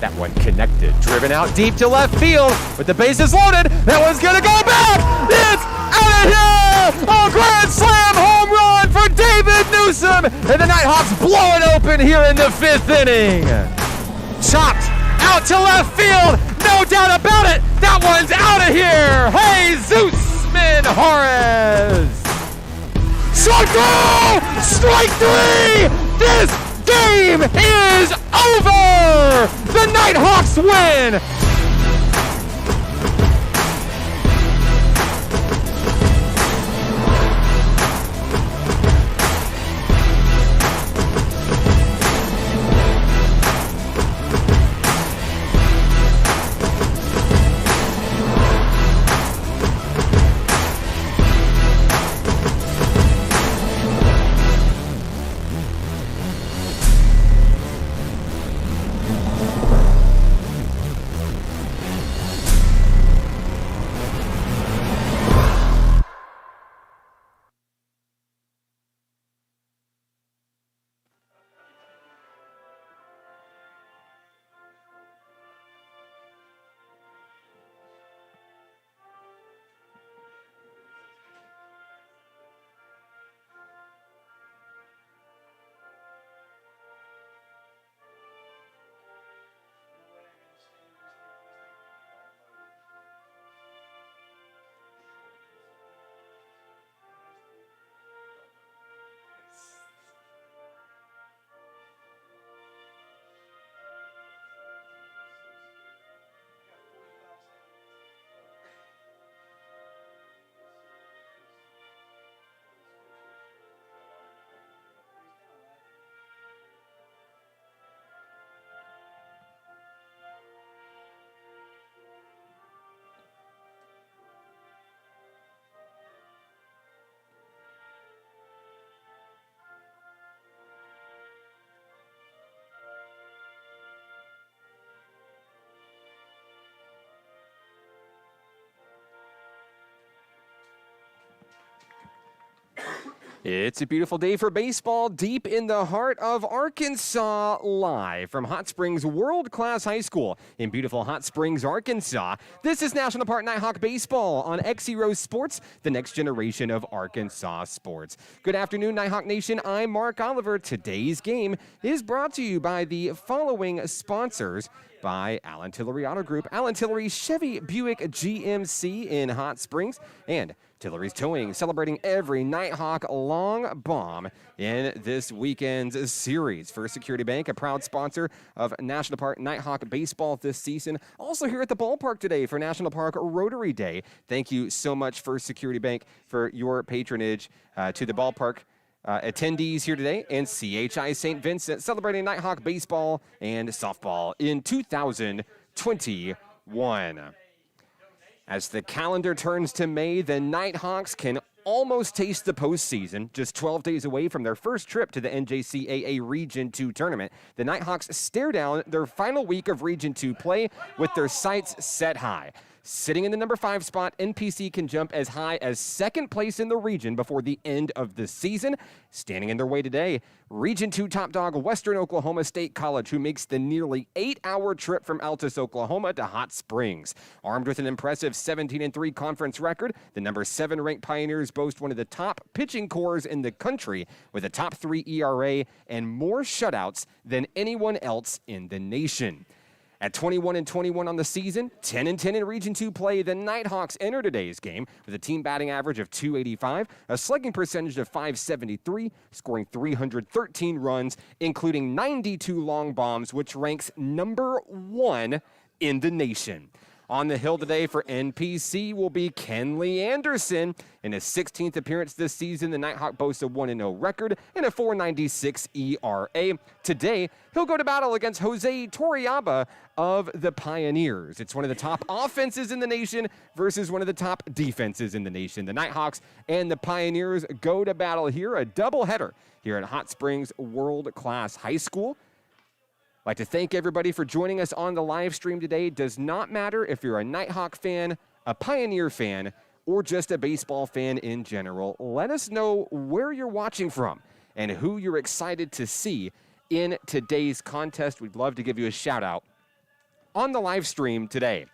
That one connected, driven out deep to left field with the bases loaded. That one's gonna go back. It's out of here! A grand slam home run for David Newsom, and the Nighthawks blow it open here in the 5th inning. Chopped out to left field, no doubt about it. That one's out of here. Jesus Minjarez. Strike 3! This game is over! The Nighthawks win! It's a beautiful day for baseball deep in the heart of Arkansas, live from Hot Springs World Class High School in beautiful Hot Springs, Arkansas. This is National Park Nighthawk Baseball on XZero Sports, the next generation of Arkansas sports. Good afternoon, Nighthawk Nation. I'm Mark Oliver. Today's game is brought to you by the following sponsors: by Allen Tillery Auto Group, Allen Tillery Chevy Buick GMC in Hot Springs, and Tillery's Towing, celebrating every Nighthawk long bomb in this weekend's series. First Security Bank, a proud sponsor of National Park Nighthawk Baseball this season. Also here at the ballpark today for National Park Rotary Day. Thank you so much, First Security Bank, for your patronage to the ballpark attendees here today, and CHI St. Vincent celebrating Nighthawk baseball and softball in 2021. As the calendar turns to May, the Nighthawks can almost taste the postseason. Just 12 days away from their first trip to the NJCAA Region 2 tournament, the Nighthawks stare down their final week of Region 2 play with their sights set high. Sitting in the number 5 spot, NPC can jump as high as second place in the region before the end of the season. Standing in their way today, Region 2 top dog Western Oklahoma State College, who makes the nearly 8-hour trip from Altus, Oklahoma to Hot Springs. Armed with an impressive 17-3 conference record, the number 7 ranked Pioneers boast one of the top pitching cores in the country with a top 3 ERA and more shutouts than anyone else in the nation. At 21-21 on the season, 10-10 in Region 2 play, the Nighthawks enter today's game with a team batting average of .285, a slugging percentage of .573, scoring 313 runs, including 92 long bombs, which ranks number 1 in the nation. On the hill today for NPC will be Kenley Anderson. In his 16th appearance this season, the Nighthawk boasts a 1-0 record and a .496 ERA. Today, he'll go to battle against Jose Torrealba of the Pioneers. It's one of the top offenses in the nation versus one of the top defenses in the nation. The Nighthawks and the Pioneers go to battle here, a doubleheader here at Hot Springs World Class High School. I'd like to thank everybody for joining us on the live stream today. It does not matter if you're a Nighthawk fan, a Pioneer fan, or just a baseball fan in general. Let us know where you're watching from and who you're excited to see in today's contest. We'd love to give you a shout out on the live stream today.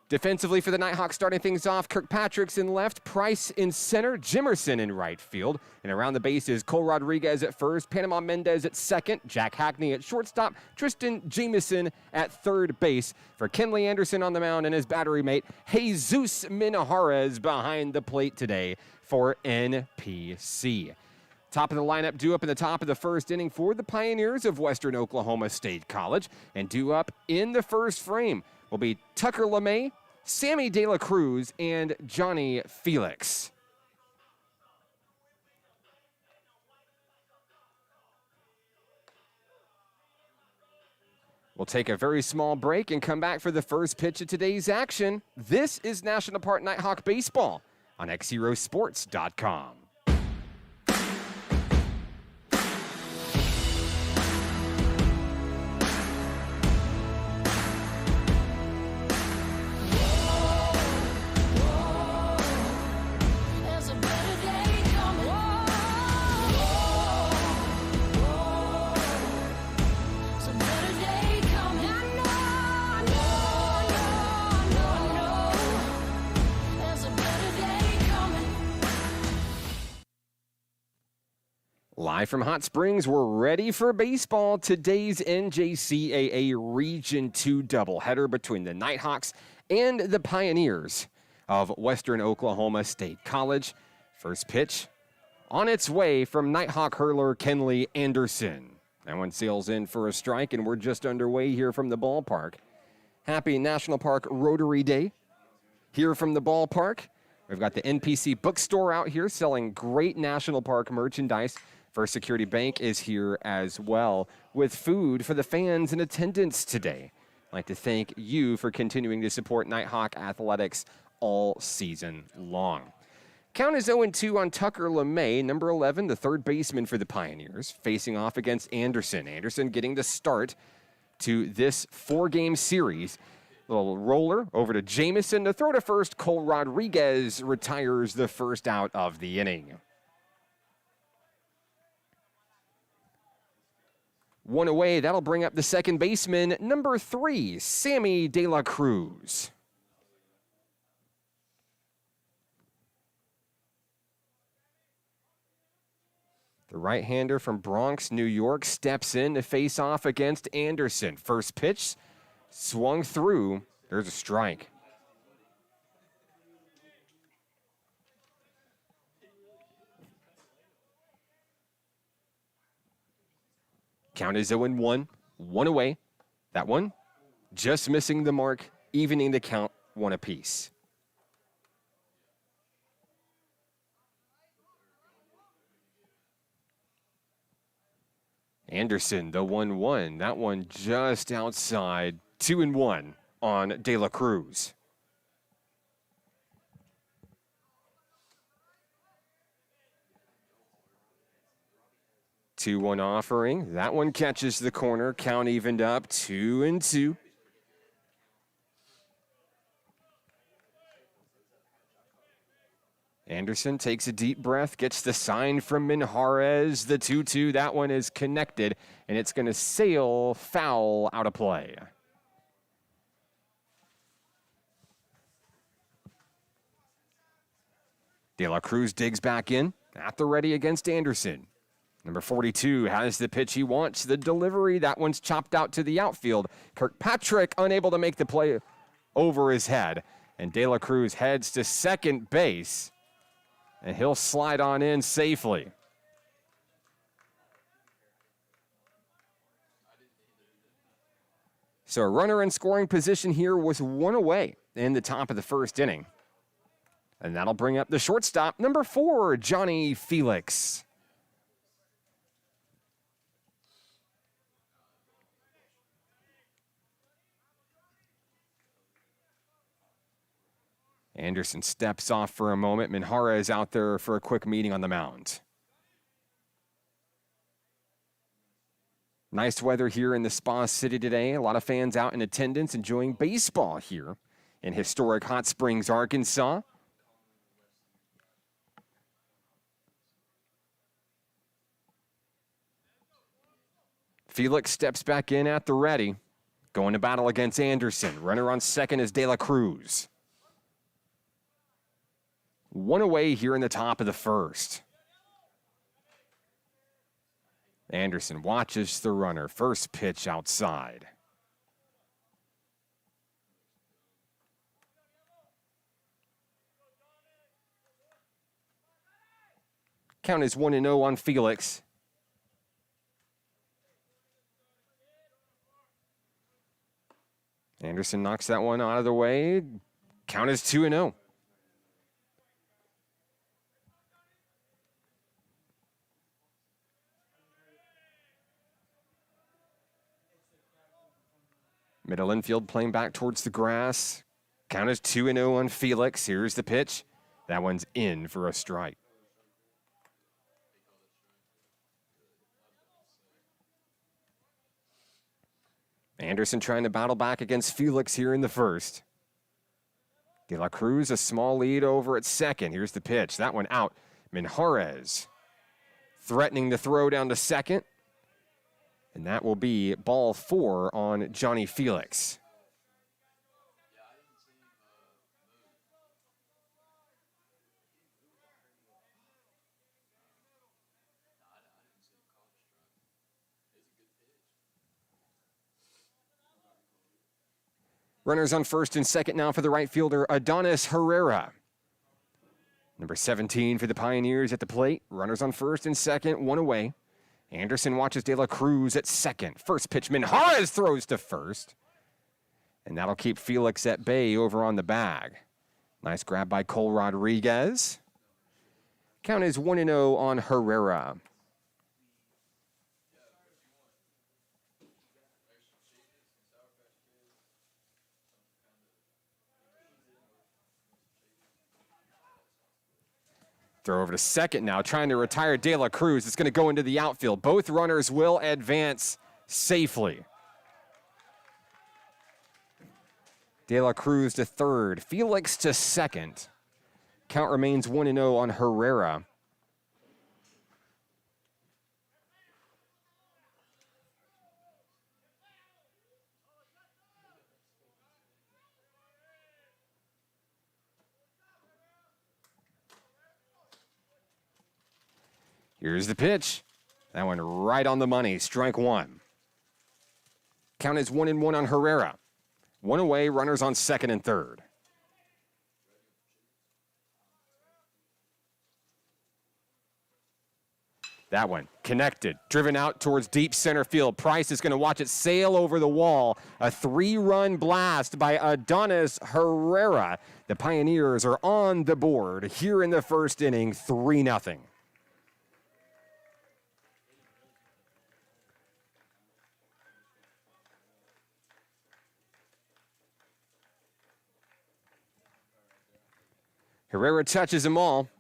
Defensively for the Nighthawks, starting things off, Kirkpatrick's in left, Price in center, Jimerson in right field. And around the bases, Cole Rodriguez at first, Panama Mendez at second, Jack Hackney at shortstop, Tristan Jameson at third base. For Kenley Anderson on the mound and his battery mate, Jesus Minjarez behind the plate today for NPC. Top of the lineup due up in the top of the first inning for the Pioneers of Western Oklahoma State College. And due up in the first frame will be Tucker LeMay, Sammy De La Cruz, and Johnny Felix. We'll take a very small break and come back for the first pitch of today's action. This is National Park Nighthawk Baseball on XZeroSports.com. Live from Hot Springs, we're ready for baseball. Today's NJCAA Region 2 doubleheader between the Nighthawks and the Pioneers of Western Oklahoma State College. First pitch on its way from Nighthawk hurler Kenley Anderson. That one sails in for a strike, and we're just underway here from the ballpark. Happy National Park Rotary Day here from the ballpark. We've got the NPC bookstore out here selling great National Park merchandise. First Security Bank is here as well with food for the fans in attendance today. I'd like to thank you for continuing to support Nighthawk athletics all season long. Count is 0-2 on Tucker LeMay, number 11, the third baseman for the Pioneers, facing off against Anderson. Anderson getting the start to this four-game series. Little roller over to Jameson. To throw to first, Cole Rodriguez retires the first out of the inning. One away, that'll bring up the second baseman, number 3, Sammy De La Cruz. The right-hander from Bronx, New York, steps in to face off against Anderson. First pitch, swung through. There's a strike. Count is 0-1, one away. That one just missing the mark, evening the count, one apiece. Anderson, the 1-1. That one just outside, 2-1 on De La Cruz. Two-one offering. That one catches the corner. Count evened up, 2-2. Anderson takes a deep breath, gets the sign from Minjarez. The 2-2, that one is connected, and it's going to sail foul out of play. De La Cruz digs back in, at the ready against Anderson. Number 42 has the pitch he wants. The delivery, that one's chopped out to the outfield. Kirkpatrick unable to make the play over his head. And De La Cruz heads to second base. And he'll slide on in safely. So a runner in scoring position here was one away in the top of the first inning. And that'll bring up the shortstop, number 4, Johnny Felix. Anderson steps off for a moment. Minjarez out there for a quick meeting on the mound. Nice weather here in the Spa City today. A lot of fans out in attendance enjoying baseball here in historic Hot Springs, Arkansas. Felix steps back in at the ready. Going to battle against Anderson. Runner on second is De La Cruz. One away here in the top of the first. Anderson watches the runner. First pitch outside. Count is 1-0 on Felix. Anderson knocks that one out of the way. Count is 2-0. Middle infield playing back towards the grass. Count is 2-0 on Felix. Here's the pitch. That one's in for a strike. Anderson trying to battle back against Felix here in the first. De La Cruz, a small lead over at second. Here's the pitch. That one out. Minjarez threatening to throw down to second. And that will be ball 4 on Johnny Felix. Runners on first and second now for the right fielder, Adonis Herrera. Number 17 for the Pioneers at the plate. Runners on first and second, one away. Anderson watches De La Cruz at second. First pitch, Minjarez throws to first. And that'll keep Felix at bay over on the bag. Nice grab by Cole Rodriguez. Count is 1-0 on Herrera. Throw over to second now, trying to retire De La Cruz. It's going to go into the outfield. Both runners will advance safely. De La Cruz to third, Felix to second. Count remains 1-0 on Herrera. Here's the pitch. That one right on the money. Strike one. Count is 1-1 on Herrera. One away, runners on second and third. That one connected, driven out towards deep center field. Price is going to watch it sail over the wall. A 3-run blast by Adonis Herrera. The Pioneers are on the board here in the first inning, 3-0. Herrera touches them all,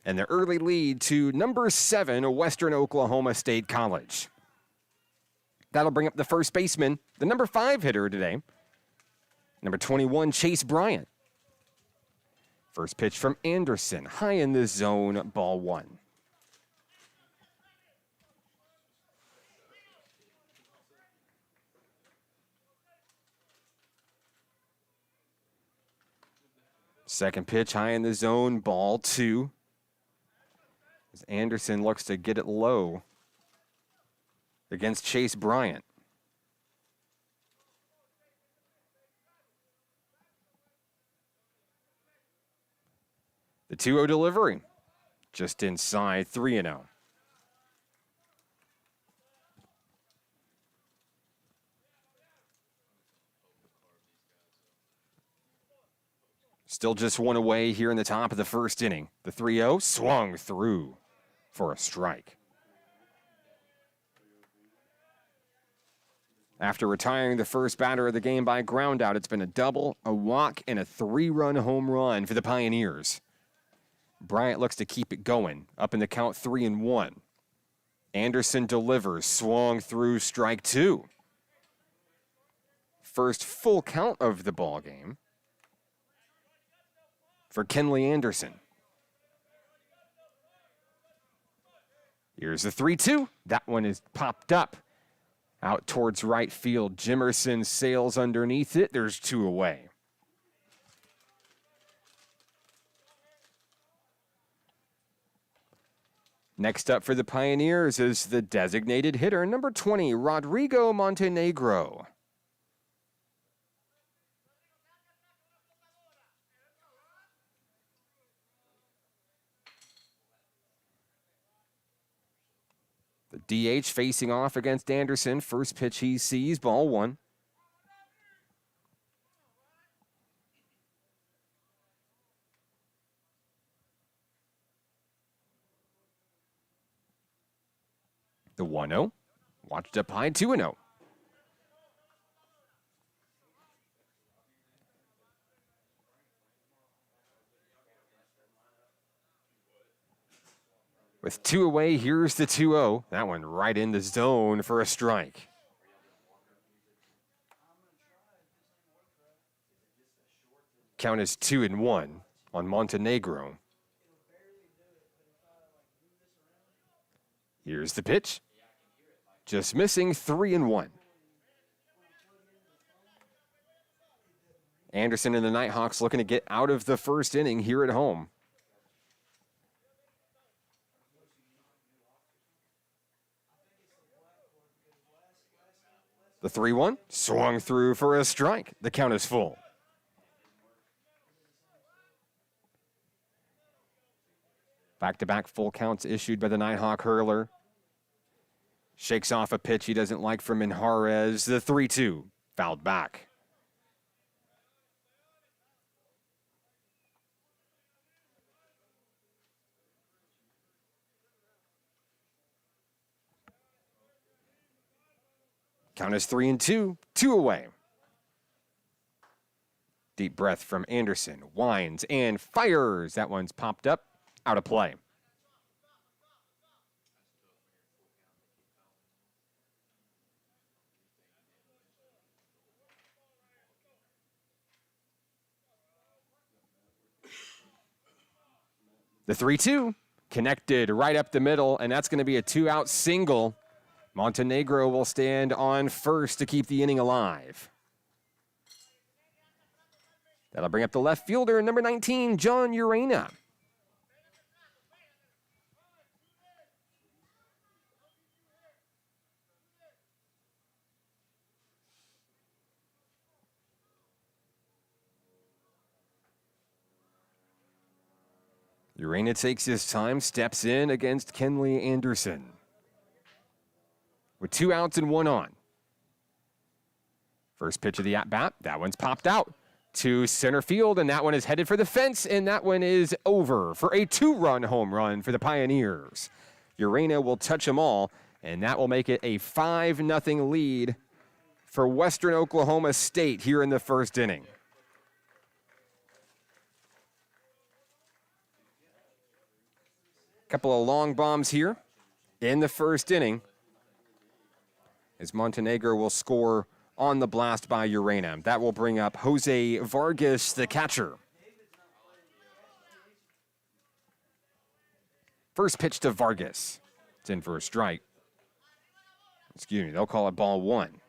and the early lead to number 7, Western Oklahoma State College. That'll bring up the first baseman, the number 5 hitter today, number 21, Chase Bryant. First pitch from Anderson, high in the zone, ball 1. Second pitch, high in the zone, ball 2. As Anderson looks to get it low against Chase Bryant. The 2-0 delivery, just inside, 3-0. Still just one away here in the top of the first inning. The 3-0 swung through for a strike. After retiring the first batter of the game by ground out, it's been a double, a walk, and a 3-run home run for the Pioneers. Bryant looks to keep it going, up in the count 3-1. Anderson delivers, swung through, strike 2. First full count of the ball game for Kenley Anderson. Here's the 3-2. That one is popped up Out towards right field, Jimerson sails underneath it. There's 2 away. Next up for the Pioneers is the designated hitter, number 20, Rodrigo Montenegro. The DH facing off against Anderson. First pitch he sees, ball 1. The 1-0. Watched up high, 2-0. With 2 away, here's the 2-0. That one right in the zone for a strike. Count is 2-1 on Montenegro. Here's the pitch. Just missing, 3-1. Anderson and the Nighthawks looking to get out of the first inning here at home. The 3-1 swung through for a strike. The count is full. Back-to-back full counts issued by the Nighthawk hurler. Shakes off a pitch he doesn't like from Minjarez. The 3-2 fouled back. Count is 3-2, 2 away. Deep breath from Anderson, winds and fires. That one's popped up, out of play. The 3-2 connected right up the middle, and that's going to be a 2-out single. Montenegro will stand on first to keep the inning alive. That'll bring up the left fielder, number 19, John Urena. Urena takes his time, steps in against Kenley Anderson. With 2 outs and 1 on. First pitch of the at-bat, that one's popped out to center field, and that one is headed for the fence, and that one is over for a 2-run home run for the Pioneers. Urena will touch them all, and that will make it a 5-0 lead for Western Oklahoma State here in the first inning. Couple of long bombs here in the first inning, as Montenegro will score on the blast by Urena. That will bring up Jose Vargas, the catcher. First pitch to Vargas. It's in for a strike. Excuse me, they'll call it ball 1.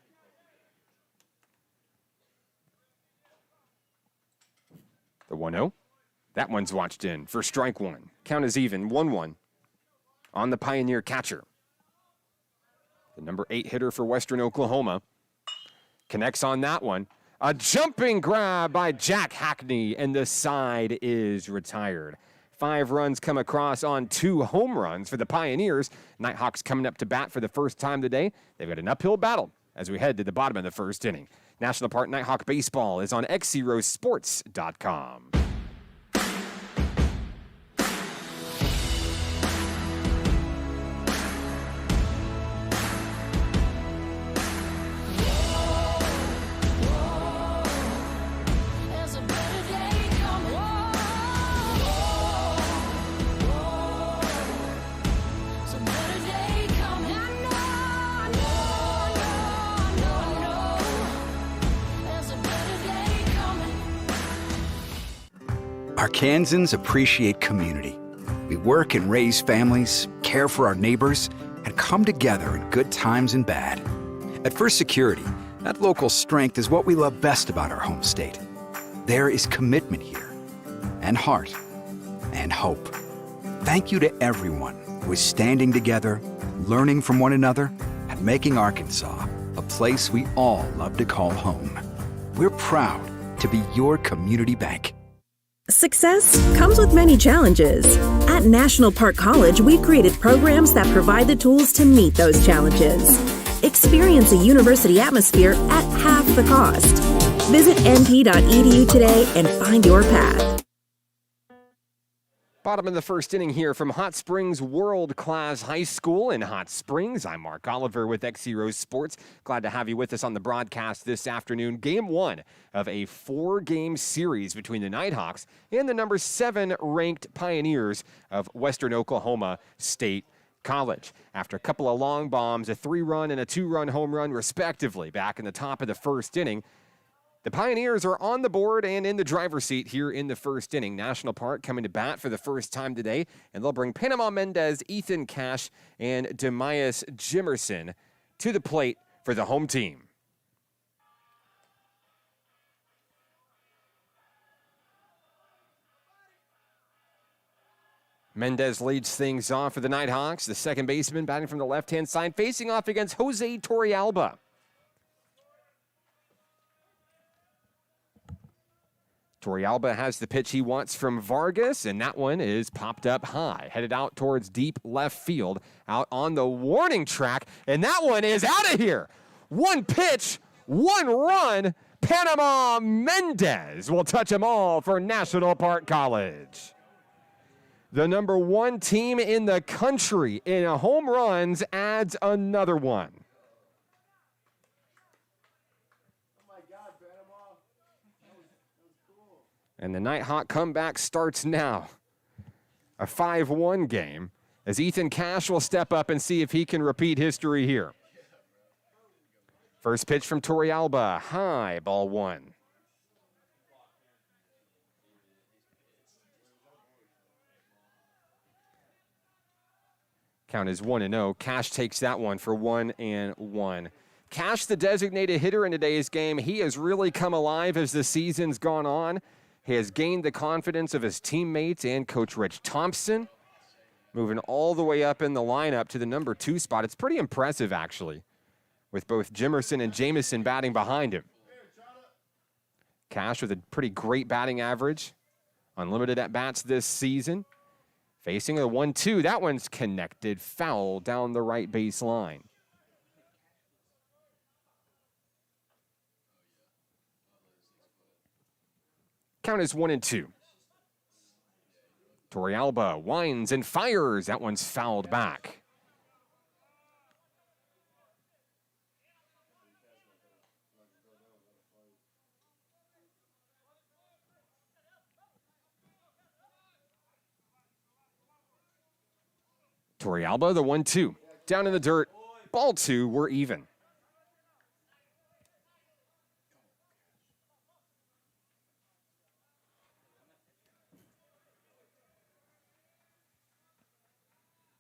The 1-0. That one's watched in for strike 1. Count is even, 1-1 on the Pioneer catcher. The number 8 hitter for Western Oklahoma connects on that one. A jumping grab by Jack Hackney, and the side is retired. 5 runs come across on 2 home runs for the Pioneers. Nighthawks coming up to bat for the first time today. They've got an uphill battle as we head to the bottom of the first inning. National Park Nighthawk Baseball is on XZeroSports.com. Arkansans appreciate community. We work and raise families, care for our neighbors, and come together in good times and bad. At First Security, that local strength is what we love best about our home state. There is commitment here, and heart, and hope. Thank you to everyone who is standing together, learning from one another, and making Arkansas a place we all love to call home. We're proud to be your community bank. Success comes with many challenges. At National Park College, we've created programs that provide the tools to meet those challenges. Experience a university atmosphere at half the cost. Visit np.edu today and find your path. Bottom of the first inning here from Hot Springs World Class High School in Hot Springs. I'm Mark Oliver with XZero Sports. Glad to have you with us on the broadcast this afternoon. Game 1 of a 4-game series between the Nighthawks and the number 7 ranked Pioneers of Western Oklahoma State College. After a couple of long bombs, a 3-run and a 2-run home run respectively back in the top of the first inning, the Pioneers are on the board and in the driver's seat here in the first inning. National Park coming to bat for the first time today, and they'll bring Panama Mendez, Ethan Cash, and Demias Jimerson to the plate for the home team. Mendez leads things off for the Nighthawks. The second baseman batting from the left-hand side, facing off against Jose Torrealba. Torrealba has the pitch he wants from Vargas, and that one is popped up high, headed out towards deep left field, out on the warning track, and that one is out of here. One pitch, one run. Panama Mendez will touch them all for National Park College. The number 1 team in the country in home runs adds another one. And the Nighthawk comeback starts now. A 5-1 game as Ethan Cash will step up and see if he can repeat history here. First pitch from Torrealba, high, ball 1. Count is 1-0. Cash takes that one for 1-1. Cash, the designated hitter in today's game, he has really come alive as the season's gone on. He has gained the confidence of his teammates and Coach Rich Thompson, moving all the way up in the lineup to the number 2 spot. It's pretty impressive, actually, with both Jimerson and Jamison batting behind him. Cash with a pretty great batting average, unlimited at-bats this season. Facing a 1-2, that one's connected, foul down the right baseline. Count is 1-2. Torrealba winds and fires. That one's fouled back. Torrealba, the 1-2. Down in the dirt. Ball 2, we're even.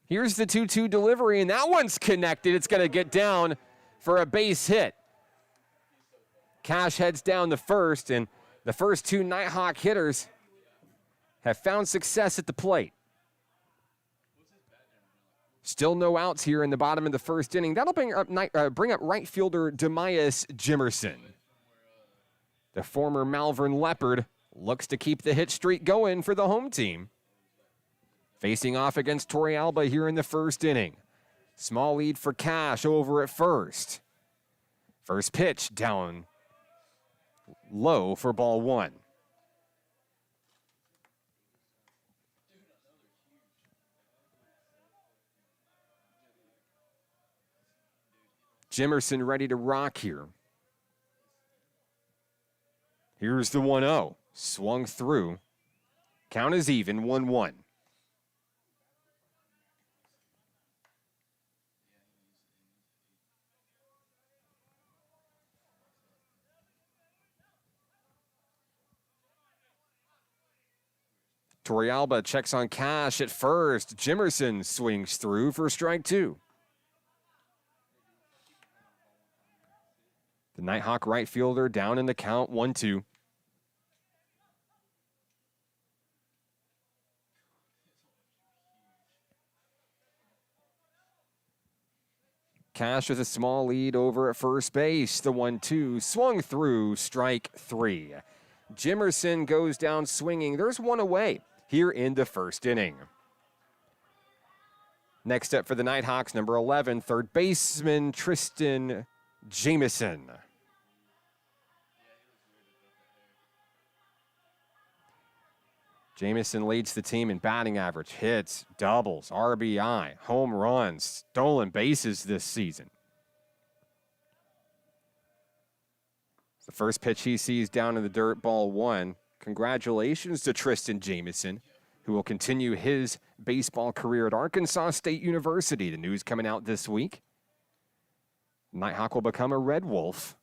Here's the 2-2 delivery, and that one's connected. It's going to get down for a base hit. Cash heads down the first, and the first 2 Nighthawk hitters have found success at the plate. Still no outs here in the bottom of the first inning. That'll bring up right fielder Demias Jimerson. The former Malvern Leopard looks to keep the hit streak going for the home team. Facing off against Torrealba here in the first inning. Small lead for Cash over at first. First pitch down low for ball 1. Jimerson ready to rock here. Here's the 1-0. Swung through. Count is even, 1-1. Torrealba checks on Cash at first. Jimerson swings through for strike 2. Nighthawk right fielder down in the count, 1-2. Cash with a small lead over at first base. The 1-2 swung through, strike 3. Jimerson goes down swinging. There's one away here in the first inning. Next up for the Nighthawks, number 11, third baseman Tristan Jameson. Jameson leads the team in batting average, hits, doubles, RBI, home runs, stolen bases this season. The first pitch he sees down in the dirt, ball 1. Congratulations to Tristan Jameson, who will continue his baseball career at Arkansas State University. The news coming out this week. Nighthawk will become a Red Wolf.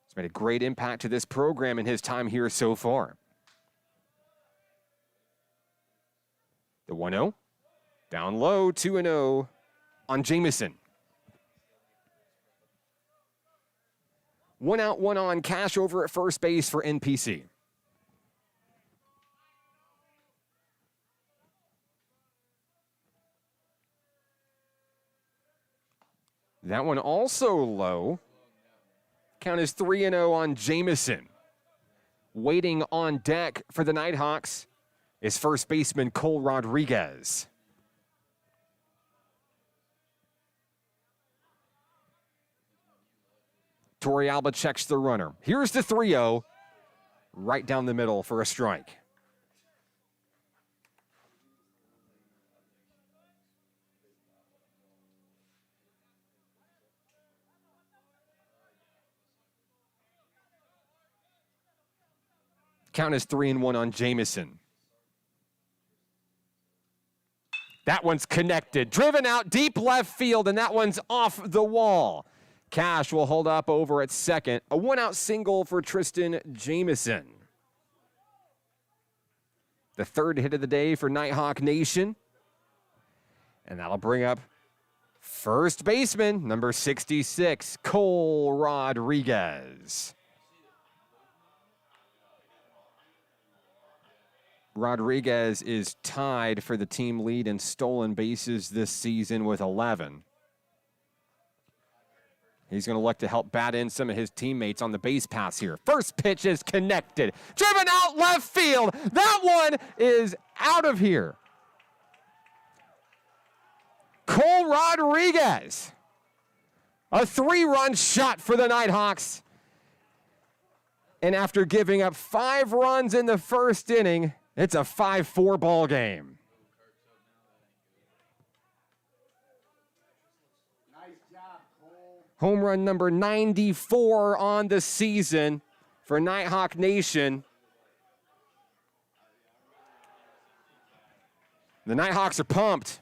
He's made a great impact to this program in his time here so far. The 1-0, down low, 2-0 on Jameson. 1 out, 1 on. Cash over at first base for NPC. That one also low. Count is 3-0 on Jameson. Waiting on deck for the Nighthawks is first baseman Cole Rodriguez. Torrealba checks the runner. Here's the 3-0, right down the middle for a strike. Count is 3-1 on Jameson. That one's connected, driven out deep left field, and that one's off the wall. Cash will hold up over at second. A 1-out single for Tristan Jameson. The third hit of the day for Nighthawk Nation. And that'll bring up first baseman, number 66, Cole Rodriguez. Rodriguez is tied for the team lead in stolen bases this season with 11. He's going to look to help bat in some of his teammates on the base pass here. First pitch is connected. Driven out left field. That one is out of here. Cole Rodriguez. A 3-run shot for the Nighthawks. And after giving up 5 runs in the first inning, it's a 5-4 ball game. Nice job, Cole. Home run number 94 on the season for Nighthawk Nation. The Nighthawks are pumped.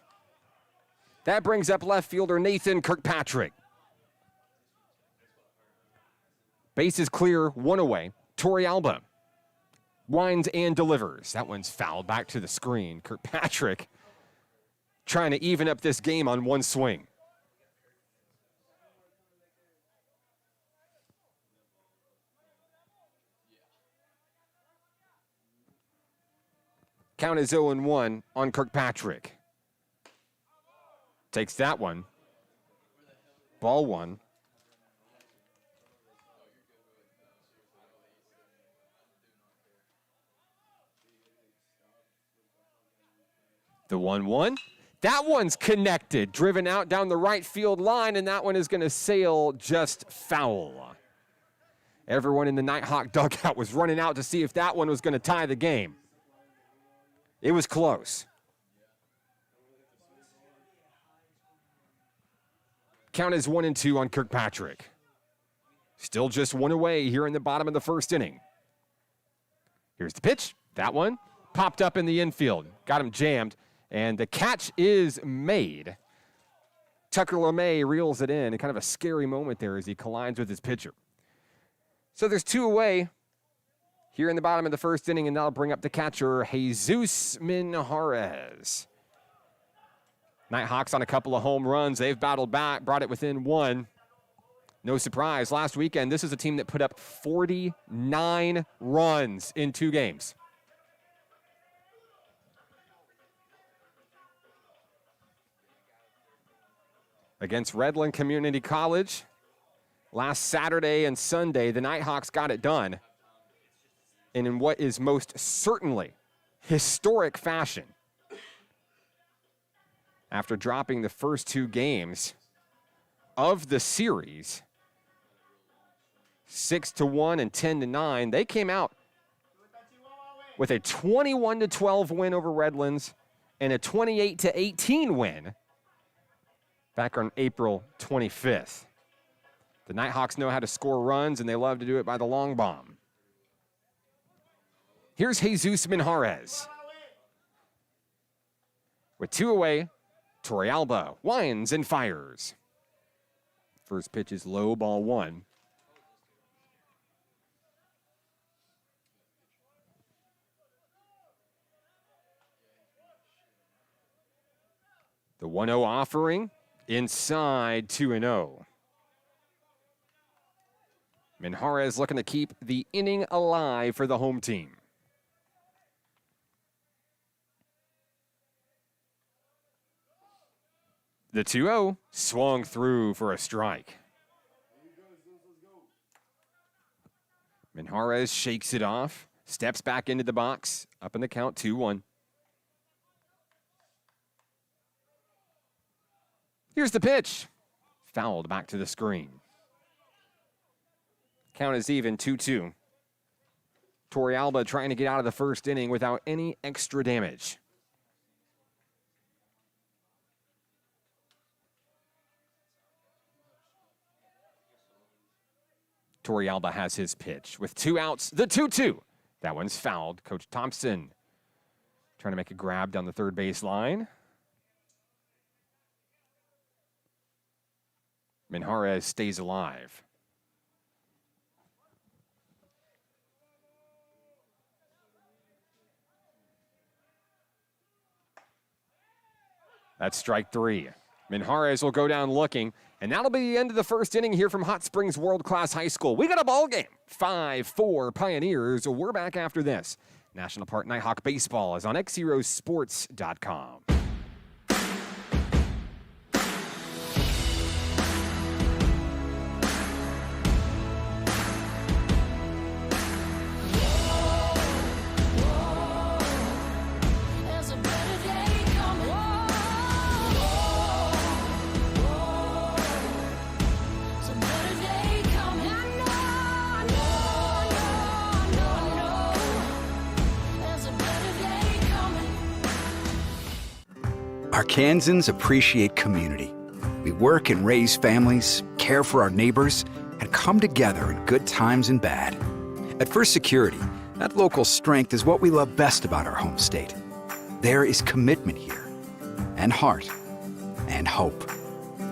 That brings up left fielder Nathan Kirkpatrick. Base is clear, 1 away. Torrealba winds and delivers. That one's fouled back to the screen. Kirkpatrick trying to even up this game on one swing. Count is 0-1 on Kirkpatrick. Takes that one. Ball 1. The 1-1. That one's connected, driven out down the right field line, and that one is going to sail just foul. Everyone in the Nighthawk dugout was running out to see if that one was going to tie the game. It was close. Count is 1-2 on Kirkpatrick. Still just 1 away here in the bottom of the first inning. Here's the pitch. That one popped up in the infield. Got him jammed. And the catch is made. Tucker LeMay reels it in. And kind of a scary moment there as he collides with his pitcher. So there's 2 away here in the bottom of the first inning, and that'll bring up the catcher, Jesus Minjarez. Nighthawks on a couple of home runs. They've battled back, brought it within 1. No surprise, last weekend, this is a team that put up 49 runs in 2 games. Against Redland Community College, last Saturday and Sunday, the Nighthawks got it done. And in what is most certainly historic fashion. After dropping the first 2 games of the series, 6-1 and 10-9, they came out with a 21-12 win over Redlands and a 28-18 win back on April 25th. The Nighthawks know how to score runs, and they love to do it by the long bomb. Here's Jesus Minjarez. With 2 away, Torrealba winds and fires. First pitch is low, ball 1. The 1-0 offering inside 2-0. Minjarez looking to keep the inning alive for the home team. The 2-0 swung through for a strike. Minjarez shakes it off, steps back into the box, up in the count, 2-1. Here's the pitch. Fouled back to the screen. Count is even, 2-2. Torrealba trying to get out of the first inning without any extra damage. Torrealba has his pitch. With 2 outs, the 2-2. That one's fouled. Coach Thompson trying to make a grab down the third base line. Minjarez stays alive. That's strike 3. Minjarez will go down looking, and that'll be the end of the first inning here from Hot Springs World Class High School. We got a ball game. 5-4 Pioneers. We're back after this. National Park Nighthawk Baseball is on XZeroSports.com. Arkansans appreciate community. We work and raise families, care for our neighbors, and come together in good times and bad. At First Security, that local strength is what we love best about our home state. There is commitment here, and heart, and hope.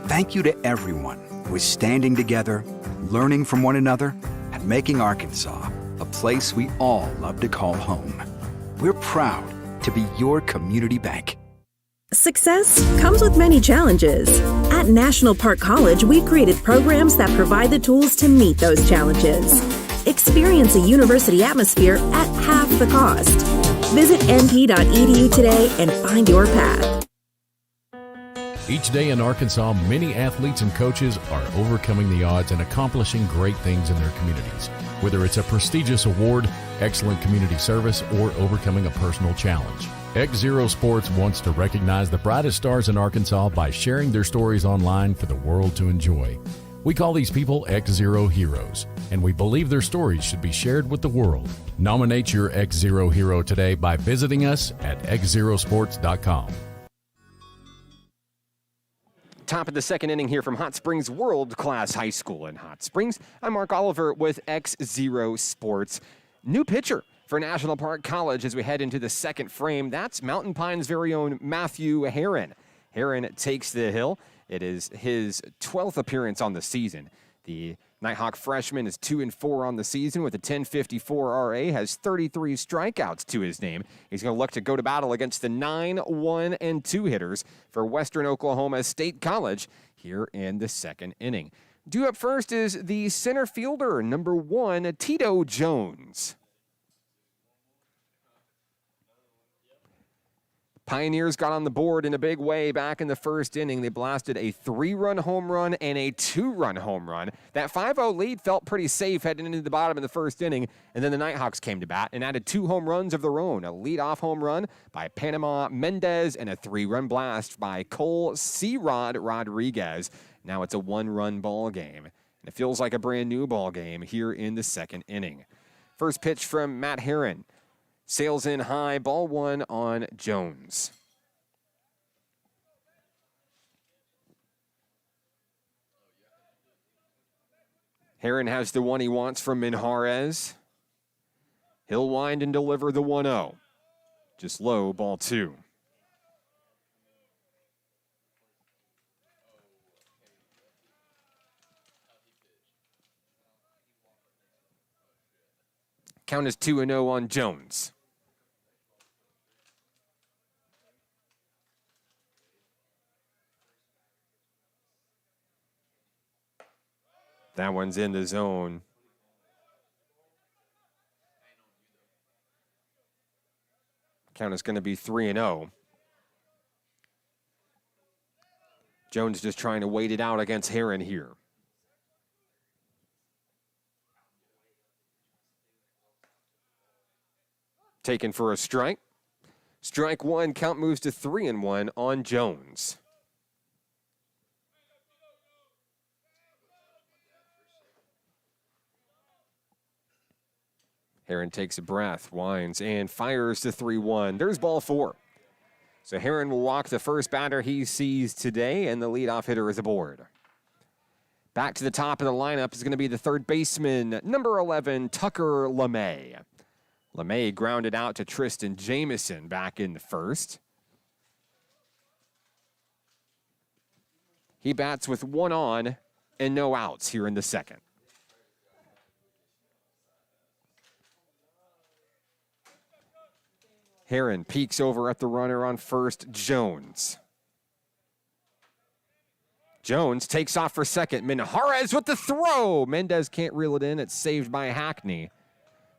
Thank you to everyone who is standing together, learning from one another, and making Arkansas a place we all love to call home. We're proud to be your community bank. Success comes with many challenges. At National Park College, we've created programs that provide the tools to meet those challenges. Experience a university atmosphere at half the cost. Visit np.edu today and find your path. Each day in Arkansas, many athletes and coaches are overcoming the odds and accomplishing great things in their communities. Whether it's a prestigious award, excellent community service, or overcoming a personal challenge. XZero Sports wants to recognize the brightest stars in Arkansas by sharing their stories online for the world to enjoy. We call these people XZero Heroes, and we believe their stories should be shared with the world. Nominate your XZero hero today by visiting us at XZeroSports.com. Top of the second inning here from Hot Springs World Class High School in Hot Springs. I'm Mark Oliver with XZero Sports. New pitcher for National Park College as we head into the second frame. That's Mountain Pine's very own Matthew Herron. Herron takes the hill. It is his 12th appearance on the season. The Nighthawk freshman is 2-4 on the season with a 10.54 RA, has 33 strikeouts to his name. He's going to look to go to battle against the 9-1-2 hitters for Western Oklahoma State College here in the second inning. Due up first is the center fielder, number 1, Tito Jones. Pioneers got on the board in a big way back in the first inning. They blasted a 3-run home run and a 2-run home run. That 5-0 lead felt pretty safe heading into the bottom of the first inning, and then the Nighthawks came to bat and added 2 home runs of their own. A leadoff home run by Panama Mendez and a 3-run blast by Cole C-Rod Rodriguez. Now it's a 1-run ball game, and it feels like a brand new ball game here in the second inning. First pitch from Matt Herron. Sails in high, ball 1 on Jones. Herron has the one he wants from Minjarez. He'll wind and deliver the 1-0. Just low, ball 2. Count is 2-0 on Jones. That one's in the zone. Count is going to be 3-0. Jones just trying to wait it out against Herron here. Taken for a strike. Strike 1, count moves to 3-1 on Jones. Herron takes a breath, winds, and fires to 3-1. There's ball 4. So Herron will walk the first batter he sees today, and the leadoff hitter is aboard. Back to the top of the lineup is going to be the third baseman, number 11, Tucker LeMay. LeMay grounded out to Tristan Jamison back in the first. He bats with 1 on and no outs here in the second. Herron peeks over at the runner on first, Jones. Jones takes off for second. Minjarez with the throw. Mendez can't reel it in. It's saved by Hackney.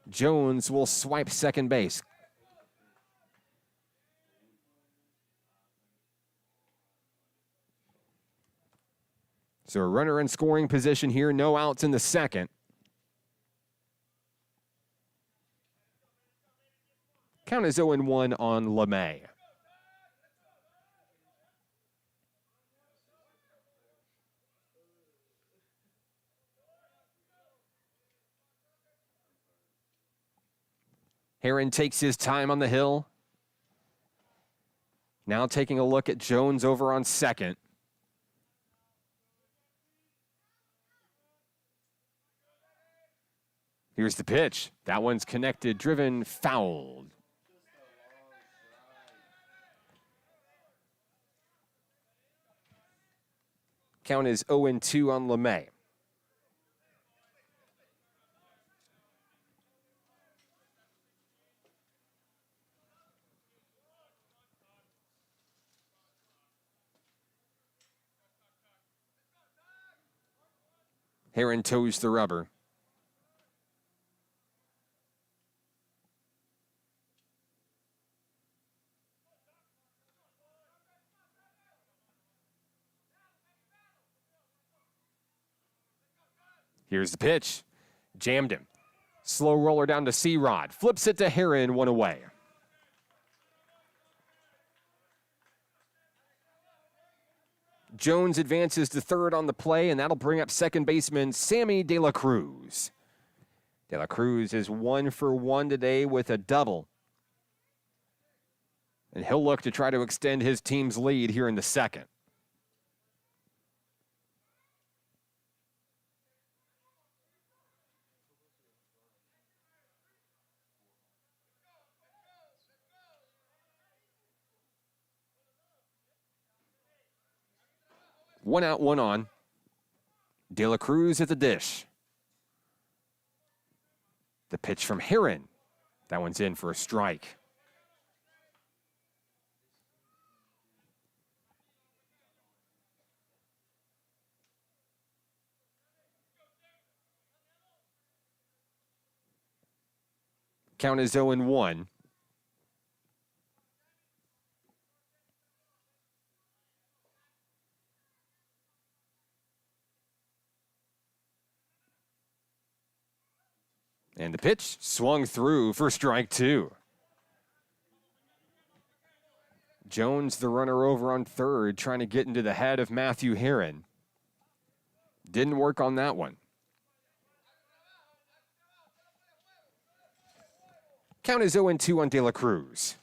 Jones will swipe second base. So a runner in scoring position here. No outs in the second. Count is 0-1 on LeMay. Herron takes his time on the hill. Now taking a look at Jones over on second. Here's the pitch. That one's connected, driven, fouled. Count is 0-2 on LeMay. Herron toes the rubber. Here's the pitch. Jammed him. Slow roller down to C-Rod. Flips it to Herron, 1 away. Jones advances to third on the play, and that'll bring up second baseman Sammy De La Cruz. De La Cruz is 1 for 1 today with a double. And he'll look to try to extend his team's lead here in the second. One out, 1 on. De La Cruz at the dish. The pitch from Herron. That one's in for a strike. Count is 0-1. And the pitch swung through for strike 2. Jones, the runner over on third, trying to get into the head of Matthew Herron. Didn't work on that one. Count is 0-2 on De La Cruz.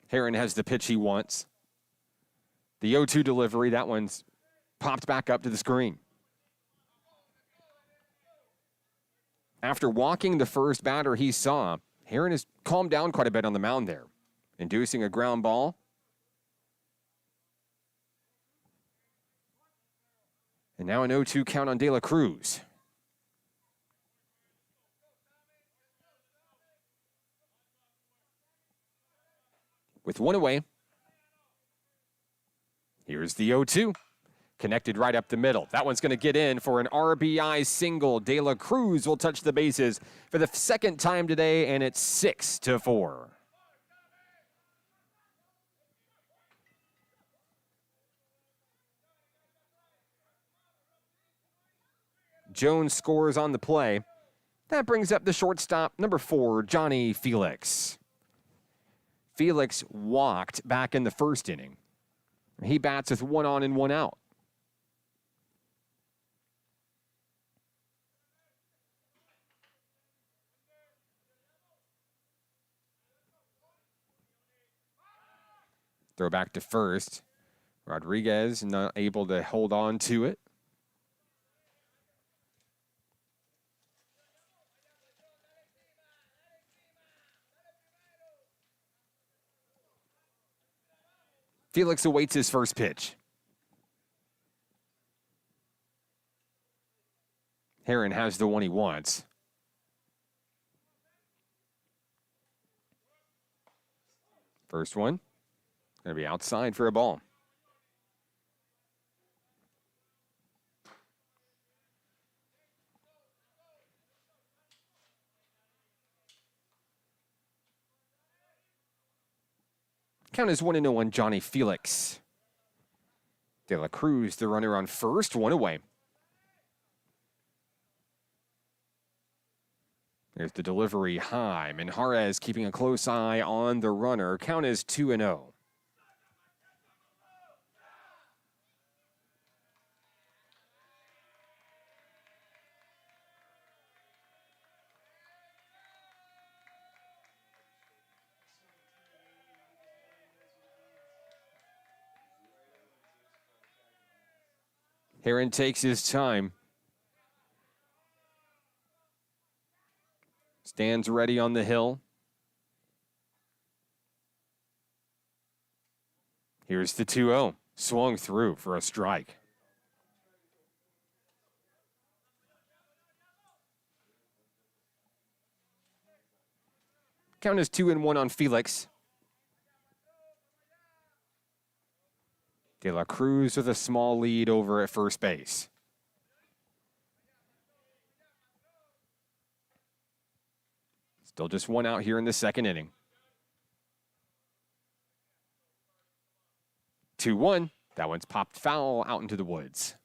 Herron has the pitch he wants. The 0-2 delivery, that one's popped back up to the screen. After walking the first batter he saw, Herron has calmed down quite a bit on the mound there, inducing a ground ball. And now an 0-2 count on De La Cruz. With one away, here's the 0-2. Connected right up the middle. That one's going to get in for an RBI single. De La Cruz will touch the bases for the second time today, and it's 6-4. Jones scores on the play. That brings up the shortstop, number 4, Johnny Felix. Felix walked back in the first inning. He bats with 1 on and 1 out. Throw back to first. Rodriguez not able to hold on to it. Felix awaits his first pitch. Herron has the one he wants. First one, going to be outside for a ball. Count is 1-0 on Johnny Felix. De La Cruz, the runner on first, 1 away. There's the delivery high. Minjarez keeping a close eye on the runner. Count is 2-0. Herron takes his time. Stands ready on the hill. Here's the 2-0. Swung through for a strike. Count is 2-1 on Felix. De La Cruz with a small lead over at first base. Still just 1 out here in the second inning. 2-1. That one's popped foul out into the woods.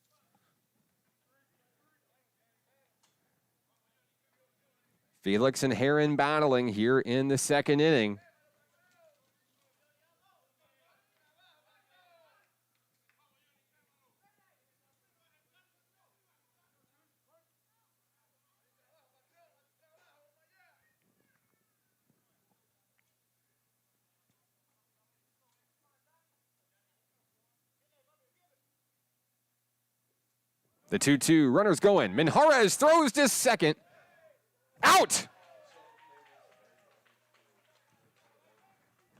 Felix and Herron battling here in the second inning. The 2-2, runners going. Minjarez throws to second. Out!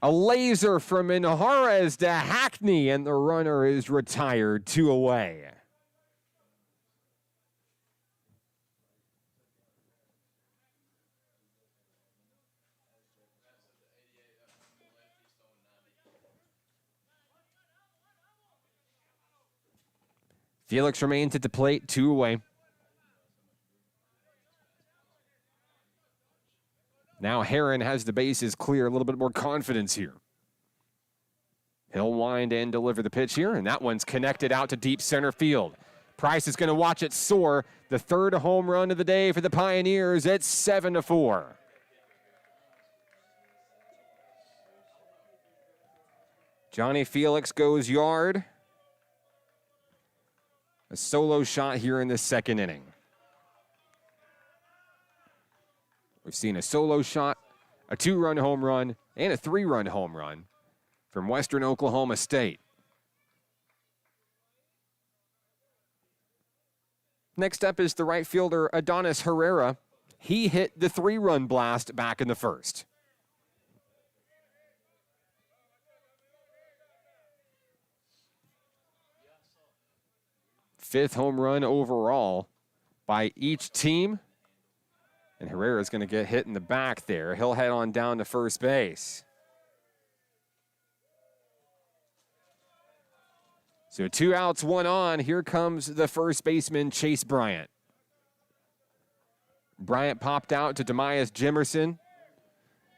A laser from Minjarez to Hackney, and the runner is retired, 2 away. Felix remains at the plate, 2 away. Now Heron has the bases clear, a little bit more confidence here. He'll wind and deliver the pitch here, and that one's connected out to deep center field. Price is going to watch it soar. The third home run of the day for the Pioneers. It's 7-4. Johnny Felix goes yard. A solo shot here in the second inning. We've seen a solo shot, a 2-run home run, and a 3-run home run from Western Oklahoma State. Next up is the right fielder, Adonis Herrera. He hit the 3-run blast back in the first. Fifth home run overall by each team. And Herrera's going to get hit in the back there. He'll head on down to first base. So 2 outs, 1 on. Here comes the first baseman, Chase Bryant. Bryant popped out to Demias Jimerson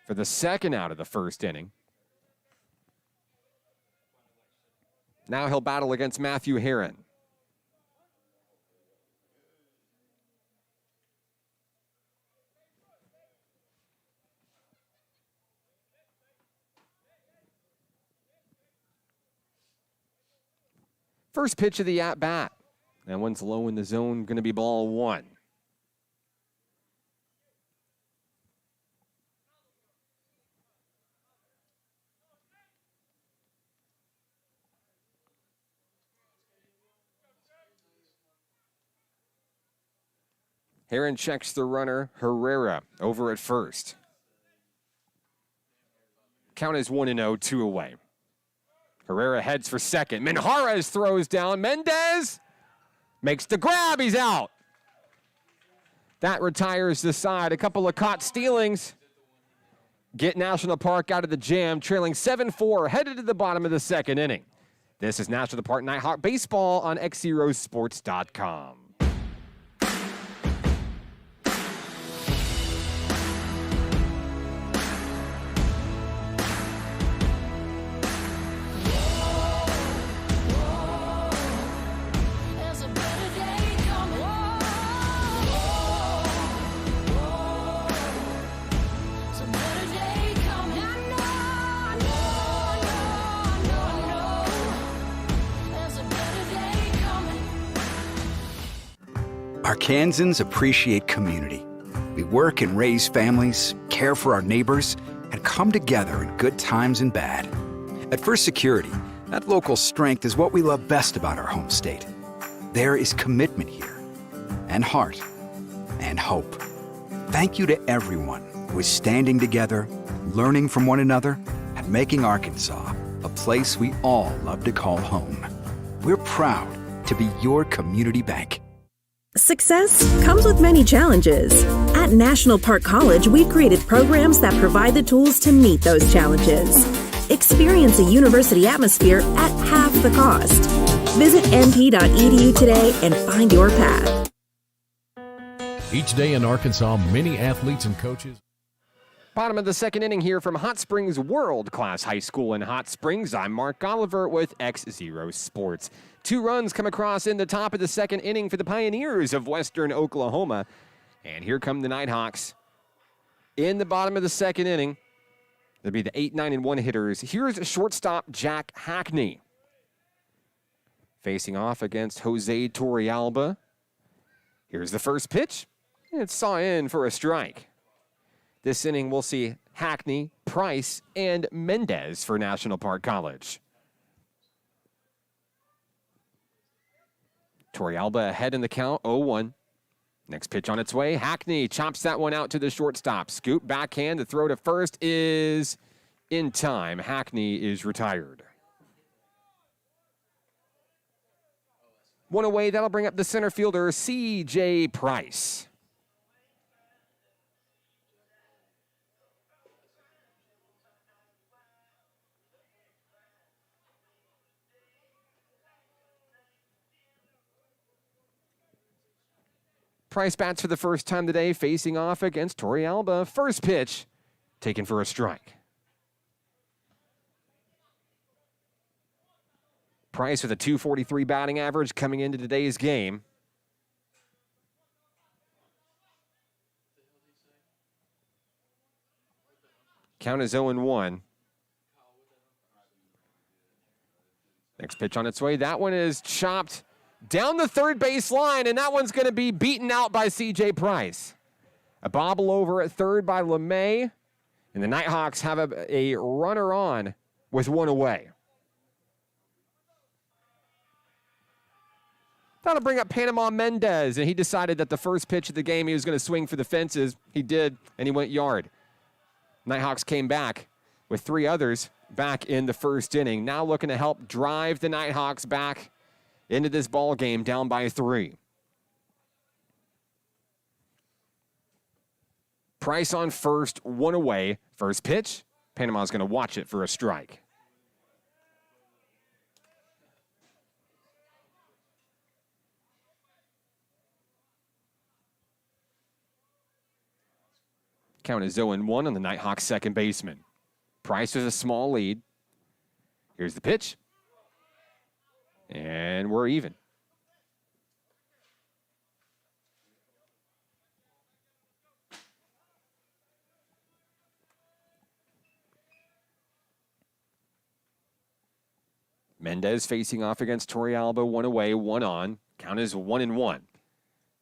for the second out of the first inning. Now he'll battle against Matthew Heron. First pitch of the at-bat. That one's low in the zone, going to be ball 1. Heron checks the runner, Herrera, over at first. Count is 1-0, 2 away. Herrera heads for second. Minjarez throws down. Mendez makes the grab. He's out. That retires the side. A couple of caught stealings get National Park out of the jam, trailing 7-4, headed to the bottom of the second inning. This is National Park Nighthawk Baseball on XZeroSports.com. Arkansans appreciate community. We work and raise families, care for our neighbors, and come together in good times and bad. At First Security, that local strength is what we love best about our home state. There is commitment here, and heart, and hope. Thank you to everyone who is standing together, learning from one another, and making Arkansas a place we all love to call home. We're proud to be your community bank. Success comes with many challenges. At National Park College, we've created programs that provide the tools to meet those challenges. Experience a university atmosphere at half the cost. Visit np.edu today and find your path. Each day in Arkansas, many athletes and coaches. Bottom of the second inning here from Hot Springs World Class High School in Hot Springs. I'm Mark Oliver with XZero Sports. 2 runs come across in the top of the second inning for the Pioneers of Western Oklahoma. And here come the Nighthawks in the bottom of the second inning. They'll be the 8, 9, and 1 hitters. Here's shortstop Jack Hackney facing off against Jose Torrealba. Here's the first pitch. It's saw in for a strike. This inning, we'll see Hackney, Price, and Mendez for National Park College. Torrealba ahead in the count, 0-1. Next pitch on its way. Hackney chops that one out to the shortstop. Scoop backhand. The throw to first is in time. Hackney is retired. 1 away. That'll bring up the center fielder, C.J. Price. Price bats for the first time today, facing off against Torrealba. First pitch, taken for a strike. Price with a .243 batting average coming into today's game. Count is 0-1. Next pitch on its way. That one is chopped down the third base line, and that one's going to be beaten out by C.J. Price. A bobble over at third by LeMay, and the Nighthawks have a runner on with one away. That'll bring up Panama Mendez, and he decided that the first pitch of the game he was going to swing for the fences. He did, and he went yard. Nighthawks came back with three others back in the first inning. Now looking to help drive the Nighthawks back into this ball game, down by 3. Price on first, one away. First pitch, Panama's going to watch it for a strike. Count is 0-1 on the Nighthawks second baseman. Price with a small lead. Here's the pitch. And we're even. Mendez facing off against Torrealba, one away, one on. Count is 1-1.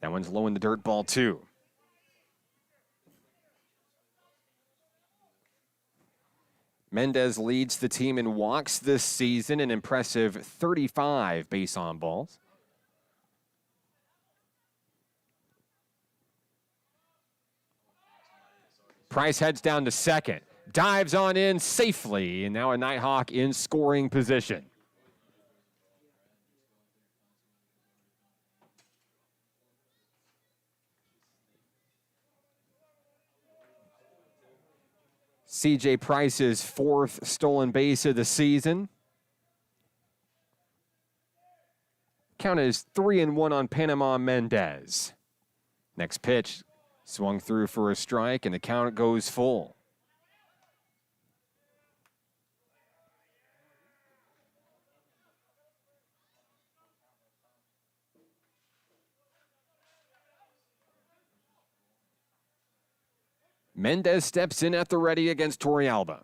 That one's low in the dirt, ball 2. Mendez leads the team in walks this season, an impressive 35 base on balls. Price heads down to second, dives on in safely, and now a Nighthawk in scoring position. C.J. Price's 4th stolen base of the season. Count is 3-1 on Panama Mendez. Next pitch, swung through for a strike, and the count goes full. Mendez steps in at the ready against Torrealba.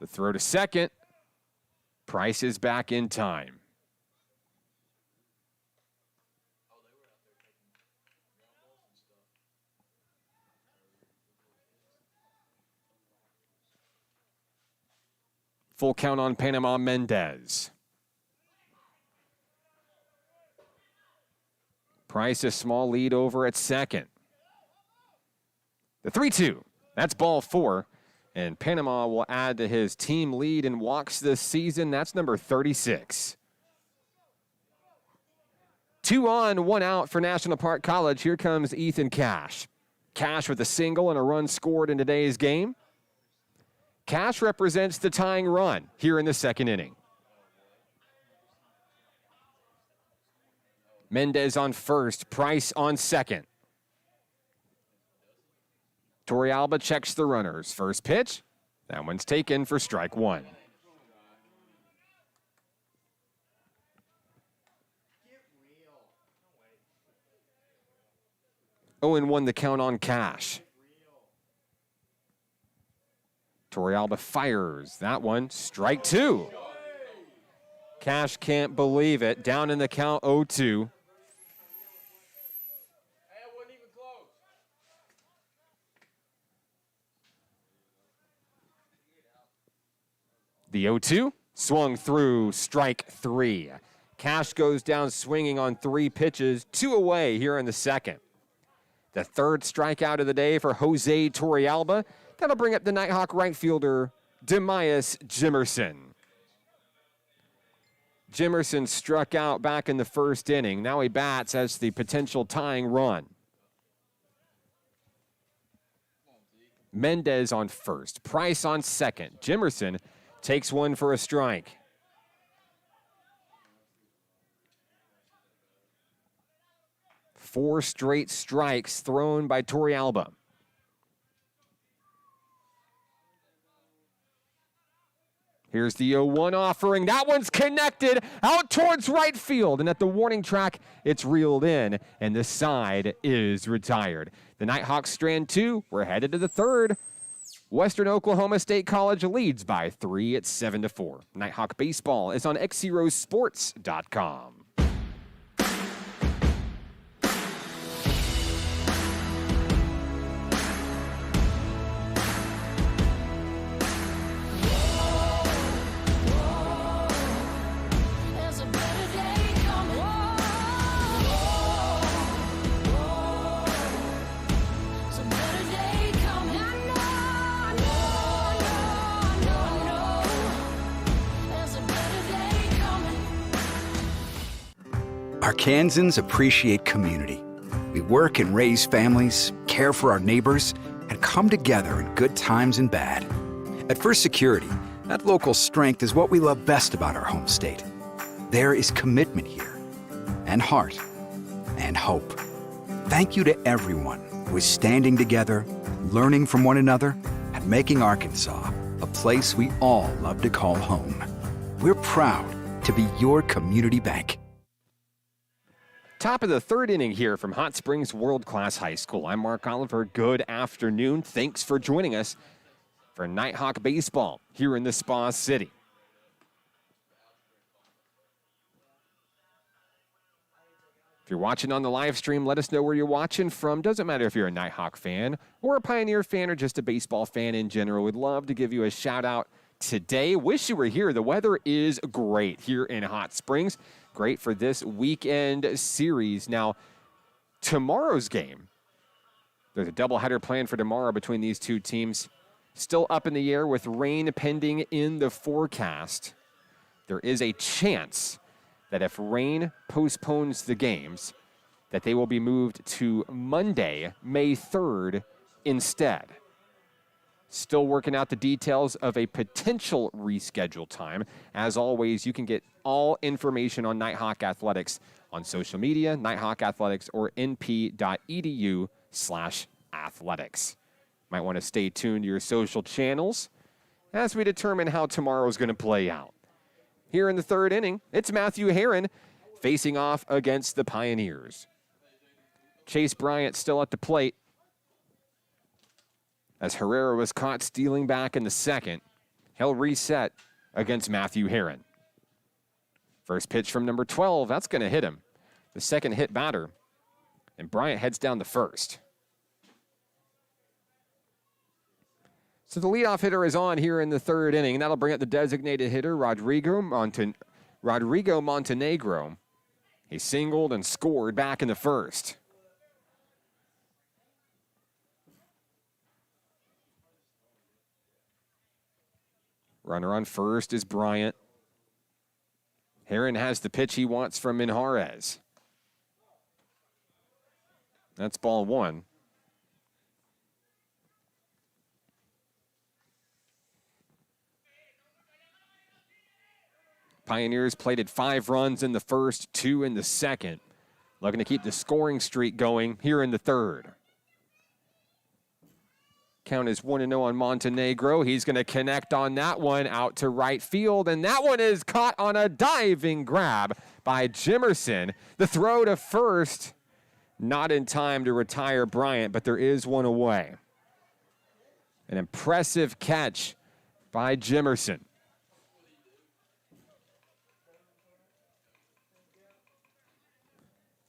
The throw to second. Price is back in time. Full count on Panama Mendez. Price a small lead over at second. The 3-2. That's ball 4. And Panama will add to his team lead in walks this season. That's number 36. 2 on, 1 out for National Park College. Here comes Ethan Cash. Cash with a single and a run scored in today's game. Cash represents the tying run here in the second inning. Mendez on first, Price on second. Torrealba checks the runners. First pitch, that one's taken for strike 1. Oh, and 1 the count on Cash. Torrealba fires. That one, strike 2. Cash can't believe it. Down in the count, 0-2. The 0-2 swung through, strike 3. Cash goes down swinging on 3 pitches, 2 away here in the second. The third strikeout of the day for Jose Torrealba. That'll bring up the Nighthawk right fielder, Demias Jimerson. Jimerson struck out back in the first inning. Now he bats as the potential tying run. Mendez on first, Price on second. Jimerson takes one for a strike. 4 straight strikes thrown by Torrealba. Here's the 0-1 offering. That one's connected out towards right field. And at the warning track, it's reeled in, and the side is retired. The Nighthawks strand 2. We're headed to the 3rd. Western Oklahoma State College leads by 3 at 7-4. Nighthawk baseball is on XZeroSports.com. Arkansans appreciate community. We work and raise families, care for our neighbors, and come together in good times and bad. At First Security, that local strength is what we love best about our home state. There is commitment here, and heart, and hope. Thank you to everyone who is standing together, learning from one another, and making Arkansas a place we all love to call home. We're proud to be your community bank. Top of the 3rd inning here from Hot Springs World Class High School. I'm Mark Oliver. Good afternoon. Thanks for joining us for Nighthawk baseball here in the Spa City. If you're watching on the live stream, let us know where you're watching from. Doesn't matter if you're a Nighthawk fan or a Pioneer fan or just a baseball fan in general. We'd love to give you a shout out today. Wish you were here. The weather is great here in Hot Springs. Great for this weekend series. Now, tomorrow's game, there's a doubleheader planned for tomorrow between these two teams. Still up in the air with rain pending in the forecast. There is a chance that if rain postpones the games, that they will be moved to Monday, May 3rd instead. Still working out the details of a potential reschedule time. As always, you can get all information on Nighthawk Athletics on social media, Nighthawk Athletics, or np.edu/athletics. Might want to stay tuned to your social channels as we determine how tomorrow's going to play out. Here in the 3rd inning, it's Matthew Herron facing off against the Pioneers. Chase Bryant still at the plate, as Herrera was caught stealing back in the 2nd. He'll reset against Matthew Herron. First pitch from number 12, that's going to hit him. The second hit batter, and Bryant heads down the 1st. So the leadoff hitter is on here in the 3rd inning, and that'll bring up the designated hitter, Rodrigo Montenegro. He singled and scored back in the 1st. Runner on 1st is Bryant. Herron has the pitch he wants from Minjarez. That's ball 1. Pioneers plated 5 runs in the 1st, 2 in the 2nd. Looking to keep the scoring streak going here in the 3rd. Count is 1-0 on Montenegro. He's going to connect on that one out to right field, and that one is caught on a diving grab by Jimerson. The throw to 1st, not in time to retire Bryant, but there is one away. An impressive catch by Jimerson.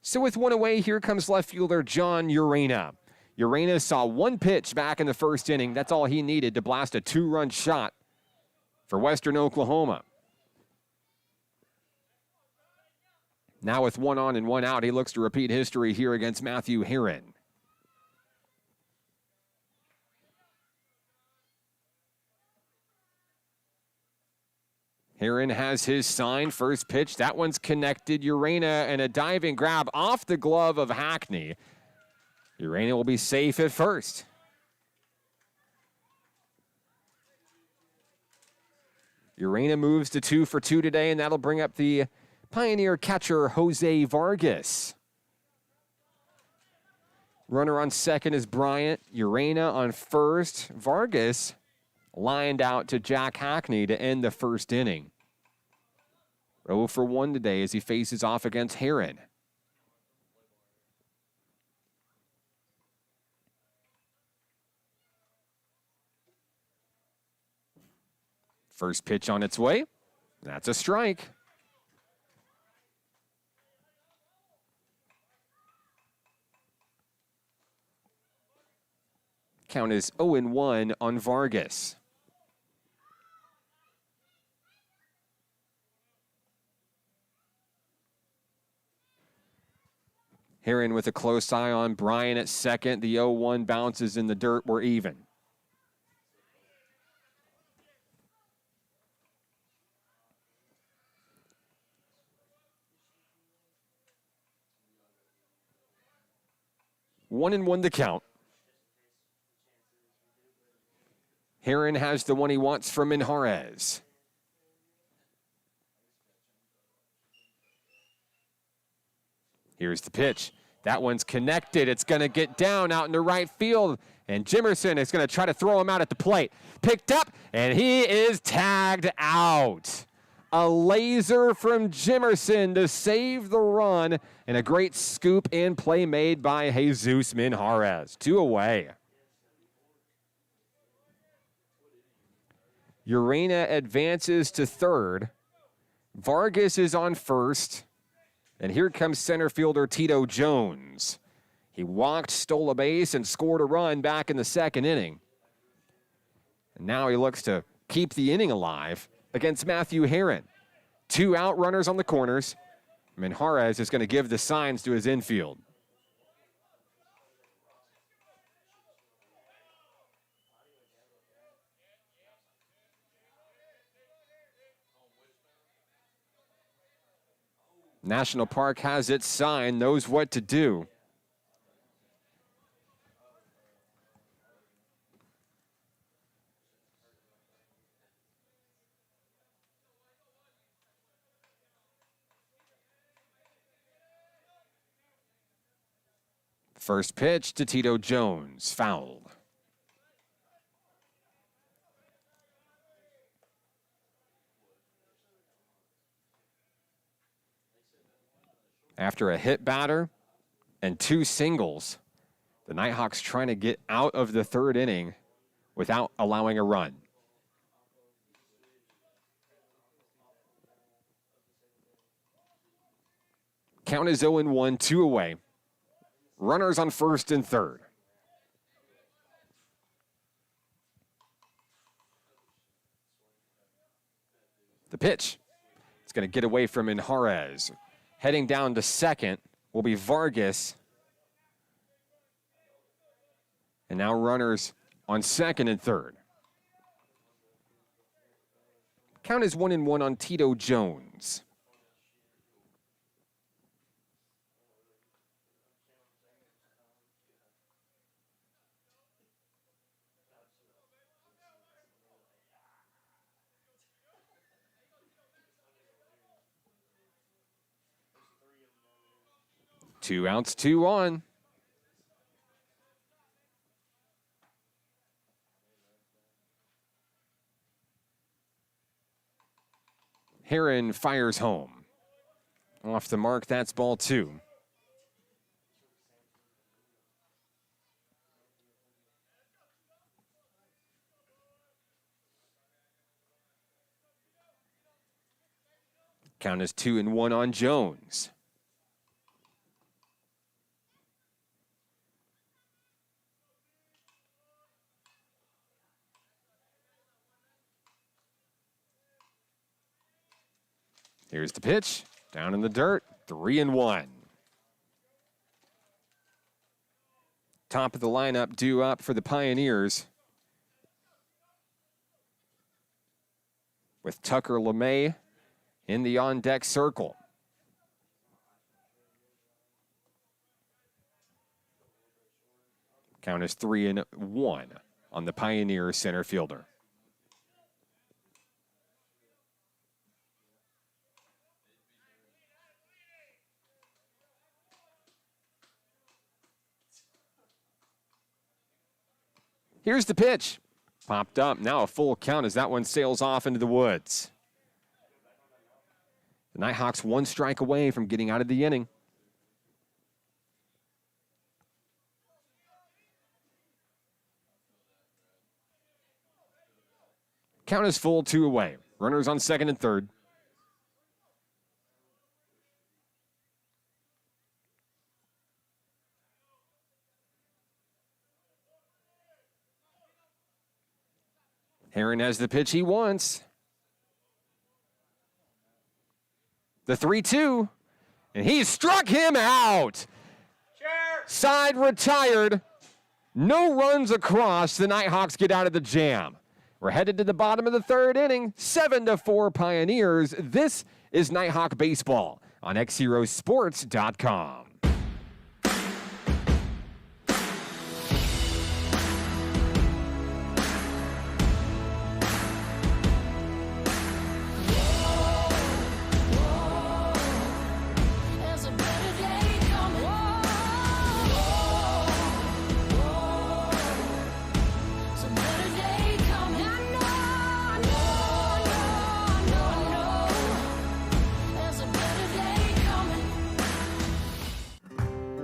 So with one away, here comes left fielder John Urena. Urena saw 1 pitch back in the 1st inning. That's all he needed to blast a 2-run shot for Western Oklahoma. Now with 1 on and 1 out, he looks to repeat history here against Matthew Herron. Herron has his sign. First pitch, that one's connected. Urena and a diving grab off the glove of Hackney. Urena will be safe at 1st. Urena moves to 2 for 2 today, and that'll bring up the Pioneer catcher, Jose Vargas. Runner on second is Bryant. Urena on first. Vargas lined out to Jack Hackney to end the first inning. 0 for 1 today as he faces off against Heron. First pitch on its way. That's a strike. Count is 0-1 on Vargas. Heron with a close eye on Bryan at second. The 0-1 bounces in the dirt. We're even. One and one to count. Heron has the one he wants from Minjarez. Here's the pitch. That one's connected. It's going to get down out into right field. And Jimerson is going to try to throw him out at the plate. Picked up, and he is tagged out. A laser from Jimerson to save the run. And a great scoop in play made by Jesus Minjarez. 2 away. Urena advances to third. Vargas is on first. And here comes center fielder Tito Jones. He walked, stole a base, and scored a run back in the second inning. And now he looks to keep the inning alive against Matthew Heron. 2 out runners on the corners. Minjarez is going to give the signs to his infield. National Park has its sign, knows what to do. First pitch to Tito Jones, fouled. After a hit batter and 2 singles, the Nighthawks trying to get out of the third inning without allowing a run. Count is 0-1, 2 away. Runners on first and third. The pitch. It's going to get away from Minjarez. Heading down to second will be Vargas. And now runners on second and third. Count is 1-1 on Tito Jones. Two outs, 2 on. Heron fires home. Off the mark, that's ball 2. Count is 2-1 on Jones. Here's the pitch, down in the dirt, 3-1. Top of the lineup due up for the Pioneers. With Tucker LeMay in the on-deck circle. Count is 3-1 on the Pioneer center fielder. Here's the pitch. Popped up. Now a full count as that one sails off into the woods. The Nighthawks one strike away from getting out of the inning. Count is full, 2 away. Runners on second and third. Heron has the pitch he wants. The 3-2, and he struck him out. Side retired. No runs across. The Nighthawks get out of the jam. We're headed to the bottom of the third inning, 7-4 Pioneers. This is Nighthawk Baseball on XZeroSports.com.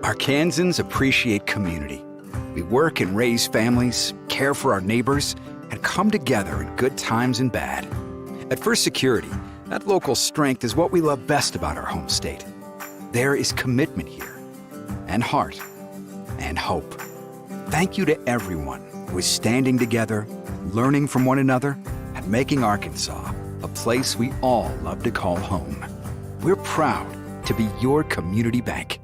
Arkansans appreciate community. We work and raise families, care for our neighbors, and come together in good times and bad. At First Security, that local strength is what we love best about our home state. There is commitment here, and heart, and hope. Thank you to everyone who is standing together, learning from one another, and making Arkansas a place we all love to call home. We're proud to be your community bank.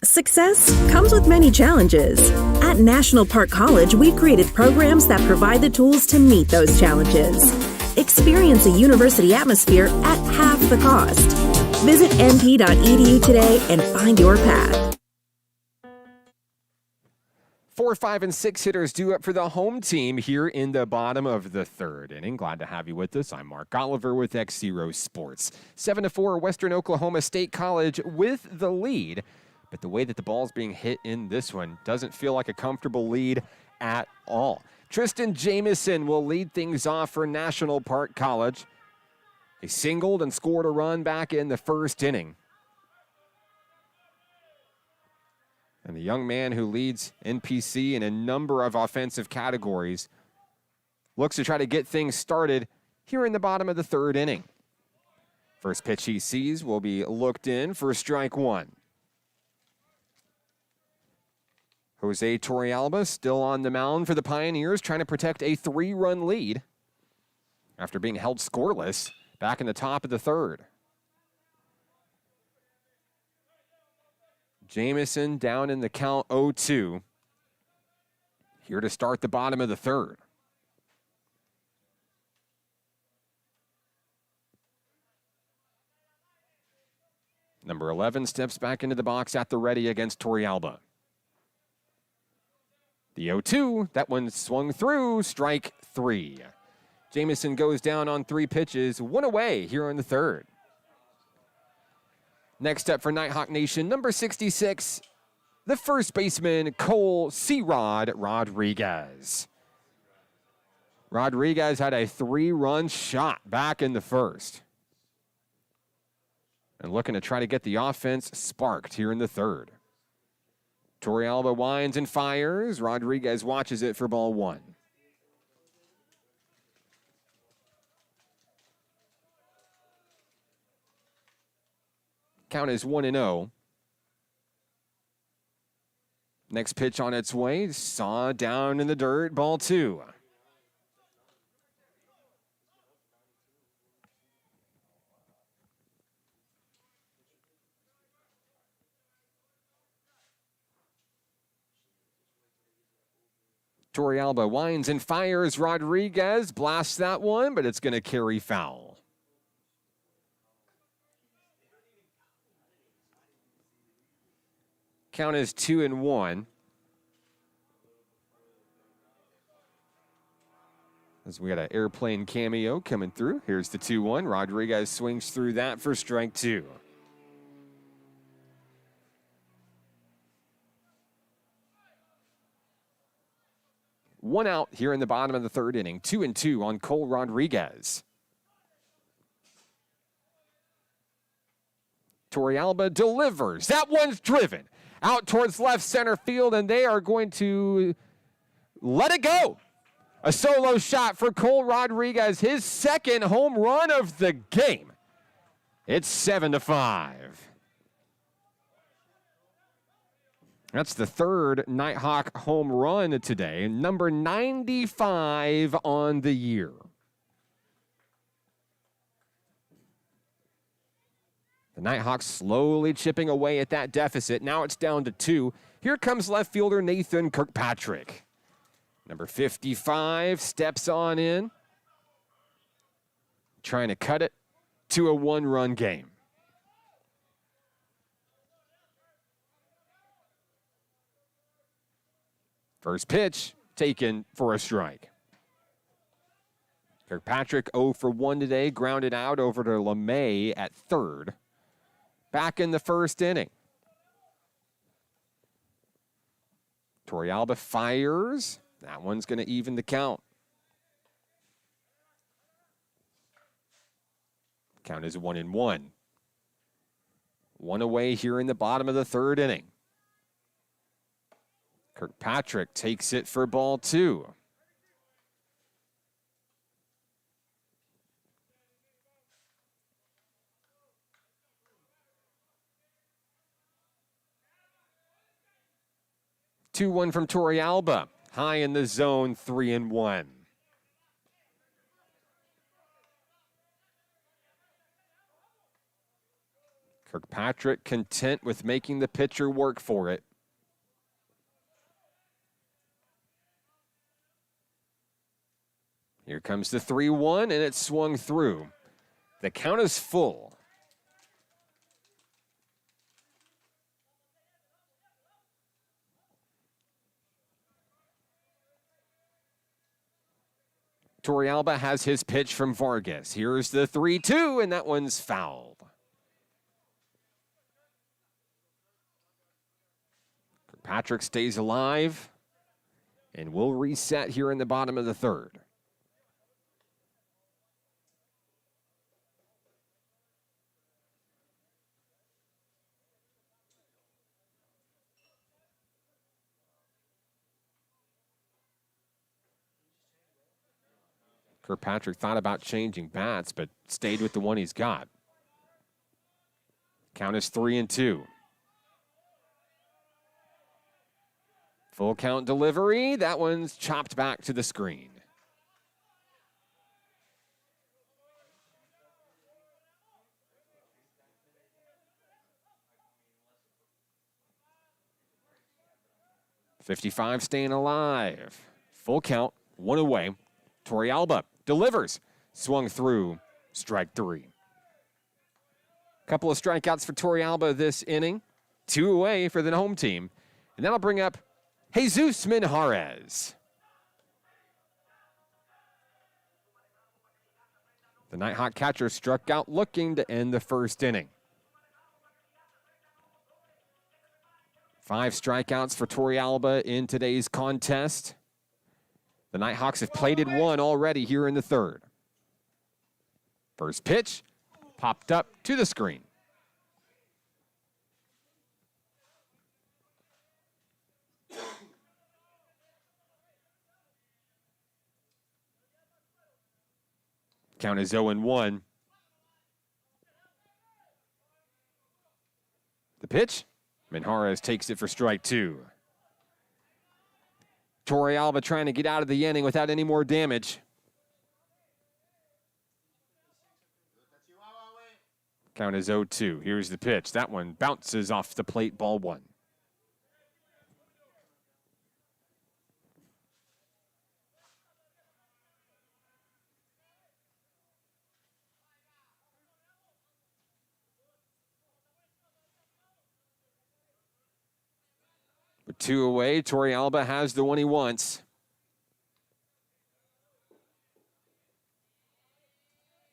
Success comes with many challenges. At National Park College, we've created programs that provide the tools to meet those challenges. Experience a university atmosphere at half the cost. Visit np.edu today and find your path. 4, 5, and 6 hitters due up for the home team here in the bottom of the third inning. Glad to have you with us. I'm Mark Oliver with XZero Sports. 7-4 Western Oklahoma State College with the lead. But the way that the ball's being hit in this one doesn't feel like a comfortable lead at all. Tristan Jamison will lead things off for National Park College. He singled and scored a run back in the first inning. And the young man who leads NPC in a number of offensive categories looks to try to get things started here in the bottom of the third inning. First pitch he sees will be looked in for strike one. Jose Torrealba still on the mound for the Pioneers, trying to protect a 3-run lead after being held scoreless back in the top of the third. Jamison down in the count 0-2. Here to start the bottom of the third. Number 11 steps back into the box at the ready against Torrealba. The 0-2, that one swung through, strike 3. Jamison goes down on 3 pitches, 1 away here in the third. Next up for Nighthawk Nation, number 66, the first baseman, Cole C-Rod Rodriguez. Rodriguez had a 3-run shot back in the first. And looking to try to get the offense sparked here in the third. Torrealba winds and fires. Rodriguez watches it for ball 1. Count is 1-0. Next pitch on its way. Saw down in the dirt. Ball 2. Torrealba winds and fires. Rodriguez blasts that one, but it's going to carry foul. Count is 2-1. As we got an airplane cameo coming through. Here's the 2-1. Rodriguez swings through that for strike 2. 1 out here in the bottom of the third inning. 2-2 on Cole Rodriguez. Torrealba delivers. That one's driven out towards left center field, and they are going to let it go. A solo shot for Cole Rodriguez, his second home run of the game. It's 7-5. That's the third Nighthawk home run today, number 95 on the year. The Nighthawks slowly chipping away at that deficit. Now it's down to 2. Here comes left fielder Nathan Kirkpatrick. Number 55 steps on in, trying to cut it to a 1-run game. First pitch taken for a strike. Kirkpatrick 0 for 1 today, grounded out over to LeMay at third. Back in the first inning. Torrealba fires. That one's going to even the count. Count is 1-1. 1 away here in the bottom of the third inning. Kirkpatrick takes it for ball 2. Two one from Torrealba. High in the zone, 3-1. Kirkpatrick content with making the pitcher work for it. Here comes the 3-1, and it's swung through. The count is full. Torrealba has his pitch from Vargas. Here's the 3-2, and that one's fouled. Kirkpatrick stays alive and will reset here in the bottom of the third. Kirkpatrick thought about changing bats, but stayed with the one he's got. Count is 3-2. Full count delivery. That one's chopped back to the screen. .55 staying alive. Full count, 1 away. Torrealba delivers. Swung through. Strike 3. Couple of strikeouts for Torrealba this inning. 2 away for the home team. And that'll bring up Jesus Minjarez. The Nighthawk catcher struck out looking to end the first inning. 5 strikeouts for Torrealba in today's contest. The Nighthawks have plated 1 already here in the third. First pitch, popped up to the screen. Count is 0-1. The pitch, Minjarez takes it for strike 2. Torrealba trying to get out of the inning without any more damage. Count is 0-2. Here's the pitch. That one bounces off the plate, ball 1. With 2 away, Torrealba has the one he wants.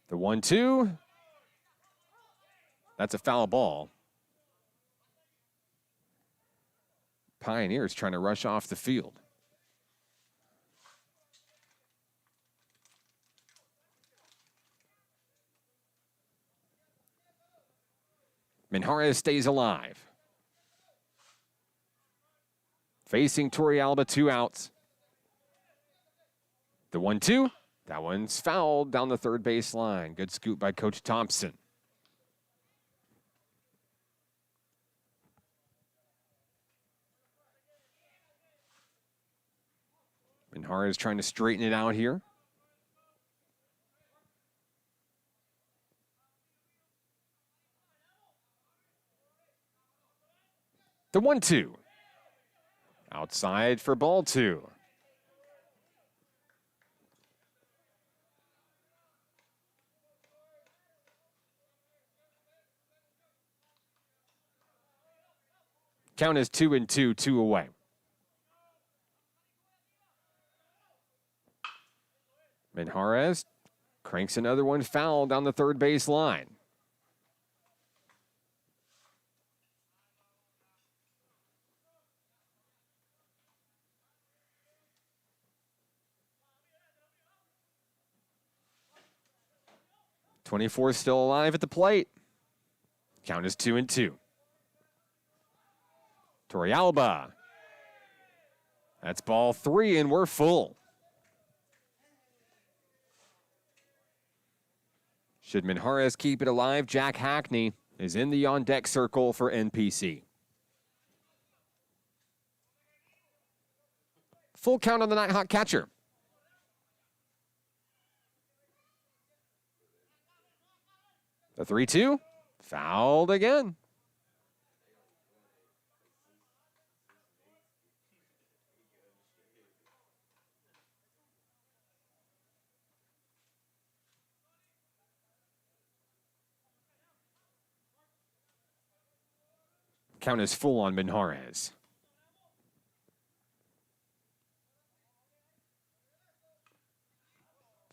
The 1-2. That's a foul ball. Pioneers trying to rush off the field. Minjarez stays alive. Facing Torrealba, 2 outs. The 1-2. That one's fouled down the third base line. Good scoop by Coach Thompson. Minjarez trying to straighten it out here. The 1-2. Outside for ball 2. Count is 2-2, 2 away. Minjarez cranks another one foul down the third base line. '24 still alive at the plate. Count is 2-2. Torrealba. That's ball 3, and we're full. Should Minjarez keep it alive, Jack Hackney is in the on-deck circle for NPC. Full count on the Nighthawk catcher. The 3-2, fouled again. Count is full on Minjarez.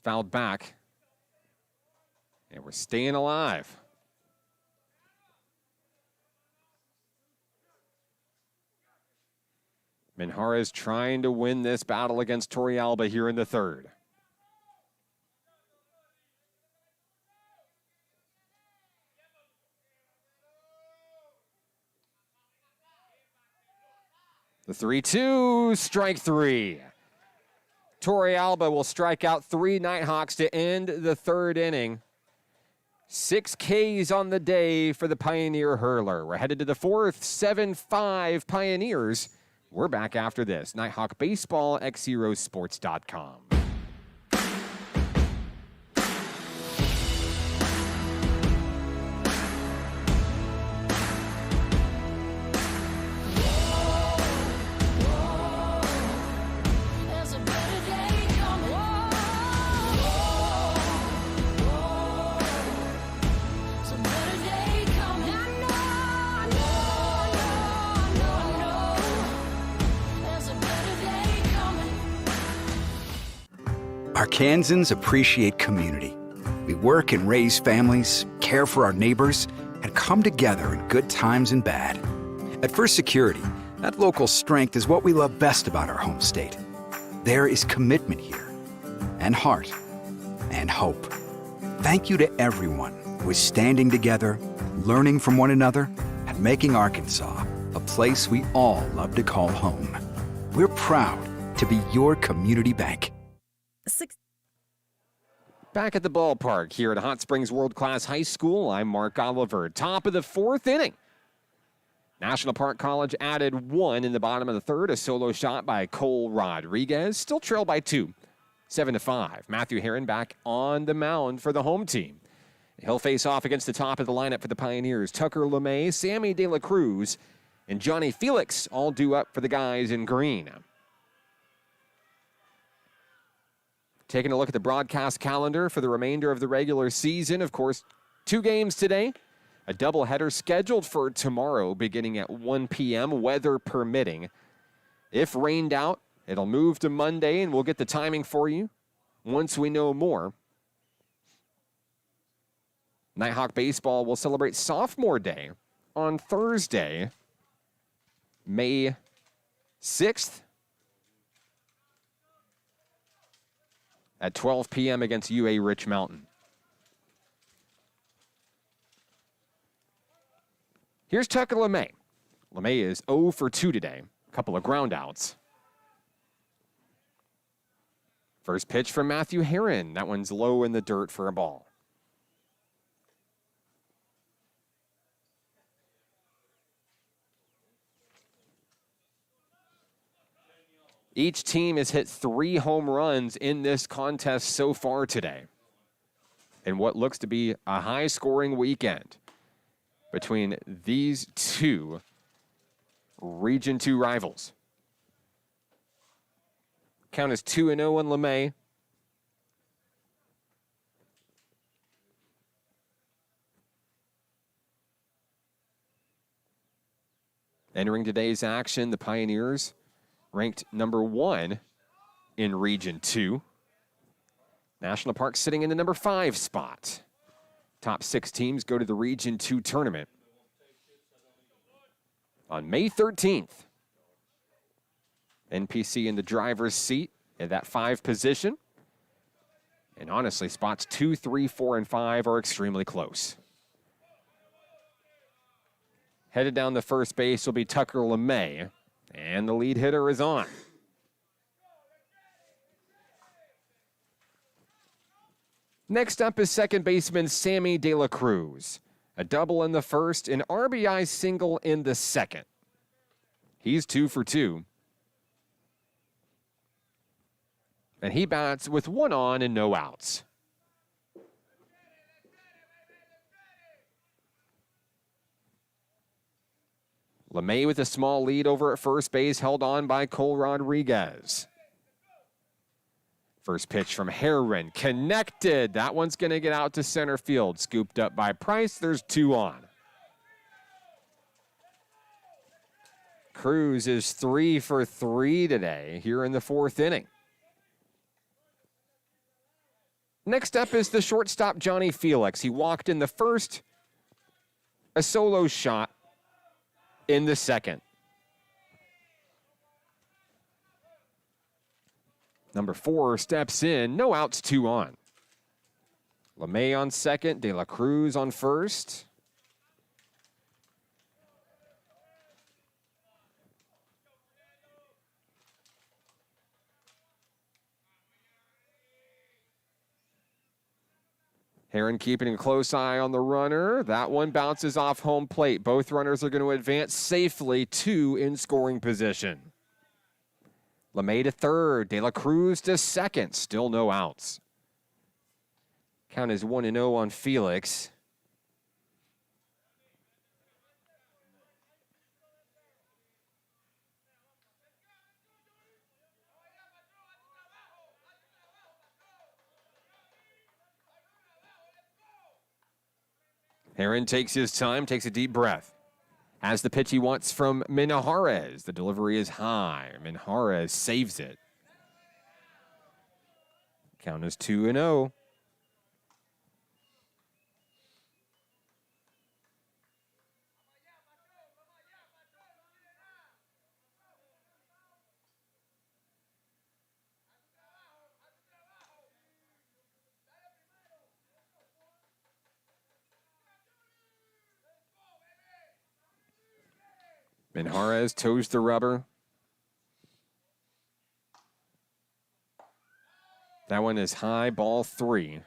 Fouled back. And we're staying alive. Minjarez trying to win this battle against Torrealba here in the third. The 3-2, strike 3. Torrealba will strike out 3 Nighthawks to end the third inning. 6 Ks on the day for the Pioneer hurler. We're headed to the fourth, 7-5 Pioneers. We're back after this. Nighthawk Baseball, XZeroSports.com. Arkansans appreciate community. We work and raise families, care for our neighbors, and come together in good times and bad. At First Security, that local strength is what we love best about our home state. There is commitment here, and heart, and hope. Thank you to everyone who is standing together, learning from one another, and making Arkansas a place we all love to call home. We're proud to be your community bank. Back at the ballpark here at Hot Springs World Class High School, I'm Mark Oliver. Top of the fourth inning. National Park College added 1 in the bottom of the third. A solo shot by Cole Rodriguez. Still trailed by 2, 7-5. Matthew Herron back on the mound for the home team. He'll face off against the top of the lineup for the Pioneers. Tucker LeMay, Sammy De La Cruz, and Johnny Felix all due up for the guys in green. Taking a look at the broadcast calendar for the remainder of the regular season. Of course, 2 games today. A doubleheader scheduled for tomorrow beginning at 1 p.m., weather permitting. If rained out, it'll move to Monday, and we'll get the timing for you once we know more. Nighthawk Baseball will celebrate Sophomore Day on Thursday, May 6th. At 12 p.m. against UA Rich Mountain. Here's Tucker LeMay. LeMay is 0 for 2 today. A couple of ground outs. First pitch from Matthew Herron. That one's low in the dirt for a ball. Each team has hit 3 home runs in this contest so far today, in what looks to be a high-scoring weekend between these two Region 2 rivals. Count is 2-0 on LeMay. Entering today's action, the Pioneers ranked number 1 in Region 2. National Park sitting in the number 5 spot. Top 6 teams go to the Region 2 tournament on May 13th. NPC in the driver's seat at that 5 position. And honestly, spots 2, 3, 4, and 5 are extremely close. Headed down the first base will be Tucker LeMay. And the lead hitter is on. Next up is second baseman Sammy De La Cruz. A double in the first, an RBI single in the second. He's 2 for 2. And he bats with 1 on and no outs. LeMay with a small lead over at first base, held on by Cole Rodriguez. First pitch from Herron, connected. That one's going to get out to center field. Scooped up by Price. There's 2 on. Cruz is 3 for 3 today here in the 4th inning. Next up is the shortstop Johnny Felix. He walked in the first, a solo shot in the second. Number 4 steps in, no outs, 2 on. LeMay on second, De La Cruz on first. Herron keeping a close eye on the runner. That one bounces off home plate. Both runners are going to advance safely, 2 in scoring position. LeMay to third, De La Cruz to second. Still no outs. Count is 1-0 on Felix. Herron takes his time, takes a deep breath. Has the pitch he wants from Minjarez. The delivery is high. Minjarez saves it. Count is 2-0. Minjarez toes the rubber. That one is high, ball 3.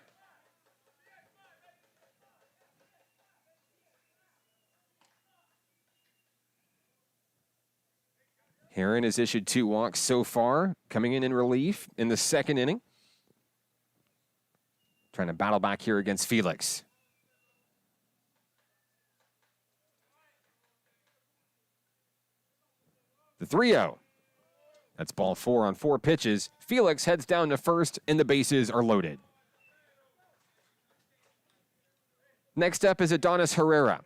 Herron has issued 2 walks so far, coming in relief in the second inning. Trying to battle back here against Felix. The 3-0. That's ball 4 on 4 pitches. Felix heads down to first, and the bases are loaded. Next up is Adonis Herrera.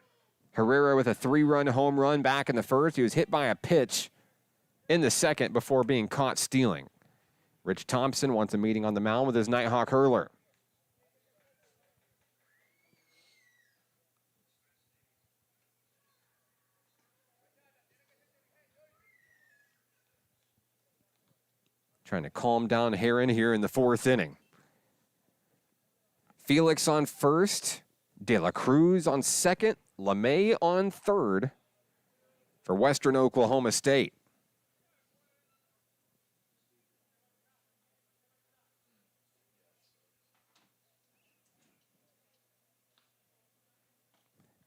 Herrera with a 3-run home run back in the first. He was hit by a pitch in the second before being caught stealing. Rich Thompson wants a meeting on the mound with his Nighthawk hurler. Trying to calm down Herron here in the 4th inning. Felix on first. De La Cruz on second. LeMay on third for Western Oklahoma State.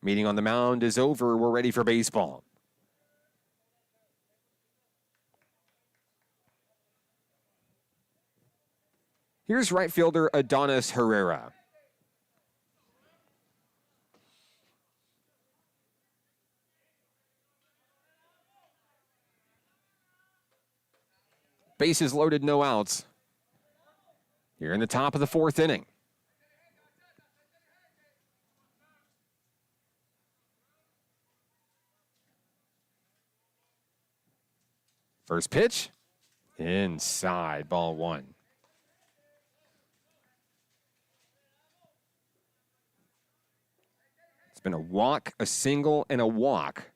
Meeting on the mound is over. We're ready for baseball. Here's right fielder Adonis Herrera. Bases loaded, no outs. Here in the top of the fourth inning. First pitch, inside, ball one. It's been a walk, a single, and a walk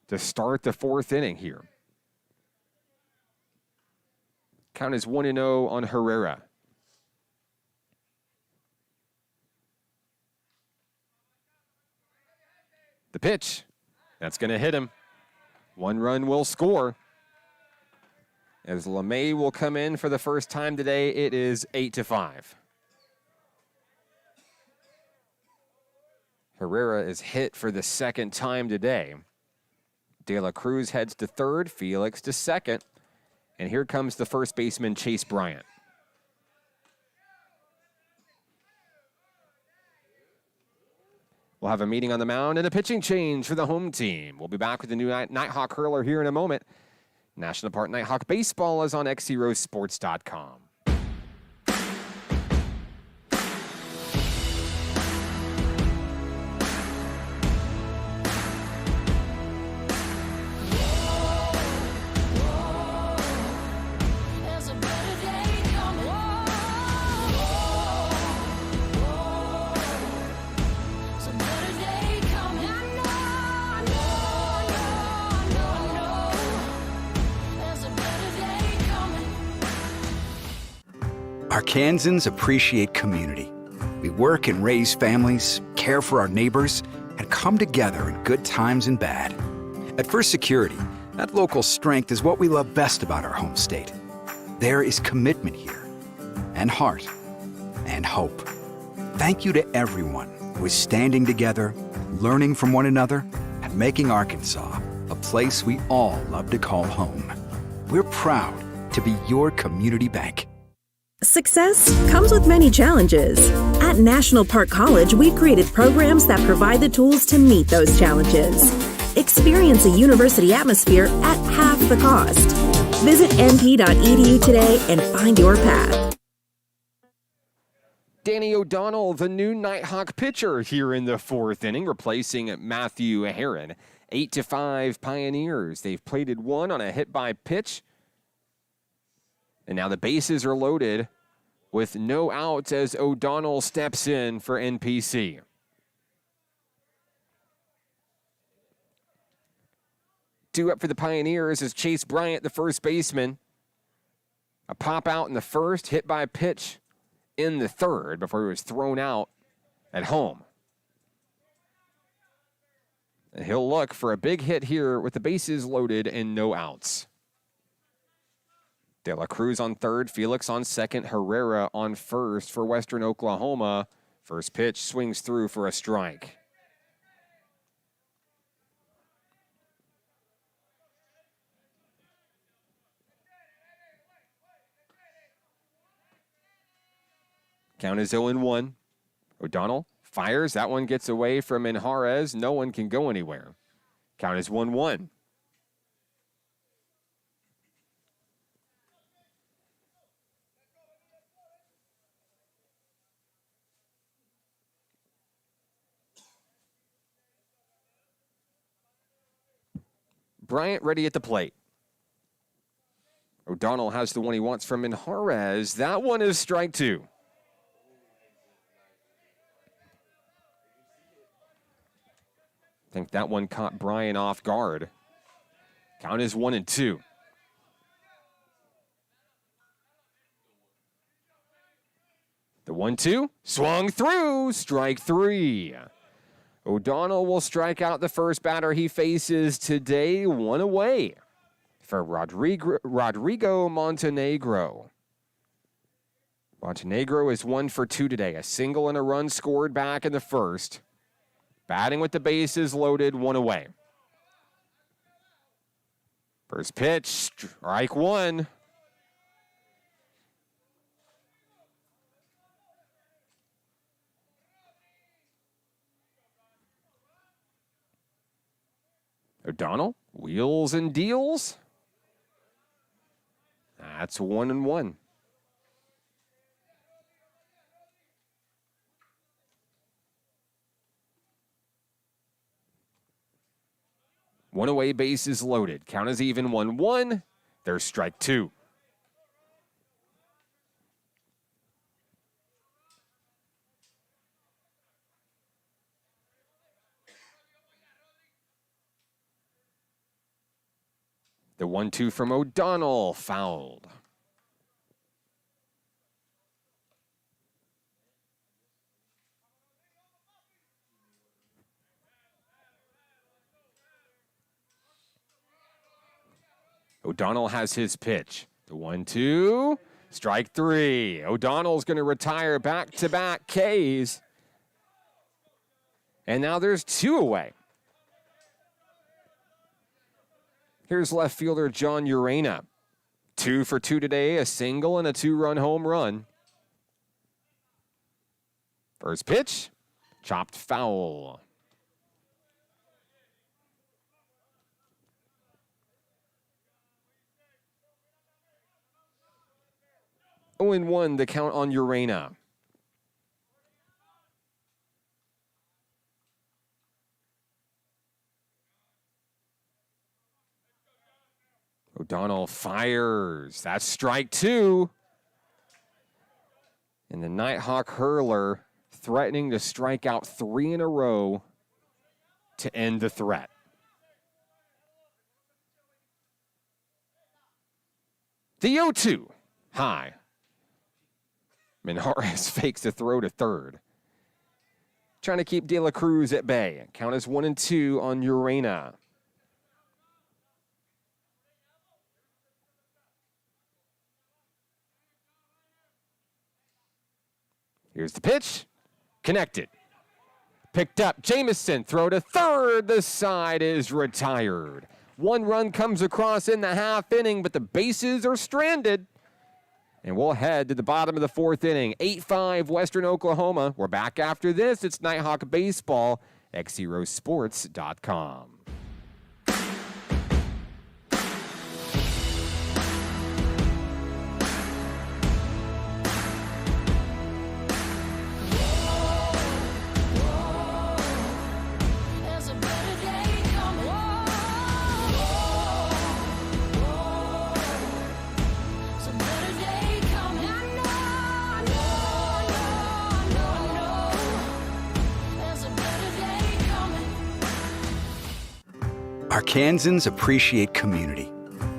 to start the fourth inning here. Count is 1-0 on Herrera. The pitch, that's going to hit him. One run will score. As LeMay will come in for the first time today, it is 8-5. Herrera is hit for the second time today. De La Cruz heads to third, Felix to second. And here comes the first baseman, Chase Bryant. We'll have a meeting on the mound and a pitching change for the home team. We'll be back with the new Nighthawk hurler here in a moment. National Park Nighthawk baseball is on XZeroSports.com. Arkansans appreciate community. We work and raise families, care for our neighbors, and come together in good times and bad. At First Security, that local strength is what we love best about our home state. There is commitment here, and heart, and hope. Thank you to everyone who is standing together, learning from one another, and making Arkansas a place we all love to call home. We're proud to be your community bank. Success comes with many challenges. At National Park College, we've created programs that provide the tools to meet those challenges. Experience a university atmosphere at half the cost. Visit np.edu today and find your path. Danny O'Donnell, the new Nighthawk pitcher here in the fourth inning, replacing Matthew Heron. 8-5 Pioneers. They've plated one on a hit by pitch. And now the bases are loaded with no outs as O'Donnell steps in for NPC. Two up for the Pioneers is Chase Bryant, the first baseman. A pop out in the first, hit by a pitch in the third before he was thrown out at home. And he'll look for a big hit here with the bases loaded and no outs. De La Cruz on third, Felix on second, Herrera on first for Western Oklahoma. First pitch swings through for a strike. Count is 0-1. O'Donnell fires. That one gets away from Injarez. No one can go anywhere. Count is 1-1. Bryant ready at the plate. O'Donnell has the one he wants from Injarez. That one is strike two. I think that one caught Bryant off guard. Count is 1-2. The 1-2 swung through, strike three. O'Donnell will strike out the first batter he faces today, one away for Rodrigo Montenegro. Montenegro is 1 for 2 today, a single and a run scored back in the first. Batting with the bases loaded, one away. First pitch, strike one. O'Donnell wheels and deals. That's 1-1. One away, bases loaded. Count is even, 1-1. There's strike two. The 1-2 from O'Donnell, fouled. O'Donnell has his pitch. The 1-2, strike three. O'Donnell's going to retire back-to-back Ks. And now there's two away. Here's left fielder John Urena. 2 for 2 today, a single and a 2-run home run. First pitch, chopped foul. Oh, 0-1 the count on Urena. O'Donnell fires. That's strike two. And the Nighthawk hurler threatening to strike out 3 in a row to end the threat. The 0-2, high. Minjares fakes the throw to third. Trying to keep De La Cruz at bay. Count is 1-2 on Urena. Here's the pitch. Connected. Picked up. Jamison, throw to third. The side is retired. 1 run comes across in the half inning, but the bases are stranded. And we'll head to the bottom of the 4th inning. 8-5 Western Oklahoma. We're back after this. It's Nighthawk Baseball. XZeroSports.com. Arkansans appreciate community.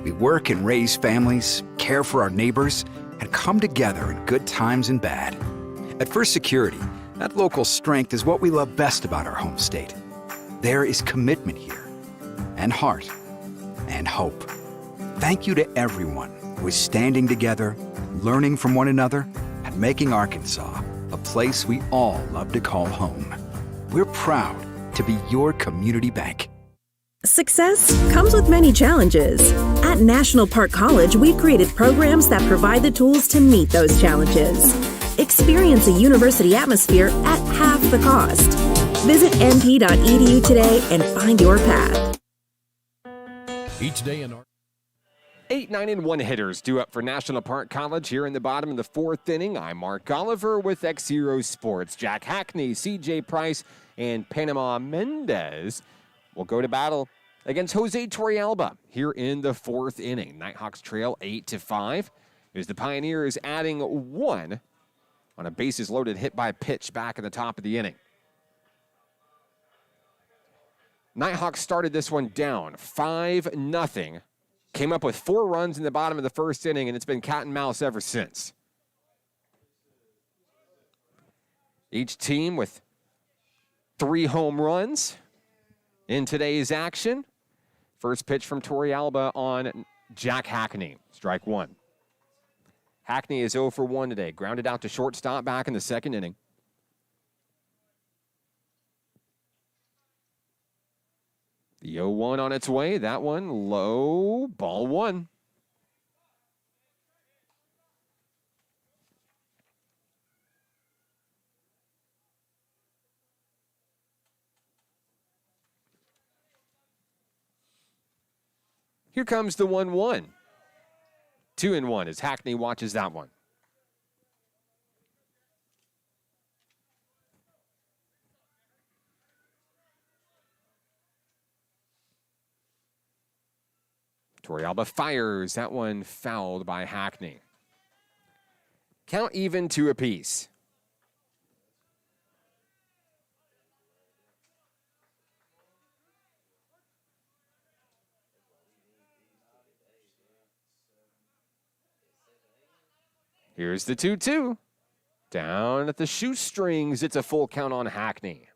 We work and raise families, care for our neighbors, and come together in good times and bad. At First Security, that local strength is what we love best about our home state. There is commitment here, and heart, and hope. Thank you to everyone who is standing together, learning from one another, and making Arkansas a place we all love to call home. We're proud to be your community bank. Success comes with many challenges. At National Park College, we've created programs that provide the tools to meet those challenges. Experience a university atmosphere at half the cost. Visit np.edu today and find your path. Each day in 8, 9, and 1 hitters due up for National Park College here in the bottom of the 4th inning. I'm Mark Oliver with XZero Sports. Jack Hackney, CJ Price, and Panama Mendez will go to battle against Jose Torrealba here in the 4th inning. Nighthawks trail 8-5 as the Pioneers adding 1 on a bases loaded hit by pitch back in the top of the inning. Nighthawks started this one down 5-0. Came up with 4 runs in the bottom of the 1st inning, and it's been cat and mouse ever since. Each team with 3 home runs in today's action. First pitch from Torrealba on Jack Hackney. Strike 1. Hackney is 0 for 1 today. Grounded out to shortstop back in the second inning. The 0-1 on its way. That one low. Ball 1. Here comes the 1-1. 2-1 as Hackney watches that one. Torrealba fires. That one fouled by Hackney. Count even 2 apiece. Here's the 2-2. Down at the shoestrings, it's a full count on Hackney.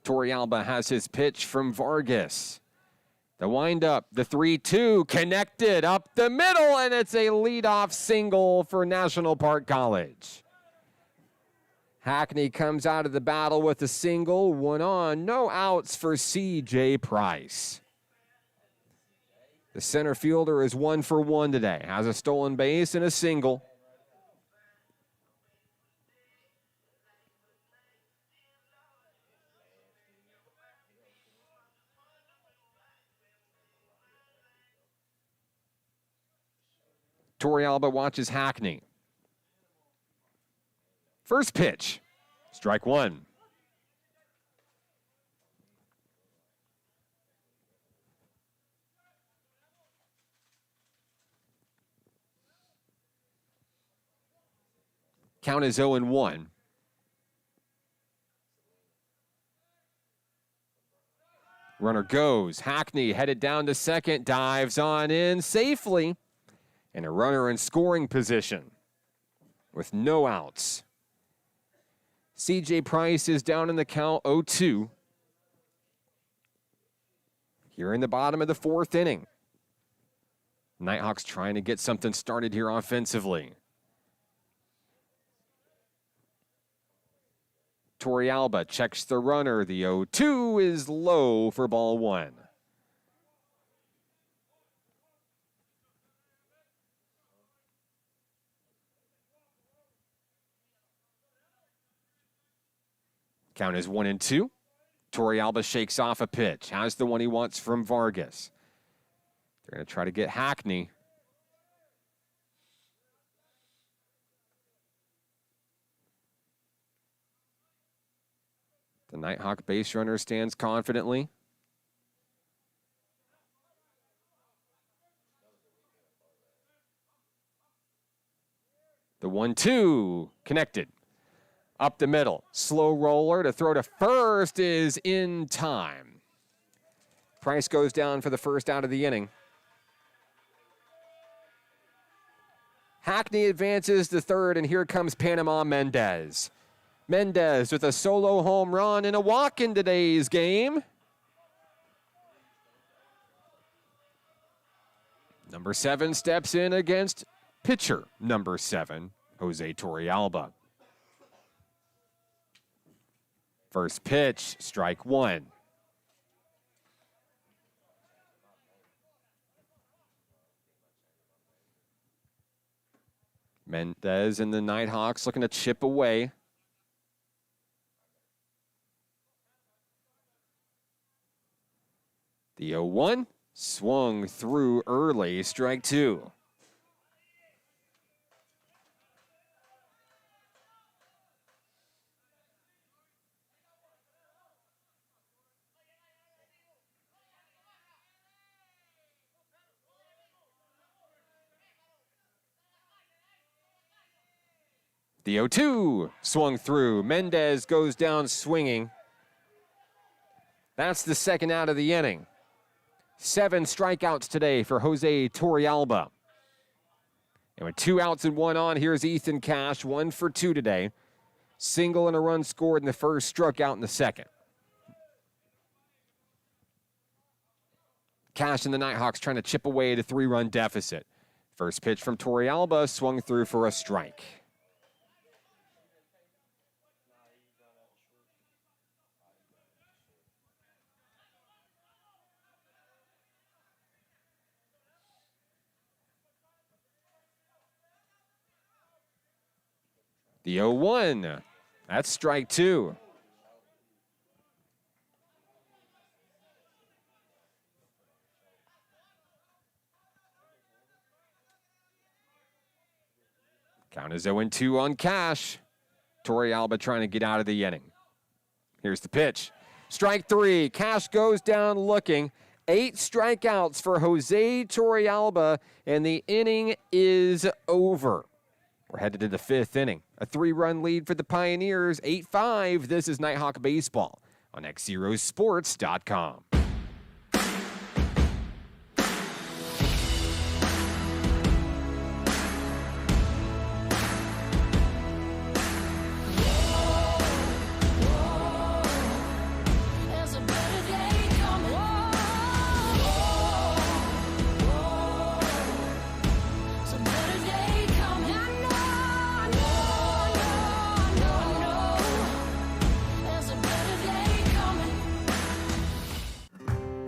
Torrealba has his pitch from Vargas. The windup, the 3-2, connected up the middle, and it's a leadoff single for National Park College. Hackney comes out of the battle with a single, 1 on, no outs for C.J. Price. The center fielder is 1 for 1 today, has a stolen base and a single. Torrealba watches Hackney. First pitch, strike 1. Count is 0-1. Runner goes. Hackney headed down to second, dives on in safely. And a runner in scoring position with no outs. C.J. Price is down in the count, 0-2. Here in the bottom of the 4th inning. Nighthawks trying to get something started here offensively. Torrealba checks the runner. The 0-2 is low for ball 1. Count is 1-2. Torrealba shakes off a pitch. Has the one he wants from Vargas. They're going to try to get Hackney. The Nighthawk base runner stands confidently. The 1-2 connected. Up the middle, slow roller to throw to first is in time. Price goes down for the first out of the inning. Hackney advances to third, and here comes Panama Mendez. Mendez with a solo home run and a walk in today's game. Number 7 steps in against pitcher number 7, Jose Torrealba. First pitch, strike 1. Mendez and the Nighthawks looking to chip away. The 0-1 swung through early, strike 2. The 0-2 swung through. Mendez goes down swinging. That's the second out of the inning. 7 strikeouts today for Jose Torrealba. And with 2 outs and 1 on, here's Ethan Cash, 1 for 2 today. Single and a run scored in the first, struck out in the second. Cash and the Nighthawks trying to chip away at a 3-run deficit. First pitch from Torrealba, swung through for a strike. The 0-1, that's strike 2. Count is 0-2 on Cash. Torrealba trying to get out of the inning. Here's the pitch. Strike 3. Cash goes down looking. 8 strikeouts for Jose Torrealba, and the inning is over. We're headed to the 5th inning. A 3-run lead for the Pioneers, 8-5. This is Nighthawk Baseball on XZeroSports.com.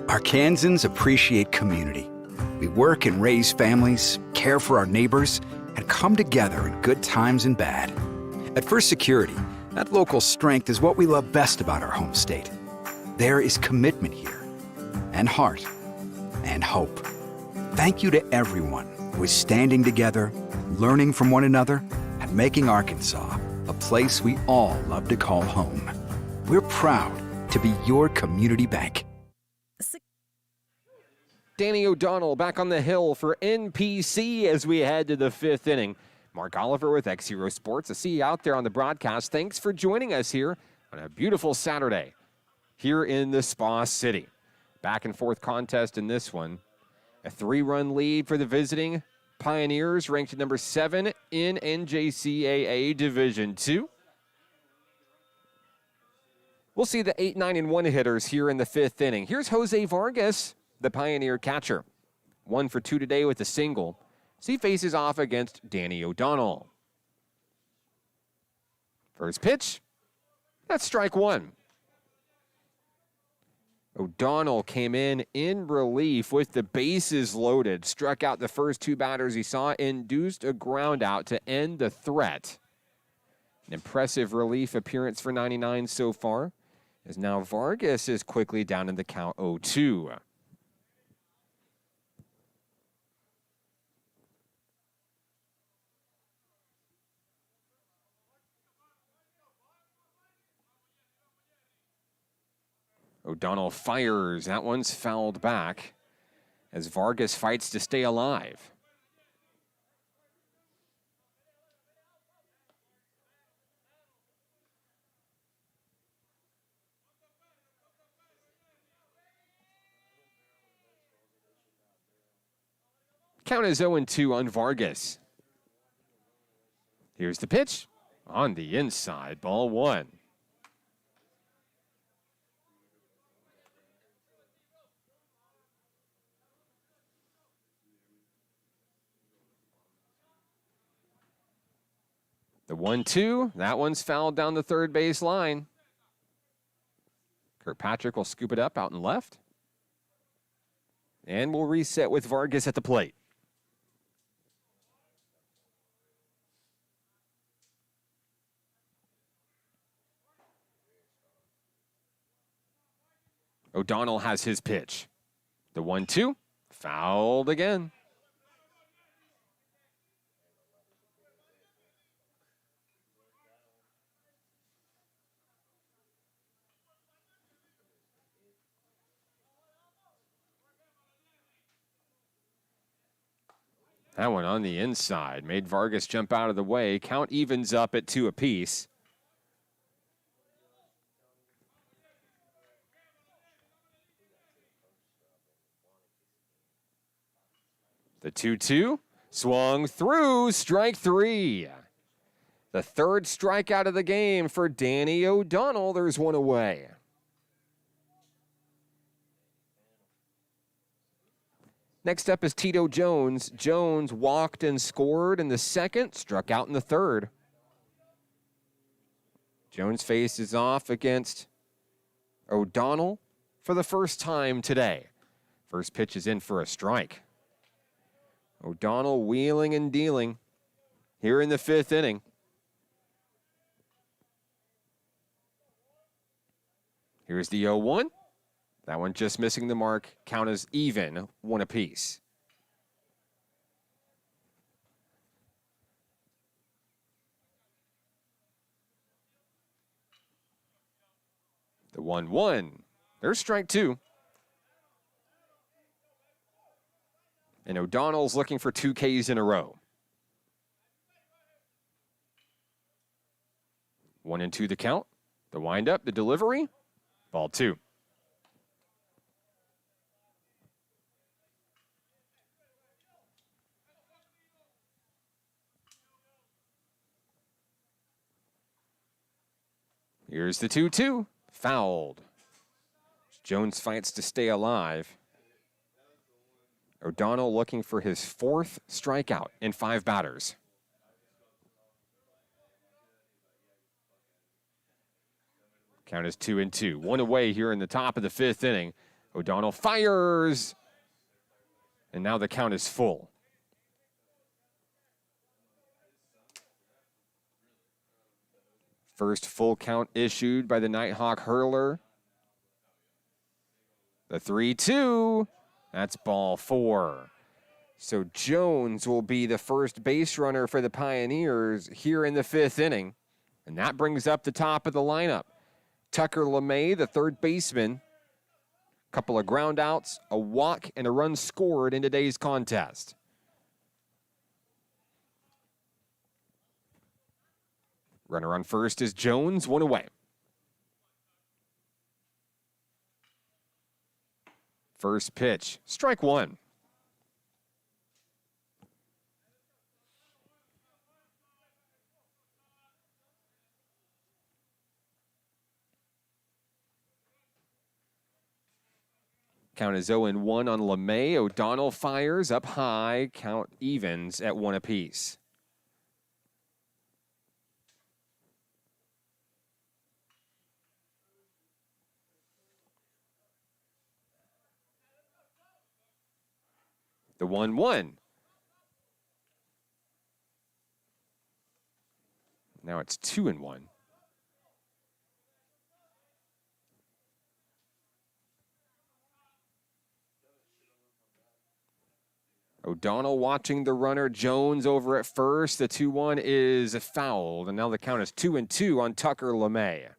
Arkansans appreciate community. We work and raise families, care for our neighbors, and come together in good times and bad. At First Security, that local strength is what we love best about our home state. There is commitment here, and heart, and hope. Thank you to everyone who is standing together, learning from one another, and making Arkansas a place we all love to call home. We're proud to be your community bank. Danny O'Donnell back on the hill for NPC as we head to the 5th inning. Mark Oliver with XZero Sports. I see you out there on the broadcast. Thanks for joining us here on a beautiful Saturday here in the Spa City. Back and forth contest in this one. A 3-run lead for the visiting Pioneers, ranked at number 7 in NJCAA Division II. We'll see the 8, 9, and 1 hitters here in the 5th inning. Here's Jose Vargas, the Pioneer catcher. 1 for 2 today with a single. So he faces off against Danny O'Donnell. First pitch, that's strike 1. O'Donnell came in relief with the bases loaded, struck out the first 2 batters he saw, induced a ground out to end the threat. An impressive relief appearance for 99 so far, as now Vargas is quickly down in the count 0-2. O'Donnell fires. That one's fouled back as Vargas fights to stay alive. Count is 0-2 on Vargas. Here's the pitch on the inside, ball 1. The 1-2, that one's fouled down the third base line. Kirkpatrick will scoop it up out and left. And we'll reset with Vargas at the plate. O'Donnell has his pitch. The 1-2, fouled again. That one on the inside made Vargas jump out of the way. Count evens up at 2 apiece. The 2-2 swung through, strike three. The third strikeout of the game for Danny O'Donnell. There's one away. Next up is Tito Jones. Jones walked and scored in the second, struck out in the third. Jones faces off against O'Donnell for the first time today. First pitch is in for a strike. O'Donnell wheeling and dealing here in the fifth inning. Here's the 0-1. That one just missing the mark. Count is even, one apiece. The 1-1. There's strike two. And O'Donnell's looking for 2 Ks in a row. 1-2 the count. The windup, the delivery. Ball 2. Here's the 2-2. Fouled. Jones fights to stay alive. O'Donnell looking for his 4th strikeout in 5 batters. Count is 2-2. One away here in the top of the 5th inning. O'Donnell fires. And now the count is full. First full count issued by the Nighthawk hurler. The 3-2. That's ball 4. So Jones will be the first base runner for the Pioneers here in the 5th inning. And that brings up the top of the lineup. Tucker LeMay, the third baseman. A couple of ground outs, a walk, and a run scored in today's contest. Runner on first is Jones, one away. First pitch, strike one. Count is 0-1 on LeMay. O'Donnell fires up high. Count evens at 1 apiece. The 1-1. Now it's 2-1. O'Donnell watching the runner. Jones over at first. The 2-1 is fouled, and now the count is 2-2 on Tucker LeMay.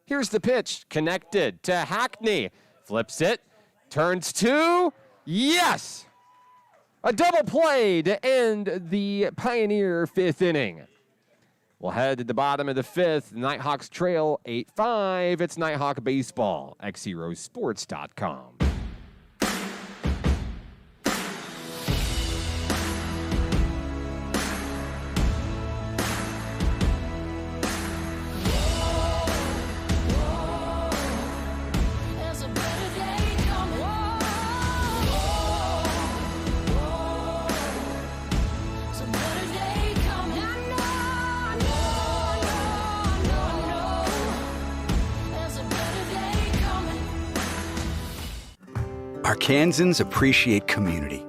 Here's the pitch, connected to Hackney. Flips it, turns 2, yes! A double play to end the Pioneer 5th inning. We'll head to the bottom of the 5th. Nighthawks trail 8-5. It's Nighthawk Baseball, XZeroSports.com. Arkansans appreciate community.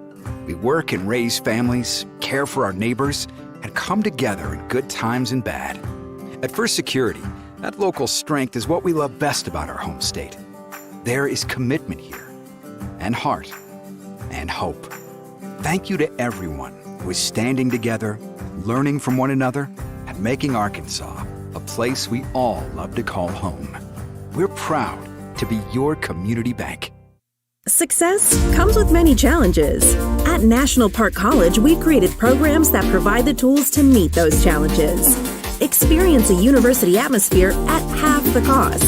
We work and raise families, care for our neighbors, and come together in good times and bad. At First Security, that local strength is what we love best about our home state. There is commitment here, and heart, and hope. Thank you to everyone who is standing together, learning from one another, and making Arkansas a place we all love to call home. We're proud to be your community bank. Success comes with many challenges. At National Park College, we've created programs that provide the tools to meet those challenges. Experience a university atmosphere at half the cost.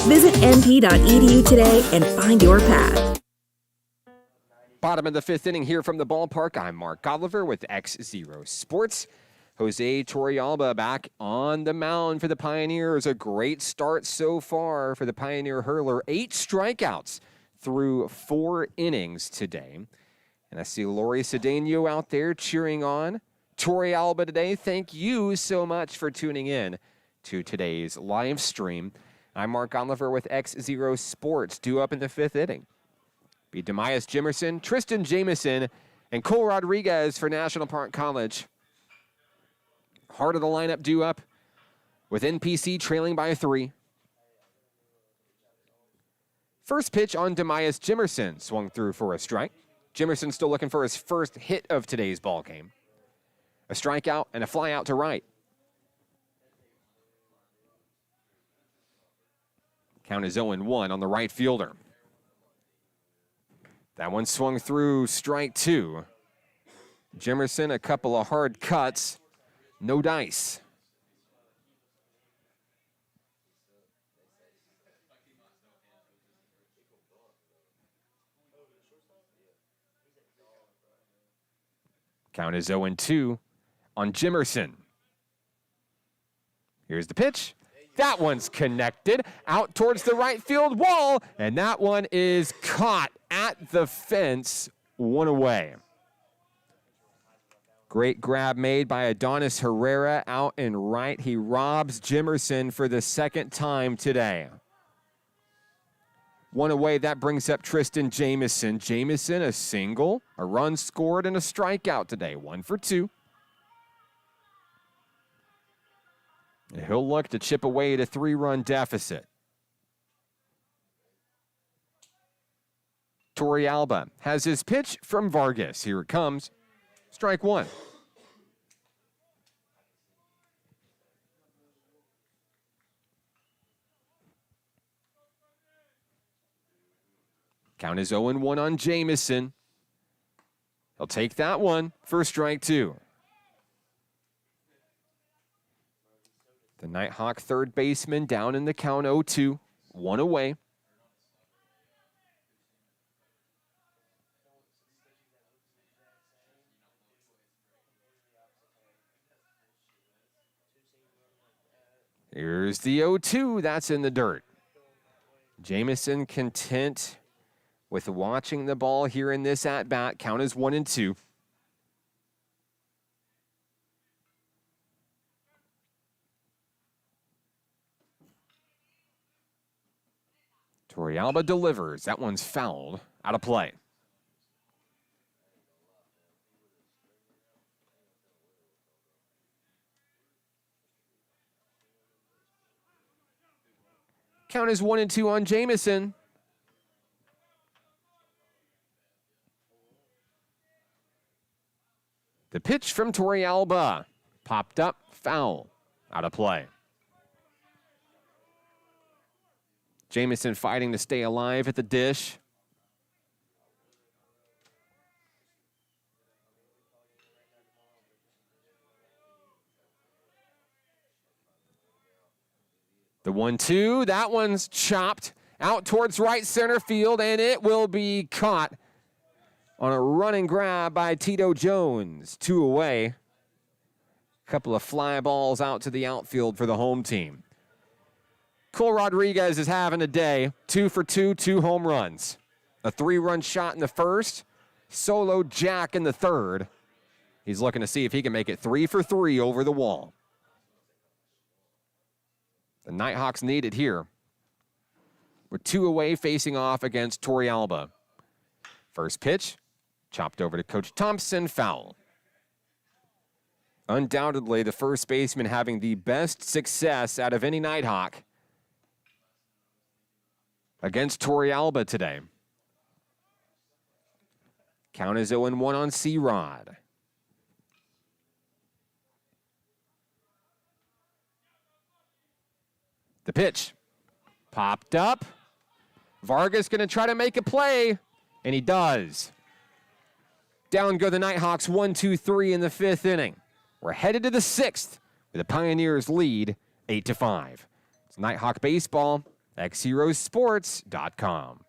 Visit np.edu today and find your path. Bottom of the fifth inning here from the ballpark. I'm Mark Godliver with XZero Sports. Jose Torrealba back on the mound for the Pioneers. A great start so far for the Pioneer hurler. 8 strikeouts through 4 innings today. And I see Lori Cedeno out there cheering on Torrealba today. Thank you so much for tuning in to today's live stream. I'm Mark Godliver with XZero Sports. Due up in the 5th inning be Demias Jimerson, Tristan Jamison, and Cole Rodriguez for National Park College. Heart of the lineup due up with NPC trailing by 3. First pitch on Demias Jimerson swung through for a strike. Jimerson still looking for his first hit of today's ball game. A strikeout and a fly out to right. Count is 0-1 on the right fielder. That one swung through strike 2. Jimerson, a couple of hard cuts, no dice. Count is 0-2 on Jimerson. Here's the pitch. That one's connected out towards the right field wall, and that one is caught at the fence, 1 away. Great grab made by Adonis Herrera out and right. He robs Jimerson for the 2nd time today. 1 away, that brings up Tristan Jamison. Jamison, a single, a run scored, and a strikeout today. 1 for 2. And he'll look to chip away at a 3-run deficit. Torrealba has his pitch from Vargas. Here it comes. Strike 1. Count is 0-1 on Jamison. He'll take that one for strike 2. The Nighthawk third baseman down in the count, 0-2, 1 away. Here's the 0-2, that's in the dirt. Jamison content with watching the ball here in this at-bat. Count is 1-2. Torrealba delivers. That one's fouled. Out of play. Count is 1-2 on Jamison. The pitch from Torrealba. Popped up, foul. Out of play. Jamison fighting to stay alive at the dish. The 1-2, that one's chopped out towards right center field, and it will be caught on a running grab by Tito Jones. 2 away. A couple of fly balls out to the outfield for the home team. Cole Rodriguez is having a day. 2 for 2, 2 home runs. A 3-run shot in the first, solo jack in the third. He's looking to see if he can make it 3 for 3 over the wall. The Nighthawks need it here. We're 2 away facing off against Torrealba. First pitch, chopped over to Coach Thompson, foul. Undoubtedly the first baseman having the best success out of any Nighthawk against Torrealba today. Count is 0-1 on C-Rod. The pitch. Popped up. Vargas going to try to make a play, and he does. Down go the Nighthawks 1-2-3 in the fifth inning. We're headed to the sixth with the Pioneers lead 8-5. It's Nighthawk Baseball, XZeroSports.com.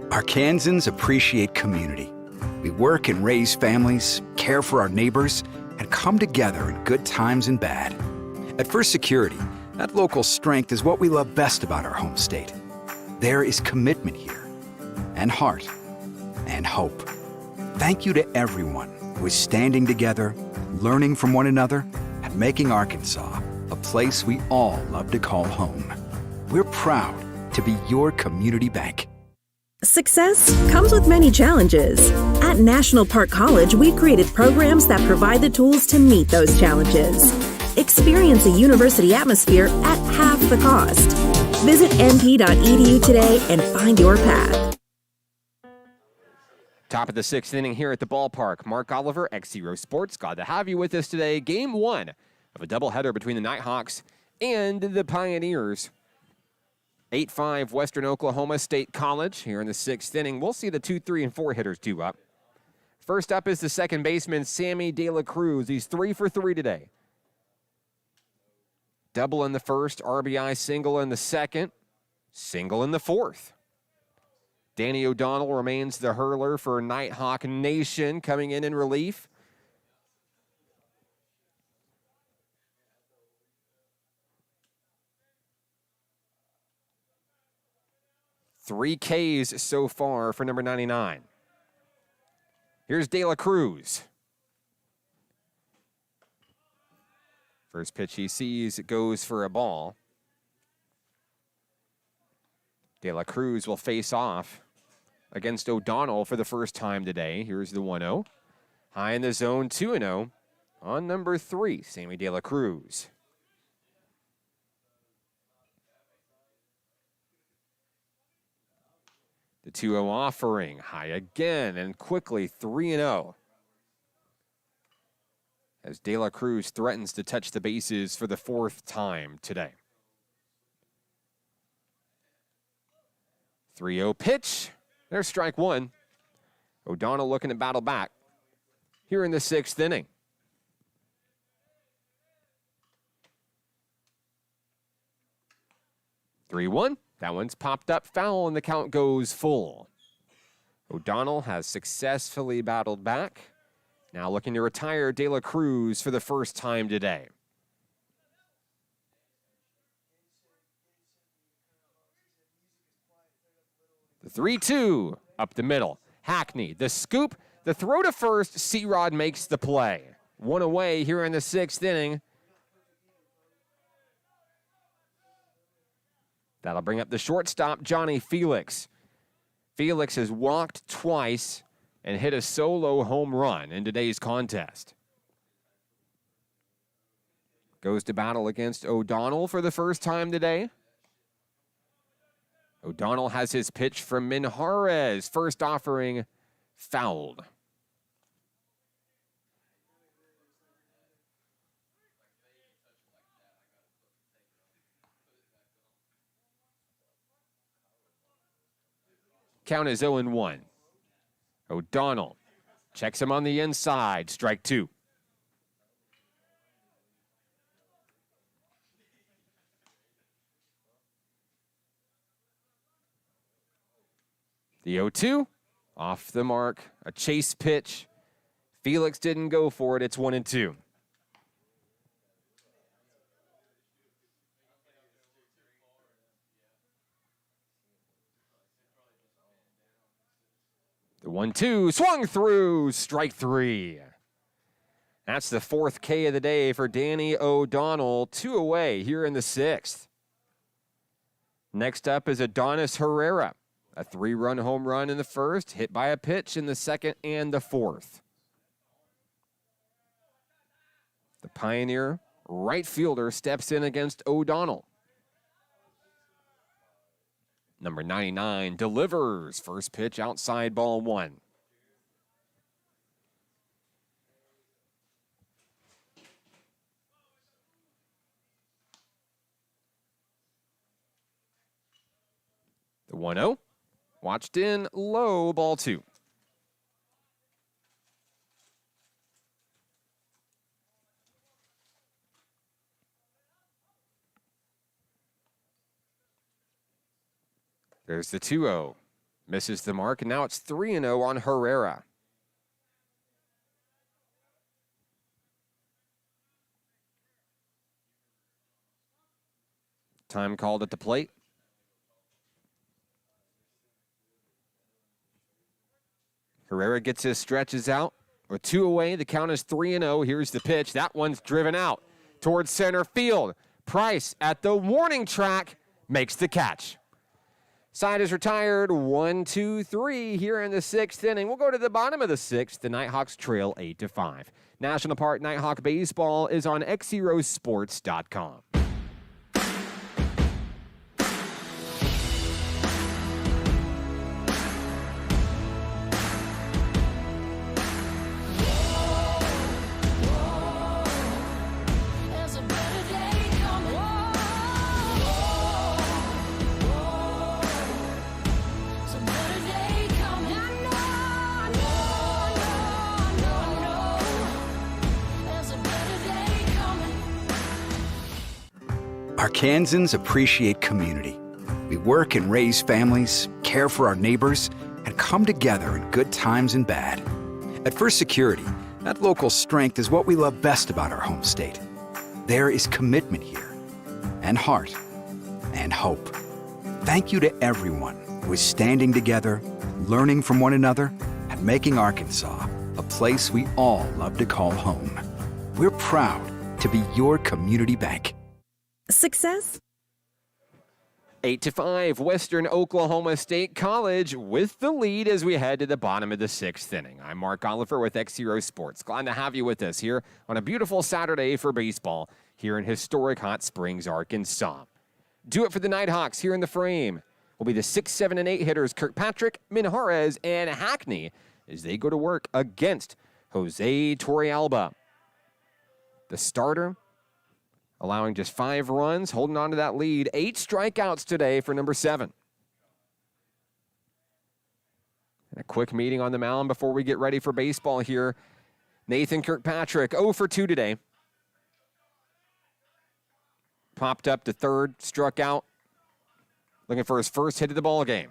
Arkansans appreciate community. We work and raise families, care for our neighbors, and come together in good times and bad. At First Security, that local strength is what we love best about our home state. There is commitment here, and heart, and hope. Thank you to everyone who is standing together, learning from one another, and making Arkansas a place we all love to call home. We're proud to be your community bank. Success comes with many challenges. At National Park College, we've created programs that provide the tools to meet those challenges. Experience a university atmosphere at half the cost. Visit np.edu today and find your path. Top of the sixth inning here at the ballpark. Mark Oliver, XZero Sports. Glad to have you with us today. Game one of a doubleheader between the Nighthawks and the Pioneers. 8-5 Western Oklahoma State College here in the sixth inning. We'll see the 2, 3, and 4 hitters due up. First up is the second baseman, Sammy De La Cruz. He's 3 for 3 today. Double in the first, RBI single in the second, single in the fourth. Danny O'Donnell remains the hurler for Nighthawk Nation, coming in relief. Three Ks so far for number 99. Here's De La Cruz. First pitch he sees, it goes for a ball. De La Cruz will face off against O'Donnell for the first time today. Here's the 1-0. High in the zone, 2-0 on number 3, Sammy De La Cruz. The 2-0 offering, high again, and quickly 3-0. As De La Cruz threatens to touch the bases for the fourth time today. 3-0 pitch. There's strike one. O'Donnell looking to battle back here in the sixth inning. 3-1. That one's popped up foul, and the count goes full. O'Donnell has successfully battled back. Now looking to retire De La Cruz for the first time today. The 3-2 up the middle. Hackney, the scoop, the throw to first. C-Rod makes the play. One away here in the sixth inning. That'll bring up the shortstop, Johnny Felix. Felix has walked twice and hit a solo home run in today's contest. Goes to battle against O'Donnell for the first time today. O'Donnell has his pitch from Minjarez. First offering fouled. Count is 0-1. O'Donnell checks him on the inside. Strike two. The 0-2 off the mark. A chase pitch. Felix didn't go for it. It's 1-2. The 1-2 swung through, strike three. That's the fourth K of the day for Danny O'Donnell. 2 away here in the sixth. Next up is Adonis Herrera, a 3-run home run in the first, hit by a pitch in the second and the fourth. The Pioneer right fielder steps in against O'Donnell. Number 99 delivers. First pitch outside, ball 1. The 1-0. Watched in low, ball 2. There's the 2-0. Misses the mark, and now it's 3-0 on Herrera. Time called at the plate. Herrera gets his stretches out. With 2 away, the count is 3-0. Here's the pitch. That one's driven out towards center field. Price at the warning track makes the catch. Side is retired, 1-2-3 here in the 6th inning. We'll go to the bottom of the 6th. The Nighthawks trail 8-5. National Park Nighthawk Baseball is on XZeroSports.com. Arkansans appreciate community. We work and raise families, care for our neighbors, and come together in good times and bad. At First Security, that local strength is what we love best about our home state. There is commitment here, and heart, and hope. Thank you to everyone who is standing together, learning from one another, and making Arkansas a place we all love to call home. We're proud to be your community bank. Success? 8-5, Western Oklahoma State College with the lead as we head to the bottom of the 6th inning. I'm Mark Oliver with XZero Sports. Glad to have you with us here on a beautiful Saturday for baseball here in historic Hot Springs, Arkansas. Do it for the Nighthawks here in the frame will be the 6, 7, and 8 hitters Kirkpatrick, Minjarez, and Hackney as they go to work against Jose Torrealba. The starter allowing just 5 runs, holding on to that lead. 8 strikeouts today for number 7. And a quick meeting on the mound before we get ready for baseball here. Nathan Kirkpatrick, 0 for 2 today. Popped up to third, struck out. Looking for his first hit of the ball game.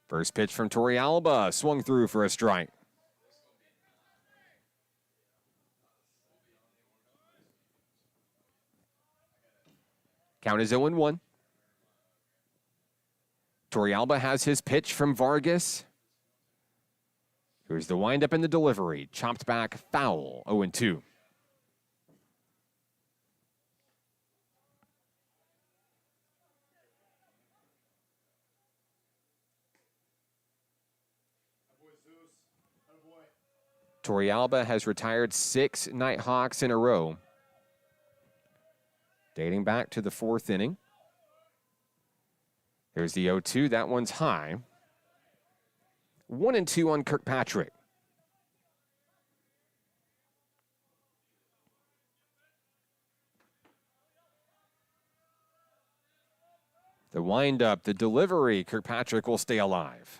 First pitch from Torrealba, swung through for a strike. Count is 0-1. Torrealba has his pitch from Vargas. Here's the windup and the delivery. Chopped back, foul, 0-2. Torrealba has retired 6 Nighthawks in a row, dating back to the 4th inning. Here's the 0-2. That one's high. 1-2 on Kirkpatrick. The windup, the delivery, Kirkpatrick will stay alive.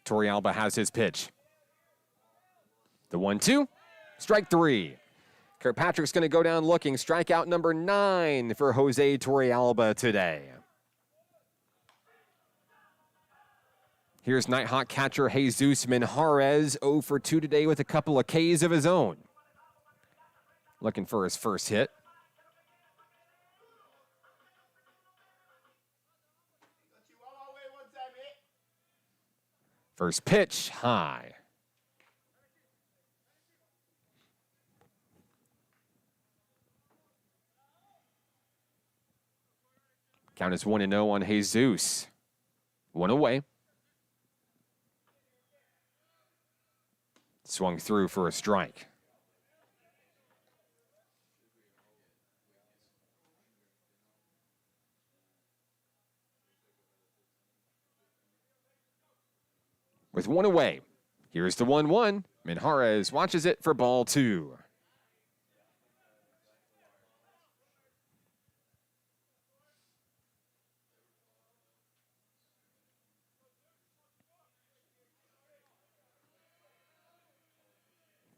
Torrealba has his pitch. The 1-2, strike 3. Kirkpatrick's going to go down looking. Strikeout number 9 for Jose Torrealba today. Here's Nighthawk catcher Jesus Minjarez, 0 for 2 today with a couple of Ks of his own. Looking for his first hit. First pitch, high. Count is 1-0 on Jesus. One away. Swung through for a strike. With one away, here's the 1-1. Minjarez watches it for ball 2.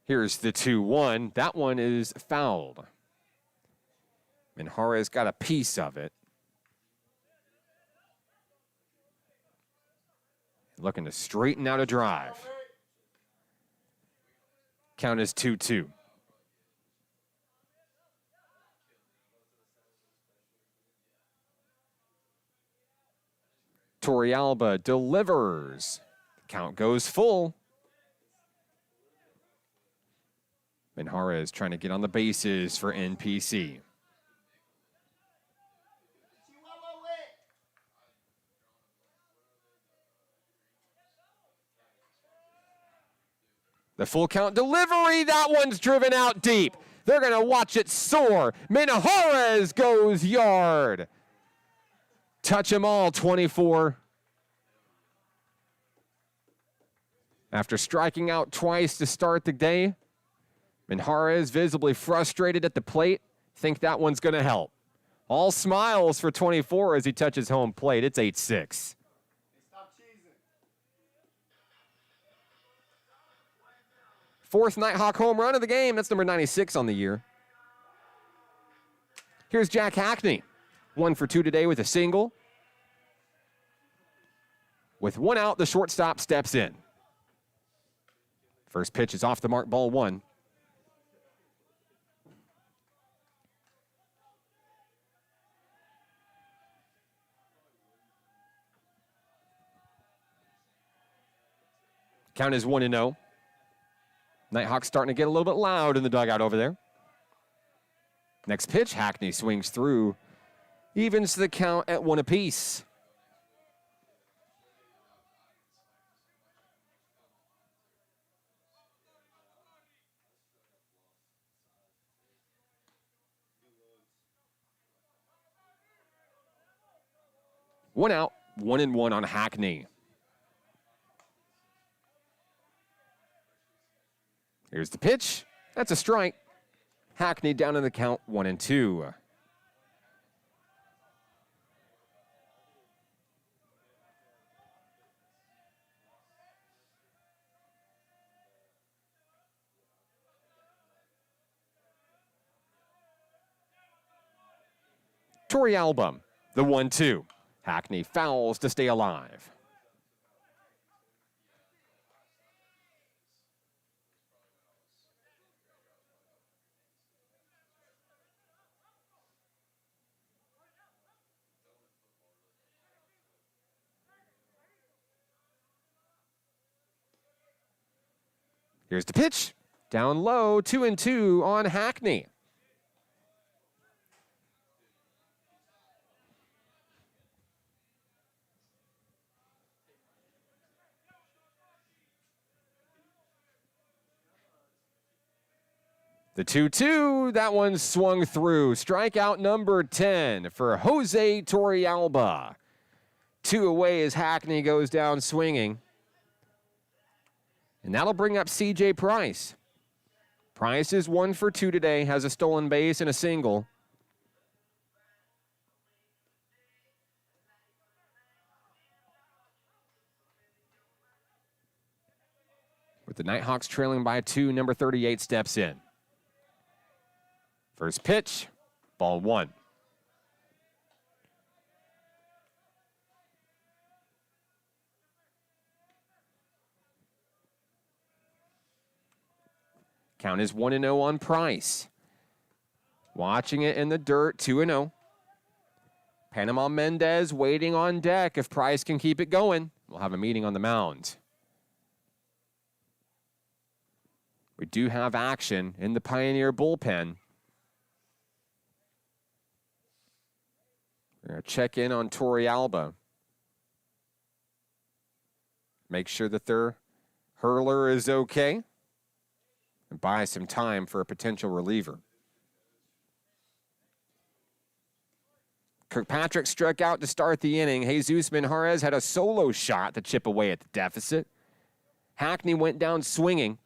Here's the 2-1. That one is fouled. Minjarez got a piece of it. Looking to straighten out a drive. Count is 2-2. Torrealba delivers. Count goes full. Minjarez trying to get on the bases for NPC. The full count delivery, that one's driven out deep. They're going to watch it soar. Minjarez goes yard. Touch them all, 24. After striking out twice to start the day, Minjarez visibly frustrated at the plate. Think that one's going to help. All smiles for 24 as he touches home plate. It's 8-6. Fourth Nighthawk home run of the game. That's number 96 on the year. Here's Jack Hackney. 1 for 2 today with a single. With one out, the shortstop steps in. First pitch is off the mark, ball 1. Count is 1-0. Nighthawks starting to get a little bit loud in the dugout over there. Next pitch, Hackney swings through. Evens the count at 1 apiece. One out, 1-1 on Hackney. Here's the pitch. That's a strike. Hackney down in the count, 1-2. Torrealba, the 1-2. Hackney fouls to stay alive. Here's the pitch. Down low, 2-2 on Hackney. The 2-2, that one swung through. Strikeout number 10 for Jose Torrealba. 2 away as Hackney goes down swinging. And that'll bring up C.J. Price. Price is 1 for 2 today, has a stolen base and a single. With the Nighthawks trailing by 2, number 38 steps in. First pitch, ball 1. Count is 1-0 on Price. Watching it in the dirt, 2-0. Panama Mendez waiting on deck if Price can keep it going. We'll have a meeting on the mound. We do have action in the Pioneer bullpen. We're going to check in on Torrealba. Make sure that their hurler is okay. And buy some time for a potential reliever. Kirkpatrick struck out to start the inning. Jesus Minjarez had a solo shot to chip away at the deficit. Hackney went down swinging.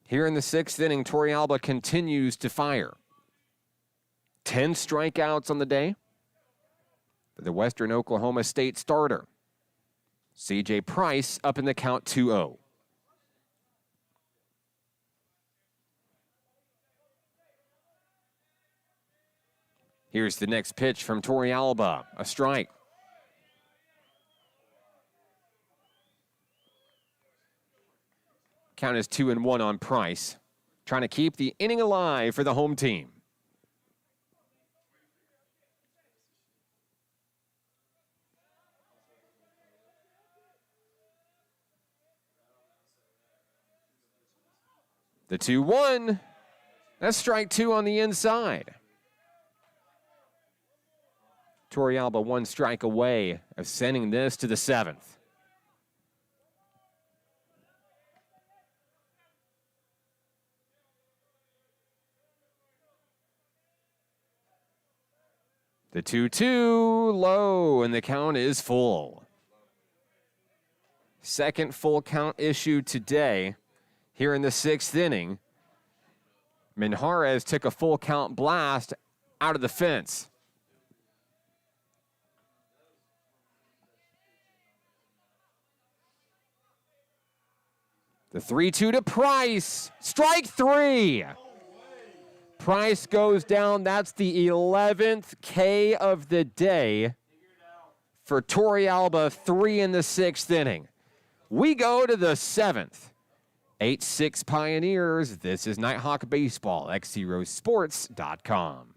Here in the 6th inning, Torrealba continues to fire. 10 strikeouts on the day for the Western Oklahoma State starter. C.J. Price up in the count 2-0. Here's the next pitch from Torrealba, a strike. Count is 2-1 on Price, trying to keep the inning alive for the home team. The 2-1, that's strike 2 on the inside. Torrealba 1 strike away of sending this to the 7th. The 2-2 low, and the count is full. Second full count issued today here in the 6th inning. Minjarez took a full count blast out of the fence. The 3-2 to Price. Strike 3. Price goes down. That's the 11th K of the day for Torrealba, 3 in the 6th inning. We go to the 7th. 8-6 Pioneers. This is Nighthawk Baseball, XZeroSports.com.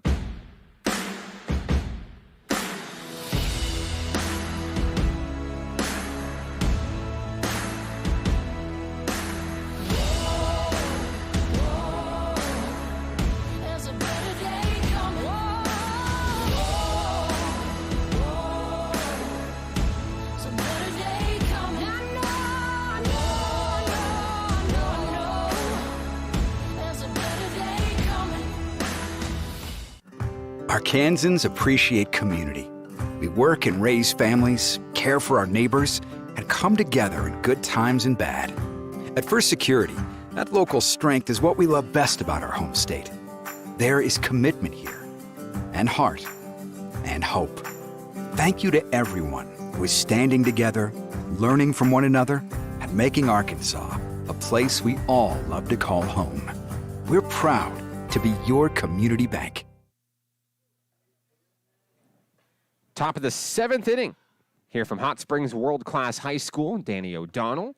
Arkansans appreciate community. We work and raise families, care for our neighbors, and come together in good times and bad. At First Security, that local strength is what we love best about our home state. There is commitment here, and heart, and hope. Thank you to everyone who is standing together, learning from one another, and making Arkansas a place we all love to call home. We're proud to be your community bank. Top of the 7th inning here from Hot Springs World Class High School. Danny O'Donnell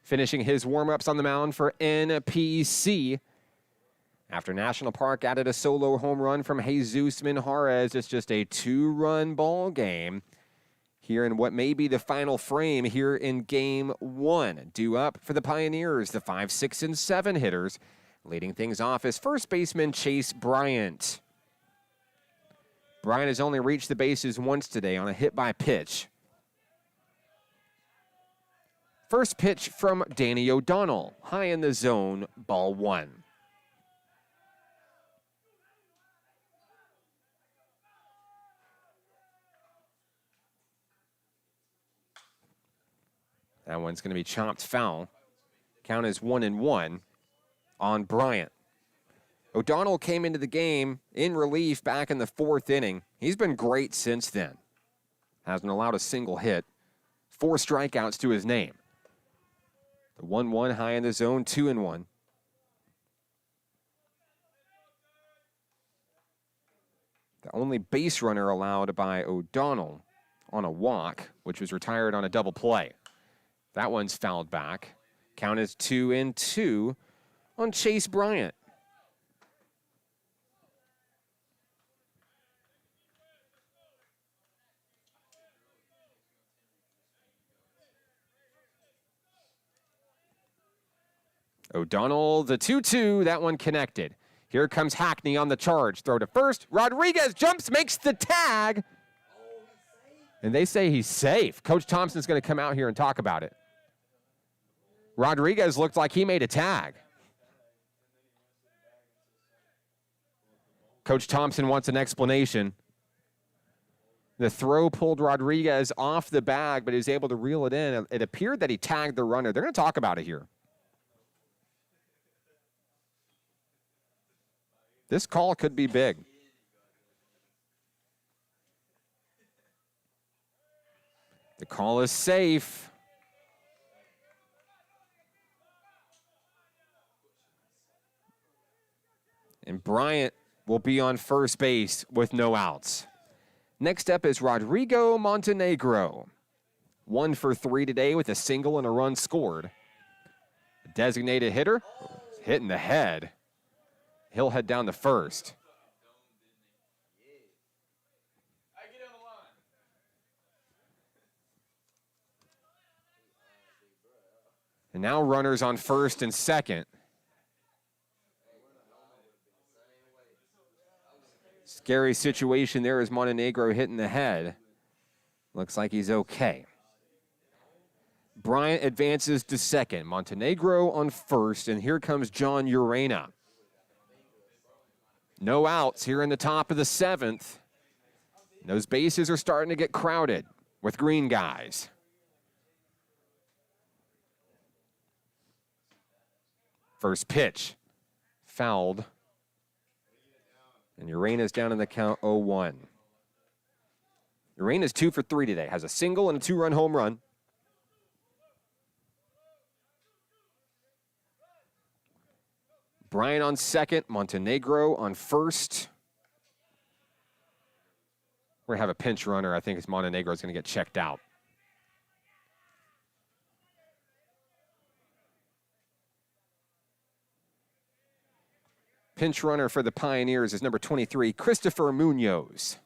finishing his warm-ups on the mound for NPC. After National Park added a solo home run from Jesus Minjarez, it's just a 2-run ball game here in what may be the final frame here in Game 1. Due up for the Pioneers, the 5, 6, and 7 hitters. Leading things off is first baseman Chase Bryant. Bryant has only reached the bases once today on a hit-by-pitch. First pitch from Danny O'Donnell, high in the zone, ball 1. That one's going to be chopped foul. Count is 1-1 on Bryant. O'Donnell came into the game in relief back in the 4th inning. He's been great since then. Hasn't allowed a single hit. 4 strikeouts to his name. The 1-1 high in the zone, 2-1. The only base runner allowed by O'Donnell on a walk, which was retired on a double play. That one's fouled back. Count is 2-2 on Chase Bryant. O'Donnell, the 2-2, that one connected. Here comes Hackney on the charge. Throw to first. Rodriguez jumps, makes the tag. And they say he's safe. Coach Thompson's going to come out here and talk about it. Rodriguez looked like he made a tag. Coach Thompson wants an explanation. The throw pulled Rodriguez off the bag, but he was able to reel it in. It appeared that he tagged the runner. They're going to talk about it here. This call could be big. The call is safe. And Bryant will be on first base with no outs. Next up is Rodrigo Montenegro. 1 for 3 today with a single and a run scored. A designated hitter, hit in the head. He'll head down to first. And now runners on first and second. Scary situation there as Montenegro hitting the head. Looks like he's okay. Bryant advances to second. Montenegro on first, and here comes John Urena. No outs here in the top of the 7th. Those bases are starting to get crowded with green guys. First pitch, fouled. And Urena's down in the count 0-1. Urena's 2 for 3 today. Has a single and a 2-run home run. Bryant on second. Montenegro on first. We're going to have a pinch runner. I think it's Montenegro is going to get checked out. Pinch runner for the Pioneers is number 23, Christopher Munoz.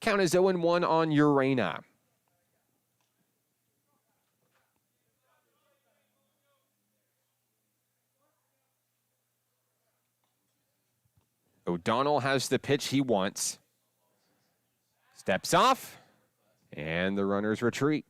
Count is 0-1 on Urena. O'Donnell has the pitch he wants. Steps off, and the runners retreat.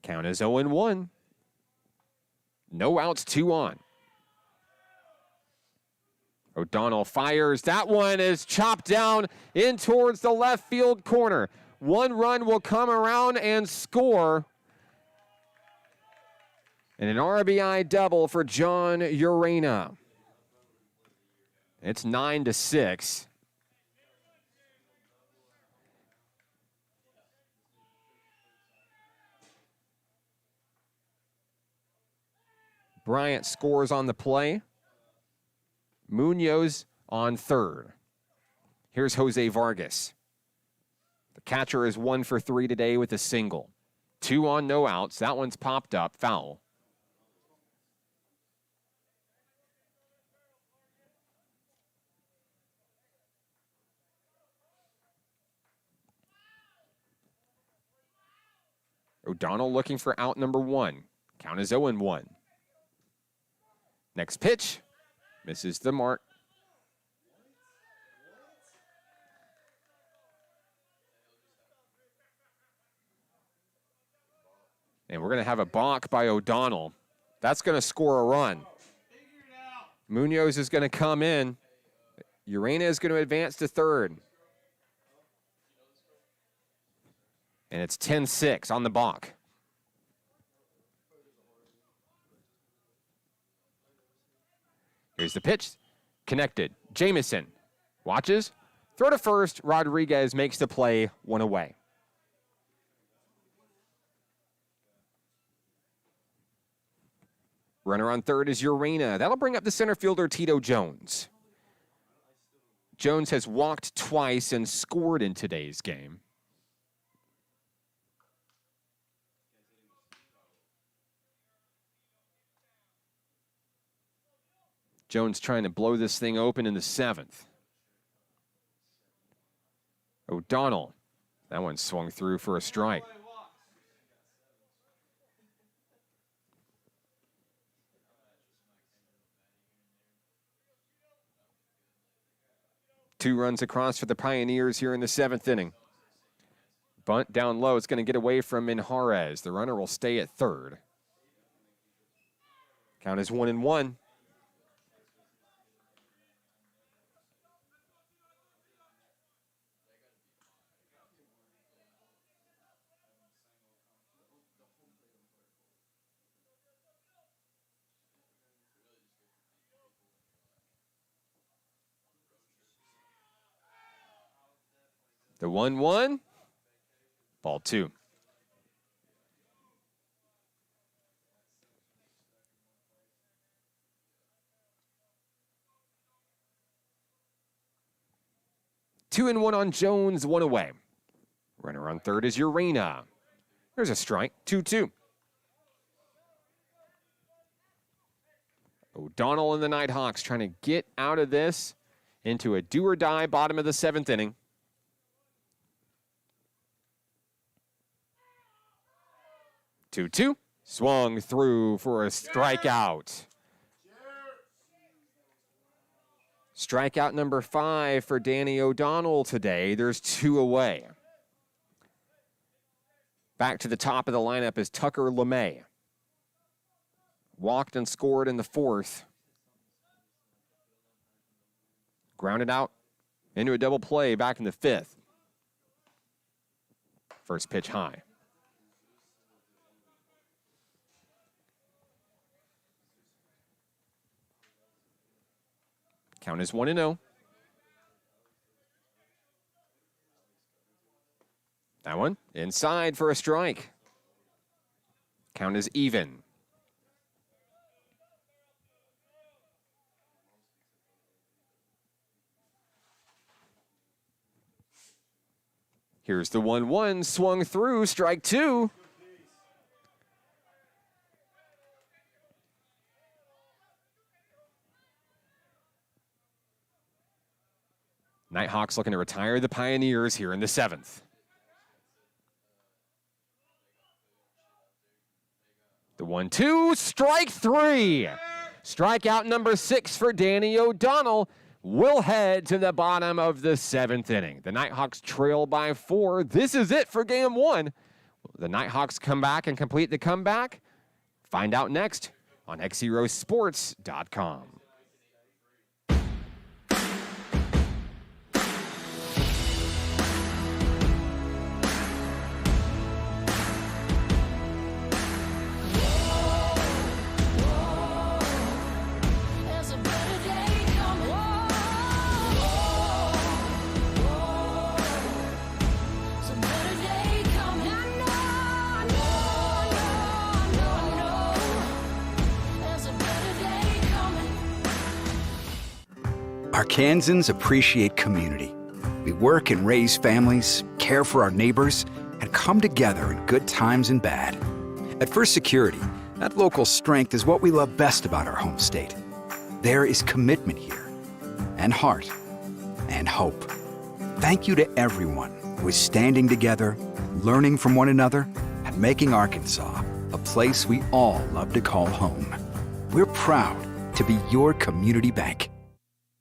Count is 0-1. No outs, 2 on. O'Donnell fires. That one is chopped down in towards the left field corner. 1 run will come around and score. And an RBI double for John Urena. It's 9-6. Bryant scores on the play. Munoz on third. Here's Jose Vargas. The catcher is 1 for 3 today with a single. 2 on, no outs. That one's popped up, foul. O'Donnell looking for out number 1. Count is 0-1. Next pitch, misses the mark. And we're going to have a balk by O'Donnell. That's going to score a run. Munoz is going to come in. Urena is going to advance to third. And it's 10-6 on the balk. Here's the pitch. Connected. Jamison watches, Throw to first. Rodriguez makes the play, one away. Runner on third is Urena. That'll bring up the center fielder, Tito Jones. Jones has walked twice and scored in today's game. Jones trying to blow this thing open in the seventh. O'Donnell. That one swung through for a strike. Two runs across for the Pioneers here in the seventh inning. Bunt down low. It's going to get away from Minjarez. The runner will stay at third. Count is 1-1. The 1-1, ball two. Two and one on Jones, one away. Runner on third is Urena. There's a strike, 2-2. O'Donnell and the Nighthawks trying to get out of this into a do-or-die bottom of the seventh inning. 2-2, swung through for a strikeout. Strikeout number 5 for Danny O'Donnell today. There's 2 away. Back to the top of the lineup is Tucker LeMay. Walked and scored in the fourth. Grounded out into a double play back in the fifth. First pitch high. Count is 1-0. That one inside for a strike. Count is even. Here's the 1-1, swung through, strike two. Nighthawks looking to retire the Pioneers here in the seventh. The 1-2, strike three. Strikeout number 6 for Danny O'Donnell. We'll head to the bottom of the seventh inning. The Nighthawks trail by 4. This is it for game 1. The Nighthawks come back and complete the comeback. Find out next on XZeroSports.com. Arkansans appreciate community. We work and raise families, care for our neighbors, and come together in good times and bad. At First Security, that local strength is what we love best about our home state. There is commitment here, and heart, and hope. Thank you to everyone who is standing together, learning from one another, and making Arkansas a place we all love to call home. We're proud to be your community bank.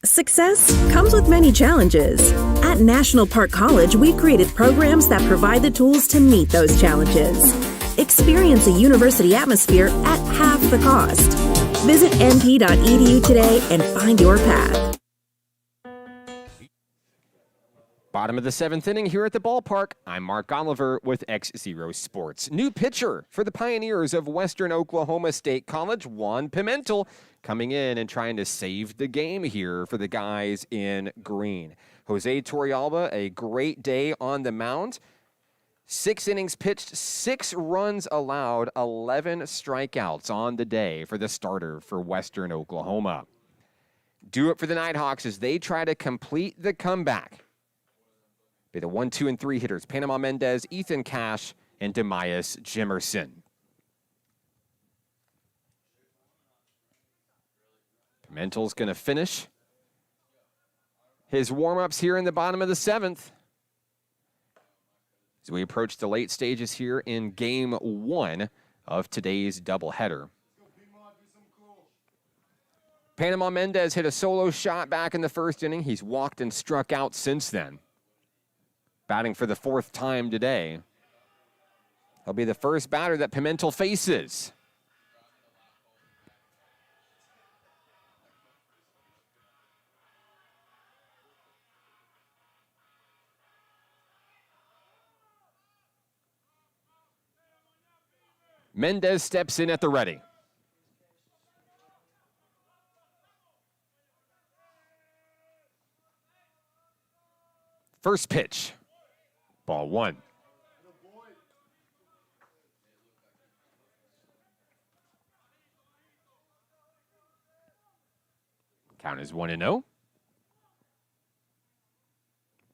Success comes with many challenges. At National Park College, we've created programs that provide the tools to meet those challenges. Experience a university atmosphere at half the cost. Visit np.edu today and find your path. Bottom of the 7th inning here at the ballpark. I'm Mark Oliver with XZero Sports. New pitcher for the Pioneers of Western Oklahoma State College, Juan Pimentel, coming in and trying to save the game here for the guys in green. Jose Torrealba, a great day on the mound. 6 innings pitched, 6 runs allowed, 11 strikeouts on the day for the starter for Western Oklahoma. Do it for the Nighthawks as they try to complete the comeback. Be the 1, 2, and 3 hitters, Panama Mendez, Ethan Cash, and Demias Jimerson. Pimentel's going to finish his warm-ups here in the bottom of the 7th. As we approach the late stages here in Game 1 of today's doubleheader. Panama Mendez hit a solo shot back in the 1st inning. He's walked and struck out since then. Batting for the 4th time today. He'll be the first batter that Pimentel faces. Mendez steps in at the ready. First pitch. Ball 1. Count is 1-0.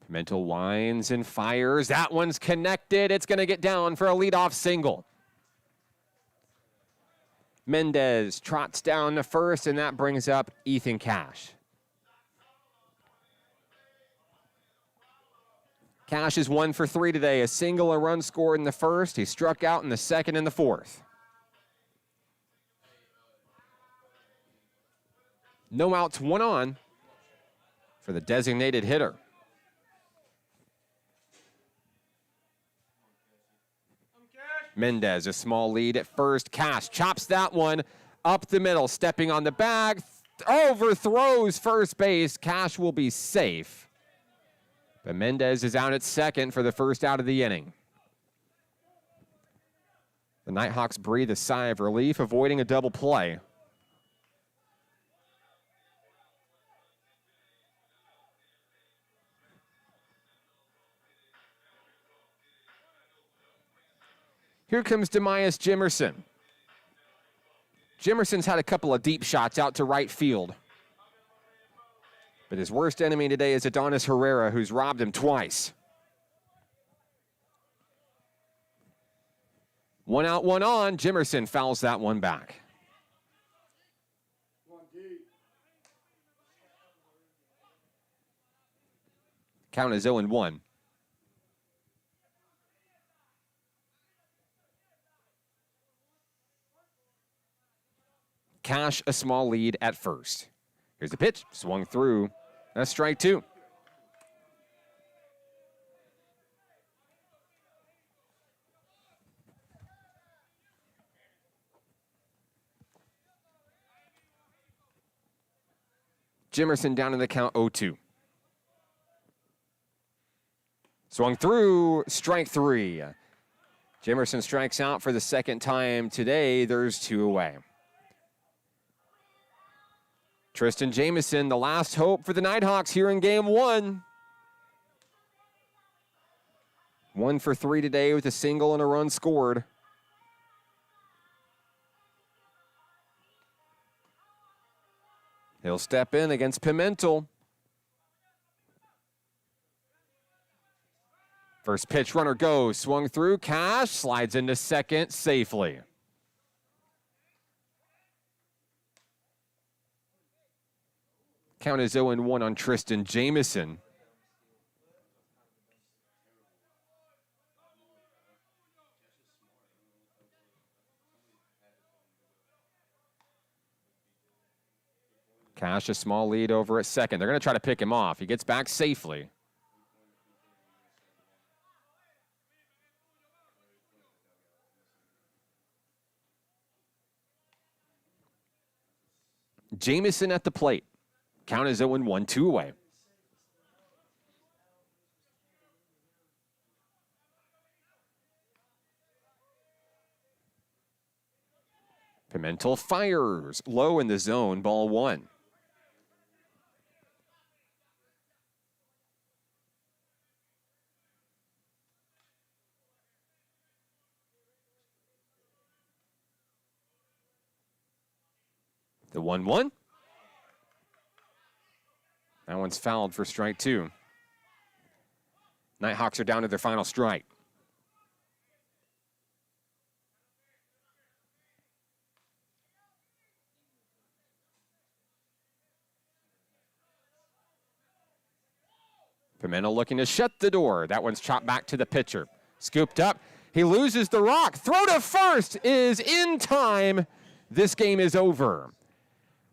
Pimentel winds and fires. That one's connected. It's going to get down for a leadoff single. Mendez trots down to first, and that brings up Ethan Cash. Cash is 1 for 3 today. A single, a run scored in the 1st. He struck out in the 2nd and the 4th. No outs, 1 on for the designated hitter. Mendez, a small lead at first. Cash chops that one up the middle, stepping on the bag, overthrows first base. Cash will be safe. But Mendez is out at 2nd for the first out of the inning. The Nighthawks breathe a sigh of relief, avoiding a double play. Here comes Demias Jimerson. Jimerson's had a couple of deep shots out to right field. But his worst enemy today is Adonis Herrera, who's robbed him twice. 1 out, 1 on. Jimerson fouls that one back. Count is 0-1. Cash, a small lead at first. Here's the pitch, swung through. That's strike 2. Jimerson down in the count, 0-2. Swung through, strike 3. Jimerson strikes out for the 2nd time today. There's 2 away. Tristan Jamison, the last hope for the Nighthawks here in Game 1. 1 for 3 today with a single and a run scored. He'll step in against Pimentel. First pitch, runner goes, swung through. Cash slides into 2nd safely. Count is 0-1 on Tristan Jamison. Cash, a small lead over at 2nd. They're going to try to pick him off. He gets back safely. Jamison at the plate. Count is 0-1, 2 away. Pimentel fires low in the zone, ball one. The 1-1. That one's fouled for strike two. Nighthawks are down to their final strike. Pimentel looking to shut the door. That one's chopped back to the pitcher. Scooped up. He loses the rock. Throw to first is in time. This game is over.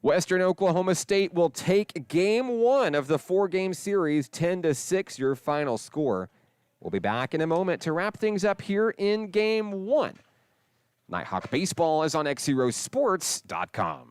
Western Oklahoma State will take game one of the four-game series, 10-6, your final score. We'll be back in a moment to wrap things up here in game one. Nighthawk baseball is on XZeroSports.com.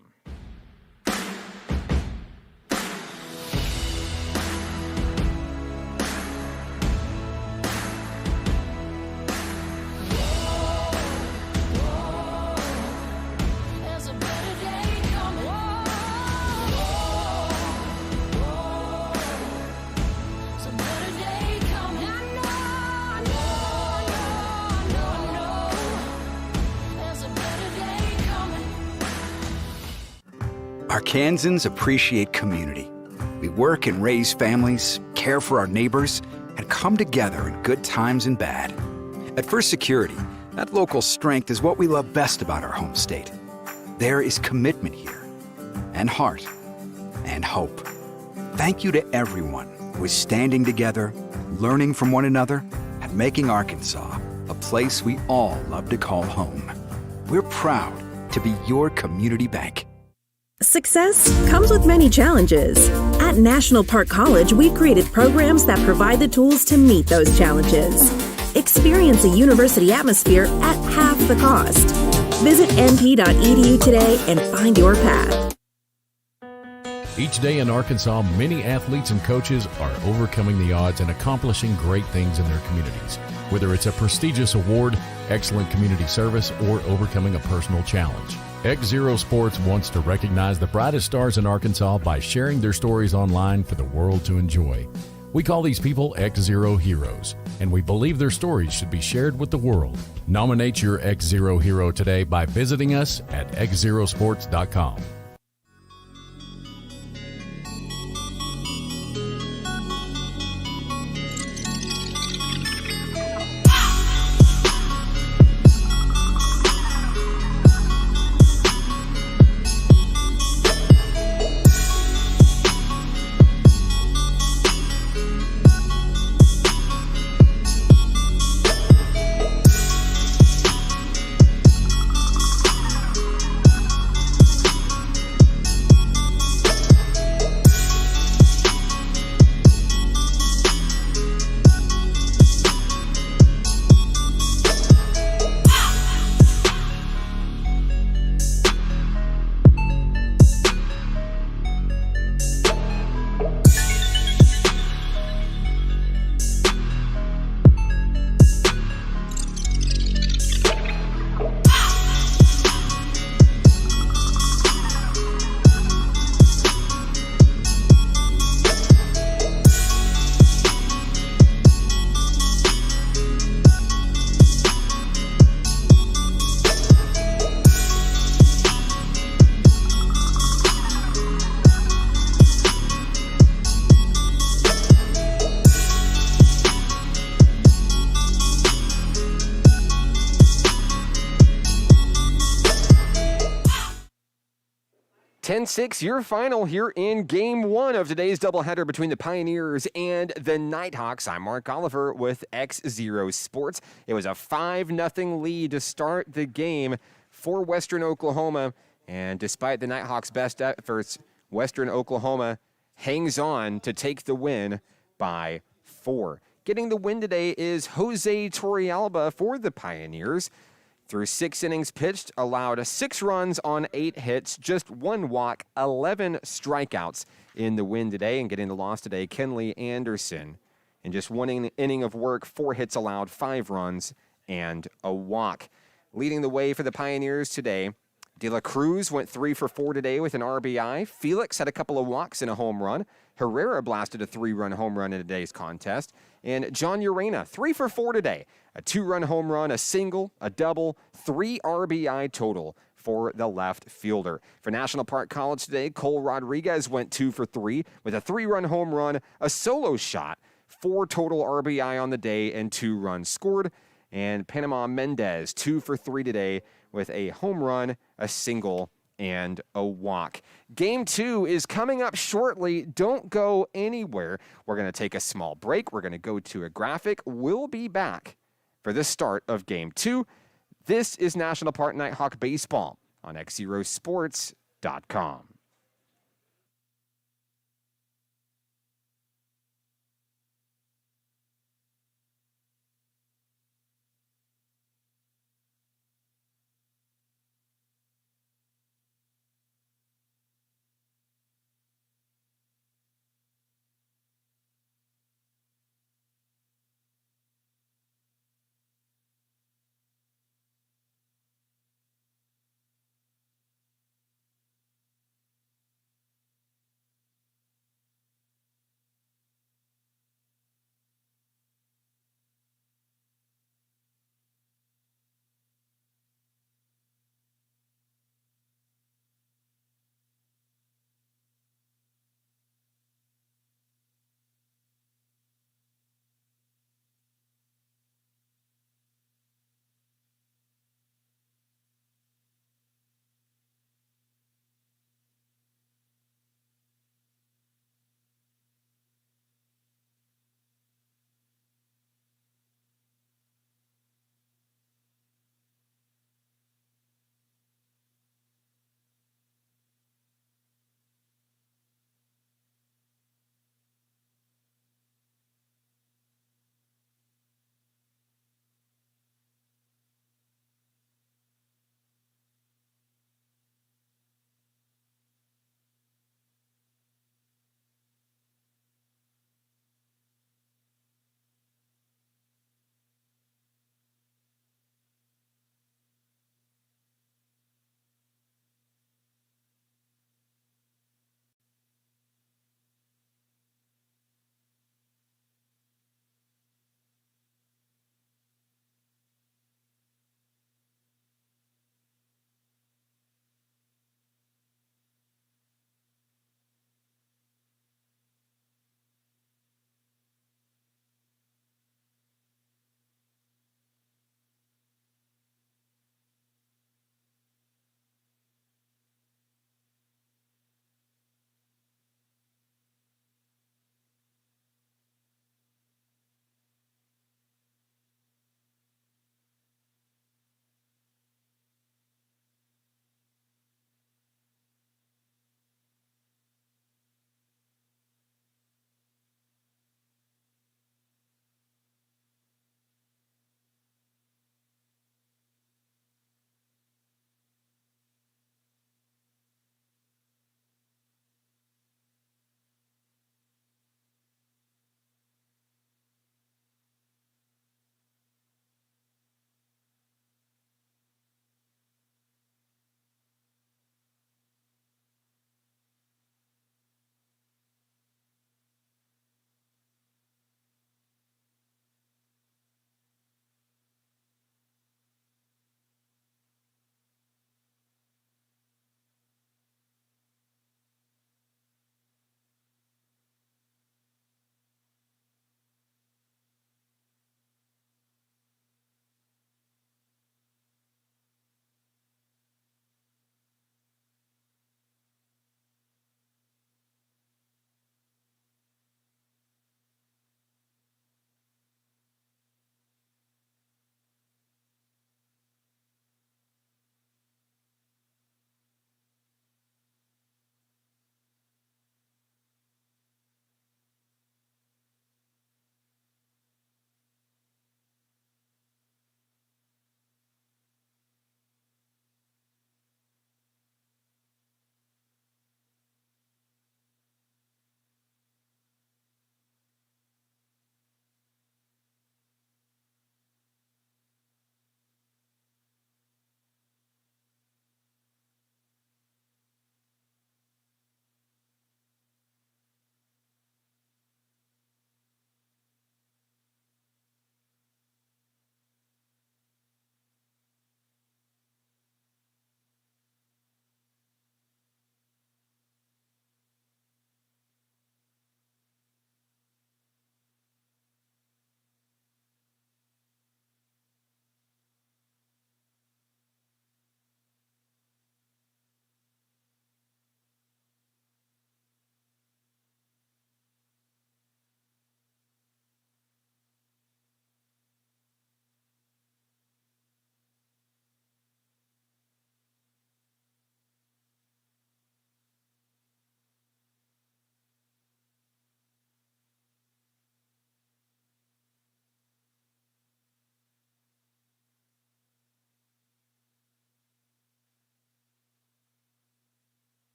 Arkansans appreciate community. We work and raise families, care for our neighbors, and come together in good times and bad. At First Security, that local strength is what we love best about our home state. There is commitment here, and heart, and hope. Thank you to everyone who is standing together, learning from one another, and making Arkansas a place we all love to call home. We're proud to be your community bank. Success comes with many challenges. At National Park College, we've created programs that provide the tools to meet those challenges. Experience a university atmosphere at half the cost. Visit np.edu today and find your path. Each day in Arkansas, many athletes and coaches are overcoming the odds and accomplishing great things in their communities. Whether it's a prestigious award, excellent community service, or overcoming a personal challenge. XZero Sports wants to recognize the brightest stars in Arkansas by sharing their stories online for the world to enjoy. We call these people XZero Heroes, and we believe their stories should be shared with the world. Nominate your XZero hero today by visiting us at XZeroSports.com. Your final here in game one of today's doubleheader between the Pioneers and the Nighthawks. I'm Mark Oliver with XZero Sports. It was a 5-0 lead to start the game for Western Oklahoma. And despite the Nighthawks' best efforts, Western Oklahoma hangs on to take the win by 4. Getting the win today is Jose Torrealba for the Pioneers. Through 6 innings pitched, allowed 6 runs on 8 hits, just 1 walk, 11 strikeouts in the win today. And getting the loss today, Kenley Anderson. In just 1 inning of work, 4 hits allowed, 5 runs, and a walk. Leading the way for the Pioneers today, De La Cruz went 3 for 4 today with an RBI. Felix had a couple of walks and a home run. Herrera blasted a 3-run home run in today's contest. And John Urena, 3 for 4 today. A 2-run home run, a single, a double, 3 RBI total for the left fielder. For National Park College today, Cole Rodriguez went 2 for 3 with a 3-run home run, a solo shot, 4 total RBI on the day, and 2 runs scored. And Panama Mendez, 2 for 3 today with a home run, a single, and a walk. Game 2 is coming up shortly. Don't go anywhere. We're going to take a small break. We're going to go to a graphic. We'll be back for the start of Game 2. This is National Park Nighthawk Baseball on XZeroSports.com.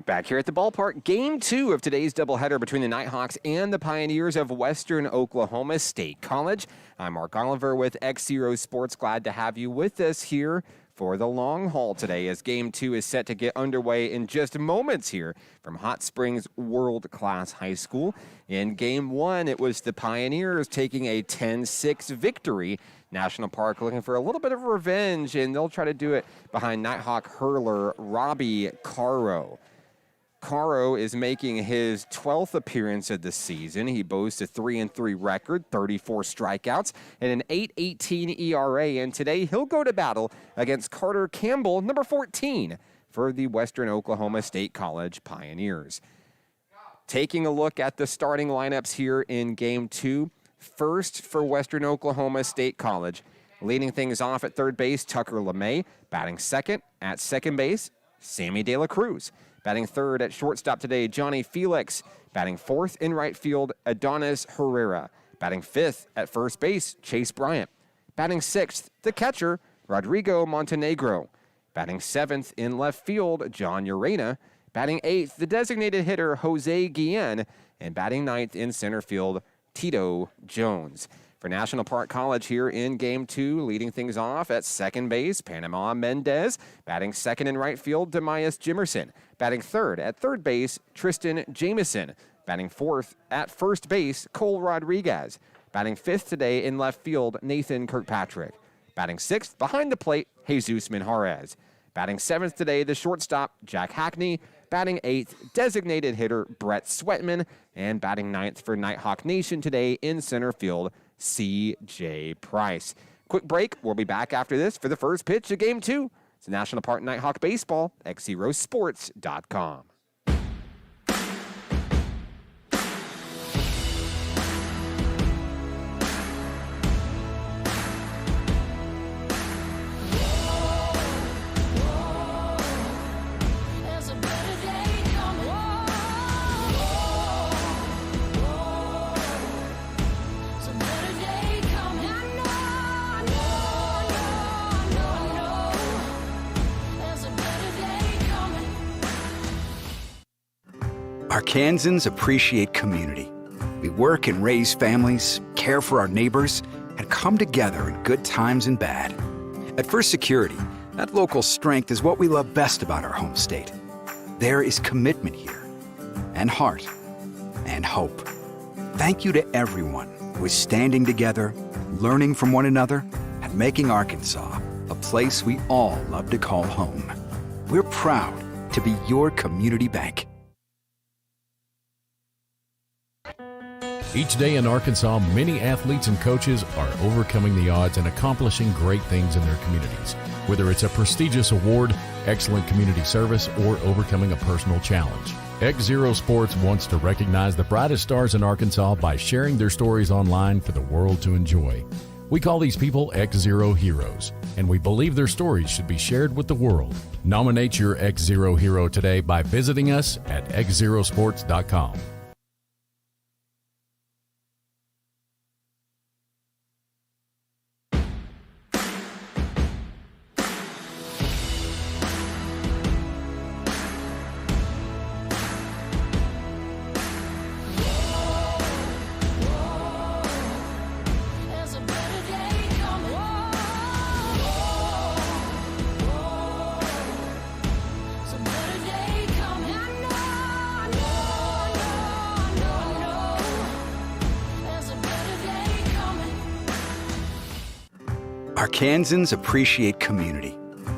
Back here at the ballpark, Game 2 of today's doubleheader between the Nighthawks and the Pioneers of Western Oklahoma State College. I'm Mark Oliver with XZero Sports. Glad to have you with us here for the long haul today as Game 2 is set to get underway in just moments here from Hot Springs World Class High School. In Game 1, it was the Pioneers taking a 10-6 victory. National Park looking for a little bit of revenge, and they'll try to do it behind Nighthawk hurler Robbie Caro. Caro is making his 12th appearance of the season. He boasts a 3-3 record, 34 strikeouts, and an 8.18 ERA. And today he'll go to battle against Carter Campbell, number 14, for the Western Oklahoma State College Pioneers. Taking a look at the starting lineups here in Game 2. First for Western Oklahoma State College. Leading things off at third base, Tucker LeMay. Batting second at second base, Sammy De La Cruz. Batting third at shortstop today, Johnny Felix. Batting fourth in right field, Adonis Herrera. Batting fifth at first base, Chase Bryant. Batting sixth, the catcher, Rodrigo Montenegro. Batting seventh in left field, John Urena. Batting eighth, the designated hitter, Jose Guillen. And batting ninth in center field, Tito Jones. For National Park College here in Game 2, leading things off at second base, Panama Mendez. Batting second in right field, Demias Jimerson. Batting third at third base, Tristan Jameson. Batting fourth at first base, Cole Rodriguez. Batting fifth today in left field, Nathan Kirkpatrick. Batting sixth behind the plate, Jesus Minjarez. Batting seventh today, the shortstop, Jack Hackney. Batting eighth, designated hitter, Brett Sweatman. And batting ninth for Nighthawk Nation today in center field, C.J. Price. Quick break. We'll be back after this for the first pitch of Game 2. It's National Park Nighthawk Baseball, XZeroSports.com. Arkansans appreciate community. We work and raise families, care for our neighbors, and come together in good times and bad. At First Security, that local strength is what we love best about our home state. There is commitment here, and heart, and hope. Thank you to everyone who is standing together, learning from one another, and making Arkansas a place we all love to call home. We're proud to be your community bank. Each day in Arkansas, many athletes and coaches are overcoming the odds and accomplishing great things in their communities. Whether it's a prestigious award, excellent community service, or overcoming a personal challenge. XZero Sports wants to recognize the brightest stars in Arkansas by sharing their stories online for the world to enjoy. We call these people XZero Heroes, and we believe their stories should be shared with the world. Nominate your XZero hero today by visiting us at XZeroSports.com. Arkansans appreciate community.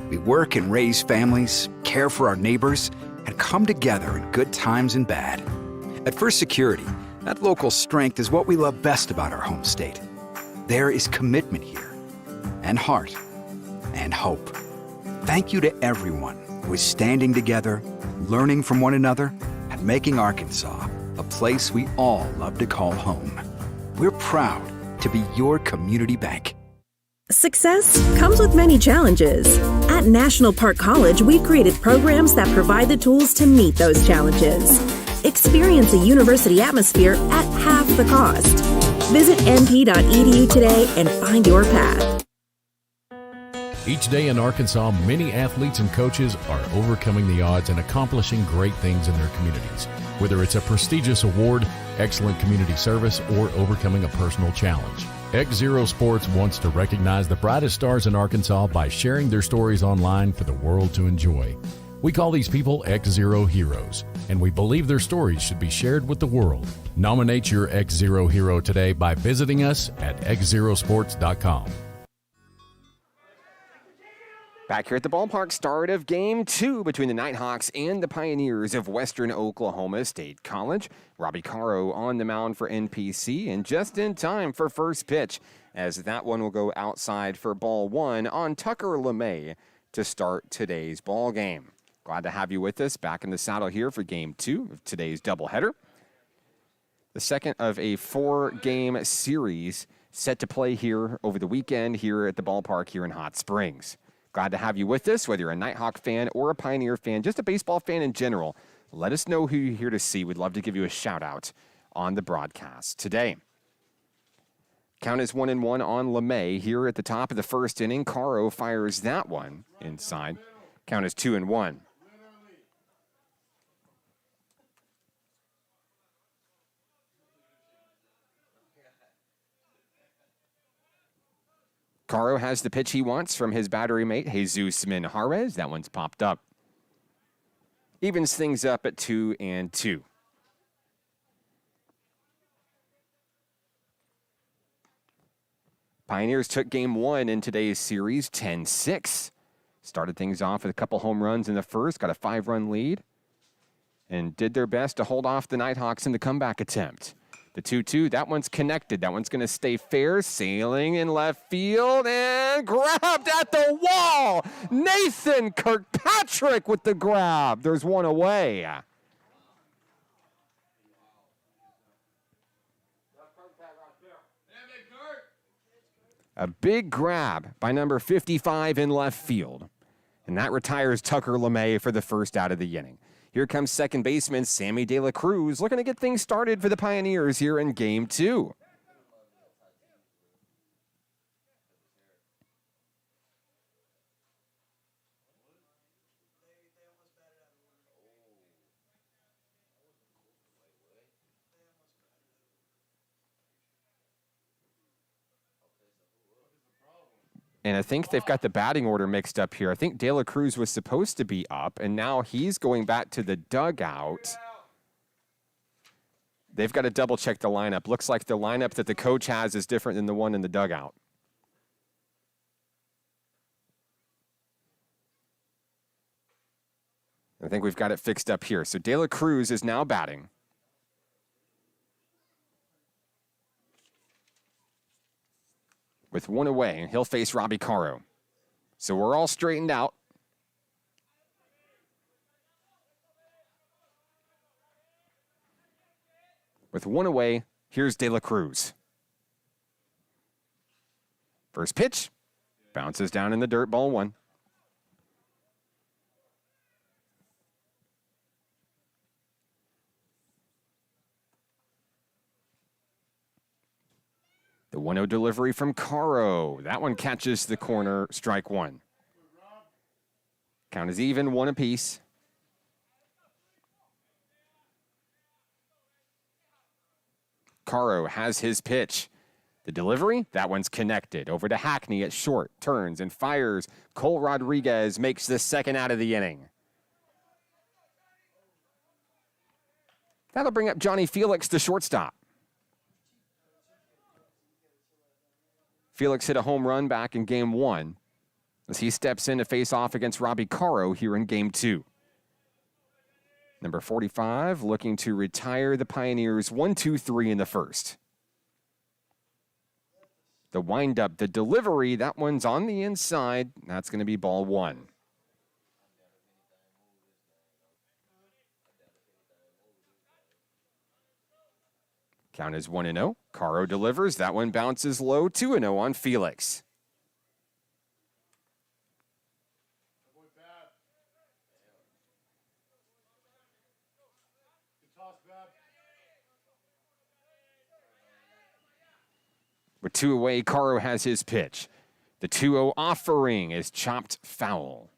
We work and raise families, care for our neighbors, and come together in good times and bad. At First Security, that local strength is what we love best about our home state. There is commitment here, and heart, and hope. Thank you to everyone who is standing together, learning from one another, and making Arkansas a place we all love to call home. We're proud to be your community bank. Success comes with many challenges. At National Park College, we've created programs that provide the tools to meet those challenges. Experience a university atmosphere at half the cost. Visit np.edu today and find your path. Each day in Arkansas, many athletes and coaches are overcoming the odds and accomplishing great things in their communities. Whether it's a prestigious award, excellent community service, or overcoming a personal challenge, XZero Sports wants to recognize the brightest stars in Arkansas by sharing their stories online for the world to enjoy. We call these people XZero Heroes, and we believe their stories should be shared with the world. Nominate your XZero hero today by visiting us at xzerosports.com. Back here at the ballpark, start of Game 2 between the Nighthawks and the Pioneers of Western Oklahoma State College. Robbie Caro on the mound for NPC, and just in time for first pitch, as that one will go outside for ball one on Tucker LeMay to start today's ball game. Glad to have you with us back in the saddle here for Game 2 of today's doubleheader. The second of a 4-game series set to play here over the weekend here at the ballpark here in Hot Springs. Glad to have you with us, whether you're a Nighthawk fan or a Pioneer fan, just a baseball fan in general. Let us know who you're here to see. We'd love to give you a shout out on the broadcast today. Count is 1-1 on LeMay here at the top of the first inning. Caro fires that one inside. Count is 2-1. Caro has the pitch he wants from his battery mate, Jesus Minjarez. That one's popped up. Evens things up at 2-2. Pioneers took Game 1 in today's series, 10-6. Started things off with a couple home runs in the first, got a 5-run lead, and did their best to hold off the Nighthawks in the comeback attempt. The 2-2, that one's connected. That one's going to stay fair, sailing in left field, and grabbed at the wall. Nathan Kirkpatrick with the grab. There's one away. A big grab by number 55 in left field. And that retires Tucker LeMay for the first out of the inning. Here comes second baseman Sammy De La Cruz, looking to get things started for the Pioneers here in Game 2. And I think they've got the batting order mixed up here. I think De La Cruz was supposed to be up, and now he's going back to the dugout. They've got to double-check the lineup. Looks like the lineup that the coach has is different than the one in the dugout. I think we've got it fixed up here. So De La Cruz is now batting. With one away, and he'll face Robbie Caro. So we're all straightened out. With one away, here's De La Cruz. First pitch, bounces down in the dirt, ball one. The 1-0 delivery from Caro. That one catches the corner, strike one. Count is even, one apiece. Caro has his pitch. The delivery, that one's connected. Over to Hackney at short, turns and fires. Cole Rodriguez makes the second out of the inning. That'll bring up Johnny Felix, the shortstop. Felix hit a home run back in Game 1 as he steps in to face off against Robbie Caro here in Game 2. Number 45 looking to retire the Pioneers 1-2-3 in the first. The windup, the delivery, that one's on the inside. That's going to be ball one. Count is 1-0. Caro delivers. That one bounces low. 2-0 on Felix. With two away, Caro has his pitch. The 2-0 offering is chopped foul.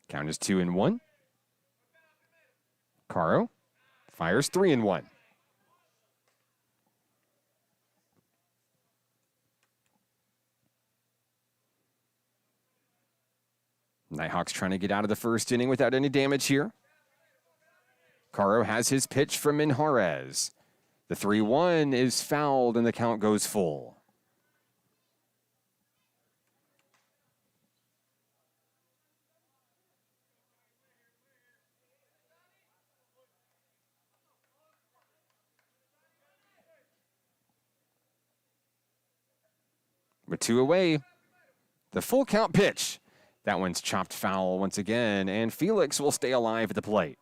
Count is 2-1. Caro fires 3-1. Nighthawks trying to get out of the first inning without any damage here. Caro has his pitch from Minjarez. The 3-1 is fouled and the count goes full. With 2 away, the full count pitch. That one's chopped foul once again, and Felix will stay alive at the plate.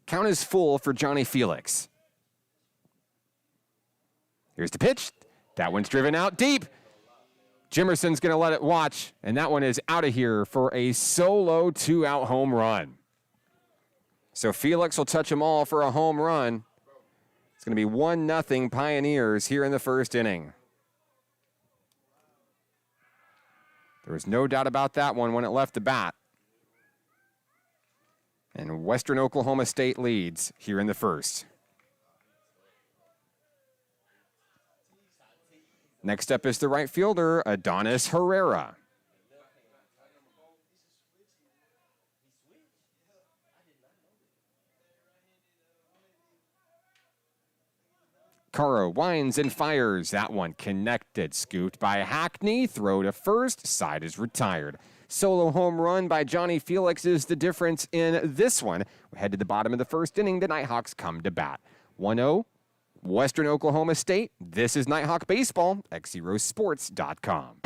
Count is full for Johnny Felix. Here's the pitch. That one's driven out deep. Jimerson's going to let it watch, and that one is out of here for a solo 2-out home run. So Felix will touch them all for a home run. It's going to be 1-0 Pioneers here in the first inning. There was no doubt about that one when it left the bat. And Western Oklahoma State leads here in the first. Next up is the right fielder, Adonis Herrera. Caro winds and fires. That one connected. Scooped by Hackney. Throw to first. Side is retired. Solo home run by Johnny Felix is the difference in this one. We head to the bottom of the first inning. The Nighthawks come to bat. 1-0. Western Oklahoma State. This is Nighthawk Baseball, XZeroSports.com.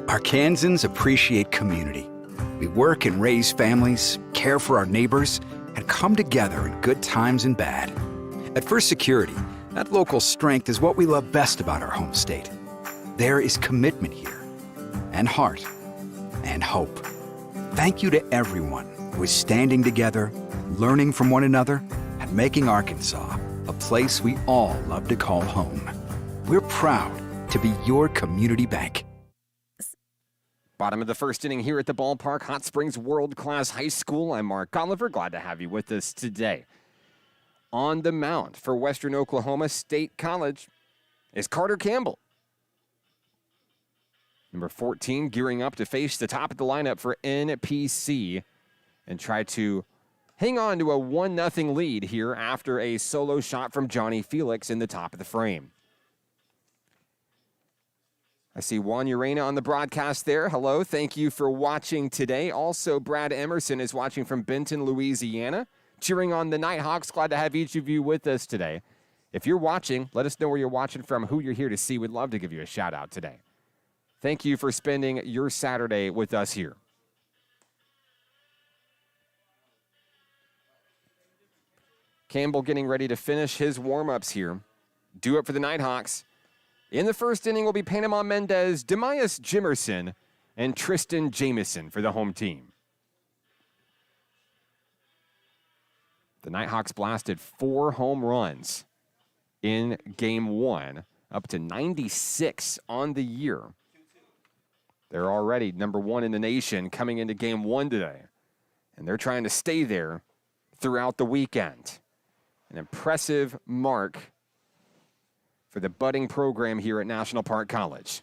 Arkansans appreciate community. We work and raise families, care for our neighbors, and come together in good times and bad. At First Security, that local strength is what we love best about our home state. There is commitment here, and heart, and hope. Thank you to everyone who is standing together, learning from one another, and making Arkansas a place we all love to call home. We're proud to be your community bank. Bottom of the first inning here at the ballpark, Hot Springs World Class High School. I'm Mark Oliver. Glad to have you with us today. On the mound for Western Oklahoma State College is Carter Campbell. Number 14 gearing up to face the top of the lineup for NPC and try to hang on to a 1-0 lead here after a solo shot from Johnny Felix in the top of the frame. I see Juan Urena on the broadcast there. Hello, thank you for watching today. Also, Brad Emerson is watching from Benton, Louisiana, cheering on the Nighthawks. Glad to have each of you with us today. If you're watching, let us know where you're watching from, who you're here to see. We'd love to give you a shout out today. Thank you for spending your Saturday with us here. Campbell getting ready to finish his warm-ups here. Due up for the Nighthawks. In the first inning will be Panama Mendez, Demias Jimerson, and Tristan Jamison for the home team. The Nighthawks blasted 4 home runs in Game 1, up to 96 on the year. They're already number 1 in the nation coming into Game 1 today, and they're trying to stay there throughout the weekend. An impressive mark for the budding program here at National Park College.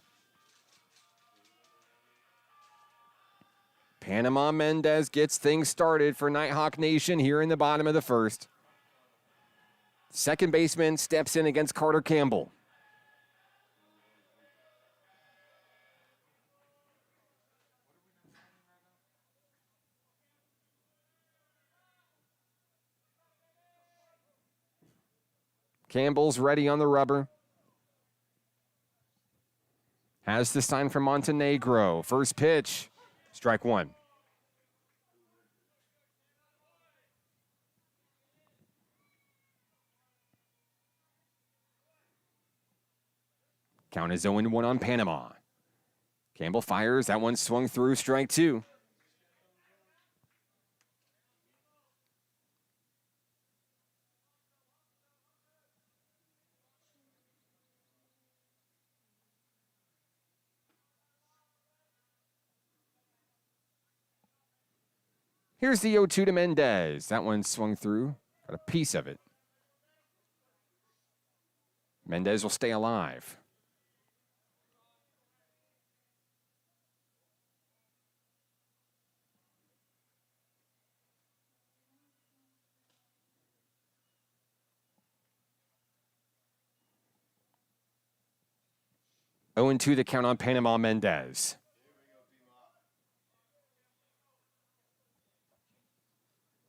Panama Mendez gets things started for Nighthawk Nation here in the bottom of the first. Second baseman steps in against Carter Campbell. Campbell's ready on the rubber. Has the sign from Montenegro. First pitch, strike one. Count is 0-1 on Panama. Campbell fires. That one swung through, strike two. Here's the 0-2 to Mendez. That one swung through. Got a piece of it. Mendez will stay alive. Oh and 2 to count on Panama Mendez.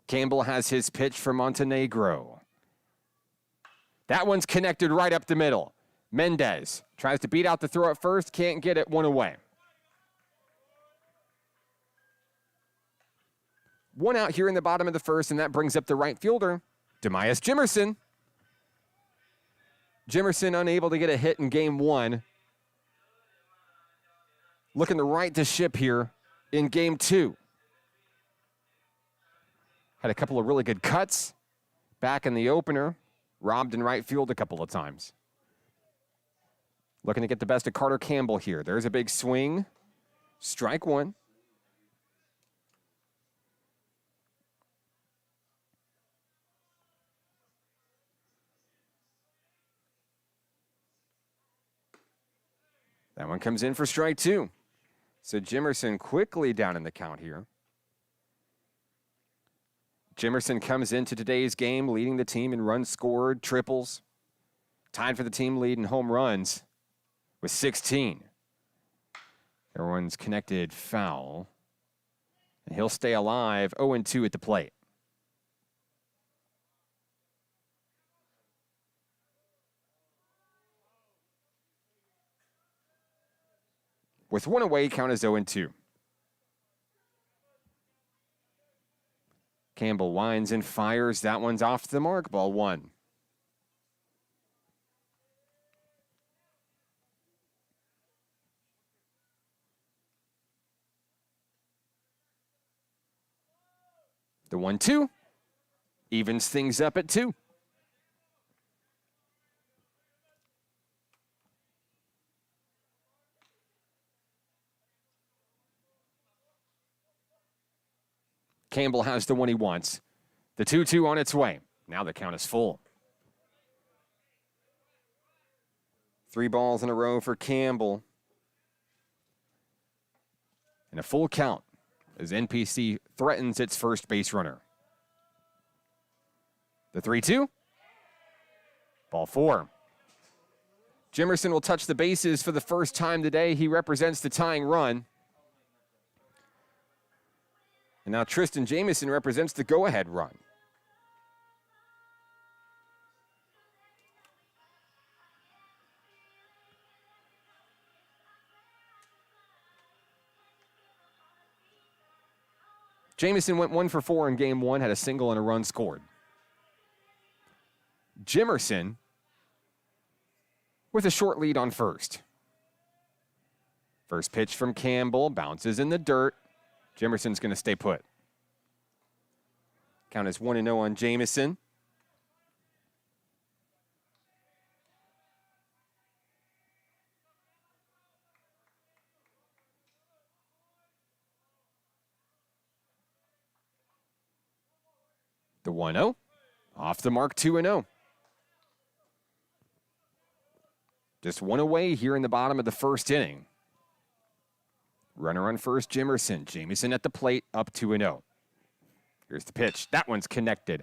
Campbell has his pitch for Montenegro. That one's connected right up the middle. Mendez tries to beat out the throw at first, can't get it, one away. One out here in the bottom of the first, and that brings up the right fielder, Demias Jimerson. Jimerson unable to get a hit in game one. Looking to right the ship here in game two. Had a couple of really good cuts back in the opener. Robbed in right field a couple of times. Looking to get the best of Carter Campbell here. There's a big swing. Strike one. That one comes in for strike two. So Jimerson quickly down in the count here. Jimerson comes into today's game leading the team in runs scored, triples. Tied for the team lead in home runs with 16. Everyone's connected foul. And he'll stay alive, 0-2 at the plate. With one away, count is 0-2. Campbell winds and fires. That one's off the mark. Ball one. The 1-2 evens things up at 2. Campbell has the one he wants. The 2-2 on its way. Now the count is full. 3 balls in a row for Campbell. And a full count as NPC threatens its first base runner. The 3-2. Ball 4. Jimerson will touch the bases for the first time today. He represents the tying run. And now Tristan Jamison represents the go-ahead run. Jamison went 1 for 4 in game one, had a single and a run scored. Jimerson with a short lead on first. First pitch from Campbell, bounces in the dirt. Jimerson's going to stay put. Count is 1-0 on Jamison. The 1-0. Off the mark, 2-0. Just one away here in the bottom of the first inning. Runner on first, Jimerson. Jamison at the plate, up 2-0. Here's the pitch. That one's connected.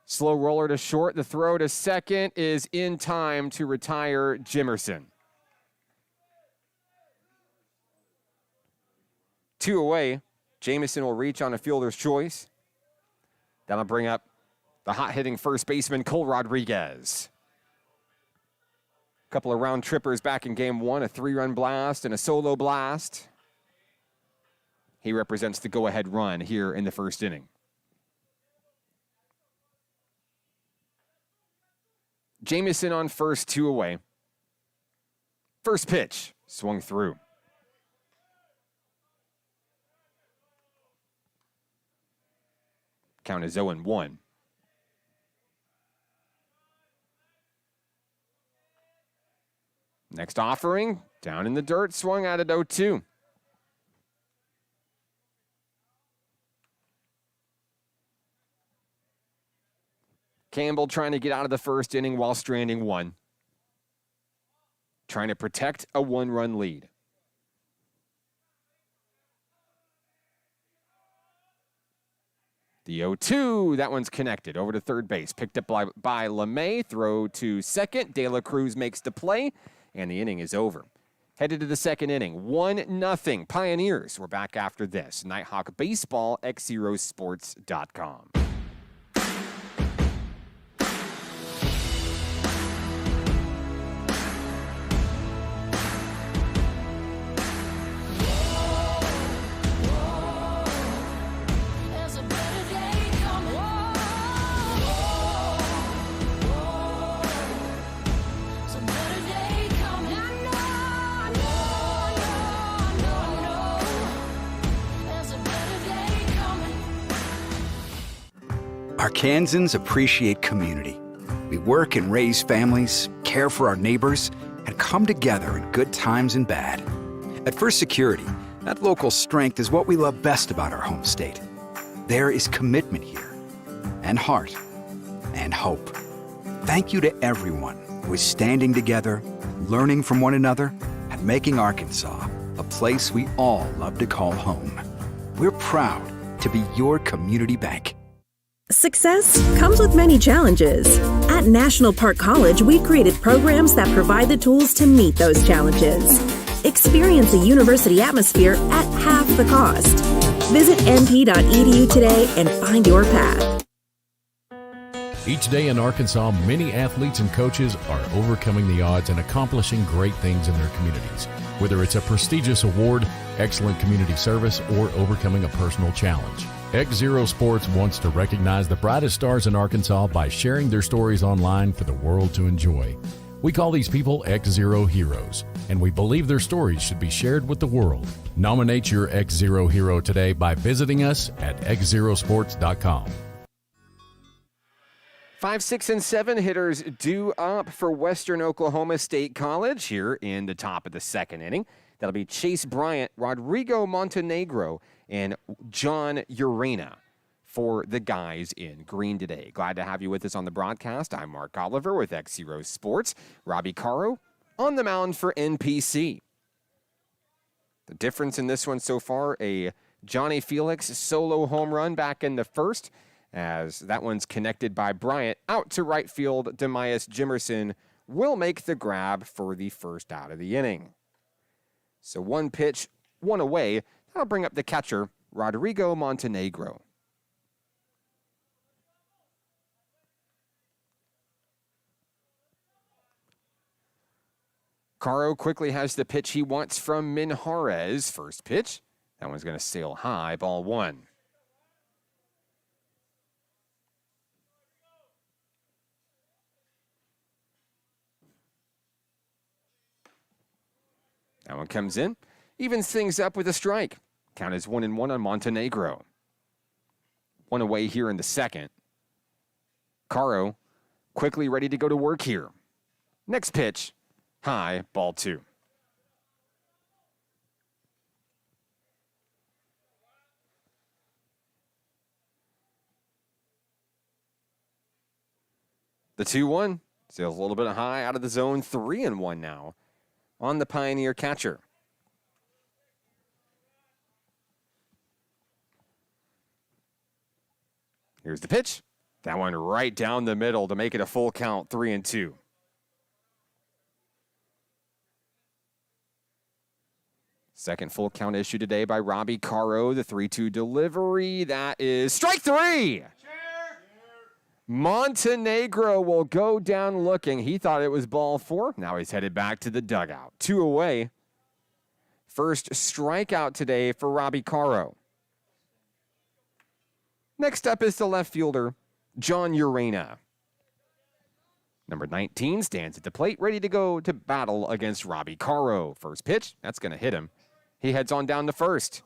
Slow roller to short. The throw to second is in time to retire Jimerson. 2 away. Jamison will reach on a fielder's choice. That'll bring up the hot-hitting first baseman, Cole Rodriguez. A couple of round trippers back in game one, a 3-run blast and a solo blast. He represents the go-ahead run here in the first inning. Jamison on first, 2 away. First pitch, swung through. Count is 0-1. Next offering, down in the dirt, swung at it 0-2. Campbell trying to get out of the first inning while stranding one. Trying to protect a 1-run lead. The 0-2, that one's connected over to third base. Picked up by LeMay, throw to second. De La Cruz makes the play, and the inning is over. Headed to the second inning, 1-0 Pioneers. We're back after this. Nighthawk Baseball, XZeroSports.com. Arkansans appreciate community. We work and raise families, care for our neighbors, and come together in good times and bad. At First Security, that local strength is what we love best about our home state. There is commitment here, and heart, and hope. Thank you to everyone who is standing together, learning from one another, and making Arkansas a place we all love to call home. We're proud to be your community bank. Success comes with many challenges. At National Park College, we've created programs that provide the tools to meet those challenges. Experience a university atmosphere at half the cost. Visit np.edu today and find your path. Each day in Arkansas, many athletes and coaches are overcoming the odds and accomplishing great things in their communities. Whether it's a prestigious award, excellent community service, or overcoming a personal challenge. XZero Sports wants to recognize the brightest stars in Arkansas by sharing their stories online for the world to enjoy. We call these people XZero Heroes, and we believe their stories should be shared with the world. Nominate your XZero hero today by visiting us at XZeroSports.com. 5, 6, and 7 hitters due up for Western Oklahoma State College here in the top of the second inning. That'll be Chase Bryant, Rodrigo Montenegro, and John Urena for the guys in green today. Glad to have you with us on the broadcast. I'm Mark Oliver with XZero Sports. Robbie Caro on the mound for NPC. The difference in this one so far, a Johnny Felix solo home run back in the first, as that one's connected by Bryant. Out to right field, Demias Jimerson will make the grab for the first out of the inning. So 1 pitch, 1 away. That'll bring up the catcher, Rodrigo Montenegro. Caro quickly has the pitch he wants from Minjarez. First pitch. That one's going to sail high, ball 1. That one comes in. Evens things up with a strike. Count is 1-1 on Montenegro. 1 away here in the second. Caro quickly ready to go to work here. Next pitch, high, ball 2. The 2-1 sails a little bit high out of the zone. 3-1 now on the Pioneer catcher. Here's the pitch. That one right down the middle to make it a full count, 3-2. Second full count issue today by Robbie Caro. The 3-2 delivery. That is strike three. Montenegro will go down looking. He thought it was ball four. Now he's headed back to the dugout. 2 away. First strikeout today for Robbie Caro. Next up is the left fielder, John Urena. Number 19 stands at the plate, ready to go to battle against Robbie Caro. First pitch, that's going to hit him. He heads on down to first.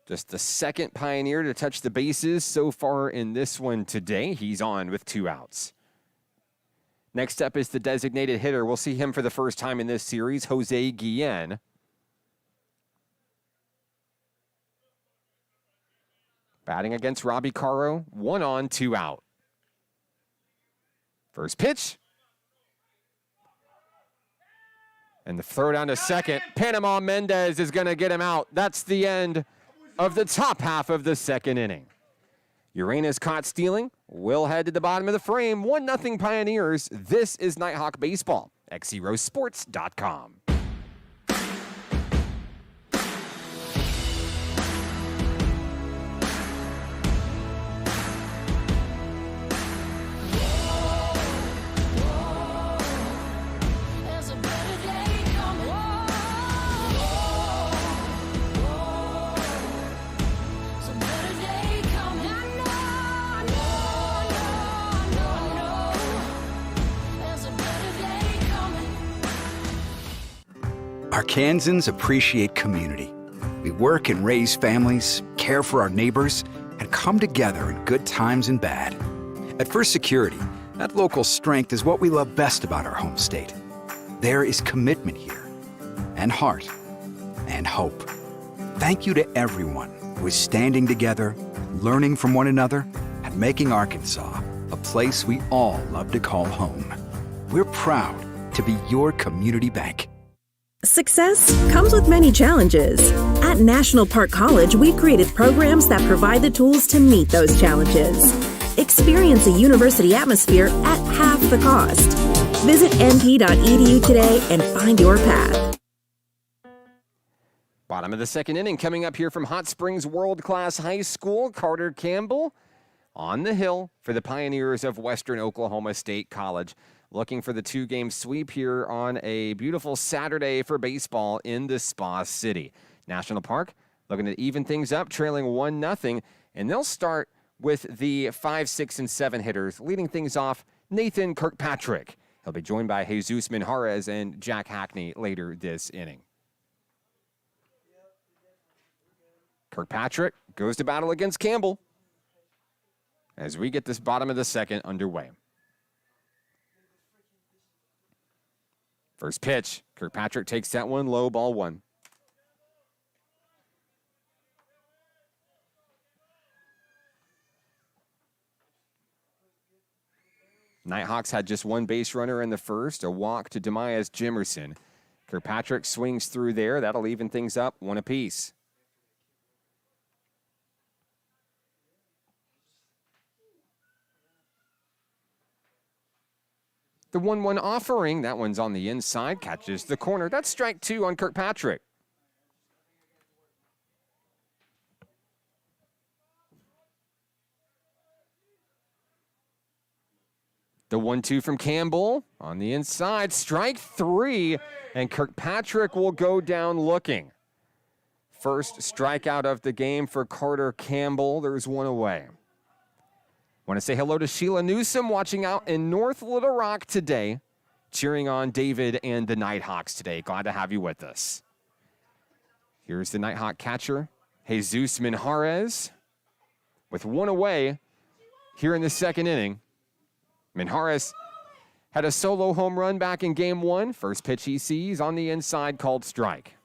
Just the second Pioneer to touch the bases so far in this one today. He's on with 2 outs. Next up is the designated hitter. We'll see him for the first time in this series, Jose Guillen. Batting against Robbie Caro, 1 on, 2 out. First pitch. And the throw down to second. Panama Mendez is going to get him out. That's the end of the top half of the second inning. Urena's caught stealing. Will head to the bottom of the frame. 1-0 Pioneers. This is Nighthawk Baseball. XZeroSports.com. Arkansans appreciate community. We work and raise families, care for our neighbors, and come together in good times and bad. At First Security, that local strength is what we love best about our home state. There is commitment here, and heart, and hope. Thank you to everyone who is standing together, learning from one another, and making Arkansas a place we all love to call home. We're proud to be your community bank. Success comes with many challenges. At National Park College, we've created programs that provide the tools to meet those challenges. Experience a university atmosphere at half the cost. Visit np.edu today and find your path. Bottom of the second inning coming up here from Hot Springs World Class High School. Carter Campbell on the hill for the Pioneers of Western Oklahoma State College. Looking for the 2-game sweep here on a beautiful Saturday for baseball in the Spa City. National Park looking to even things up, trailing 1-0, and they'll start with the 5, 6, and 7 hitters. Leading things off, Nathan Kirkpatrick. He'll be joined by Jesus Minjarez and Jack Hackney later this inning. Kirkpatrick goes to battle against Campbell as we get this bottom of the second underway. First pitch, Kirkpatrick takes that one low, ball 1. Nighthawks had just 1 base runner in the first, a walk to Demias Jimerson. Kirkpatrick swings through there. That'll even things up, 1 apiece. The 1-1 offering, that one's on the inside, catches the corner. That's strike 2 on Kirkpatrick. The 1-2 from Campbell on the inside, strike 3, and Kirkpatrick will go down looking. First strikeout of the game for Carter Campbell. There's 1 away. Want to say hello to Sheila Newsom watching out in North Little Rock today, cheering on David and the Nighthawks today. Glad to have you with us. Here's the Nighthawk catcher, Jesus Minjarez, with 1 away here in the second inning. Minjarez had a solo home run back in game 1. First pitch he sees on the inside, called strike.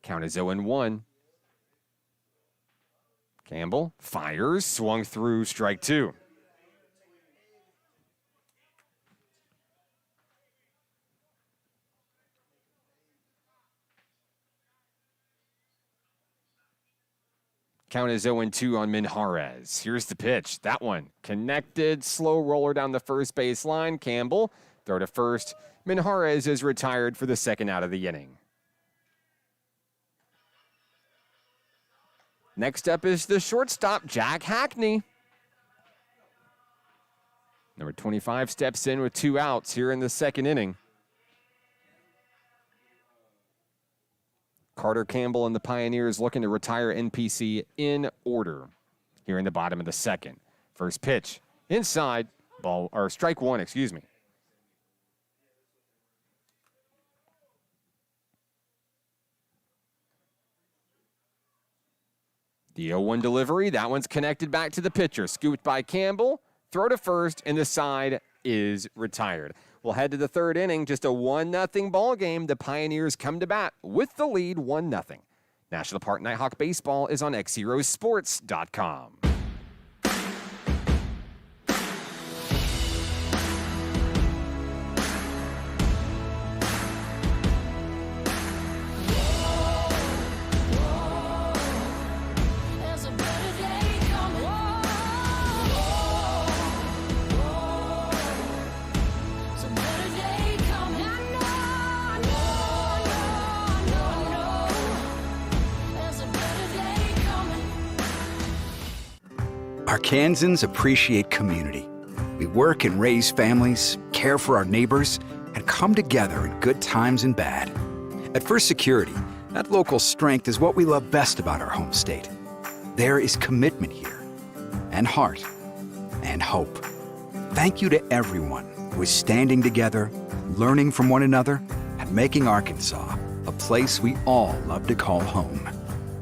Count is 0-1. Campbell fires, swung through, strike two. Count is 0-2 on Minjarez. Here's the pitch. That one connected. Slow roller down the first base line. Campbell, throw to first. Minjarez is retired for the second out of the inning. Next up is the shortstop, Jack Hackney. Number 25 steps in with 2 outs here in the second inning. Carter Campbell and the Pioneers looking to retire NPC in order here in the bottom of the second. First pitch, inside, strike one, excuse me. The 0-1 delivery, that one's connected back to the pitcher. Scooped by Campbell, throw to first, and the side is retired. We'll head to the third inning, just a 1-0 ball game. The Pioneers come to bat with the lead 1-0. National Park Nighthawk Baseball is on XZeroSports.com. Arkansans appreciate community. We work and raise families, care for our neighbors, and come together in good times and bad. At First Security, that local strength is what we love best about our home state. There is commitment here, and heart, and hope. Thank you to everyone who is standing together, learning from one another, and making Arkansas a place we all love to call home.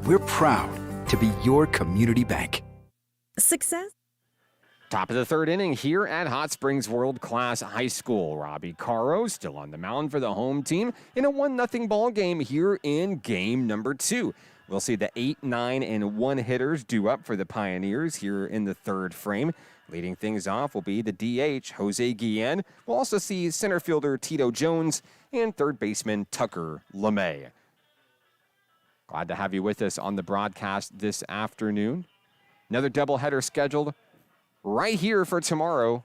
We're proud to be your community bank. Success. Top of the third inning here at Hot Springs World Class High School. Robbie Caro still on the mound for the home team in a 1-0 ball game here in game number 2. We'll see the 8, 9, and 1 hitters due up for the Pioneers here in the third frame. Leading things off will be the DH, Jose Guillen. We'll also see center fielder Tito Jones and third baseman Tucker LeMay. Glad to have you with us on the broadcast this afternoon. Another doubleheader scheduled right here for tomorrow.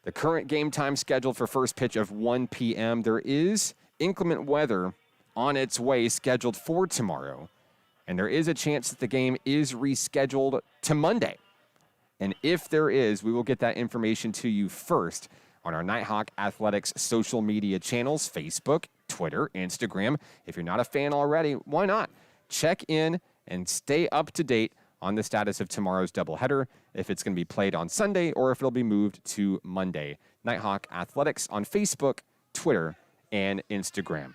The current game time scheduled for first pitch of 1 p.m. There is inclement weather on its way scheduled for tomorrow, and there is a chance that the game is rescheduled to Monday. And if there is, we will get that information to you first on our Nighthawk Athletics social media channels, Facebook, Twitter, Instagram. If you're not a fan already, why not? Check in and stay up to date on the status of tomorrow's doubleheader, if it's going to be played on Sunday or if it'll be moved to Monday. Nighthawk Athletics on Facebook, Twitter, and Instagram.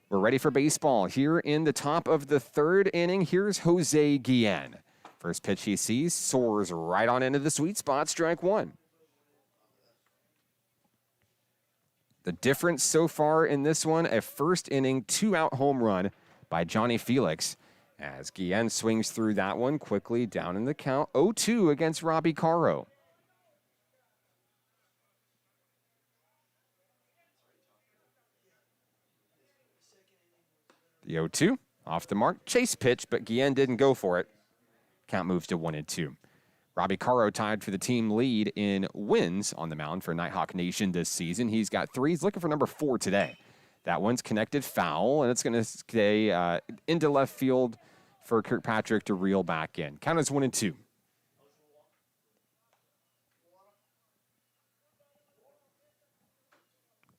We're ready for baseball here in the top of the third inning. Here's Jose Guillen. First pitch he sees, soars right on into the sweet spot, strike one. The difference so far in this one, a first inning, 2-out home run by Johnny Felix, as Guillen swings through that one quickly down in the count. 0-2 against Robbie Caro. The 0-2 off the mark. Chase pitch, but Guillen didn't go for it. Count moves to 1-2. Robbie Caro tied for the team lead in wins on the mound for Nighthawk Nation this season. He's got 3. He's looking for number 4 today. That one's connected foul, and it's going to stay into left field for Kirkpatrick to reel back in. Count is 1-2.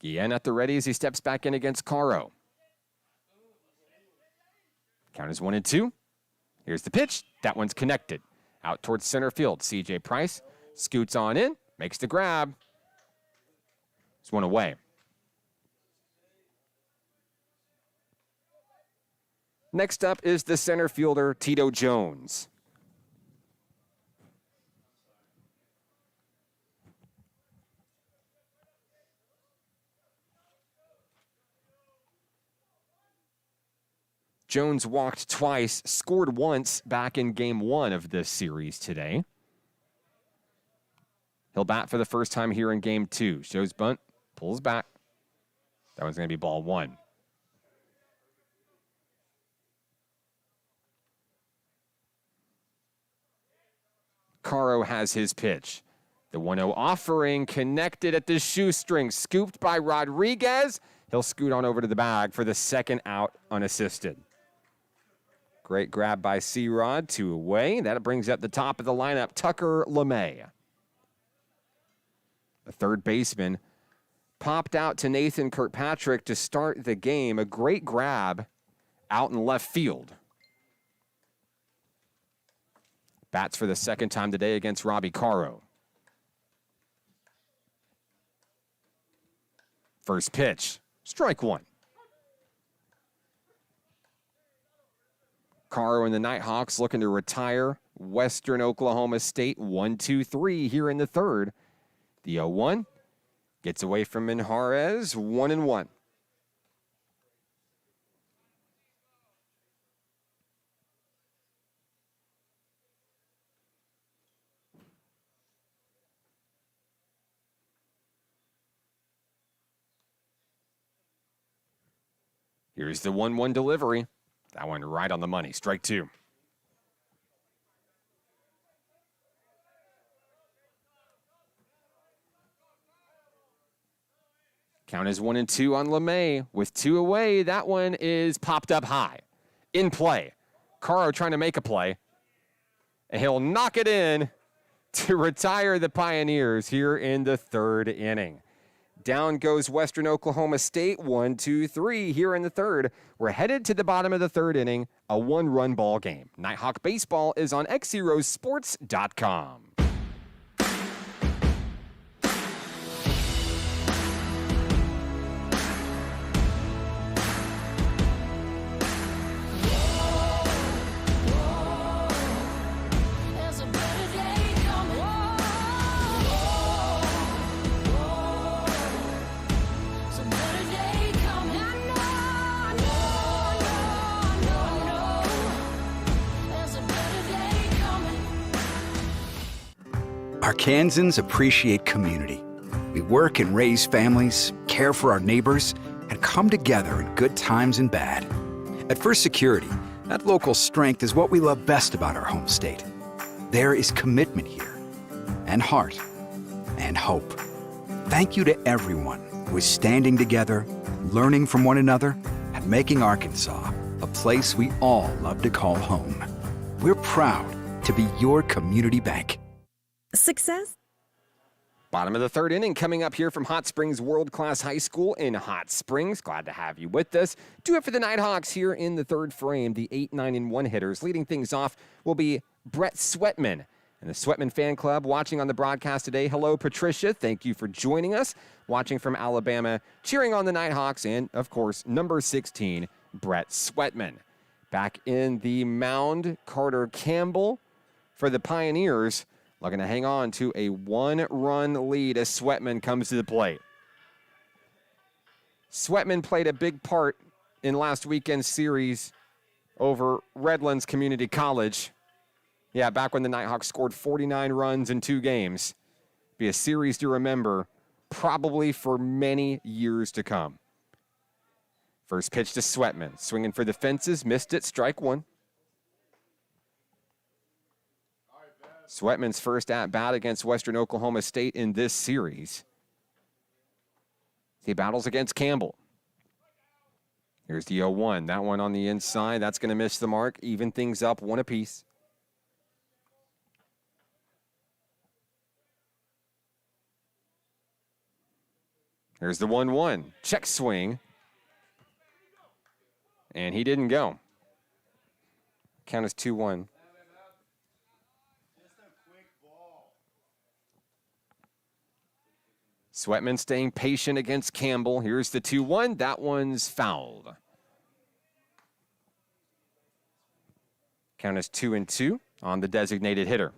Guillen at the ready as he steps back in against Caro. Count is 1-2. Here's the pitch. That one's connected. Out towards center field. C.J. Price scoots on in, makes the grab. It's one away. Next up is the center fielder, Tito Jones. Jones walked twice, scored once back in game 1 of this series today. He'll bat for the first time here in game 2. Shows bunt, pulls back. That one's going to be ball 1. Caro has his pitch. The 1-0 offering connected at the shoestring, scooped by Rodriguez. He'll scoot on over to the bag for the second out unassisted. Great grab by C-Rod, 2 away. That brings up the top of the lineup, Tucker LeMay. The third baseman popped out to Nathan Kirkpatrick to start the game. A great grab out in left field. Bats for the second time today against Robbie Caro. First pitch, strike 1. Caro and the Nighthawks looking to retire Western Oklahoma State 1-2-3 here in the third. The 0-1 gets away from Minjarez, 1-1. Here's the 1-1 delivery. That one right on the money. Strike 2. Count is 1-2 on LeMay. With 2 away, that one is popped up high. In play. Caro trying to make a play. And he'll knock it in to retire the Pioneers here in the third inning. Down goes Western Oklahoma State, 1-2-3 here in the third. We're headed to the bottom of the third inning, a 1-run ball game. Nighthawk baseball is on XZeroSports.com. Arkansans appreciate community. We work and raise families, care for our neighbors, and come together in good times and bad. At First Security, that local strength is what we love best about our home state. There is commitment here, and heart, and hope. Thank you to everyone who is standing together, learning from one another, and making Arkansas a place we all love to call home. We're proud to be your community bank. Success? Bottom of the third inning coming up here from Hot Springs World Class High School in Hot Springs. Glad to have you with us. Do it for the Nighthawks here in the third frame. The 8, 9, and 1 hitters. Leading things off will be Brett Sweatman. And the Sweatman fan club watching on the broadcast today. Hello, Patricia. Thank you for joining us. Watching from Alabama, cheering on the Nighthawks. And, of course, number 16, Brett Sweatman. Back in the mound, Carter Campbell for the Pioneers. Looking to hang on to a 1-run lead as Sweatman comes to the plate. Sweatman played a big part in last weekend's series over Redlands Community College. Yeah, back when the Nighthawks scored 49 runs in 2 games. Be a series to remember probably for many years to come. First pitch to Sweatman. Swinging for the fences, missed it, strike 1. Sweatman's first at-bat against Western Oklahoma State in this series. He battles against Campbell. Here's the 0-1. That one on the inside. That's going to miss the mark. Even things up 1 apiece. Here's the 1-1. Check swing. And he didn't go. Count is 2-1. Sweatman staying patient against Campbell. Here's the 2-1. That one's fouled. Count is 2-2 on the designated hitter.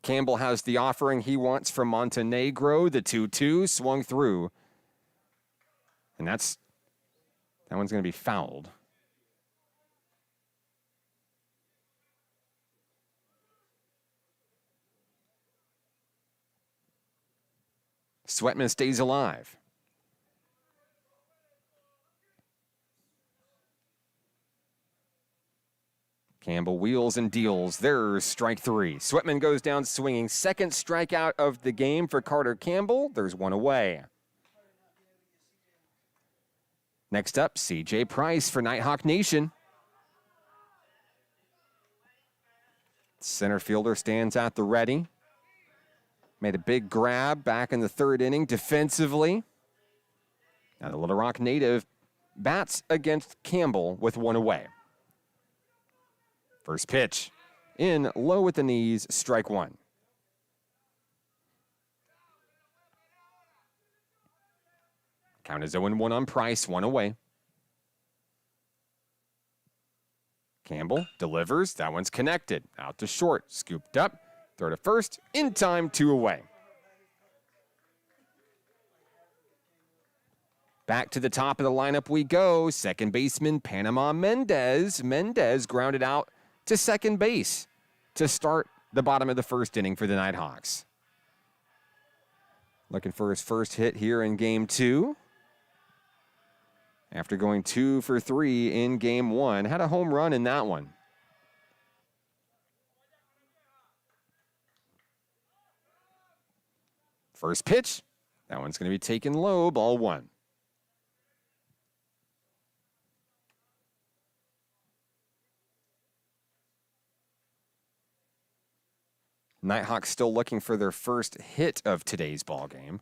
Campbell has the offering he wants from Montenegro. The 2-2 swung through. And that one's going to be fouled. Sweatman stays alive. Campbell wheels and deals. There's strike 3. Sweatman goes down swinging. Second strikeout of the game for Carter Campbell. There's one away. Next up, C.J. Price for Nighthawk Nation. Center fielder stands at the ready. Made a big grab back in the third inning defensively. Now the Little Rock native bats against Campbell with one away. First pitch, in low at the knees, strike 1. Count is 0-1 on Price, one away. Campbell delivers, that one's connected. Out to short, scooped up, throw to first, in time, 2 away. Back to the top of the lineup we go. Second baseman, Panama Mendez. Mendez grounded out to second base to start the bottom of the first inning for the Nighthawks. Looking for his first hit here in game 2. After going 2 for 3 in game 1. Had a home run in that one. First pitch. That one's going to be taken low, ball 1. Nighthawks still looking for their first hit of today's ball game,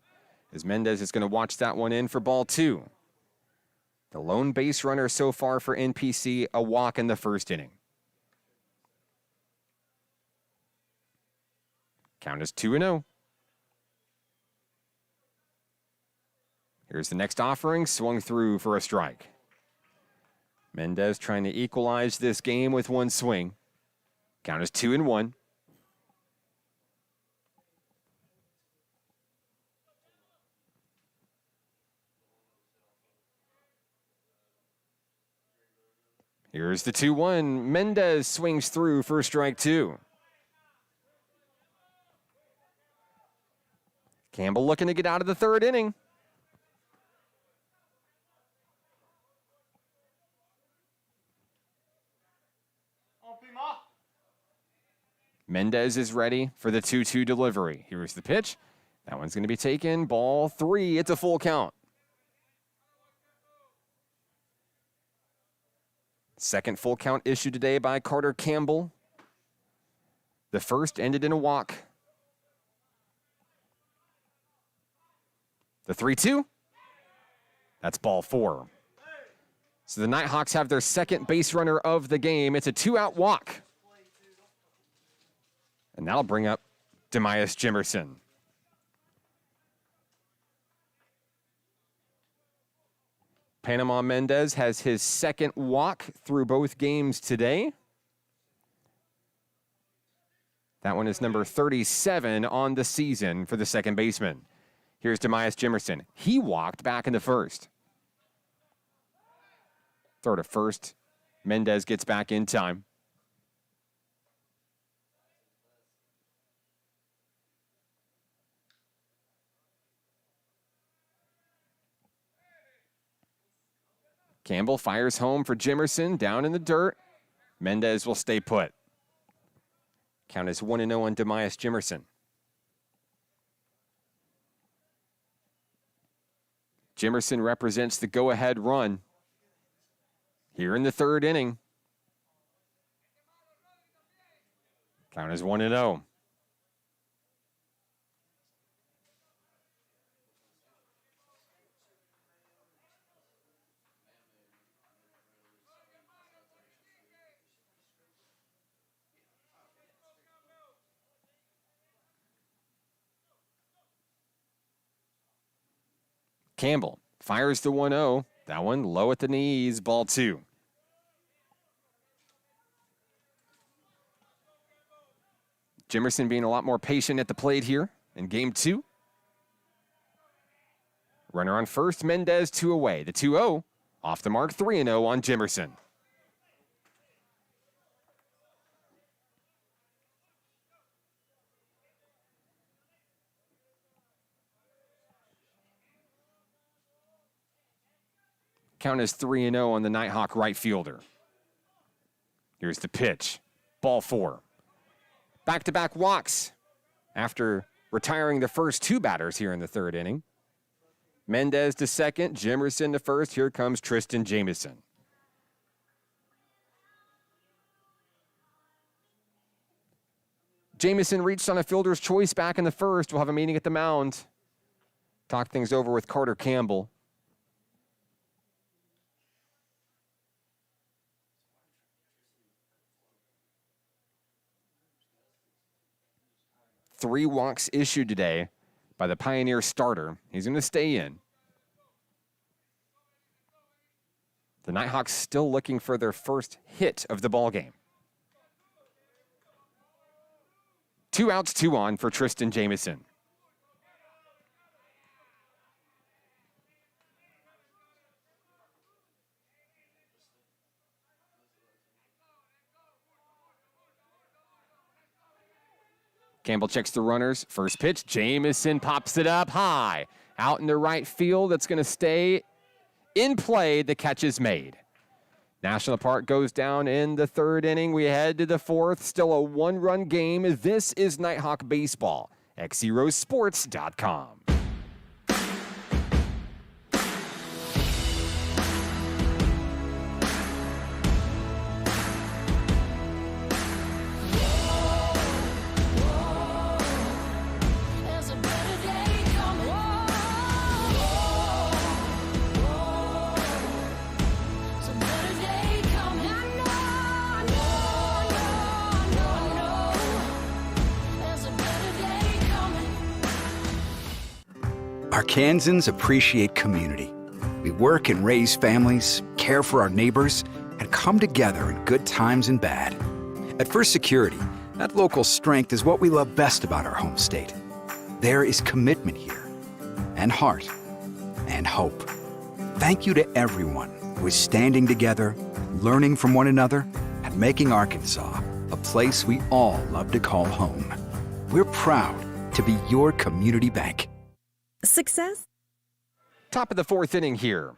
as Mendez is going to watch that one in for ball 2. The lone base runner so far for NPC, a walk in the first inning. Count is 2-0. Here's the next offering, swung through for a strike. Mendez trying to equalize this game with one swing. Count is 2-1. Here's the 2-1. Mendez swings through for strike 2. Campbell looking to get out of the third inning. Mendez is ready for the 2-2 delivery. Here's the pitch. That one's going to be taken. Ball 3. It's a full count. Second full count issued today by Carter Campbell. The first ended in a walk. The 3-2. That's ball 4. So the Nighthawks have their second base runner of the game. It's a 2-out walk. And that'll bring up Demias Jimerson. Panama Mendez has his second walk through both games today. That one is number 37 on the season for the second baseman. Here's Demias Jimerson. He walked back in the first. Throw to first. Mendez gets back in time. Campbell fires home for Jimerson, down in the dirt. Mendez will stay put. Count is 1-0 on Demias Jimerson. Jimerson represents the go-ahead run here in the third inning. Count is 1-0. Campbell fires the 1-0. That one low at the knees, ball 2. Jimerson being a lot more patient at the plate here in game 2. Runner on first, Mendez 2 away. The 2-0 off the mark, 3-0 on Jimerson. Count is 3-0 on the Nighthawk right fielder. Here's the pitch. Ball 4. Back-to-back walks after retiring the first 2 batters here in the 3rd inning. Mendez to second, Jimerson to first. Here comes Tristan Jamison. Jamison reached on a fielder's choice back in the 1st. We'll have a meeting at the mound. Talk things over with Carter Campbell. Three walks issued today by the Pioneer starter. He's going to stay in. The Nighthawks still looking for their first hit of the ballgame. 2 outs, 2 on for Tristan Jamison. Campbell checks the runners. First pitch, Jamison pops it up high. Out in the right field, that's going to stay in play. The catch is made. National Park goes down in the 3rd inning. We head to the 4th. Still a 1-run game. This is Nighthawk Baseball. XZeroSports.com. Arkansans appreciate community. We work and raise families, care for our neighbors, and come together in good times and bad. At First Security, that local strength is what we love best about our home state. There is commitment here, and heart, and hope. Thank you to everyone who is standing together, learning from one another, and making Arkansas a place we all love to call home. We're proud to be your community bank. Success? Top of the 4th inning here.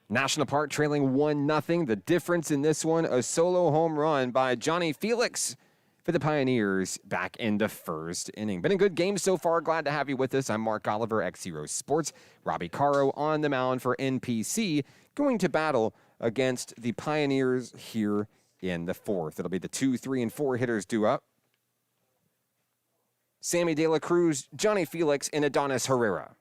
National Park trailing 1-0. The difference in this one, a solo home run by Johnny Felix for the Pioneers back in the 1st inning. Been a good game so far. Glad to have you with us. I'm Mark Oliver, XZero Sports. Robbie Caro on the mound for NPC, going to battle against the Pioneers here in the 4th. It'll be the 2, 3, and 4 hitters due up. Sammy De La Cruz, Johnny Felix, and Adonis Herrera.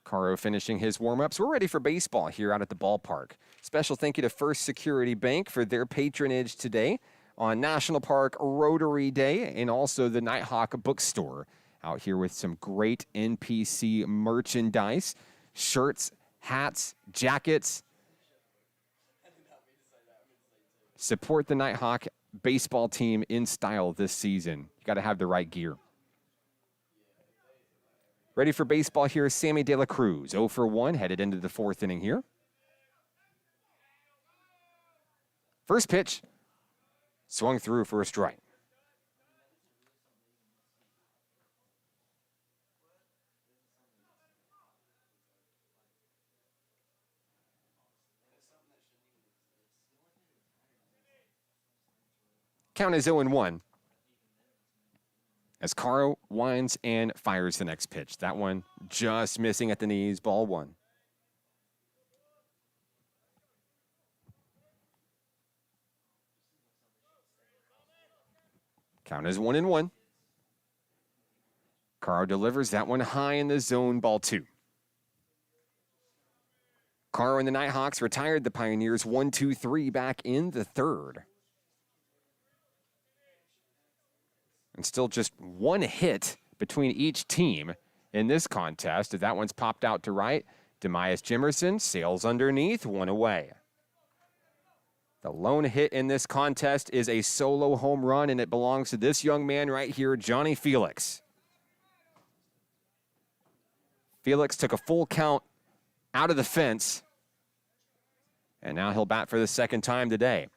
Caro finishing his warm-ups. We're ready for baseball here out at the ballpark. Special thank you to First Security Bank for their patronage today on National Park Rotary Day, and also the Nighthawk Bookstore out here with some great NPC merchandise, shirts, hats, jackets. Support the Nighthawk baseball team in style this season. You got to have the right gear. Ready for baseball here is Sammy De La Cruz. 0 for 1, headed into the 4th inning here. First pitch, swung through for a strike. Count is 0-1. As Caro winds and fires the next pitch. That one just missing at the knees, ball 1. Count is 1-1. Caro delivers that one high in the zone, ball 2. Caro and the Nighthawks retired the Pioneers 1-2-3 back in the 3rd. And still just one hit between each team in this contest. That one's popped out to right. Demias Jimerson sails underneath, 1 away. The lone hit in this contest is a solo home run, and it belongs to this young man right here, Johnny Felix. Felix took a full count out of the fence, and now he'll bat for the second time today.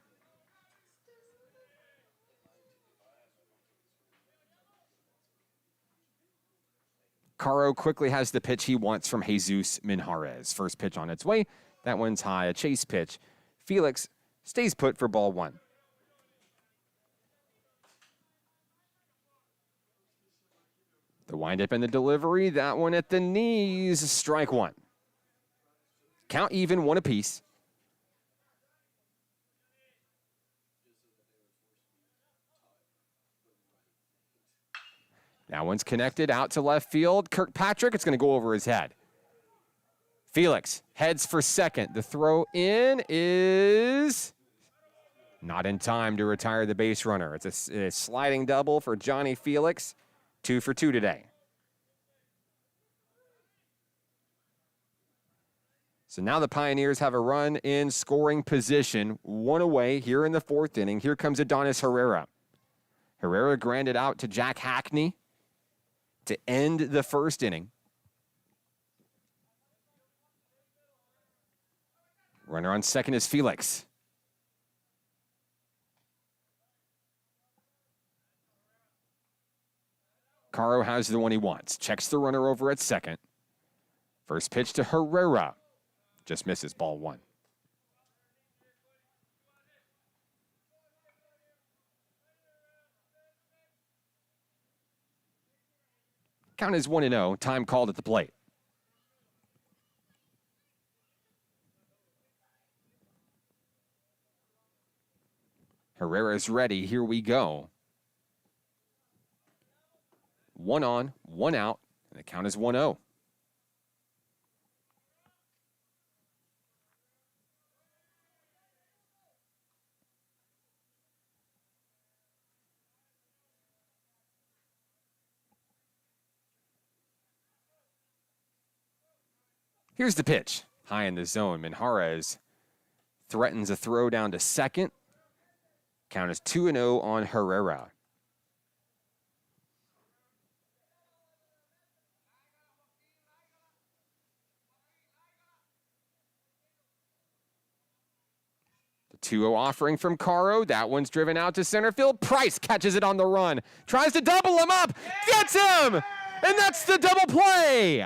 Caro quickly has the pitch he wants from Jesus Minjarez. First pitch on its way. That one's high, a chase pitch. Felix stays put for ball one. The windup and the delivery, that one at the knees, strike one. Count even, one apiece. That one's connected out to left field. Kirkpatrick, it's going to go over his head. Felix heads for second. The throw in is not in time to retire the base runner. It's a sliding double for Johnny Felix. 2 for 2 today. So now the Pioneers have a run in scoring position. One away here in the fourth inning. Here comes Adonis Herrera. Herrera grounded out to Jack Hackney to end the first inning. Runner on second is Felix. Caro has the one he wants. Checks the runner over at second. First pitch to Herrera. Just misses, ball one. Count is 1-0. Time called at the plate. Herrera's ready. Here we go. 1 on, 1 out, and the count is 1-0. Here's the pitch. High in the zone. Minjarez threatens a throw down to second. Count is 2-0 on Herrera. The 2-0 offering from Caro. That one's driven out to center field. Price catches it on the run. Tries to double him up. Gets him! And that's the double play.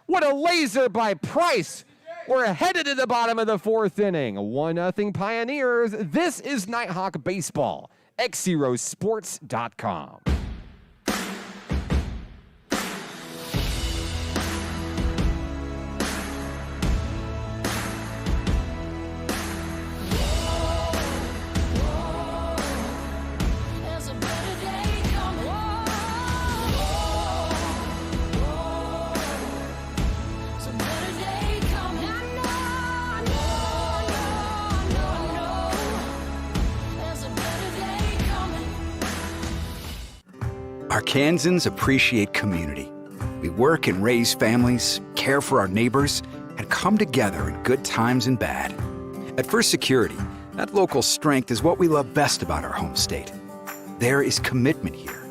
What a laser by Price. We're headed to the bottom of the fourth inning. 1-0 Pioneers. This is Nighthawk Baseball. XZeroSports.com. Arkansans appreciate community. We work and raise families, care for our neighbors, and come together in good times and bad. At First Security, that local strength is what we love best about our home state. There is commitment here,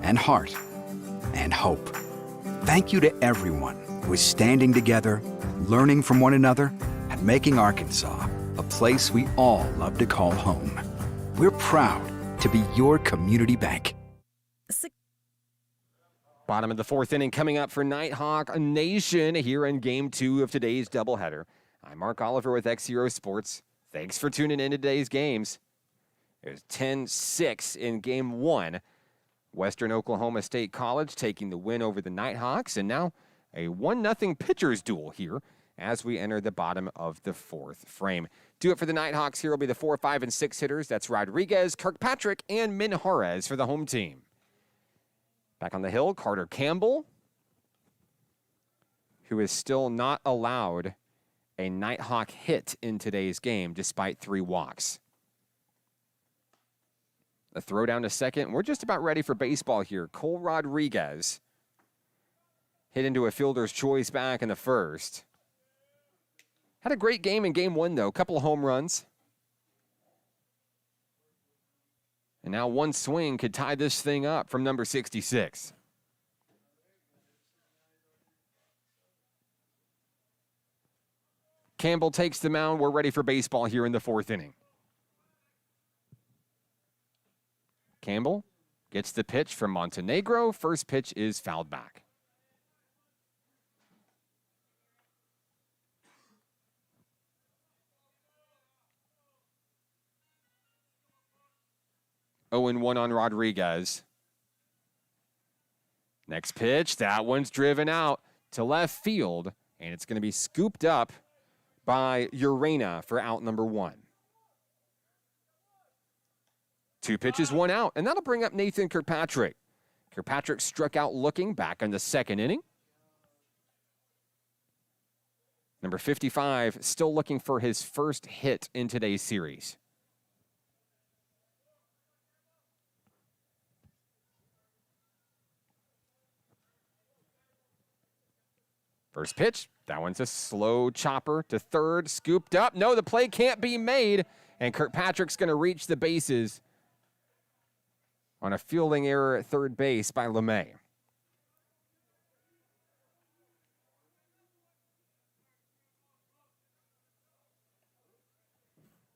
and heart, and hope. Thank you to everyone who is standing together, learning from one another, and making Arkansas a place we all love to call home. We're proud to be your community bank. Bottom of the fourth inning coming up for Nighthawk Nation here in Game 2 of today's doubleheader. I'm Mark Oliver with XZero Sports. Thanks for tuning in to today's games. It was 10-6 in Game 1. Western Oklahoma State College taking the win over the Nighthawks, and now a 1-0 pitcher's duel here as we enter the bottom of the fourth frame. Do it for the Nighthawks. Here will be the 4, 5, and 6 hitters. That's Rodriguez, Kirkpatrick, and Minjarez for the home team. Back on the hill, Carter Campbell, who is still not allowed a Nighthawk hit in today's game, despite 3 walks. A throw down to second. We're just about ready for baseball here. Cole Rodriguez hit into a fielder's choice back in the first. Had a great game in Game 1, though. A couple of home runs. And now one swing could tie this thing up from number 66. Campbell takes the mound. We're ready for baseball here in the 4th inning. Campbell gets the pitch from Montenegro. First pitch is fouled back. Oh, and 1 on Rodriguez. Next pitch, that one's driven out to left field, and it's going to be scooped up by Urena for out number 1. 2 pitches, 1 out, and that'll bring up Nathan Kirkpatrick. Kirkpatrick struck out looking back in the 2nd inning. Number 55 still looking for his first hit in today's series. First pitch, that one's a slow chopper to third, scooped up. No, the play can't be made, and Kirkpatrick's going to reach the bases on a fielding error at third base by LeMay.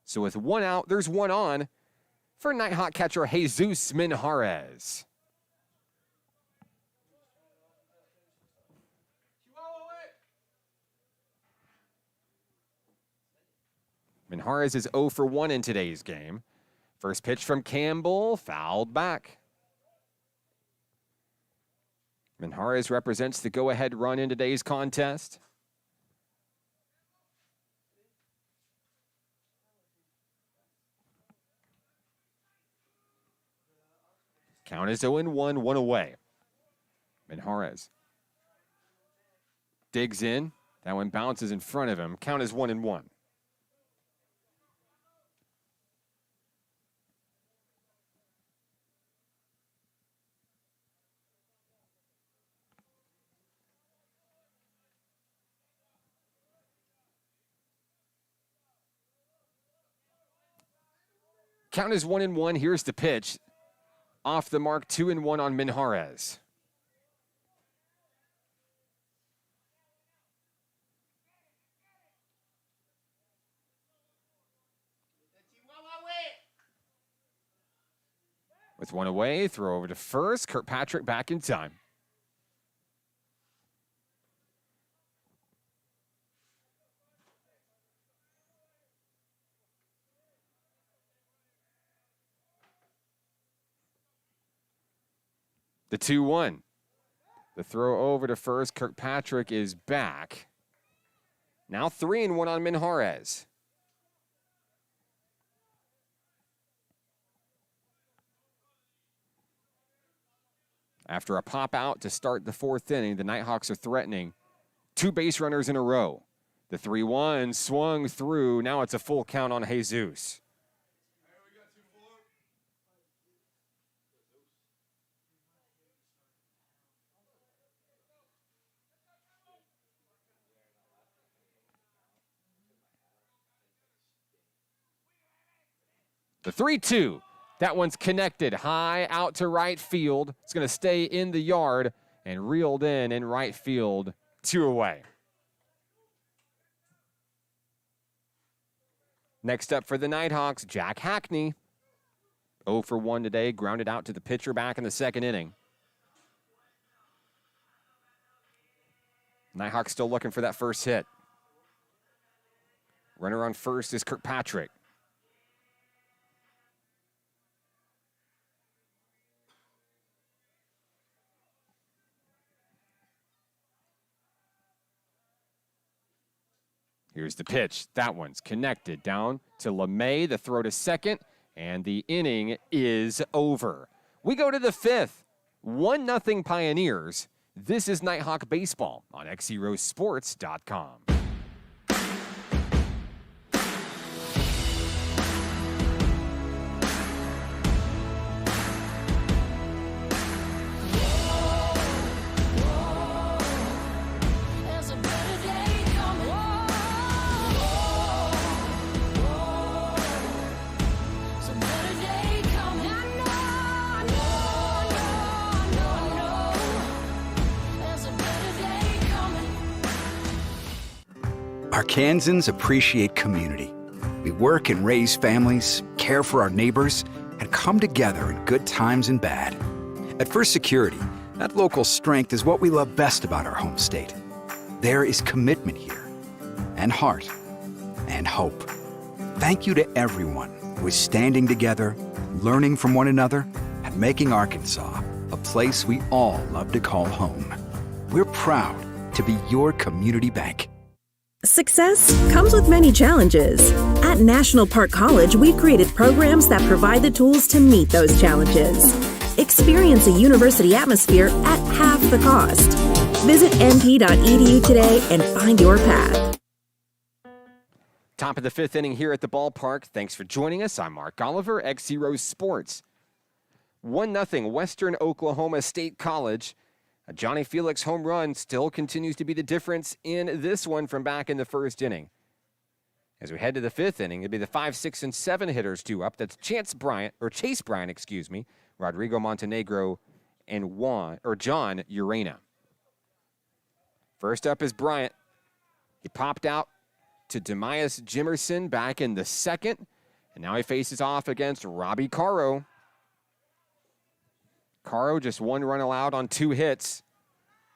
So with 1 out, there's 1 on for Nighthawk catcher Jesus Minjarez. Minjarez is 0 for 1 in today's game. First pitch from Campbell, fouled back. Minjarez represents the go-ahead run in today's contest. Count is 0-1, 1 away. Minjarez digs in. That one bounces in front of him. Count is 1-1. Count is 1-1. Here's the pitch. Off the mark, 2-1 on Minjarez. With 1 away, throw over to first. Kirkpatrick back in time. The 2-1. The throw over to first. Kirkpatrick is back. Now 3-1 on Minjarez. After a pop out to start the 4th inning, the Nighthawks are threatening 2 base runners in a row. The 3-1 swung through. Now it's a full count on Jesus. The 3-2, that one's connected high out to right field. It's going to stay in the yard and reeled in right field, 2 away. Next up for the Nighthawks, Jack Hackney. 0 for 1 today, grounded out to the pitcher back in the 2nd inning. Nighthawks still looking for that first hit. Runner on first is Kirkpatrick. Here's the pitch. That one's connected down to LeMay. The throw to second, and the inning is over. We go to the 5th. 1-0 Pioneers. This is Nighthawk Baseball on XZeroSports.com. Arkansans appreciate community. We work and raise families, care for our neighbors, and come together in good times and bad. At First Security, that local strength is what we love best about our home state. There is commitment here, and heart, and hope. Thank you to everyone who is standing together, learning from one another, and making Arkansas a place we all love to call home. We're proud to be your community bank. Success comes with many challenges. At National Park College, we've created programs that provide the tools to meet those challenges. Experience a university atmosphere at half the cost. Visit np.edu today and find your path. Top of the fifth inning here at the ballpark. Thanks for joining us. I'm Mark Oliver, XZero Sports. 1-0 Western Oklahoma State College. A Johnny Felix home run still continues to be the difference in this one from back in the first inning. As we head to the fifth inning, it'll be the 5, 6, and 7 hitters due up. That's Chase Bryant, Rodrigo Montenegro, and John Urena. First up is Bryant. He popped out to Demias Jimerson back in the second, and now he faces off against Robbie Caro. Caro just 1 run allowed on 2 hits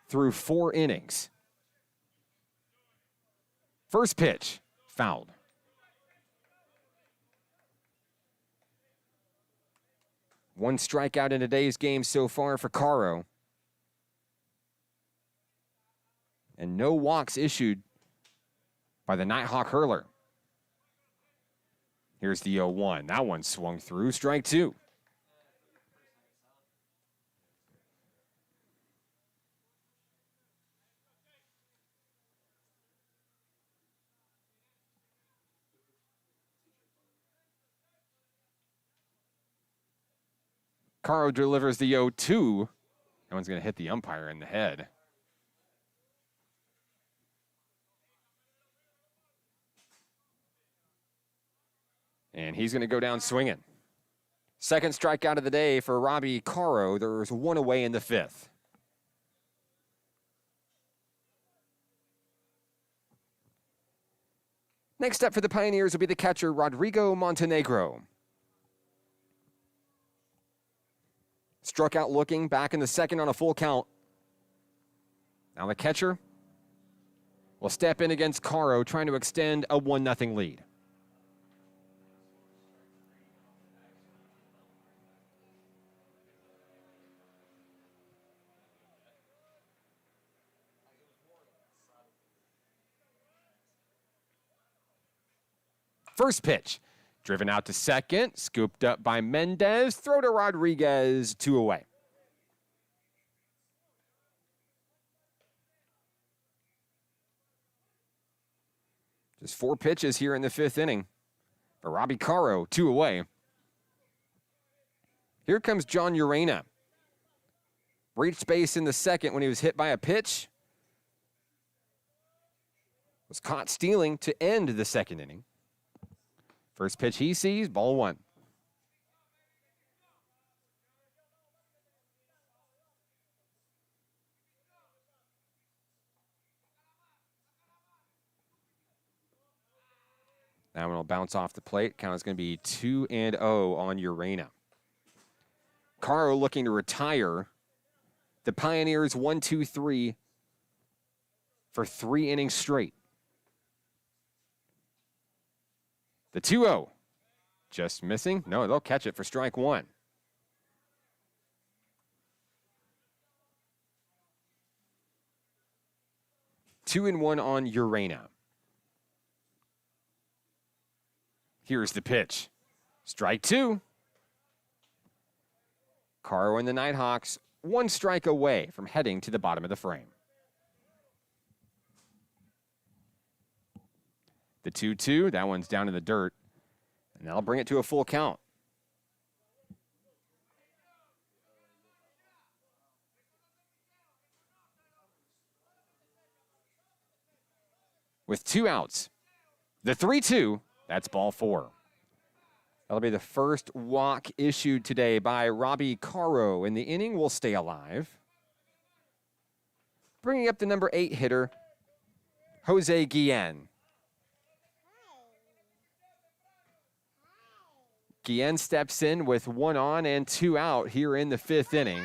through 4 innings. First pitch, fouled. One strikeout in today's game so far for Caro. And no walks issued by the Nighthawk hurler. Here's the 0-1. That one swung through, strike 2. Caro delivers the 0-2. That one's going to hit the umpire in the head. And he's going to go down swinging. Second strikeout of the day for Robbie Caro. There's 1 away in the fifth. Next up for the Pioneers will be the catcher, Rodrigo Montenegro. Struck out looking back in the second on a full count. Now the catcher will step in against Caro, trying to extend a 1-0 lead. First pitch, driven out to second, scooped up by Mendez, throw to Rodriguez, 2 away. Just 4 pitches here in the fifth inning for Robbie Caro, 2 away. Here comes John Urena. Reached base in the second when he was hit by a pitch. Was caught stealing to end the second inning. First pitch he sees, ball 1. That one will bounce off the plate. Count is going to be 2-0 on Urena. Caro looking to retire. The Pioneers 1-2-3 for 3 innings straight. The 2-0, just missing. No, they'll catch it for strike 1. Two and 1 on Urena. Here's the pitch. Strike 2. Caro and the Nighthawks 1 strike away from heading to the bottom of the frame. The 2-2, that one's down in the dirt, and that'll bring it to a full count. With 2 outs, the 3-2, that's ball 4. That'll be the first walk issued today by Robbie Caro, and the inning will stay alive. Bringing up the number 8 hitter, Jose Guillen. Guillen steps in with 1 on and 2 out here in the 5th inning.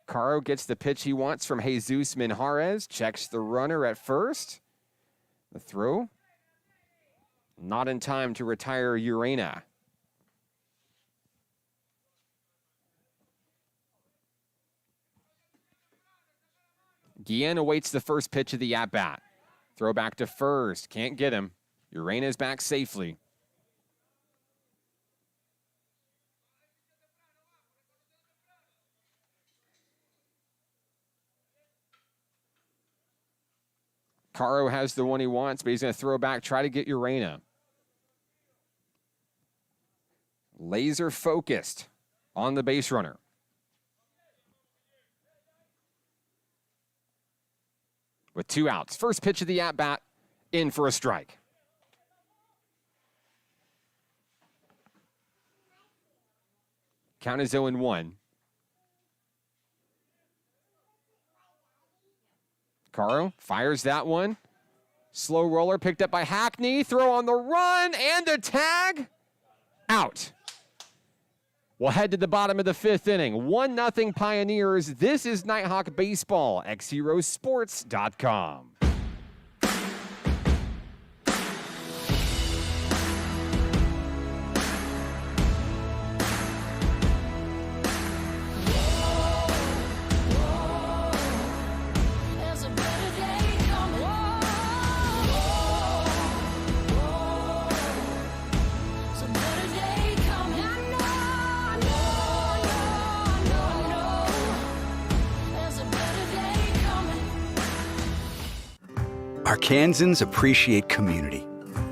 Caro gets the pitch he wants from Jesus Minjarez, checks the runner at first. The throw, not in time to retire Urena. Guillen awaits the first pitch of the at-bat. Throw back to first, can't get him. Urena's back safely. Caro has the one he wants, but he's going to throw back, try to get Urena. Laser focused on the base runner. With 2 outs. First pitch of the at-bat, in for a strike. Count is 0-1. Caro fires that one. Slow roller picked up by Hackney. Throw on the run and the tag. Out. We'll head to the bottom of the 5th inning. 1-0 Pioneers. This is Nighthawk Baseball. XZeroSports.com. Arkansans appreciate community.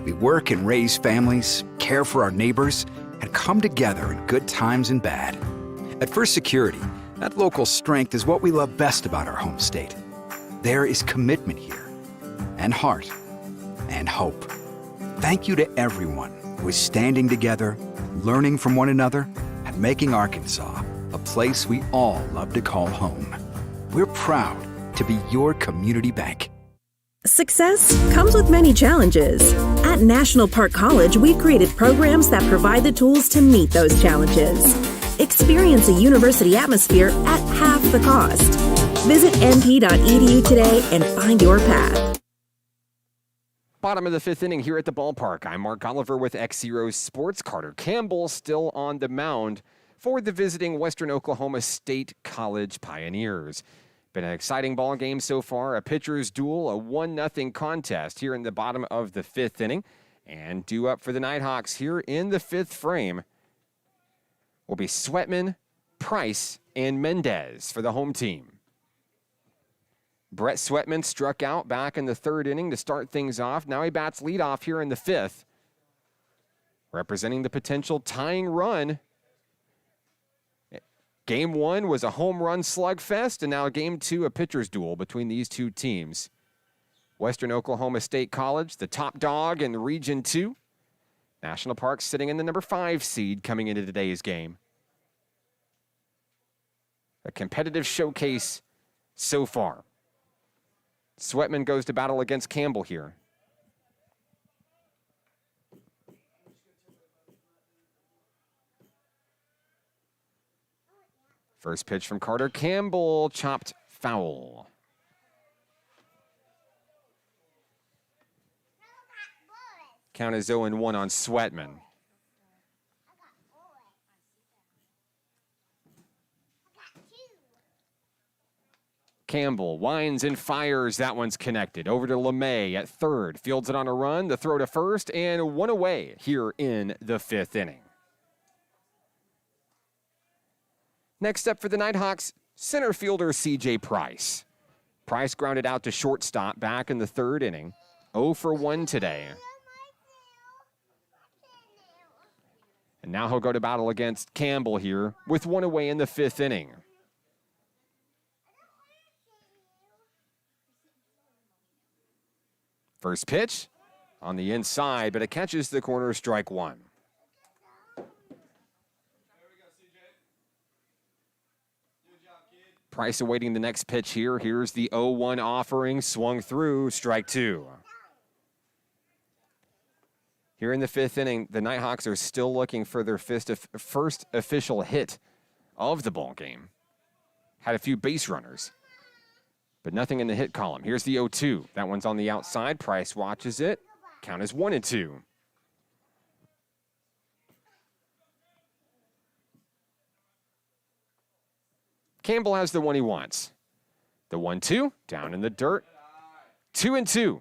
We work and raise families, care for our neighbors, and come together in good times and bad. At First Security, that local strength is what we love best about our home state. There is commitment here, and heart, and hope. Thank you to everyone who is standing together, learning from one another, and making Arkansas a place we all love to call home. We're proud to be your community bank. Success comes with many challenges. At National Park College, we've created programs that provide the tools to meet those challenges. Experience a university atmosphere at half the cost. Visit np.edu today and find your path. Bottom of the 5th inning here at the ballpark. I'm Mark Oliver with XZero Sports. Carter Campbell still on the mound for the visiting Western Oklahoma State College Pioneers. Been an exciting ball game so far. A pitcher's duel, a 1-0 contest here in the bottom of the 5th inning. And due up for the Nighthawks here in the 5th frame will be Sweatman, Price, and Mendez for the home team. Brett Sweatman struck out back in the 3rd inning to start things off. Now he bats leadoff here in the 5th, representing the potential tying run. Game 1 was a home run slugfest, and now Game 2, a pitcher's duel between these two teams. Western Oklahoma State College, the top dog in Region 2. National Park sitting in the number 5 seed coming into today's game. A competitive showcase so far. Sweatman goes to battle against Campbell here. First pitch from Carter Campbell, chopped foul. Count is 0-1 on Sweatman. Campbell winds and fires. That one's connected. Over to LeMay at 3rd. Fields it on a run. The throw to 1st and 1 away here in the 5th inning. Next up for the Nighthawks, center fielder C.J. Price. Price grounded out to shortstop back in the 3rd inning. 0 for 1 today. And now he'll go to battle against Campbell here with 1 away in the 5th inning. First pitch on the inside, but it catches the corner, strike 1. Price awaiting the next pitch here. Here's the 0-1 offering, swung through, strike 2. Here in the 5th inning, the Nighthawks are still looking for their first official hit of the ball game. Had a few base runners, but nothing in the hit column. Here's the 0-2. That one's on the outside. Price watches it. Count is 1-2. Campbell has the one he wants. The 1-2, down in the dirt. 2-2.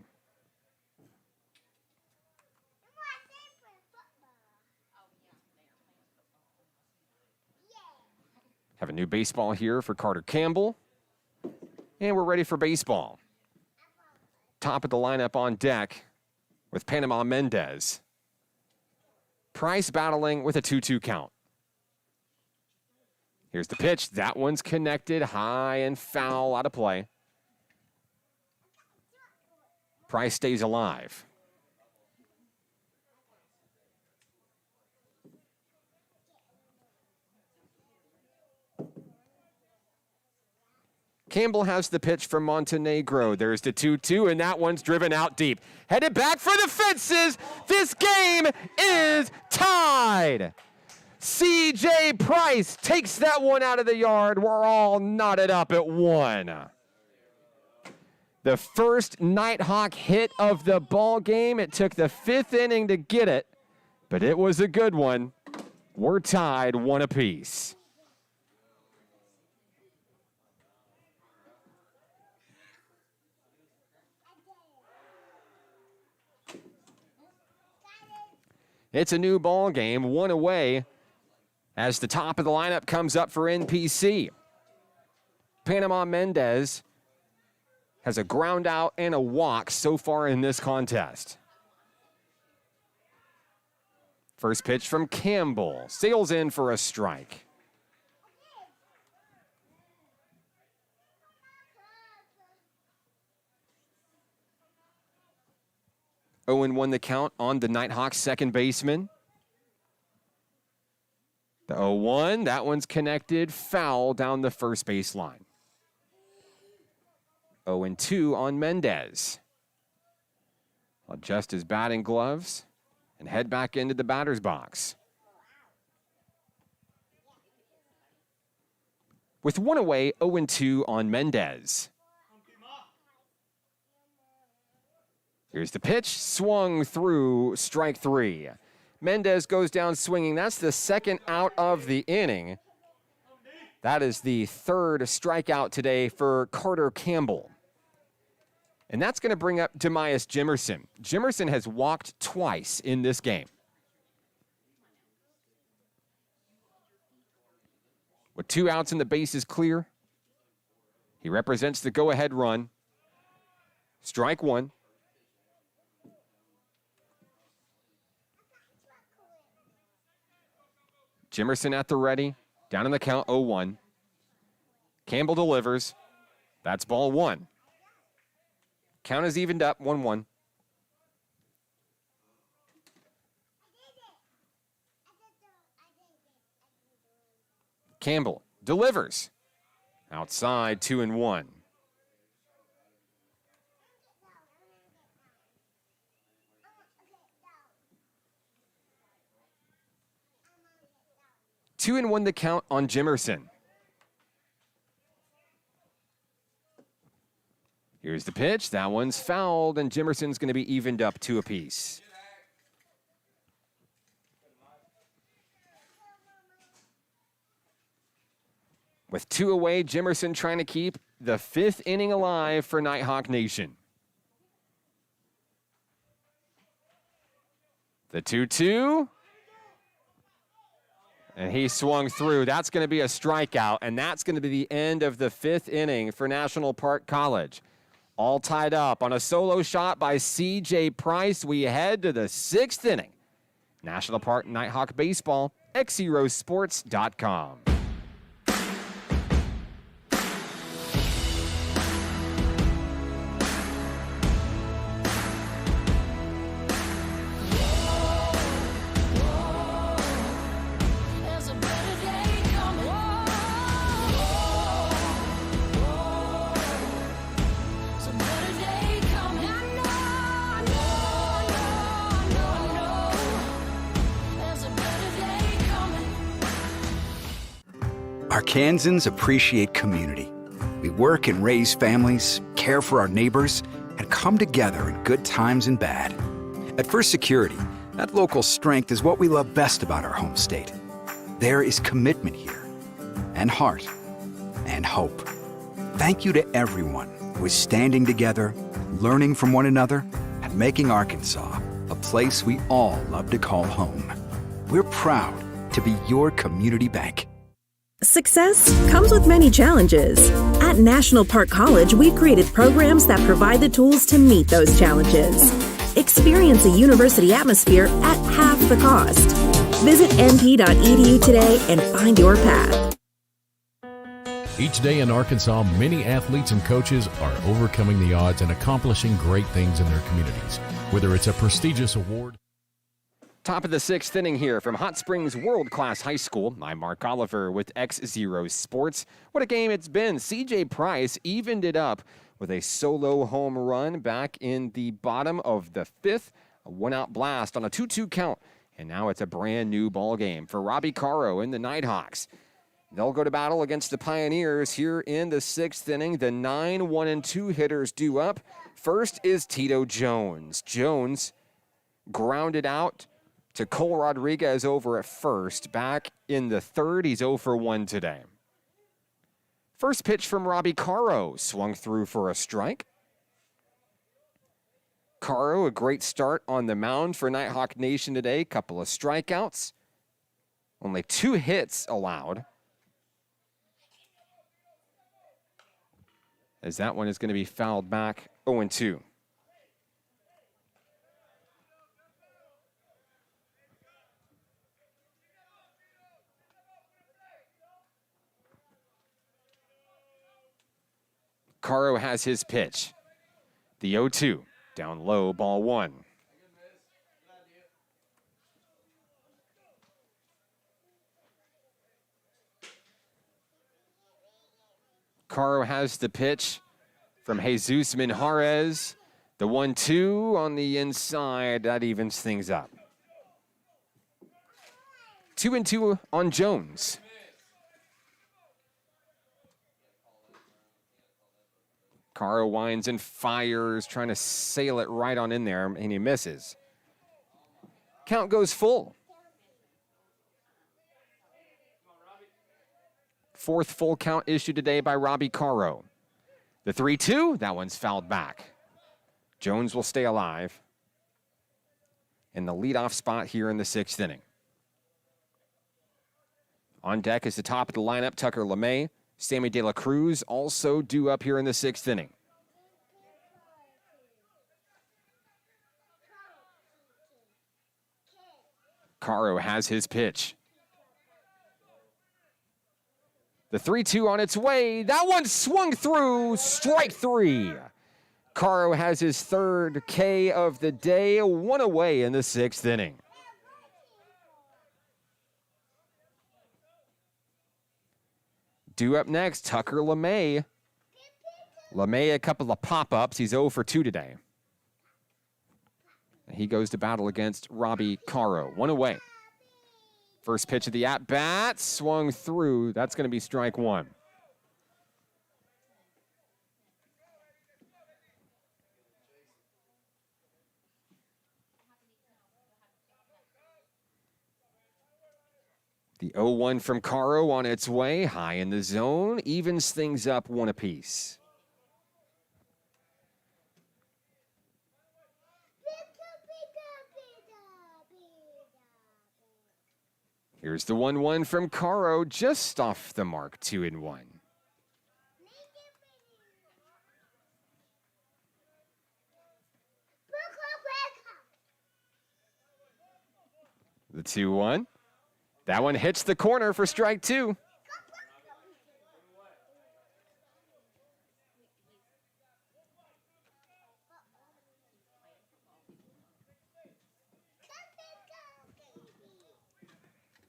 Have a new baseball here for Carter Campbell. And we're ready for baseball. Top of the lineup on deck with Panama Mendez. Price battling with a 2-2 count. Here's the pitch. That one's connected, high and foul, out of play. Price stays alive. Campbell has the pitch from Montenegro. There's the 2-2, and that one's driven out deep. Headed back for the fences. This game is tied. C.J. Price takes that one out of the yard. We're all knotted up at 1. The first Nighthawk hit of the ball game. It took the 5th inning to get it, but it was a good one. We're tied 1 apiece. It's a new ball game, 1 away, as the top of the lineup comes up for NPC. Panama Mendez has a ground out and a walk so far in this contest. First pitch from Campbell. Sails in for a strike. Owen won the count on the Nighthawks second baseman. The 0-1, that one's connected, foul down the first base line. 0-2 on Mendez. Adjust his batting gloves and head back into the batter's box. With 1 away, 0-2 on Mendez. Here's the pitch, swung through, strike 3. Mendez goes down swinging. That's the second out of the inning. That is the 3rd strikeout today for Carter Campbell. And that's going to bring up Demias Jimerson. Jimerson has walked twice in this game. With 2 outs and the bases clear, he represents the go-ahead run. Strike 1. Jimerson at the ready, down in the count, 0-1. Campbell delivers. That's ball 1. Count is evened up, 1-1. Campbell delivers. Outside, 2-1. Two and 1 the count on Jimerson. Here's the pitch. That one's fouled, and Jimerson's going to be evened up 2 apiece. With 2 away, Jimerson trying to keep the 5th inning alive for Nighthawk Nation. The 2-2. And he swung through. That's going to be a strikeout, and that's going to be the end of the 5th inning for National Park College. All tied up on a solo shot by C.J. Price. We head to the 6th inning. National Park Nighthawk Baseball, XZeroSports.com. Arkansans appreciate community. We work and raise families, care for our neighbors, and come together in good times and bad. At First Security, that local strength is what we love best about our home state. There is commitment here, and heart, and hope. Thank you to everyone who is standing together, learning from one another, and making Arkansas a place we all love to call home. We're proud to be your community bank. Success comes with many challenges. At National Park College, we've created programs that provide the tools to meet those challenges. Experience a university atmosphere at half the cost. Visit np.edu today and find your path. Each day in Arkansas, many athletes and coaches are overcoming the odds and accomplishing great things in their communities. Whether it's a prestigious award. Top of the sixth inning here from Hot Springs World Class High School. I'm Mark Oliver with XZero Sports. What a game it's been. CJ Price evened it up with a solo home run back in the bottom of the fifth. A one-out blast on a 2-2 count. And now it's a brand new ball game for Robbie Caro and the Nighthawks. They'll go to battle against the Pioneers here in the sixth inning. The 9 1-2 hitters due up. First is Tito Jones. Jones grounded out to Cole Rodriguez over at first. Back in the third, he's 0 for 1 today. First pitch from Robbie Caro, swung through for a strike. Caro, a great start on the mound for Nighthawk Nation today. Couple of strikeouts. Only 2 hits allowed. As that one is going to be fouled back 0-2. Caro has his pitch. The 0-2, down low, ball 1. Caro has the pitch from Jesus Minjarez. The 1-2 on the inside, that evens things up. 2-2 on Jones. Caro winds and fires, trying to sail it right on in there, and he misses. Count goes full. Fourth full count issued today by Robbie Caro. The 3-2, that one's fouled back. Jones will stay alive in the leadoff spot here in the sixth inning. On deck is the top of the lineup, Tucker LeMay. Sammy De La Cruz also due up here in the sixth inning. Caro has his pitch. The 3-2 on its way. That one swung through. Strike 3. Caro has his third K of the day. 1 away in the sixth inning. Due up next, Tucker LeMay. LeMay, a couple of pop-ups. He's 0 for 2 today. He goes to battle against Robbie Caro. 1 away. First pitch of the at-bat, swung through. That's going to be strike 1. The 0-1 from Caro on its way, high in the zone, evens things up 1 apiece. Here's the 1-1 from Caro, just off the mark, 2-1. The 2-1. That one hits the corner for strike 2.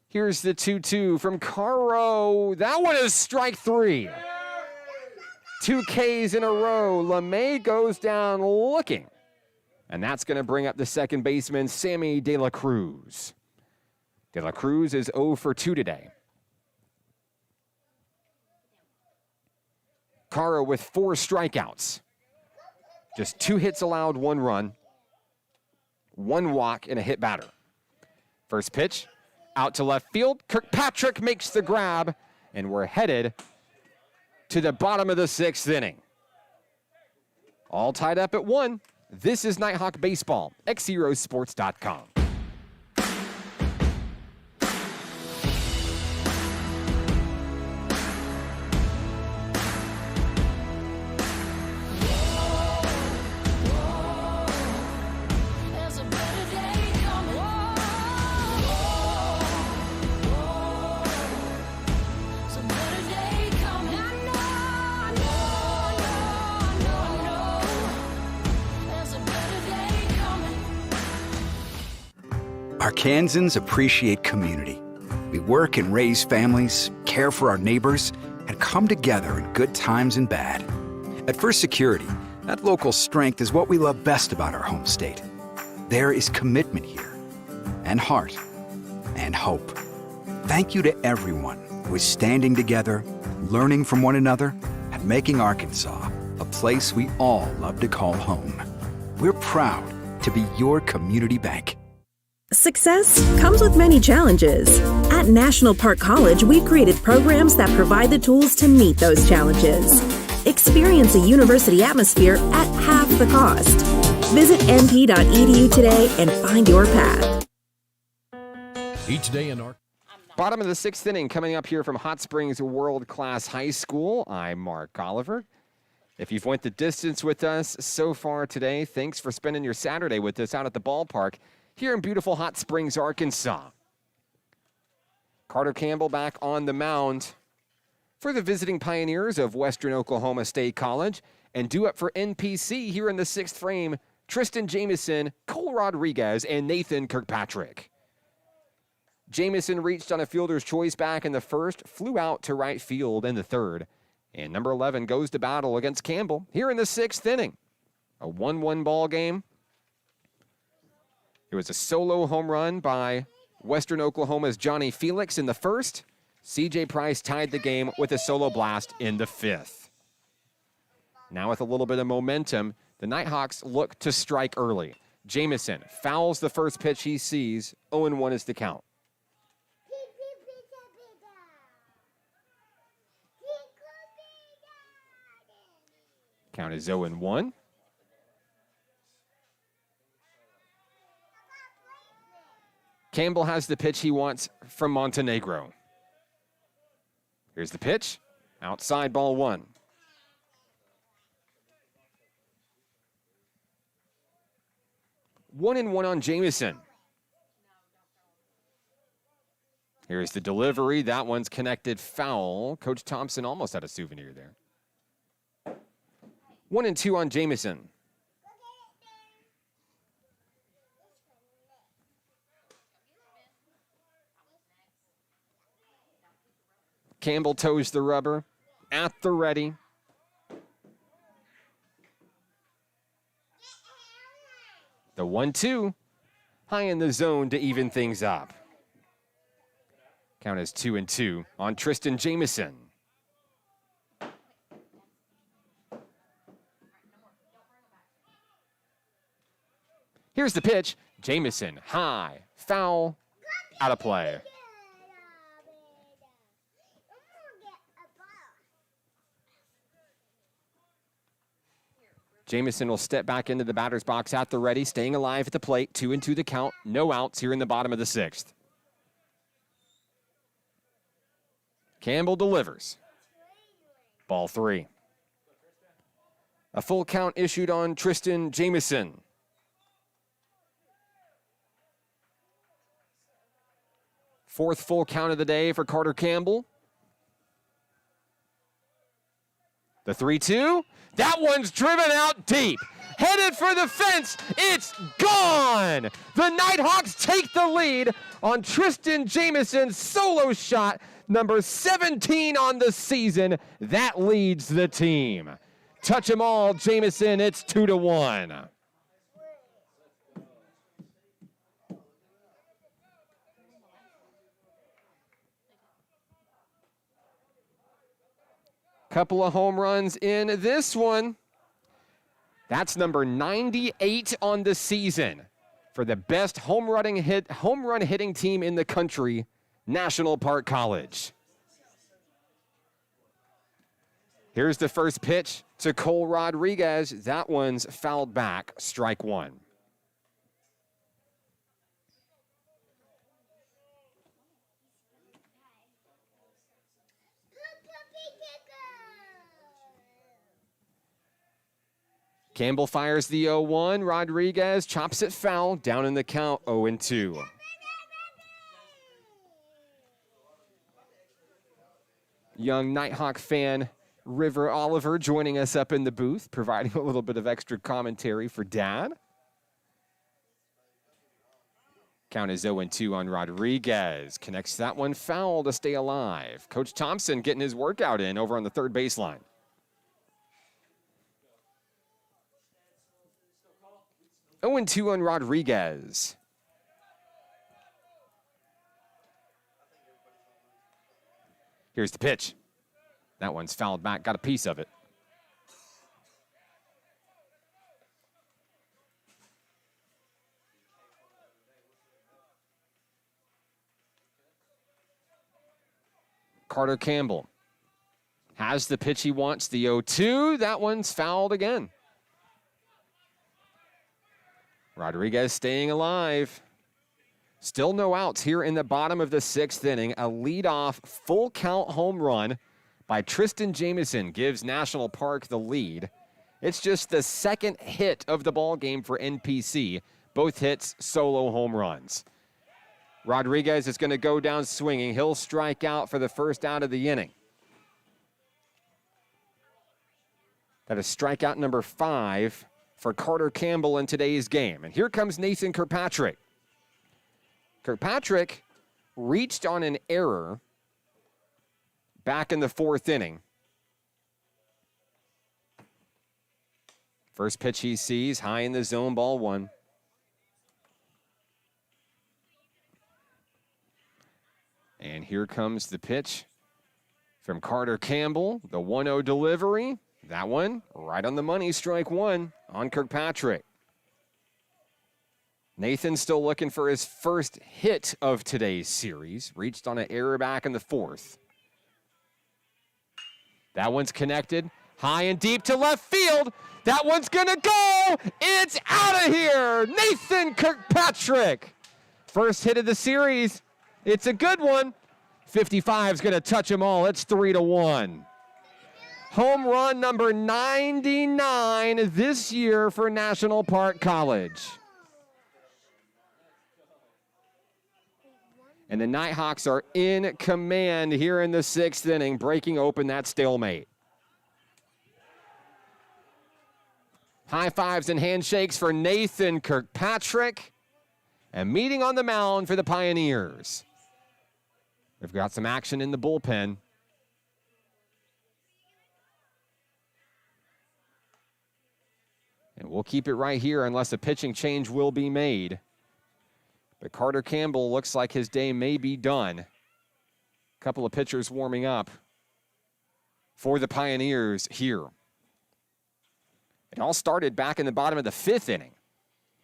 Here's the 2-2 from Caro. That one is strike 3. 2 Ks in a row. LeMay goes down looking. And that's going to bring up the second baseman, Sammy De La Cruz. De La Cruz is 0 for 2 today. Caro with 4 strikeouts. Just 2 hits allowed, 1 run, 1 walk, and a hit batter. First pitch, out to left field. Kirkpatrick makes the grab, and we're headed to the bottom of the 6th inning. All tied up at 1. This is Nighthawk Baseball, XZeroSports.com. Arkansans appreciate community. We work and raise families, care for our neighbors, and come together in good times and bad. At First Security, that local strength is what we love best about our home state. There is commitment here, and heart, and hope. Thank you to everyone who is standing together, learning from one another, and making Arkansas a place we all love to call home. We're proud to be your community bank. Success comes with many challenges. At National Park College, we've created programs that provide the tools to meet those challenges. Experience a university atmosphere at half the cost. Visit np.edu today and find your path. Each day in Arkansas. Bottom of the 6th inning coming up here from Hot Springs World Class High School. I'm Mark Oliver. If you've went the distance with us so far today, thanks for spending your Saturday with us out at the ballpark here in beautiful Hot Springs, Arkansas. Carter Campbell back on the mound for the visiting Pioneers of Western Oklahoma State College. And due up for NPC here in the 6th frame, Tristan Jamison, Cole Rodriguez, and Nathan Kirkpatrick. Jamison reached on a fielder's choice back in the 1st, flew out to right field in the 3rd. And number 11 goes to battle against Campbell here in the 6th inning. A 1-1 ball game. It was a solo home run by Western Oklahoma's Johnny Felix in the 1st. C.J. Price tied the game with a solo blast in the 5th. Now with a little bit of momentum, the Nighthawks look to strike early. Jamison fouls the first pitch he sees. 0-1 is the count. Count is 0-1. Campbell has the pitch he wants from Montenegro. Here's the pitch. Outside, ball 1. One and one on Jamison. Here's the delivery. That one's connected foul. Coach Thompson almost had a souvenir there. 1-2 on Jamison. Campbell toes the rubber at the ready. The 1-2 high in the zone to even things up. Count is 2-2 on Tristan Jamison. Here's the pitch. Jamison high, foul, out of play. Jamison will step back into the batter's box at the ready, staying alive at the plate. 2-2 the count. No outs here in the bottom of the 6th. Campbell delivers. Ball 3. A full count issued on Tristan Jamison. Fourth full count of the day for Carter Campbell. The 3-2. That one's driven out deep. Headed for the fence. It's gone. The Nighthawks take the lead on Tristan Jamison's solo shot, number 17 on the season. That leads the team. Touch 'em all, Jamison. It's 2-1. Couple of home runs in this one. That's number 98 on the season for the best home run hitting team in the country, National Park College. Here's the first pitch to Cole Rodriguez. That one's fouled back, strike one. Campbell fires the 0-1. Rodriguez chops it foul, down in the count, 0-2. Young Nighthawk fan River Oliver joining us up in the booth, providing a little bit of extra commentary for Dad. Count is 0-2 on Rodriguez. Connects that one foul to stay alive. Coach Thompson getting his workout in over on the third baseline. 0-2 on Rodriguez. Here's the pitch. That one's fouled back, got a piece of it. Carter Campbell has the pitch he wants, the 0-2. That one's fouled again. Rodriguez staying alive. Still no outs here in the bottom of the sixth inning. A leadoff full count home run by Tristan Jamison gives National Park the lead. It's just the second hit of the ball game for NPC. Both hits solo home runs. Rodriguez is going to go down swinging. He'll strike out for the first out of the inning. That is strikeout number 5 for Carter Campbell in today's game. And here comes Nathan Kirkpatrick. Kirkpatrick reached on an error back in the 4th inning. First pitch he sees, high in the zone, ball 1. And here comes the pitch from Carter Campbell, the 1-0 delivery. That one right on the money, strike 1 on Kirkpatrick. Nathan still looking for his first hit of today's series. Reached on an error back in the 4th. That one's connected. High and deep to left field. That one's going to go. It's out of here. Nathan Kirkpatrick. First hit of the series. It's a good one. 55's going to touch them all. It's 3-1. Home run number 99 this year for National Park College. And the Nighthawks are in command here in the 6th inning, breaking open that stalemate. High fives and handshakes for Nathan Kirkpatrick. And meeting on the mound for the Pioneers. We've got some action in the bullpen. And we'll keep it right here unless a pitching change will be made. But Carter Campbell looks like his day may be done. A couple of pitchers warming up for the Pioneers here. It all started back in the bottom of the 5th inning.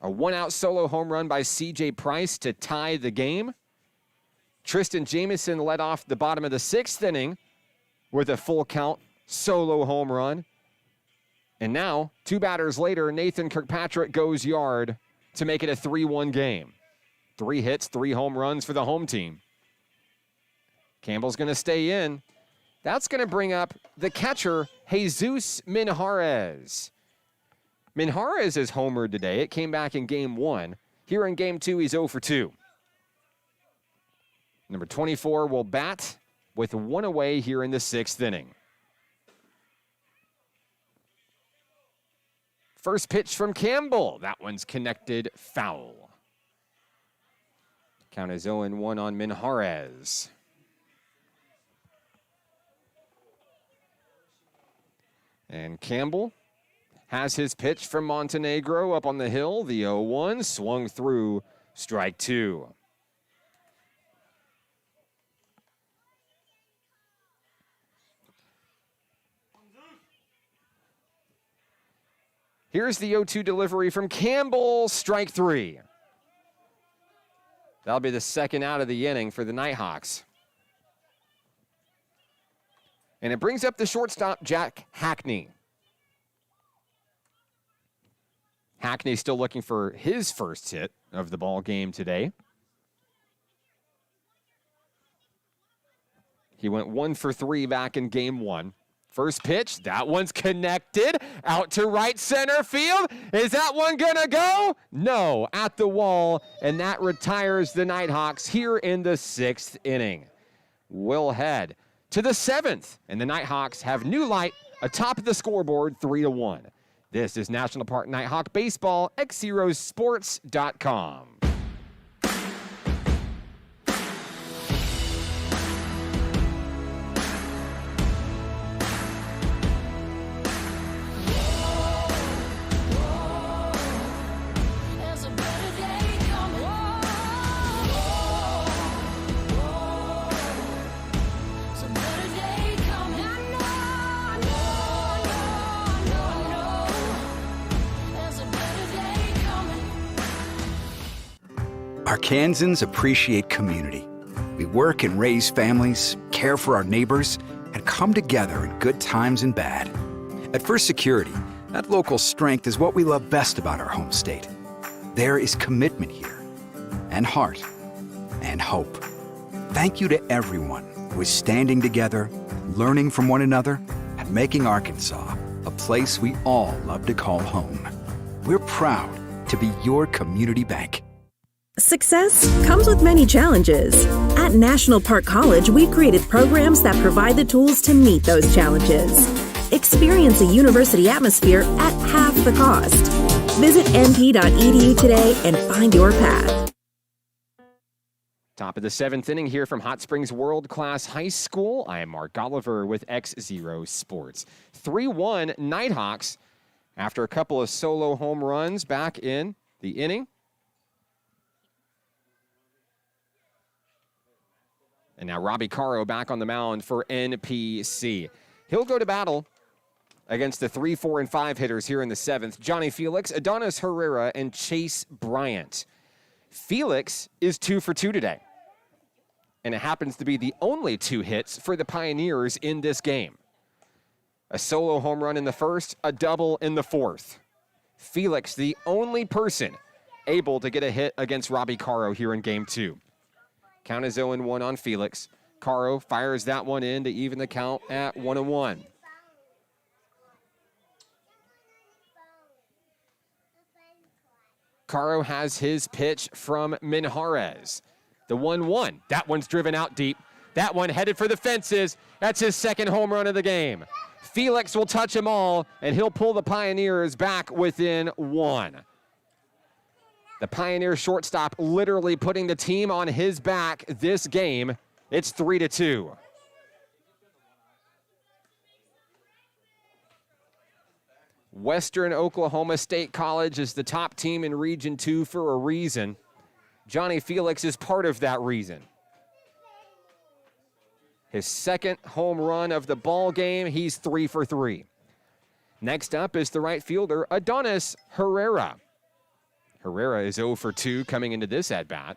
A 1-out solo home run by C.J. Price to tie the game. Tristan Jamison led off the bottom of the 6th inning with a full count solo home run. And now, 2 batters later, Nathan Kirkpatrick goes yard to make it a 3-1 game. 3 hits, 3 home runs for the home team. Campbell's going to stay in. That's going to bring up the catcher, Jesus Minjarez. Minjarez is homered today. It came back in game 1. Here in game 2, he's 0 for 2. Number 24 will bat with 1 away here in the 6th inning. First pitch from Campbell. That one's connected foul. Count is 0-1 on Minjarez. And Campbell has his pitch from Montenegro up on the hill. The 0-1 swung through, strike 2. Here's the 0-2 delivery from Campbell, strike 3. That'll be the second out of the inning for the Nighthawks. And it brings up the shortstop, Jack Hackney. Hackney still looking for his first hit of the ball game today. He went 1 for 3 back in game 1. First pitch, that one's connected out to right center field. Is that one gonna go? No, at the wall, and that retires the Nighthawks here in the 6th inning. We'll head to the 7th, and the Nighthawks have new light atop of the scoreboard, 3-1. This is National Park Nighthawk Baseball, XZeroSports.com. Arkansans appreciate community. We work and raise families, care for our neighbors, and come together in good times and bad. At First Security, that local strength is what we love best about our home state. There is commitment here, and heart, and hope. Thank you to everyone who is standing together, learning from one another, and making Arkansas a place we all love to call home. We're proud to be your community bank. Success comes with many challenges. At National Park College, we've created programs that provide the tools to meet those challenges. Experience a university atmosphere at half the cost. Visit np.edu today and find your path. Top of the 7th inning here from Hot Springs World Class High School. I am Mark Oliver with XZero Sports. 3-1 Nighthawks after a couple of solo home runs back in the inning. And now Robbie Caro back on the mound for NPC. He'll go to battle against the 3, 4, and 5 hitters here in the 7th. Johnny Felix, Adonis Herrera, and Chase Bryant. Felix is 2 for 2 today. And it happens to be the only 2 hits for the Pioneers in this game. A solo home run in the first, a double in the 4th. Felix, the only person able to get a hit against Robbie Caro here in game 2. Count is 0-1 on Felix. Caro fires that one in to even the count at 1-1. Caro has his pitch from Minjarez. The 1-1. That one's driven out deep. That one headed for the fences. That's his second home run of the game. Felix will touch them all, and he'll pull the Pioneers back within 1. The Pioneer shortstop literally putting the team on his back this game. It's 3-2. Western Oklahoma State College is the top team in Region 2 for a reason. Johnny Felix is part of that reason. His second home run of the ball game, he's 3 for 3. Next up is the right fielder, Adonis Herrera. Herrera is 0 for 2 coming into this at-bat.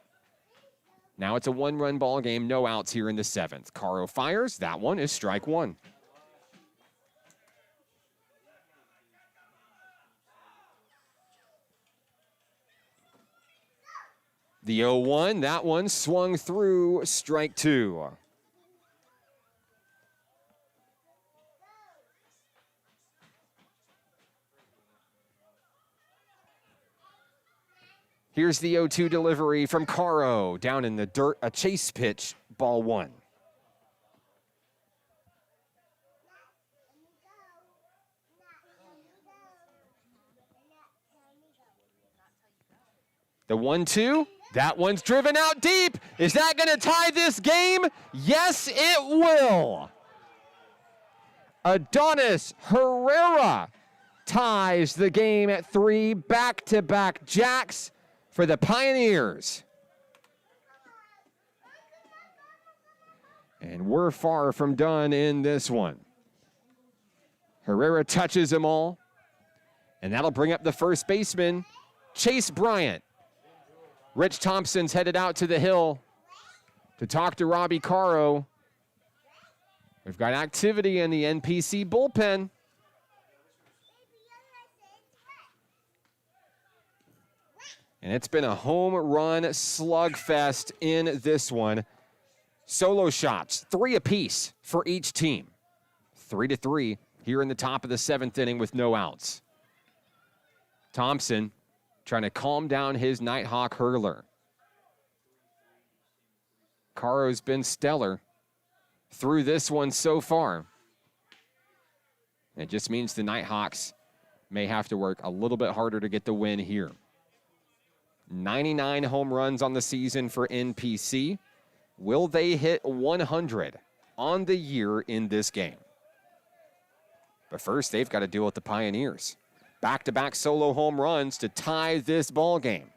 Now it's a 1-run ball game, no outs here in the 7th. Caro fires. That one is strike 1. The 0-1, that one swung through, strike 2. Here's the 0-2 delivery from Caro. Down in the dirt, a chase pitch, ball 1. The 1-2, that one's driven out deep. Is that going to tie this game? Yes, it will. Adonis Herrera ties the game at 3, back-to-back jacks for the Pioneers. And we're far from done in this one. Herrera touches them all. And that'll bring up the first baseman, Chase Bryant. Rich Thompson's headed out to the hill to talk to Robbie Caro. We've got activity in the NPC bullpen. And it's been a home run slugfest in this one. Solo shots, 3 apiece for each team. 3-3 here in the top of the 7th inning with no outs. Thompson trying to calm down his Nighthawk hurler. Caro's been stellar through this one so far. It just means the Nighthawks may have to work a little bit harder to get the win here. 99 home runs on the season for NPC. Will they hit 100 on the year in this game? But first, they've got to deal with the Pioneers. Back-to-back solo home runs to tie this ball game.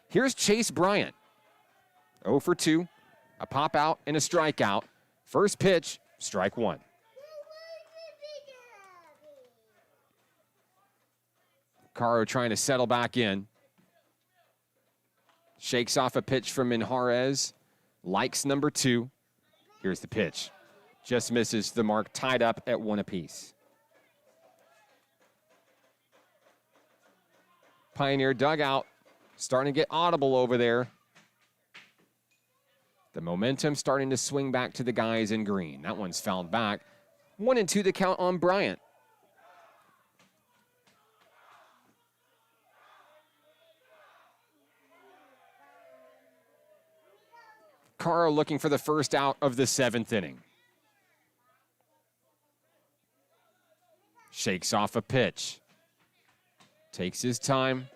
Here's Chase Bryant. 0 for 2, a pop out and a strikeout. First pitch, strike 1. Caro trying to settle back in. Shakes off a pitch from Minjarez. Likes number 2. Here's the pitch. Just misses the mark, tied up at 1 apiece. Pioneer dugout starting to get audible over there. The momentum starting to swing back to the guys in green. That one's fouled back. 1-2 the count on Bryant. Caro looking for the first out of the 7th inning. Shakes off a pitch. Takes his time.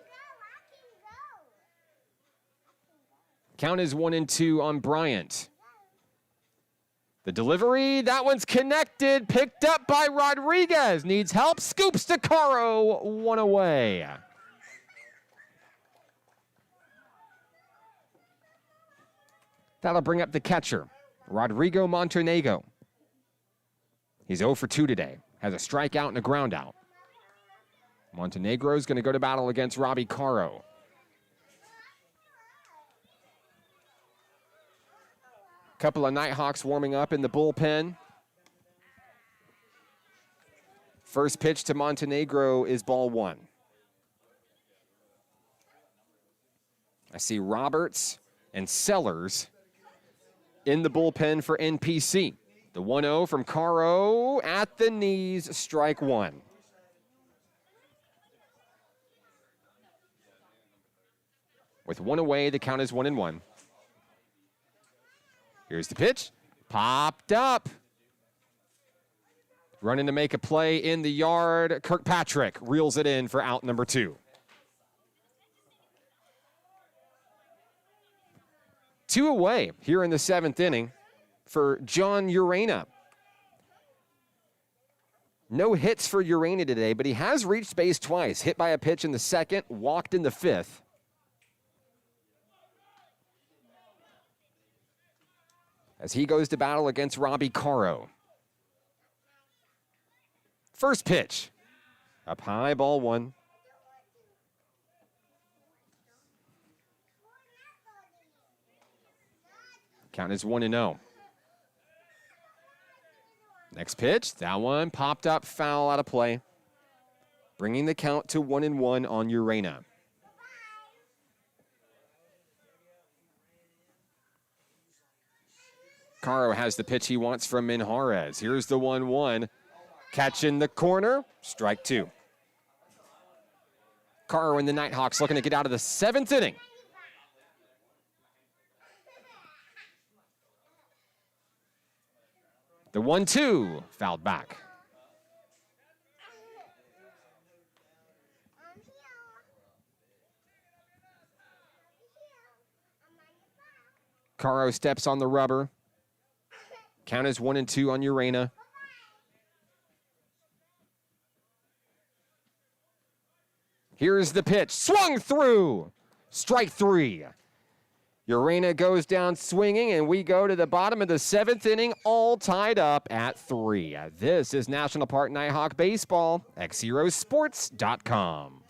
Count is 1-2 on Bryant. The delivery, that one's connected. Picked up by Rodriguez. Needs help. Scoops to Caro. 1 away. That'll bring up the catcher, Rodrigo Montenegro. He's 0 for 2 today. Has a strikeout and a ground out. Montenegro's going to go to battle against Robbie Caro. Couple of Nighthawks warming up in the bullpen. First pitch to Montenegro is ball 1. I see Roberts and Sellers in the bullpen for NPC. The 1-0 from Caro at the knees, strike 1. With 1 away, the count is 1-1. Here's the pitch. Popped up. Running to make a play in the yard. Kirkpatrick reels it in for out number 2. 2 away here in the 7th inning for John Urena. No hits for Urena today, but he has reached base twice. Hit by a pitch in the 2nd, walked in the 5th. As he goes to battle against Robbie Caro. First pitch. Up high, ball 1. Count is 1-0. Next pitch, that one popped up, foul out of play. Bringing the count to 1-1 on Urena. Caro has the pitch he wants from Minjarez. Here's the 1-1. Catch in the corner, strike 2. Caro and the Nighthawks looking to get out of the 7th inning. The 1-2 fouled back. Caro steps on the rubber. Count is 1-2 on Urena. Here's the pitch. Swung through. Strike 3. Urena goes down swinging, and we go to the bottom of the 7th inning, all tied up at 3. This is National Park Nighthawk Baseball, XZeroSports.com.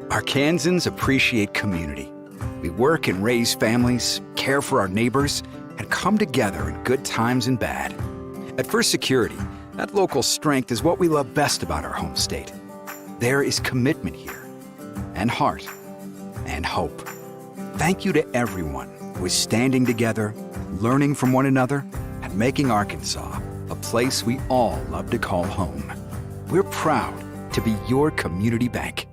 Arkansans appreciate community. We work and raise families, care for our neighbors, and come together in good times and bad. At First Security, that local strength is what we love best about our home state. There is commitment here, and heart, and hope. Thank you to everyone who is standing together, learning from one another, and making Arkansas a place we all love to call home. We're proud to be your community bank.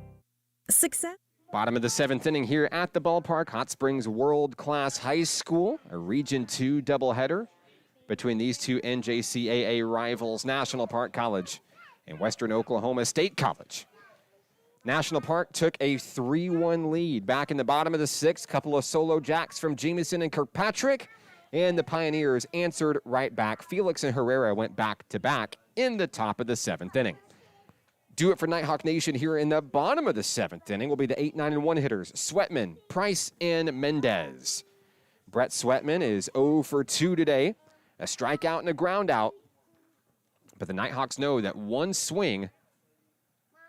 Success. Bottom of the 7th inning here at the ballpark. Hot Springs World Class High School, a Region 2 doubleheader between these two NJCAA rivals, National Park College and Western Oklahoma State College. National Park took a 3-1 lead back in the bottom of the 6th. Couple of solo jacks from Jamison and Kirkpatrick, and the Pioneers answered right back. Felix and Herrera went back-to-back in the top of the 7th inning. Do it for Nighthawk Nation here in the bottom of the 7th inning will be the 8, 9, and 1 hitters, Sweatman, Price, and Mendez. Brett Sweatman is 0 for 2 today, a strikeout and a ground out. But the Nighthawks know that one swing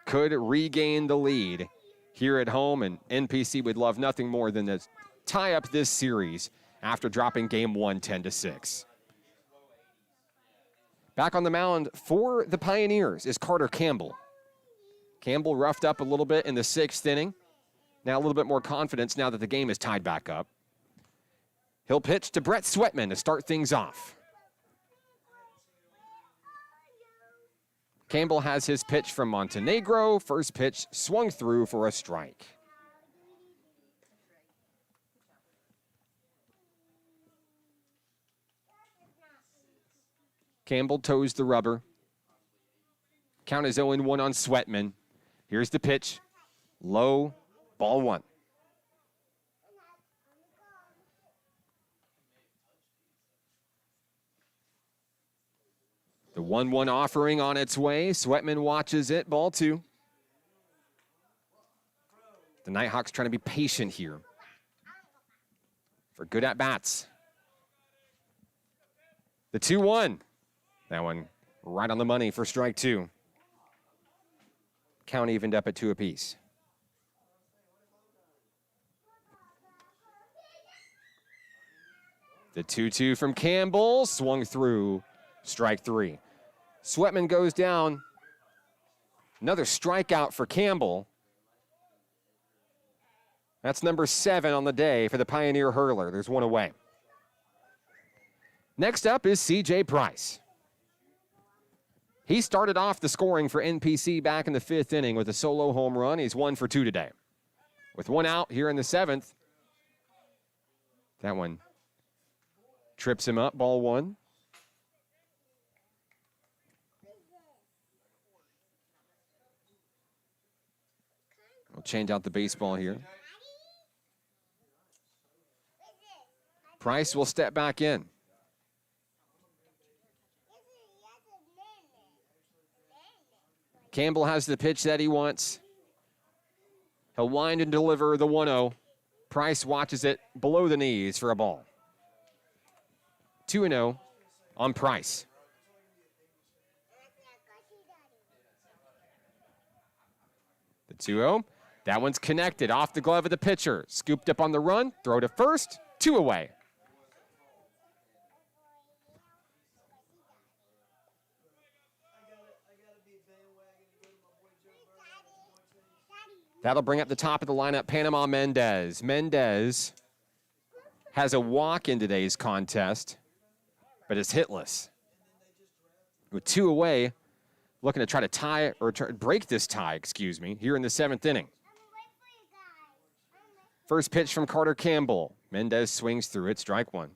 could regain the lead here at home, and NPC would love nothing more than to tie up this series after dropping Game 1 10-6. Back on the mound for the Pioneers is Carter Campbell. Campbell roughed up a little bit in the 6th inning. Now a little bit more confidence now that the game is tied back up. He'll pitch to Brett Sweatman to start things off. Campbell has his pitch from Montenegro. First pitch swung through for a strike. Campbell toes the rubber. Count is 0-1 on Sweatman. Here's the pitch. Low, ball 1. The 1-1 offering on its way. Sweatman watches it, ball 2. The Nighthawks trying to be patient here for good at-bats. The 2-1. That one right on the money for strike 2. Count evened up at 2 apiece. The 2-2 from Campbell swung through, strike 3. Sweatman goes down. Another strikeout for Campbell. That's number 7 on the day for the Pioneer hurler. There's one away. Next up is C.J. Price. He started off the scoring for NPC back in the 5th inning with a solo home run. He's 1 for 2 today. With one out here in the 7th. That one trips him up, ball 1. We'll change out the baseball here. Price will step back in. Campbell has the pitch that he wants. He'll wind and deliver the 1-0. Price watches it below the knees for a ball. 2-0 on Price. The 2-0. That one's connected off the glove of the pitcher. Scooped up on the run. Throw to first. 2 away. That'll bring up the top of the lineup, Panama Mendez. Mendez has a walk in today's contest, but is hitless. With 2 away, looking to try to break this tie, here in the 7th inning. First pitch from Carter Campbell. Mendez swings through it, strike one.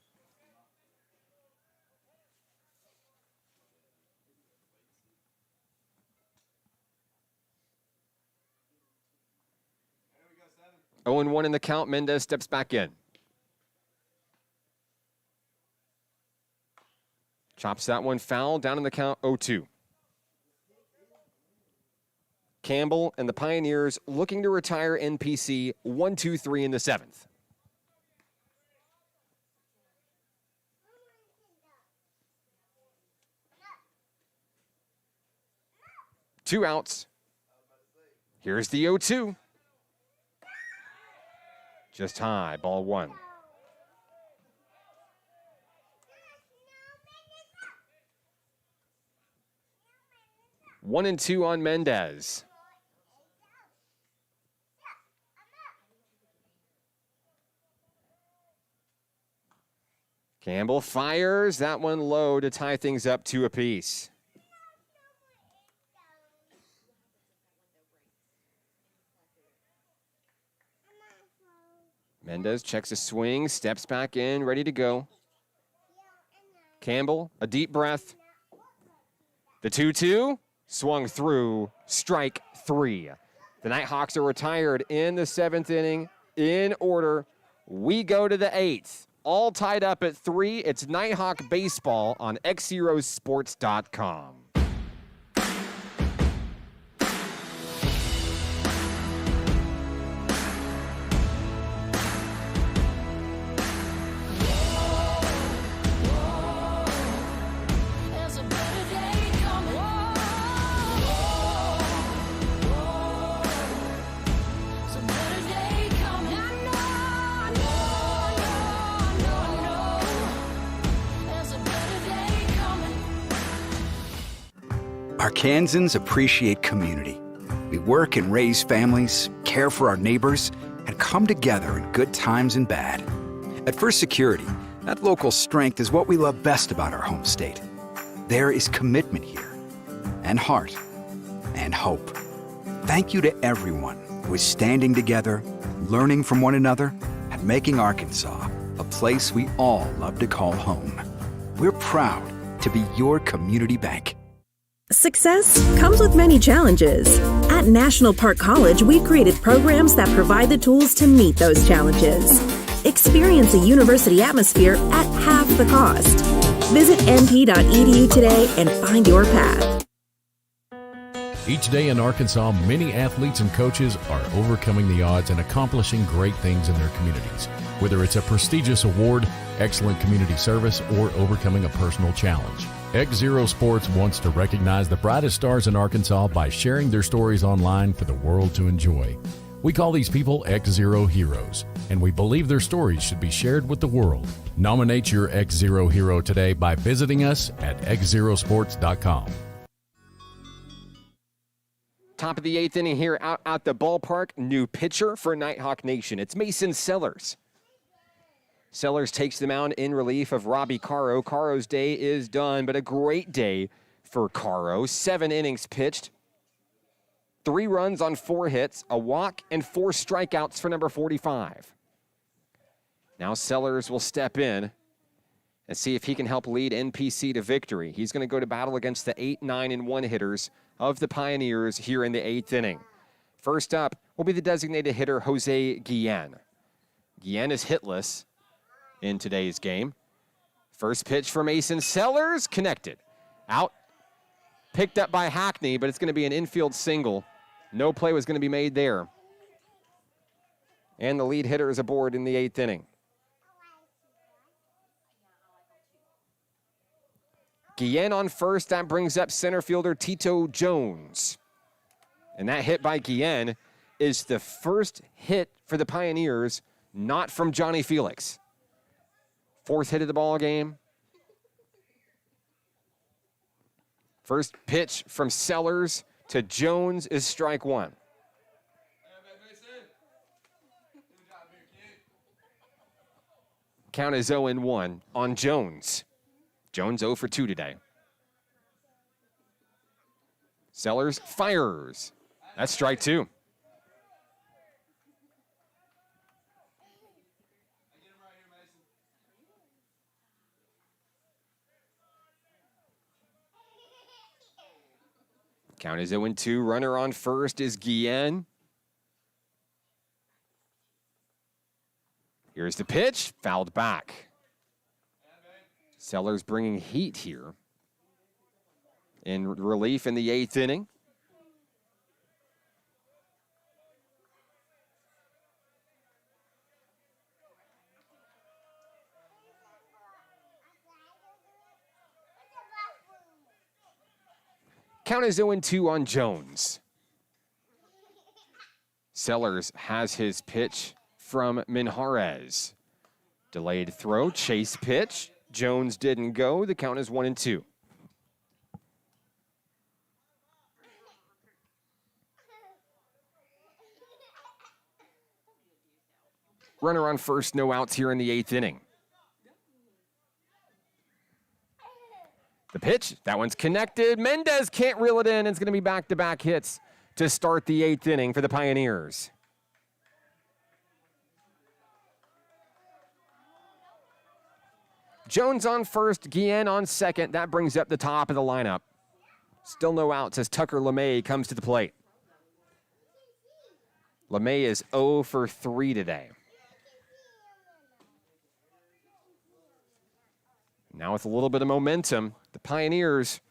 Oh and 1 in the count. Mendez steps back in. Chops that one foul, down in the count, 0-2. Campbell and the Pioneers looking to retire NPC 1-2-3 in the 7th. Two outs. Here's the 0-2. Just high, ball one. One and two on Mendez. Campbell fires that one low to tie things up 2 apiece. Mendez checks a swing, steps back in, ready to go. Campbell, a deep breath. The 2-2, swung through, strike 3. The Nighthawks are retired in the 7th inning, in order. We go to the 8th. All tied up at 3. It's Nighthawk baseball on XZeroSports.com. Arkansans appreciate community. We work and raise families, care for our neighbors, and come together in good times and bad. At First Security, that local strength is what we love best about our home state. There is commitment here, and heart, and hope. Thank you to everyone who is standing together, learning from one another, and making Arkansas a place we all love to call home. We're proud to be your community bank. Success comes with many challenges. At National Park College, we've created programs that provide the tools to meet those challenges. Experience a university atmosphere at half the cost. Visit np.edu today and find your path. Each day in Arkansas, many athletes and coaches are overcoming the odds and accomplishing great things in their communities. Whether it's a prestigious award, excellent community service, or overcoming a personal challenge. XZero Sports wants to recognize the brightest stars in Arkansas by sharing their stories online for the world to enjoy. We call these people XZero Heroes, and we believe their stories should be shared with the world. Nominate your XZero hero today by visiting us at XZeroSports.com. Top of the 8th inning here out at the ballpark. New pitcher for Nighthawk Nation. It's Mason Sellers. Sellers takes the mound in relief of Robbie Caro. Caro's day is done, but a great day for Caro. 7 innings pitched, 3 runs on 4 hits, a walk, and 4 strikeouts for number 45. Now Sellers will step in and see if he can help lead NPC to victory. He's going to go to battle against the 8, 9, and 1 hitters of the Pioneers here in the 8th inning. First up will be the designated hitter, Jose Guillen. Guillen is hitless in today's game. First pitch for Mason Sellers, connected. Out, picked up by Hackney, but it's going to be an infield single. No play was going to be made there. And the lead hitter is aboard in the 8th inning. Guillen on first, that brings up center fielder Tito Jones. And that hit by Guillen is the first hit for the Pioneers, not from Johnny Felix. 4th hit of the ball game. First pitch from Sellers to Jones is strike 1. Count is 0-1 on Jones. Jones 0 for 2 today. Sellers fires. That's strike 2. Count is 0-2. Runner on first is Guillen. Here's the pitch, fouled back. Sellers bringing heat here in relief in the 8th inning. Count is 0-2 on Jones. Sellers has his pitch from Minjarez. Delayed throw, chase pitch. Jones didn't go. The count is 1-2. Runner on first, no outs here in the 8th inning. The pitch, that one's connected. Mendez can't reel it in. It's going to be back-to-back hits to start the 8th inning for the Pioneers. Jones on first, Guillen on second. That brings up the top of the lineup. Still no outs as Tucker LeMay comes to the plate. LeMay is 0 for 3 today. Now with a little bit of momentum, the Pioneers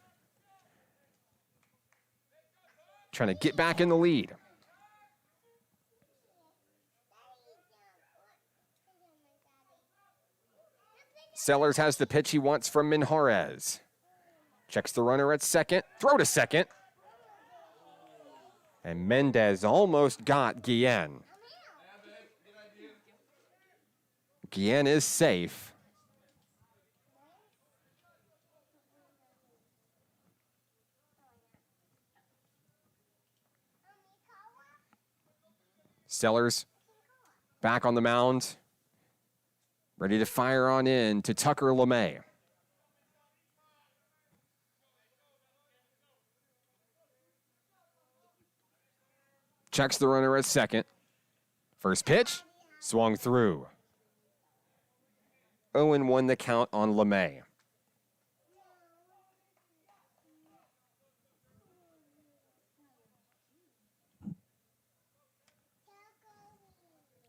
trying to get back in the lead. Sellers has the pitch he wants from Minjarez. Checks the runner at second. Throw to second. And Mendez almost got Guillen. Guillen is safe. Sellers back on the mound. Ready to fire on in to Tucker LeMay. Checks the runner at second. First pitch, swung through. 0-1 the count on LeMay.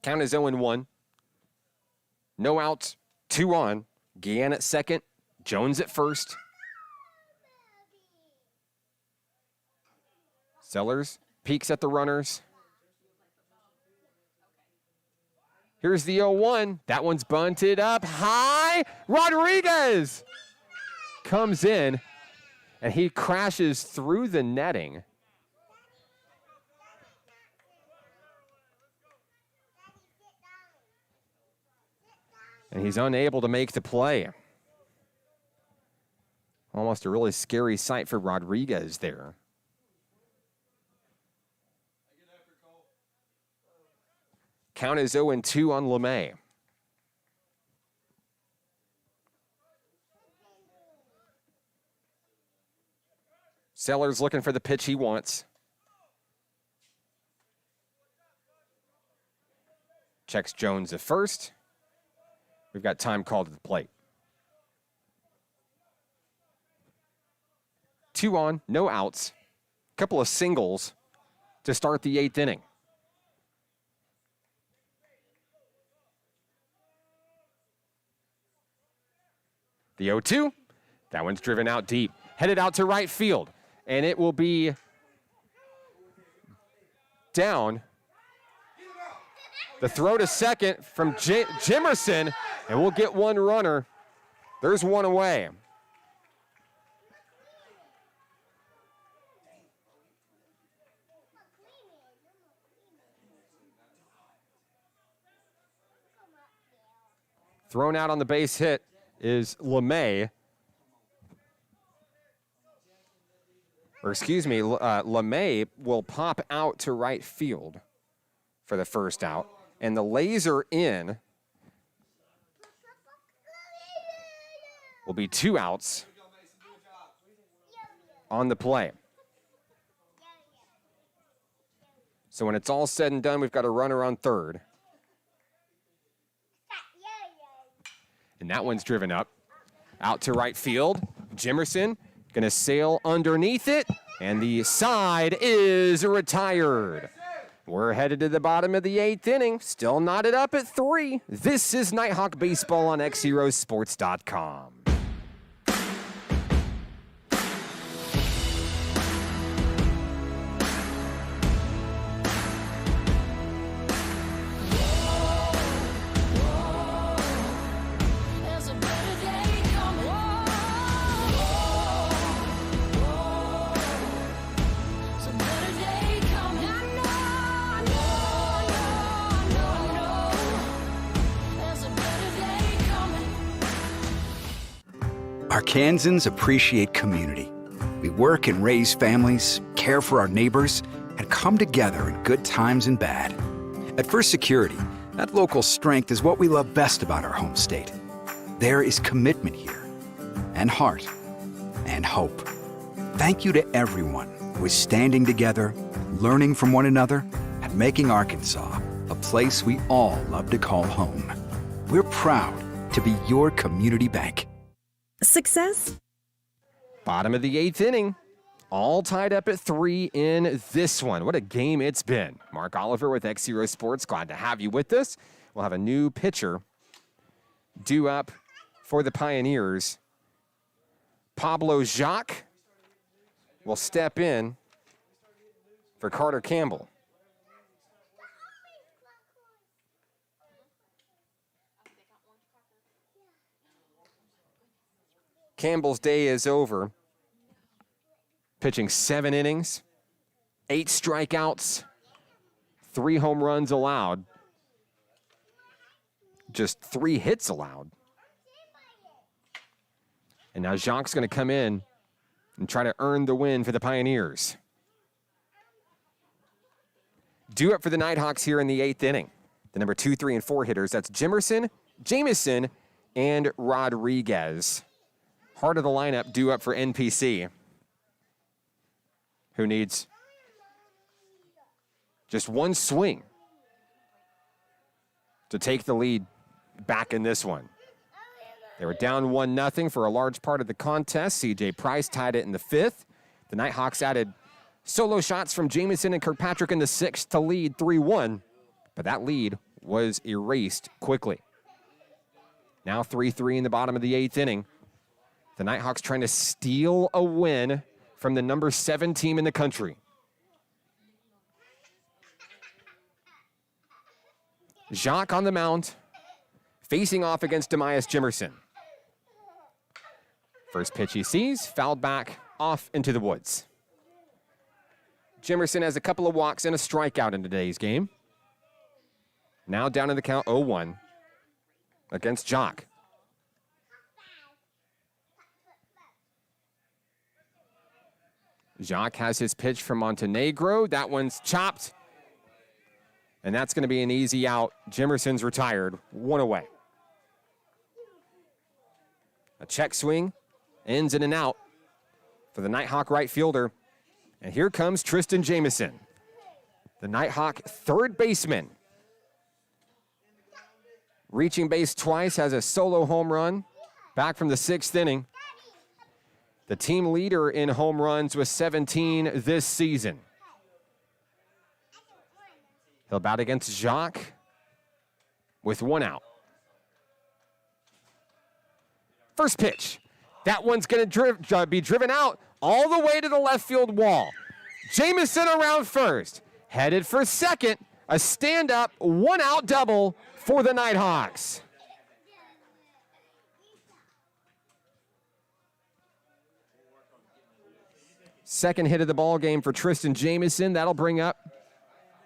Count is 0-1. No outs, 2 on. Guillen at second, Jones at first. Sellers peeks at the runners. Here's the 0-1. That one's bunted up high. Rodriguez comes in, and he crashes through the netting. And he's unable to make the play. Almost a really scary sight for Rodriguez there. Count is 0-2 on LeMay. Sellers looking for the pitch he wants. Checks Jones at first. We've got time called at the plate. 2 on, no outs. Couple of singles to start the 8th inning. The 0-2, that one's driven out deep. Headed out to right field, and it will be down. The throw to second from Jimerson, and we'll get one runner. There's one away. Thrown out on the base hit is LeMay. Or excuse me, LeMay will pop out to right field for the first out. And the laser in will be 2 outs on the play. So when it's all said and done, we've got a runner on third. And that one's driven up. Out to right field. Jimerson going to sail underneath it. And the side is retired. We're headed to the bottom of the 8th inning. Still knotted up at 3. This is Nighthawk Baseball on XZeroSports.com. Arkansans appreciate community. We work and raise families, care for our neighbors, and come together in good times and bad. At First Security, that local strength is what we love best about our home state. There is commitment here, and heart, and hope. Thank you to everyone who is standing together, learning from one another, and making Arkansas a place we all love to call home. We're proud to be your community bank. Success? Bottom of the 8th inning. All tied up at 3 in this one. What a game it's been. Mark Oliver with XZero Sports. Glad to have you with us. We'll have a new pitcher due up for the Pioneers. Pablo Jacques will step in for Carter Campbell. Campbell's day is over. Pitching 7 innings, 8 strikeouts, 3 home runs allowed, just 3 hits allowed. And now Jacques going to come in and try to earn the win for the Pioneers. Due up for the Nighthawks here in the 8th inning. The number 2, 3, and 4 hitters, that's Jimerson, Jamison, and Rodriguez. Heart of the lineup due up for NPC, who needs just one swing to take the lead back in this one. They were down 1-0 for a large part of the contest. C.J. Price tied it in the 5th. The Nighthawks added solo shots from Jamison and Kirkpatrick in the 6th to lead 3-1, but that lead was erased quickly. Now 3-3 in the bottom of the 8th inning. The Nighthawks trying to steal a win from the number 7 team in the country. Jacques on the mound, facing off against Demias Jimerson. First pitch he sees, fouled back, off into the woods. Jimerson has a couple of walks and a strikeout in today's game. Now down in the count 0-1 against Jacques. Jacques has his pitch from Montenegro. That one's chopped. And that's going to be an easy out. Jimerson's retired. 1 away. A check swing. Ends in an out for the Nighthawk right fielder. And here comes Tristan Jamison, the Nighthawk third baseman. Reaching base twice, has a solo home run back from the 6th inning. The team leader in home runs with 17 this season. He'll bat against Jacques with 1 out. First pitch. That one's going to be driven out all the way to the left field wall. Jamison around first. Headed for second. A stand-up, 1-out double for the Nighthawks. Second hit of the ball game for Tristan Jamison. That'll bring up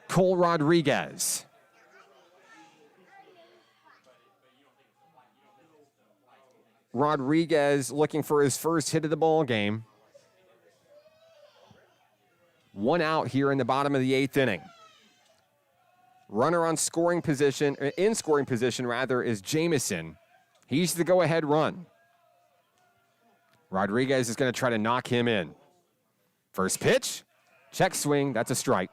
Cole Rodriguez. Rodriguez looking for his first hit of the ball game. 1 out here in the bottom of the 8th inning. Runner on scoring position, in scoring position rather, is Jamison. He's the go-ahead run. Rodriguez is going to try to knock him in. First pitch, check swing, that's a strike.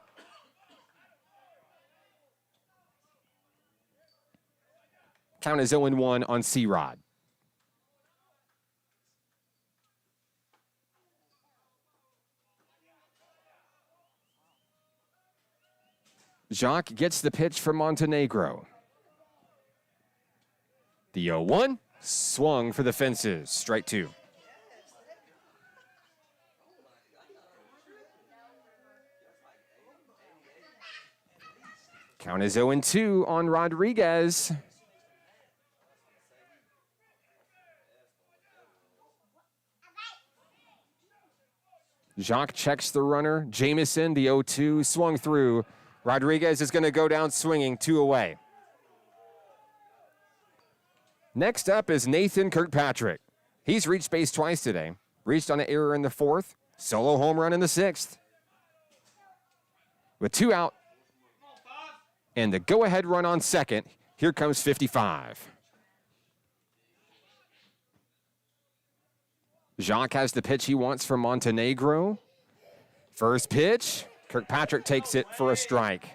Count is 0-1 on C-Rod. Jacques gets the pitch from Montenegro. The 0-1 swung for the fences. Strike two. Count is 0-2 on Rodriguez. Jacques checks the runner. Jamison, the 0-2, swung through. Rodriguez is going to go down swinging, 2 away. Next up is Nathan Kirkpatrick. He's reached base twice today. Reached on an error in the 4th. Solo home run in the 6th. With 2 out and the go-ahead run on second, here comes 55. Jacques has the pitch he wants from Montenegro. First pitch, Kirkpatrick takes it for a strike.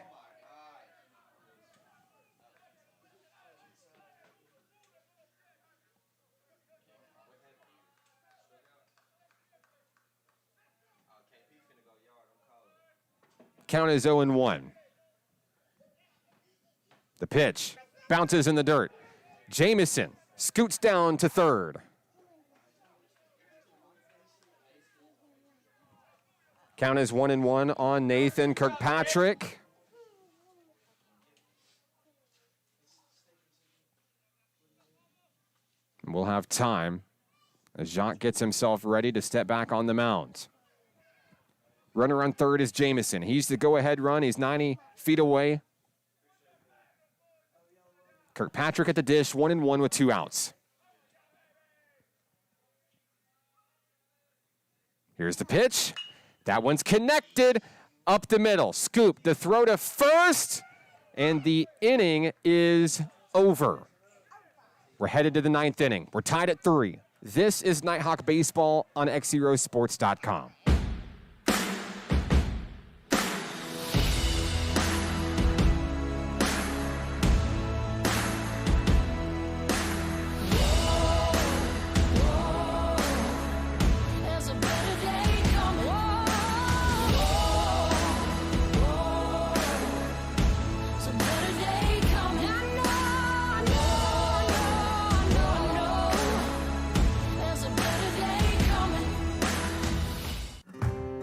Count is 0-1. The pitch bounces in the dirt. Jamison scoots down to third. Count is 1-1 on Nathan Kirkpatrick. And we'll have time as Jacques gets himself ready to step back on the mound. Runner on third is Jamison. He's the go-ahead run. He's 90 feet away. Kirkpatrick at the dish, 1-1 with 2 outs. Here's the pitch. That one's connected up the middle. Scoop, the throw to first, and the inning is over. We're headed to the 9th inning. We're tied at 3. This is Nighthawk Baseball on XZeroSports.com.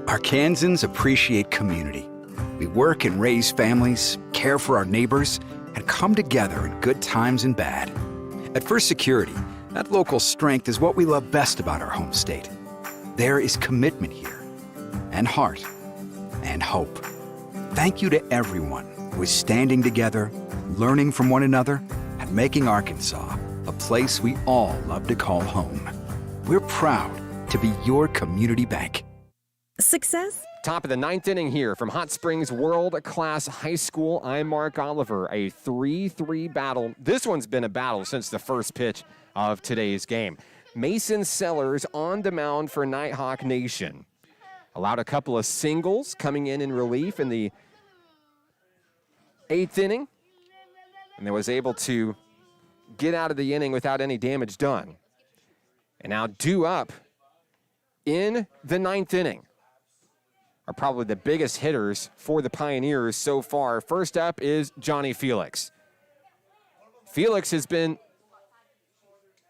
Arkansans appreciate community. We work and raise families, care for our neighbors, and come together in good times and bad. At First Security, that local strength is what we love best about our home state. There is commitment here, and heart, and hope. Thank you to everyone who is standing together, learning from one another, and making Arkansas a place we all love to call home. We're proud to be your community bank. Success? Top of the 9th inning here from Hot Springs World Class High School. I'm Mark Oliver. A 3-3 battle. This one's been a battle since the first pitch of today's game. Mason Sellers on the mound for Nighthawk Nation. Allowed a couple of singles coming in relief in the 8th inning. And they was able to get out of the inning without any damage done. And now due up in the 9th inning are probably the biggest hitters for the Pioneers so far. First up is Johnny Felix. Felix has been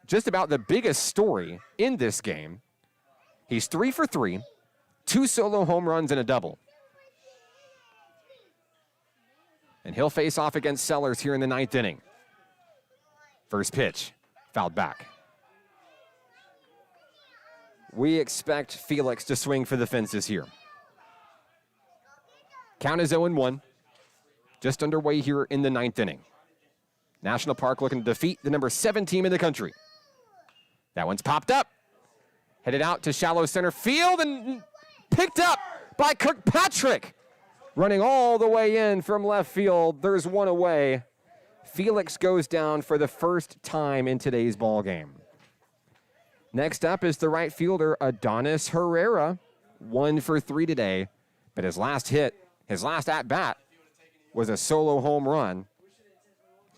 just about the biggest story in this game. He's 3 for 3, 2 solo home runs and a double. And he'll face off against Sellers here in the 9th inning. First pitch, fouled back. We expect Felix to swing for the fences here. Count is 0-1. Just underway here in the 9th inning. National Park looking to defeat the number 7 team in the country. That one's popped up. Headed out to shallow center field and picked up by Kirkpatrick. Running all the way in from left field. There's one away. Felix goes down for the first time in today's ball game. Next up is the right fielder, Adonis Herrera. 1 for 3 today, but his last at-bat was a solo home run.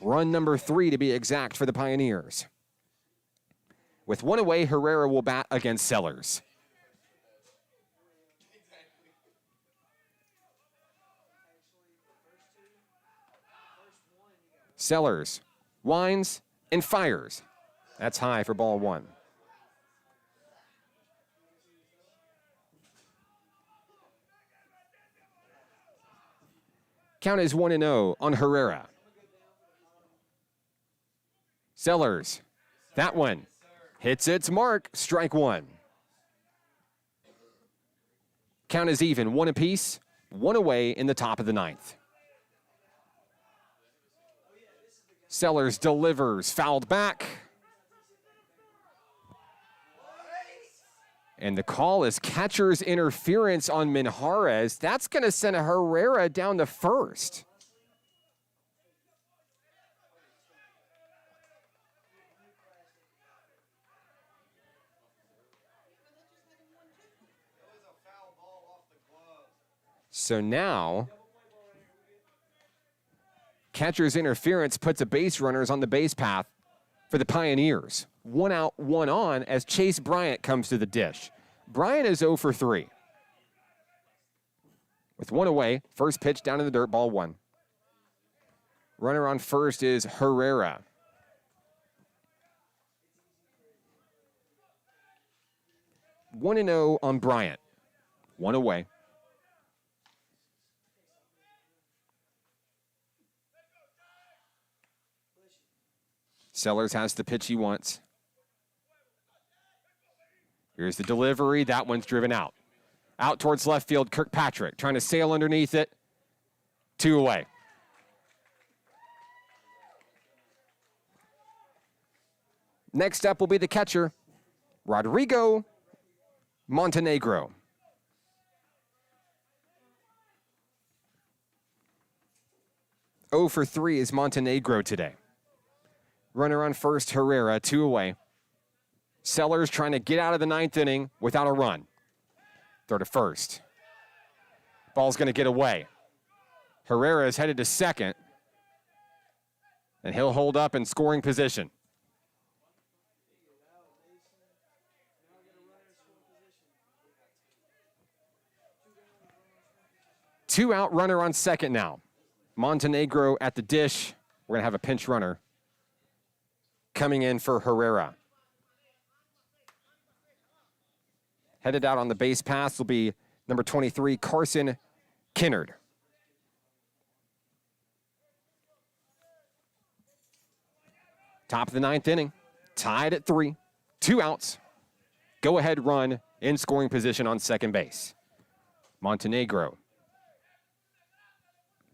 Run number 3 to be exact for the Pioneers. With one away, Herrera will bat against Sellers. Sellers winds and fires. That's high for ball one. Count is 1-0 on Herrera. Sellers, that one hits its mark, strike one. Count is even, one apiece, one away in the top of the ninth. Sellers delivers, fouled back. And the call is catcher's interference on Minjarez. That's going to send Herrera down to first. So now, catcher's interference puts a base runners on the base path for the Pioneers. 1 out, 1 on as Chase Bryant comes to the dish. Bryant is 0 for 3. With 1 away, first pitch down in the dirt, ball 1. Runner on first is Herrera. One and 0 on Bryant. 1 away. Sellers has the pitch he wants. Here's the delivery. That one's driven out. Out towards left field, Kirkpatrick trying to sail underneath it. 2 away. Next up will be the catcher, Rodrigo Montenegro. Oh for 3 is Montenegro today. Runner on first, Herrera, 2 away. Sellers trying to get out of the ninth inning without a run. Throw to first. Ball's going to get away. Herrera is headed to second. And he'll hold up in scoring position. Two out, runner on second now. Montenegro at the dish. We're going to have a pinch runner coming in for Herrera. Headed out on the base pass will be number 23, Carson Kinnard. Top of the ninth inning, tied at 3, 2 outs. Go-ahead run in scoring position on second base. Montenegro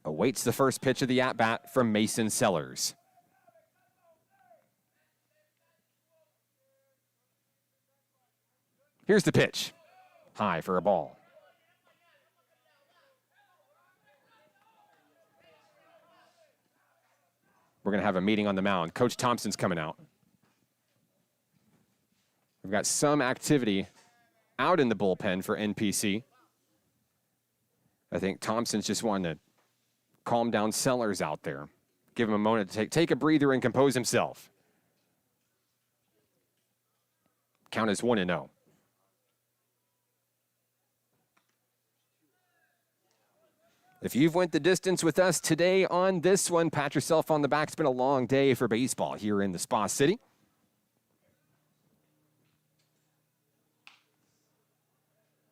awaits the first pitch of the at-bat from Mason Sellers. Here's the pitch. High for a ball. We're going to have a meeting on the mound. Coach Thompson's coming out. We've got some activity out in the bullpen for NPC. I think Thompson's just wanting to calm down Sellers out there. Give him a moment to take a breather and compose himself. Count is 1-0. If you've went the distance with us today on this one, pat yourself on the back. It's been a long day for baseball here in the Spa City.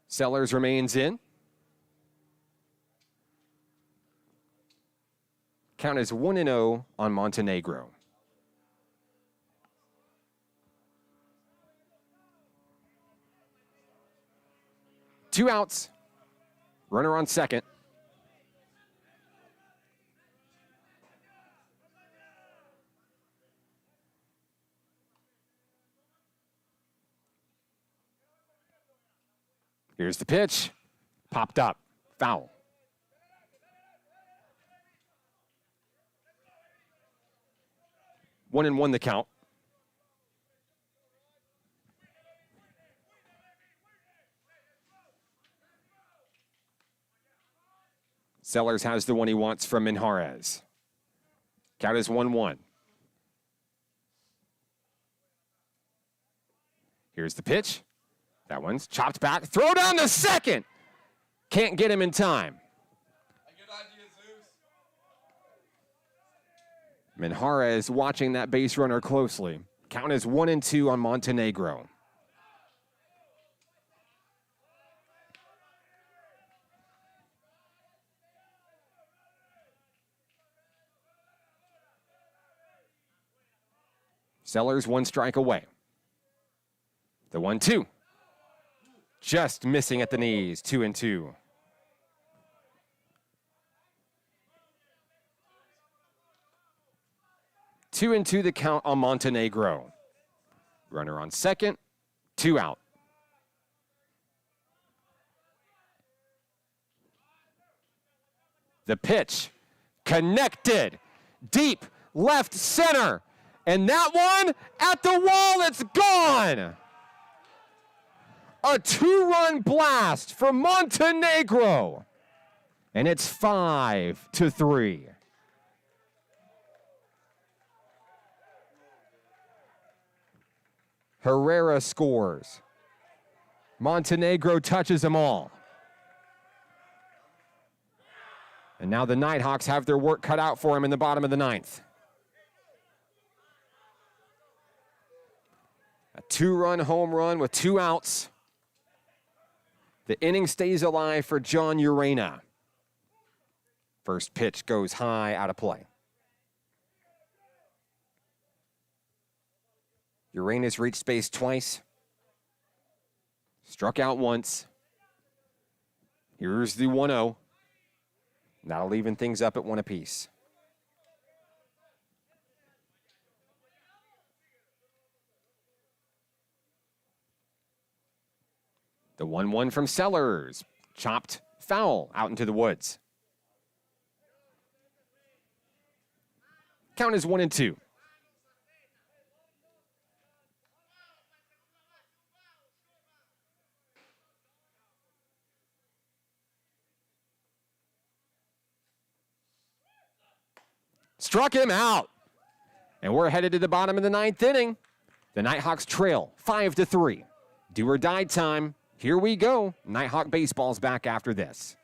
Sellers remains in. Count is 1-0 on Montenegro. Two outs. Runner on second. Here's the pitch. Popped up. Foul. One and one the count. Sellers has the one he wants from Minjarez. Count is 1-1. Here's the pitch. That one's chopped back. Throw down to second. Can't get him in time. Minjarez watching that base runner closely. Count is 1-2 on Montenegro. Sellers 1 strike away. The 1-2. Just missing at the knees, 2-2. Two and two the count on Montenegro. Runner on second, 2 out. The pitch, connected, deep left center. And that one at the wall, it's gone. A 2-run blast from Montenegro. And it's 5-3. Herrera scores. Montenegro touches them all. And now the Nighthawks have their work cut out for him in the bottom of the 9th. A 2-run home run with 2 outs. The inning stays alive for John Urena. First pitch goes high, out of play. Urena's reached base twice. Struck out once. Here's the 1-0. That'll even things up at 1 apiece. The 1-1 from Sellers. Chopped foul out into the woods. Count is 1-2. Struck him out. And we're headed to the bottom of the 9th inning. The Nighthawks trail 5-3. Do or die time. Here we go. Nighthawk baseball's back after this.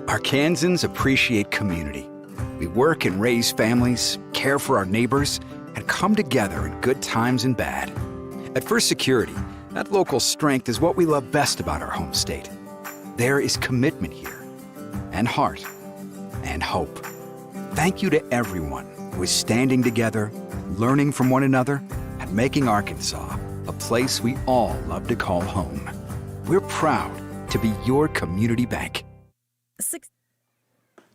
Arkansans appreciate community. We work and raise families, care for our neighbors, and come together in good times and bad. At First Security, that local strength is what we love best about our home state. There is commitment here, and heart, and hope. Thank you to everyone who is standing together, learning from one another, and making Arkansas a place we all love to call home. We're proud to be your community bank.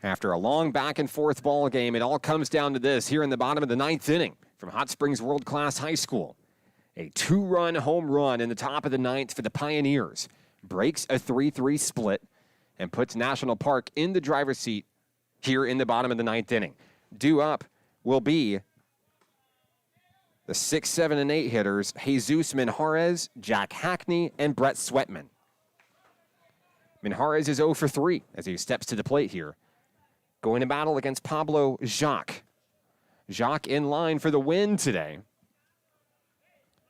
After a long back-and-forth ball game, it all comes down to this here in the bottom of the 9th inning from Hot Springs World Class High School. A 2-run home run in the top of the 9th for the Pioneers. Breaks a 3-3 split and puts National Park in the driver's seat here in the bottom of the 9th inning. Due up will be the 6, 7, and 8 hitters, Jesus Minjarez, Jack Hackney, and Brett Sweatman. Minjarez is 0 for 3 as he steps to the plate here. Going to battle against Pablo Jacques. Jacques in line for the win today.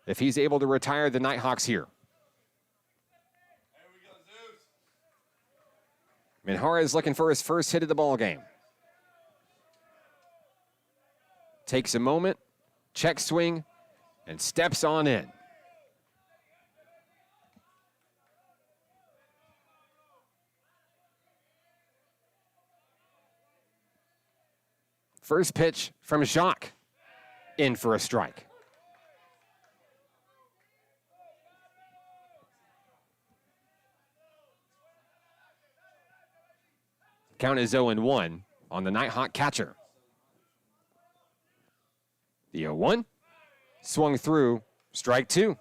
If he's able to retire the Nighthawks here. Minjarez looking for his first hit of the ball game. Takes a moment, check swing, and steps on in. First pitch from Jacques. In for a strike. Count is 0-1 on the Nighthawk catcher. The 0-1 swung through, strike 2.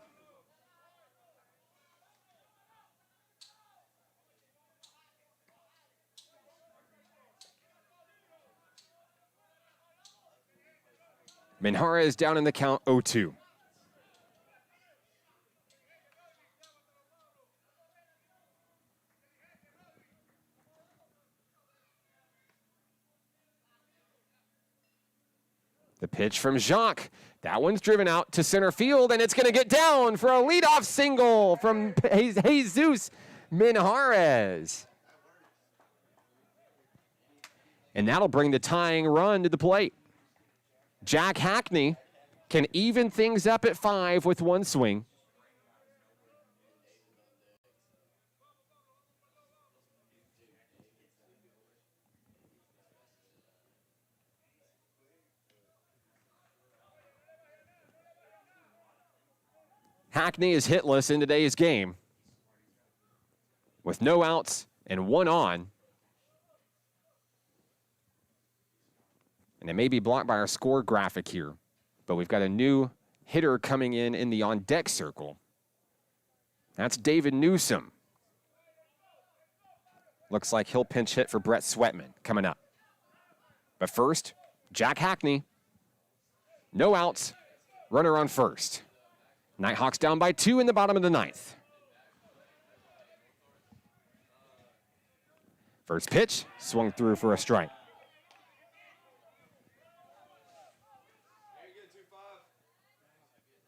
Minhara is down in the count 0-2. The pitch from Jacques. That one's driven out to center field, and it's going to get down for a leadoff single from Jesus Minhares. And that'll bring the tying run to the plate. Jack Hackney can even things up at 5 with one swing. Hackney is hitless in today's game with no outs and one on. And it may be blocked by our score graphic here, but we've got a new hitter coming in the on-deck circle. That's David Newsom. Looks like he'll pinch hit for Brett Sweatman coming up. But first, Jack Hackney. No outs, runner on first. Nighthawks down by 2 in the bottom of the 9th. First pitch, swung through for a strike.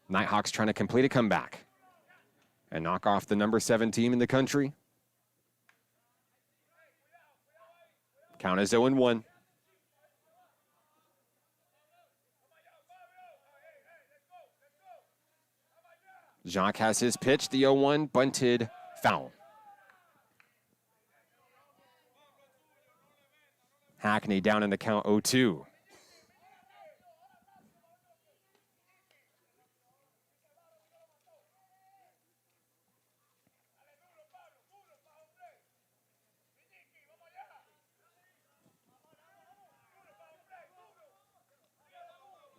Nighthawks trying to complete a comeback and knock off the number 7 team in the country. Count is 0-1. Jacques has his pitch, the 0-1, bunted, foul. Hackney down in the count 0-2.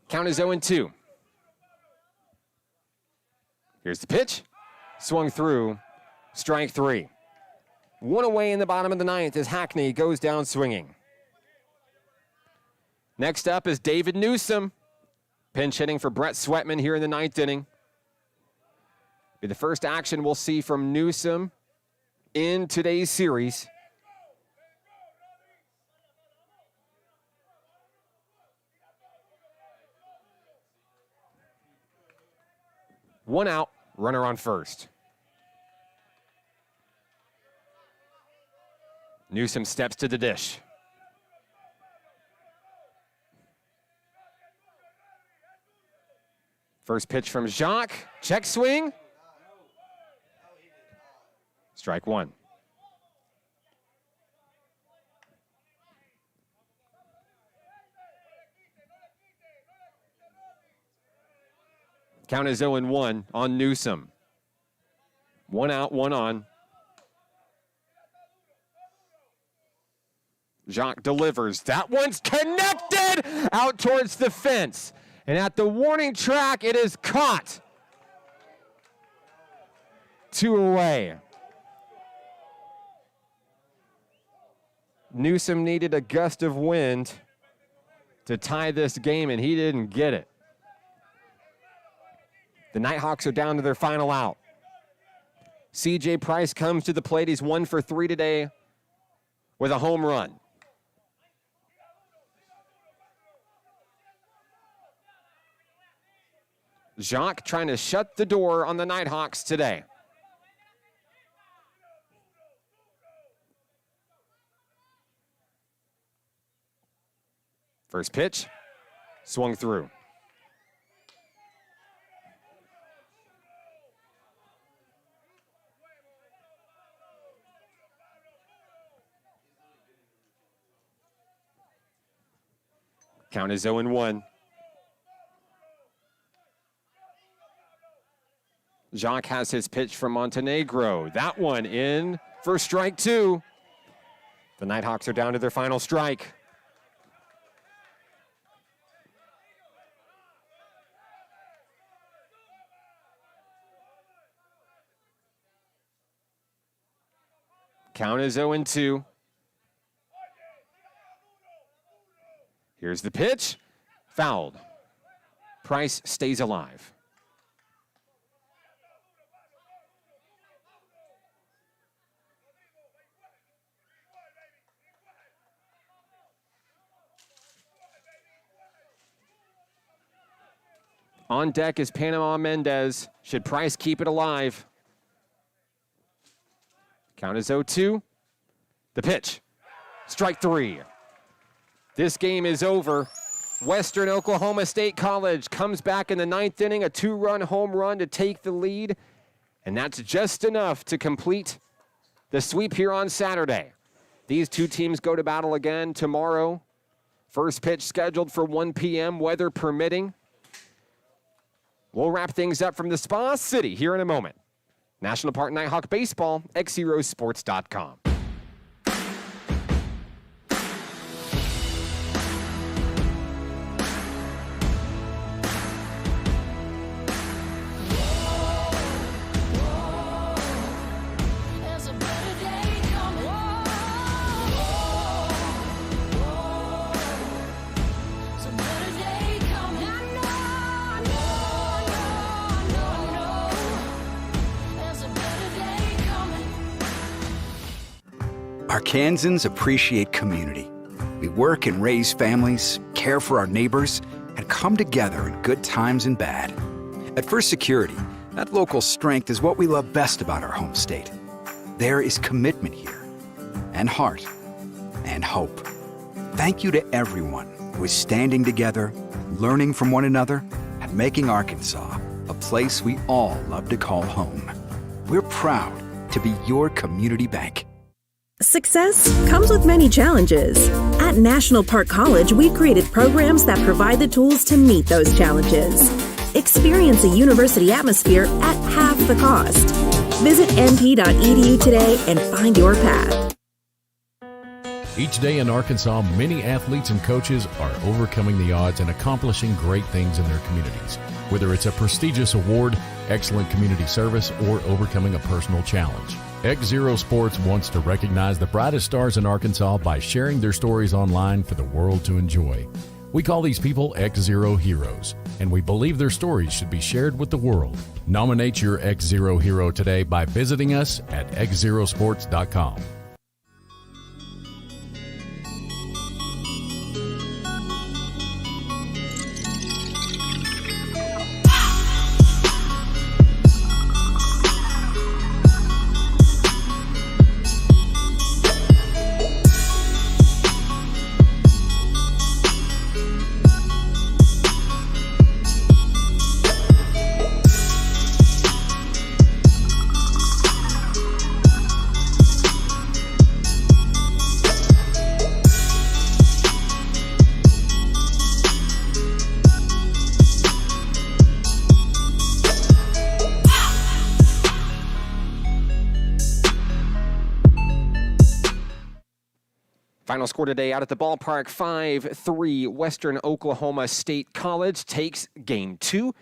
Count is 0-2. Here's the pitch. Swung through. Strike 3. One away in the bottom of the 9th as Hackney goes down swinging. Next up is David Newsom. Pinch hitting for Brett Sweatman here in the 9th inning. Be the first action we'll see from Newsom in today's series. One out, runner on first. Newsom steps to the dish. First pitch from Jacques. Check swing. Strike 1. Count is 0-1 on Newsom. One out, one on. Jacques delivers. That one's connected out towards the fence. And at the warning track, it is caught. 2 away. Newsom needed a gust of wind to tie this game, and he didn't get it. The Nighthawks are down to their final out. C.J. Price comes to the plate. He's 1 for 3 today with a home run. Jacques trying to shut the door on the Nighthawks today. First pitch, swung through. Count is 0-1. Jacques has his pitch from Montenegro. That one in for strike 2. The Nighthawks are down to their final strike. Count is 0-2. Here's the pitch. Fouled. Price stays alive. On deck is Panama Mendez. Should Price keep it alive? Count is 0-2. The pitch. Strike three. This game is over. Western Oklahoma State College comes back in the ninth inning, a 2-run home run to take the lead. And that's just enough to complete the sweep here on Saturday. These two teams go to battle again tomorrow. First pitch scheduled for 1 p.m., weather permitting. We'll wrap things up from the Spa City here in a moment. National Park Nighthawk Baseball, XZeroSports.com. Arkansans appreciate community. We work and raise families, care for our neighbors, and come together in good times and bad. At First Security, that local strength is what we love best about our home state. There is commitment here, and heart, and hope. Thank you to everyone who is standing together, learning from one another, and making Arkansas a place we all love to call home. We're proud to be your community bank. Success comes with many challenges. At National Park College, we've created programs that provide the tools to meet those challenges. Experience a university atmosphere at half the cost. Visit np.edu today and find your path. Each day in Arkansas, many athletes and coaches are overcoming the odds and accomplishing great things in their communities. Whether it's a prestigious award, excellent community service, or overcoming a personal challenge. XZero Sports wants to recognize the brightest stars in Arkansas by sharing their stories online for the world to enjoy. We call these people XZero Heroes, and we believe their stories should be shared with the world. Nominate your XZero hero today by visiting us at XZeroSports.com. Final score today out at the ballpark, 5-3. Western Oklahoma State College takes game 2.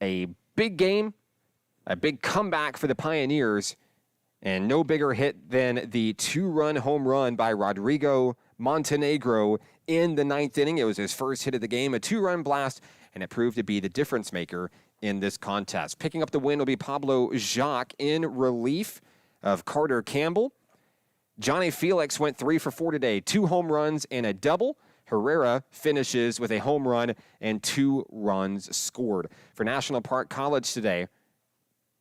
A big game, a big comeback for the Pioneers, and no bigger hit than the 2-run home run by Rodrigo Montenegro in the 9th inning. It was his first hit of the game, a 2-run blast, and it proved to be the difference maker in this contest. Picking up the win will be Pablo Jacques in relief of Carter Campbell. Johnny Felix went 3 for 4 today, 2 home runs and a double. Herrera finishes with a home run and 2 runs scored. For National Park College today,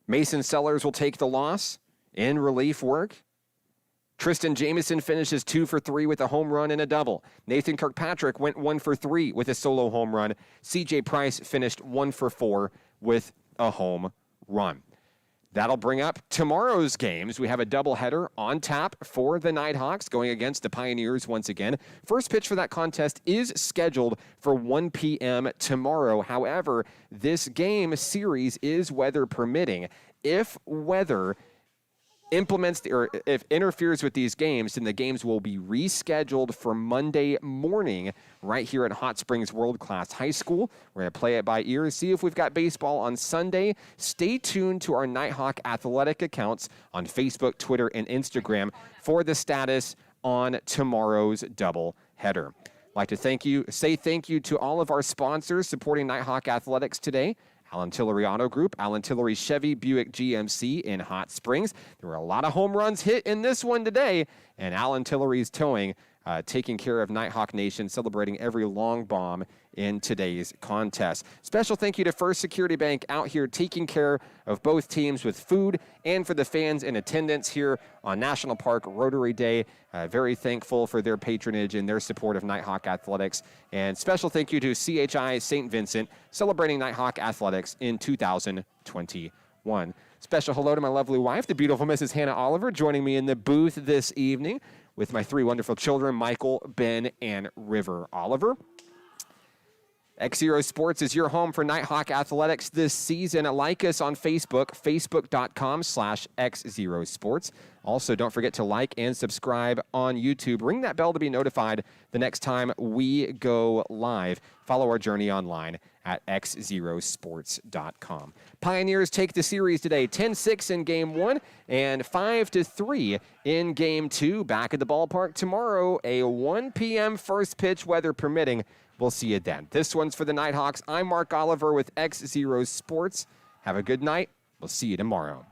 Mason Sellers will take the loss in relief work. Tristan Jamison finishes 2 for 3 with a home run and a double. Nathan Kirkpatrick went 1 for 3 with a solo home run. CJ Price finished 1 for 4 with a home run. That'll bring up tomorrow's games. We have a doubleheader on tap for the Nighthawks going against the Pioneers once again. First pitch for that contest is scheduled for 1 p.m. tomorrow. However, this game series is weather permitting. If weather if interferes with these games, then the games will be rescheduled for Monday morning right here at Hot Springs World Class High School. We're going to play it by ear, see if we've got baseball on Sunday. Stay tuned to our Nighthawk athletic accounts on Facebook, Twitter, and Instagram for the status on tomorrow's double header. like to say thank you to all of our sponsors supporting Nighthawk Athletics today. Allen Tillery Auto Group, Allen Tillery Chevy Buick GMC in Hot Springs. There were a lot of home runs hit in this one today, and Allen Tillery's Towing taking care of Nighthawk Nation, celebrating every long bomb in today's contest. Special thank you to First Security Bank out here taking care of both teams with food, and for the fans in attendance here on National Park Rotary Day. Very thankful for their patronage and their support of Nighthawk Athletics. And special thank you to CHI St. Vincent, celebrating Nighthawk Athletics in 2021. Special hello to my lovely wife, the beautiful Mrs. Hannah Oliver, joining me in the booth this evening with my three wonderful children, Michael, Ben, and River Oliver. XZero Sports is your home for Nighthawk Athletics this season. Like us on Facebook, facebook.com/XZero Sports. Also, don't forget to like and subscribe on YouTube. Ring that bell to be notified the next time we go live. Follow our journey online at XZeroSports.com. Pioneers take the series today, 10-6 in Game 1 and 5-3 in Game 2. Back at the ballpark tomorrow, a 1 p.m. first pitch, weather permitting. We'll see you then. This one's for the Nighthawks. I'm Mark Oliver with XZero Sports. Have a good night. We'll see you tomorrow.